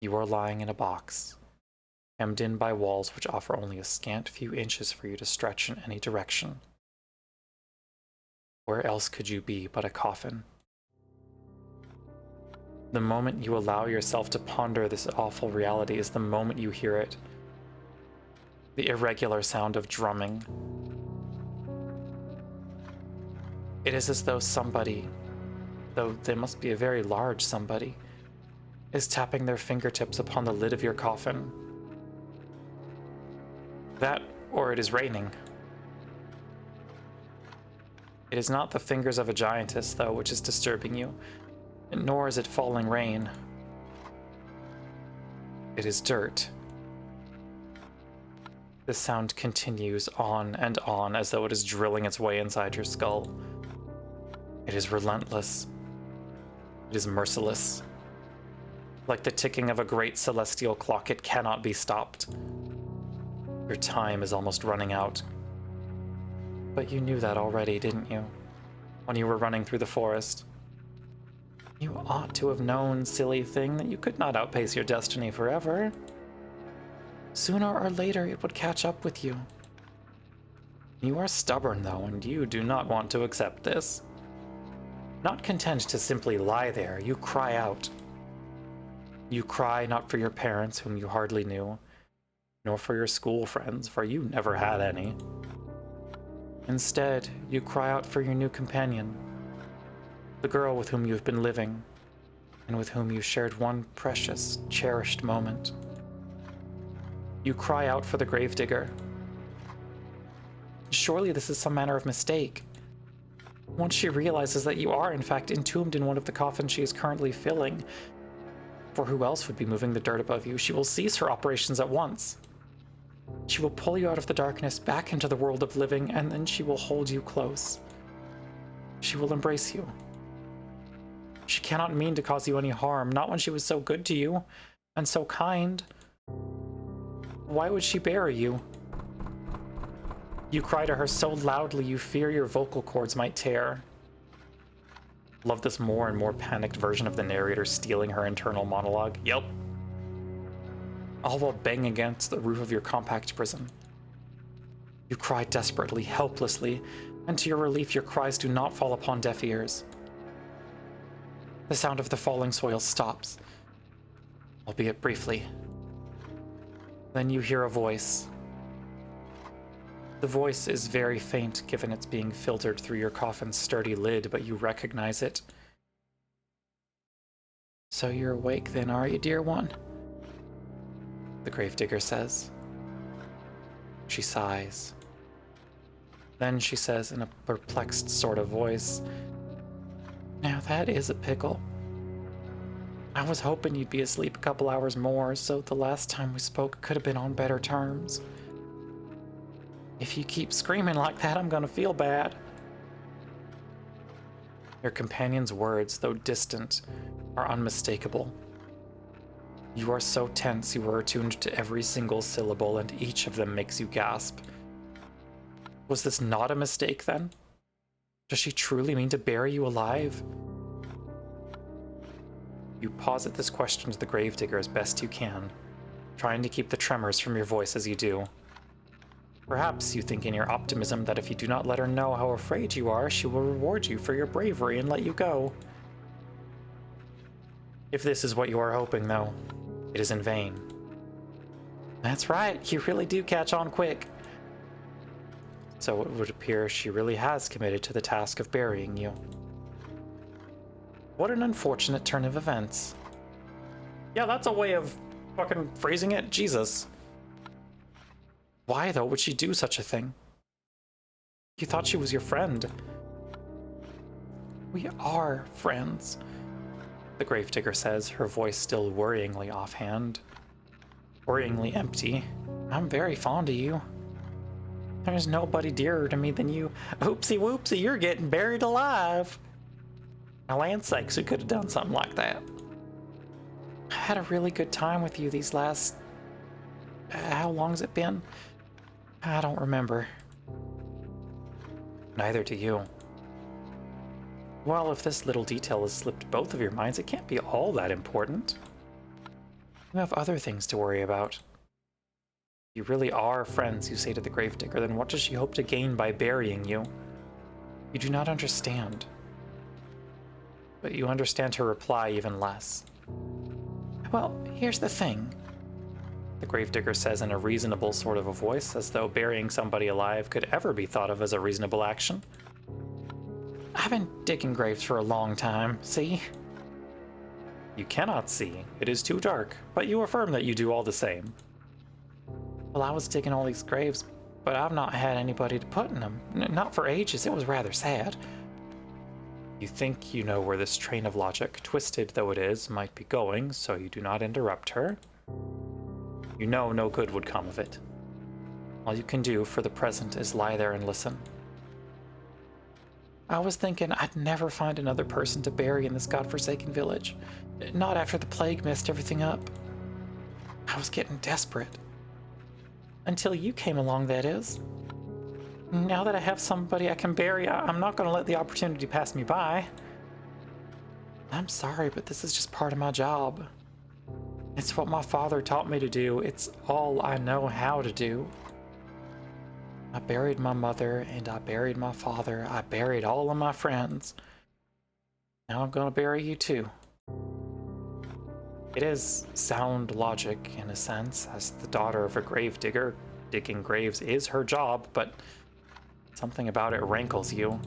You are lying in a box, hemmed in by walls which offer only a scant few inches for you to stretch in any direction. Where else could you be but a coffin? The moment you allow yourself to ponder this awful reality is the moment you hear it. The irregular sound of drumming. It is as though somebody, though they must be a very large somebody, is tapping their fingertips upon the lid of your coffin. That, or it is raining. It is not the fingers of a giantess, though, which is disturbing you, nor is it falling rain. It is dirt. The sound continues on and on as though it is drilling its way inside your skull. It is relentless. It is merciless. Like the ticking of a great celestial clock, it cannot be stopped. Your time is almost running out. But you knew that already, didn't you? When you were running through the forest. You ought to have known, silly thing, that you could not outpace your destiny forever. Sooner or later it would catch up with you. You are stubborn, though, and you do not want to accept this. Not content to simply lie there, you cry out. You cry not for your parents, whom you hardly knew, nor for your school friends, for you never had any. Instead, you cry out for your new companion, the girl with whom you've been living, and with whom you shared one precious, cherished moment. You cry out for the gravedigger. Surely this is some manner of mistake. Once she realizes that you are, in fact, entombed in one of the coffins she is currently filling, for who else would be moving the dirt above you, she will cease her operations at once. She will pull you out of the darkness back into the world of living, and then she will hold you close. She will embrace you. She cannot mean to cause you any harm, not when she was so good to you, and so kind. Why would she bury you? You cry to her so loudly you fear your vocal cords might tear. Love this more and more panicked version of the narrator stealing her internal monologue. Yep. All while banging against the roof of your compact prison. You cry desperately, helplessly, and to your relief your cries do not fall upon deaf ears. The sound of the falling soil stops, albeit briefly. Then you hear a voice. The voice is very faint, given it's being filtered through your coffin's sturdy lid, but you recognize it. So you're awake then, are you, dear one? The gravedigger says. She sighs. Then she says in a perplexed sort of voice, Now that is a pickle. I was hoping you'd be asleep a couple hours more, so the last time we spoke could have been on better terms. If you keep screaming like that, I'm gonna feel bad. Your companion's words, though distant, are unmistakable. You are so tense you are attuned to every single syllable, and each of them makes you gasp. Was this not a mistake, then? Does she truly mean to bury you alive? You posit this question to the gravedigger as best you can, trying to keep the tremors from your voice as you do. Perhaps you think in your optimism that if you do not let her know how afraid you are, she will reward you for your bravery and let you go. If this is what you are hoping, though, it is in vain. That's right, you really do catch on quick. So it would appear she really has committed to the task of burying you. What an unfortunate turn of events. Yeah, that's a way of fucking phrasing it. Jesus. Why, though, would she do such a thing? You thought she was your friend. We are friends, the gravedigger says, her voice still worryingly offhand. Worryingly empty. I'm very fond of you. There's nobody dearer to me than you. Oopsie whoopsie, you're getting buried alive. Now, land's sakes, who could have done something like that? I had a really good time with you these last... how long's it been? I don't remember. Neither do you. Well, if this little detail has slipped both of your minds, it can't be all that important. You have other things to worry about. You really are friends, you say to the gravedigger, then what does she hope to gain by burying you? You do not understand. But you understand her reply even less. Well, here's the thing, the gravedigger says in a reasonable sort of a voice, as though burying somebody alive could ever be thought of as a reasonable action. I've been digging graves for a long time, see? You cannot see. It is too dark, but you affirm that you do all the same. Well, I was digging all these graves, but I've not had anybody to put in them. Not for ages. It was rather sad. You think you know where this train of logic, twisted though it is, might be going, so you do not interrupt her. You know no good would come of it. All you can do for the present is lie there and listen. I was thinking I'd never find another person to bury in this godforsaken village. Not after the plague messed everything up. I was getting desperate. Until you came along, that is. Now that I have somebody I can bury, I'm not going to let the opportunity pass me by. I'm sorry, but this is just part of my job. It's what my father taught me to do. It's all I know how to do. I buried my mother, and I buried my father. I buried all of my friends. Now I'm going to bury you too. It is sound logic, in a sense, as the daughter of a gravedigger. Digging graves is her job, but something about it rankles you.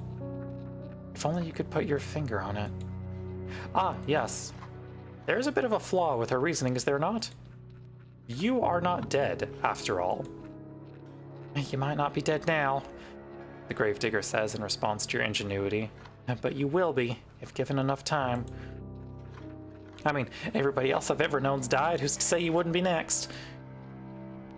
If only you could put your finger on it. Ah, yes. There's a bit of a flaw with her reasoning, is there not? You are not dead, after all. You might not be dead now, the gravedigger says in response to your ingenuity, but you will be, if given enough time. I mean, everybody else I've ever known's died. Who's to say you wouldn't be next?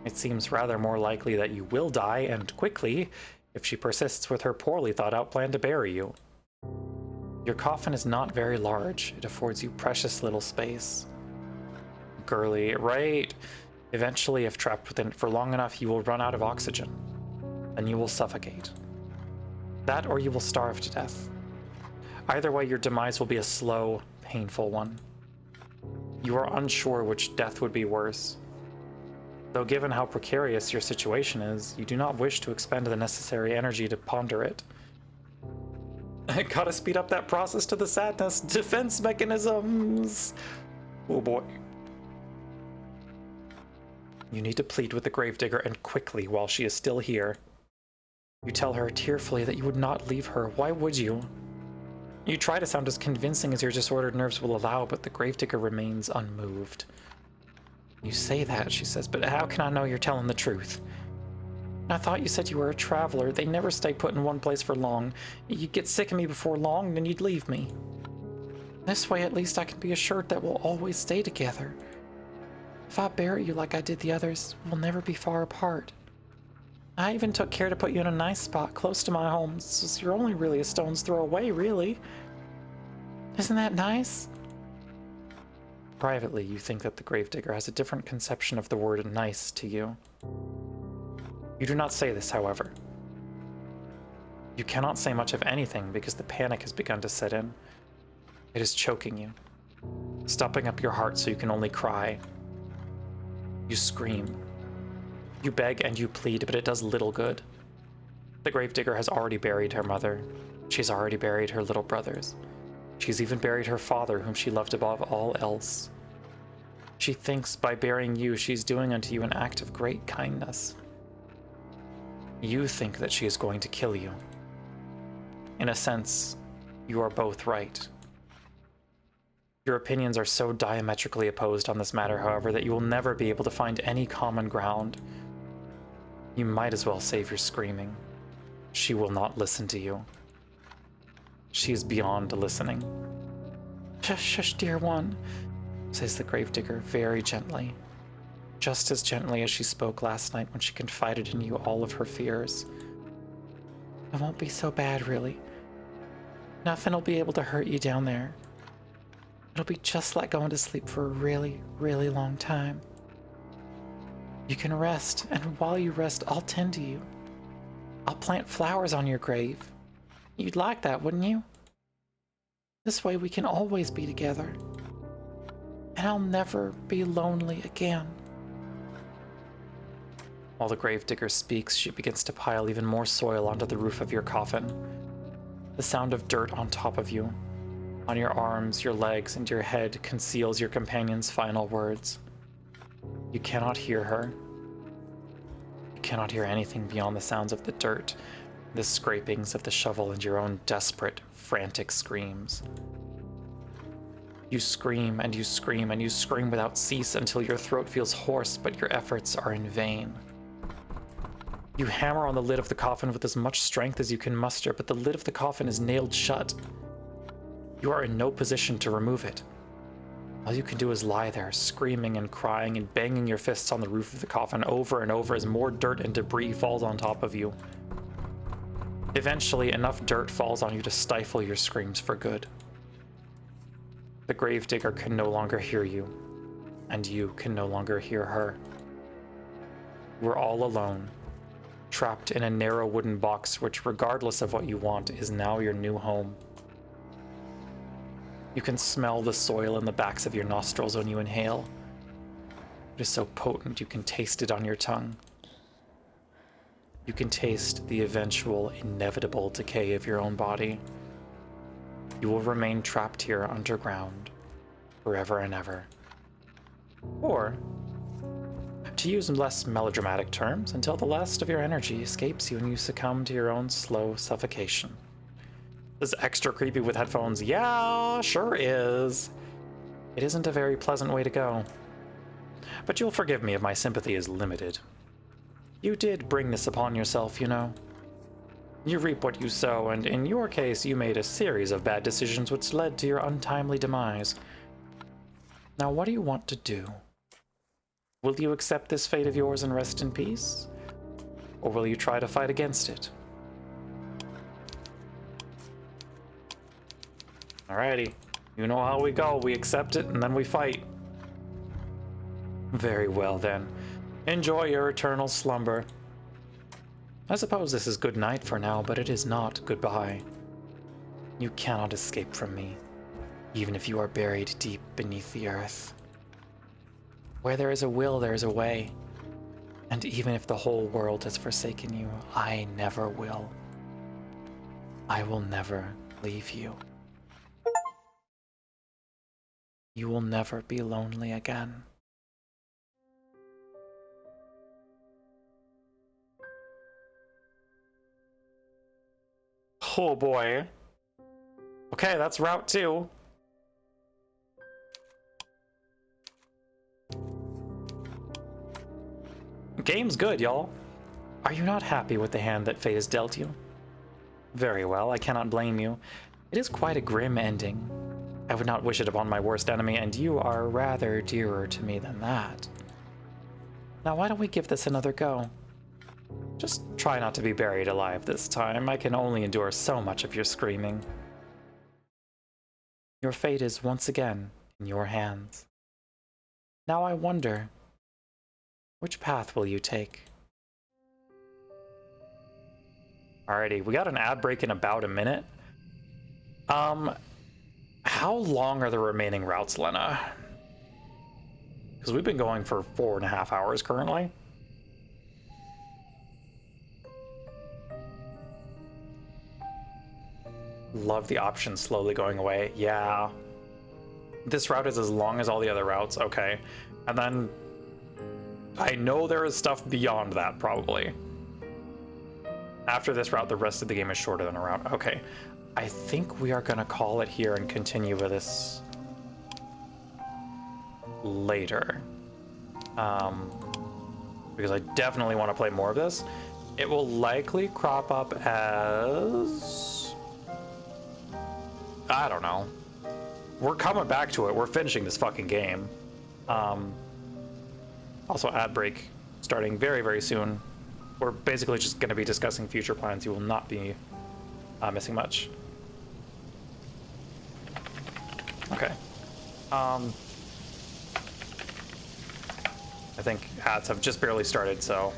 It seems rather more likely that you will die, and quickly, if she persists with her poorly thought out plan to bury you. Your coffin is not very large. It affords you precious little space. Girly, right? Eventually, if trapped within it for long enough, you will run out of oxygen. Then you will suffocate. That or you will starve to death. Either way, your demise will be a slow, painful one. You are unsure which death would be worse. Though given how precarious your situation is, you do not wish to expend the necessary energy to ponder it. Gotta speed up that process to the sadness. Defense mechanisms! Oh boy. You need to plead with the gravedigger, and quickly, while she is still here. You tell her tearfully that you would not leave her. Why would you? You try to sound as convincing as your disordered nerves will allow, but the gravedigger remains unmoved. You say that, she says, but how can I know you're telling the truth? I thought you said you were a traveler. They never stay put in one place for long. You'd get sick of me before long, then you'd leave me. This way, at least I can be assured that we'll always stay together. If I bury you like I did the others, we'll never be far apart. I even took care to put you in a nice spot close to my home, so you're only really a stone's throw away, really. Isn't that nice? Privately, you think that the gravedigger has a different conception of the word nice to you. You do not say this, however. You cannot say much of anything because the panic has begun to set in. It is choking you, stopping up your heart so you can only cry. You scream. You beg and you plead, but it does little good. The gravedigger has already buried her mother. She's already buried her little brothers. She's even buried her father, whom she loved above all else. She thinks by burying you, she's doing unto you an act of great kindness. You think that she is going to kill you. In a sense, you are both right. Your opinions are so diametrically opposed on this matter, however, that you will never be able to find any common ground. You might as well save your screaming. She will not listen to you. She is beyond listening. Shush, shush, dear one, says the gravedigger very gently. Just as gently as she spoke last night when she confided in you all of her fears. It won't be so bad, really. Nothing'll be able to hurt you down there. It'll be just like going to sleep for a really, really long time. You can rest, and while you rest, I'll tend to you. I'll plant flowers on your grave. You'd like that, wouldn't you? This way we can always be together. And I'll never be lonely again. While the gravedigger speaks, she begins to pile even more soil onto the roof of your coffin. The sound of dirt on top of you, on your arms, your legs, and your head conceals your companion's final words. You cannot hear her. You cannot hear anything beyond the sounds of the dirt, the scrapings of the shovel, and your own desperate, frantic screams. You scream and you scream and you scream without cease until your throat feels hoarse, but your efforts are in vain. You hammer on the lid of the coffin with as much strength as you can muster, but the lid of the coffin is nailed shut. You are in no position to remove it. All you can do is lie there, screaming and crying and banging your fists on the roof of the coffin over and over as more dirt and debris falls on top of you. Eventually, enough dirt falls on you to stifle your screams for good. The gravedigger can no longer hear you, and you can no longer hear her. We're all alone, trapped in a narrow wooden box which, regardless of what you want, is now your new home. You can smell the soil in the backs of your nostrils when you inhale. It is so potent you can taste it on your tongue. You can taste the eventual, inevitable decay of your own body. You will remain trapped here underground, forever and ever. Or, to use less melodramatic terms, until the last of your energy escapes you and you succumb to your own slow suffocation. This is extra creepy with headphones. Yeah, sure is. It isn't a very pleasant way to go. But you'll forgive me if my sympathy is limited. You did bring this upon yourself, you know. You reap what you sow, and in your case, you made a series of bad decisions which led to your untimely demise. Now, what do you want to do? Will you accept this fate of yours and rest in peace? Or will you try to fight against it? Alrighty, you know how we go. We accept it and then we fight. Very well then. Enjoy your eternal slumber. I suppose this is good night for now, but it is not goodbye. You cannot escape from me, even if you are buried deep beneath the earth. Where there is a will, there is a way. And even if the whole world has forsaken you, I never will. I will never leave you. You will never be lonely again. Oh boy. Okay, that's Route 2. Game's good, y'all. Are you not happy with the hand that fate has dealt you? Very well, I cannot blame you. It is quite a grim ending. I would not wish it upon my worst enemy, and you are rather dearer to me than that. Now why don't we give this another go? Just try not to be buried alive this time. I can only endure so much of your screaming. Your fate is once again in your hands. Now I wonder, which path will you take? Alrighty, we got an ad break in about a minute. How long are the remaining routes, Lena? Because we've been going for 4.5 hours currently. Love the option slowly going away. Yeah. This route is as long as all the other routes. Okay. And then I know there is stuff beyond that, probably. After this route, the rest of the game is shorter than a route. Okay. I think we are going to call it here and continue with this later. Because I definitely want to play more of this. It will likely crop up as... I don't know. We're coming back to it. We're finishing this fucking game. Also, ad break starting very, very soon. We're basically just going to be discussing future plans. You will not be missing much. Okay. I think ads have just barely started, so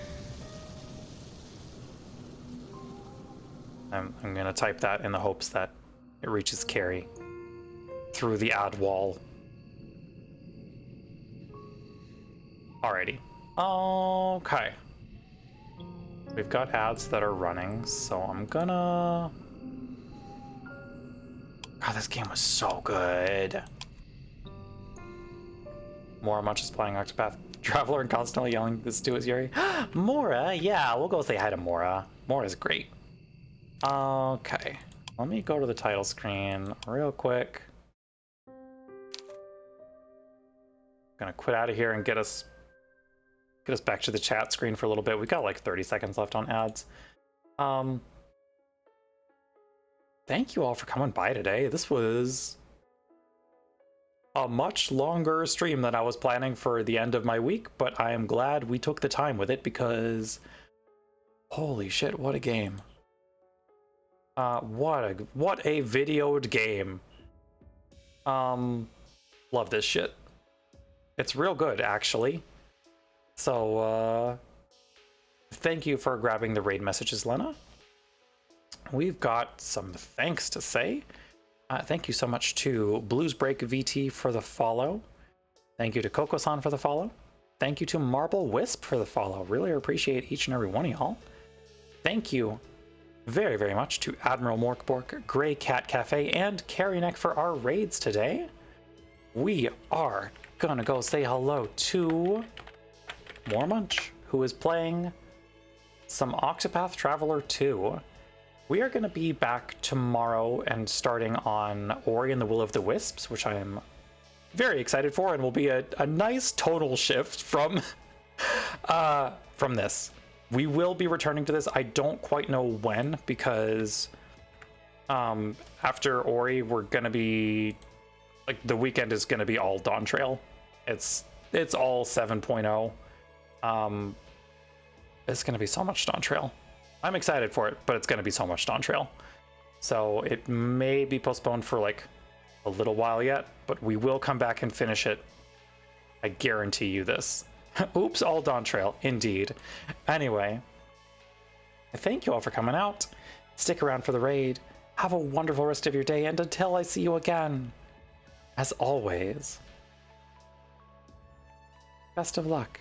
I'm going to type that in the hopes that it reaches Carrie through the ad wall. Alrighty. Okay. We've got ads that are running, so I'm gonna... God, this game was so good. Mora Munch is playing Octopath Traveler and constantly yelling this to his Yuri. Mora? Yeah, we'll go say hi to Mora. Mora's great. Okay. Let me go to the title screen real quick. Gonna quit out of here and get us back to the chat screen for a little bit. We got like 30 seconds left on ads. Thank you all for coming by today. This was a much longer stream than I was planning for the end of my week, but I am glad we took the time with it because holy shit, what a game. What a videoed game. Love this shit. It's real good, actually. So, thank you for grabbing the raid messages, Lena. We've got some thanks to say. Thank you so much to Bluesbreak VT for the follow. Thank you to Coco-san for the follow. Thank you to Marble Wisp for the follow. Really appreciate each and every one of y'all. Thank you very, very much to Admiral Morkbork, Grey Cat Cafe, and Carrie Neck for our raids today. We are gonna go say hello to Mora Munch, who is playing some Octopath Traveler 2. We are going to be back tomorrow and starting on Ori and the Will of the Wisps, which I am very excited for, and will be a nice tonal shift from this. We will be returning to this. I don't quite know when, because after Ori, we're going to be, like, the weekend is going to be all Dawn Trail. It's all 7.0. It's going to be so much Dawn Trail. I'm excited for it, but it's going to be so much Dawn Trail. So it may be postponed for like a little while yet, but we will come back and finish it. I guarantee you this. Oops, all Dawn Trail, indeed. Anyway, thank you all for coming out. Stick around for the raid. Have a wonderful rest of your day, and until I see you again, as always, best of luck.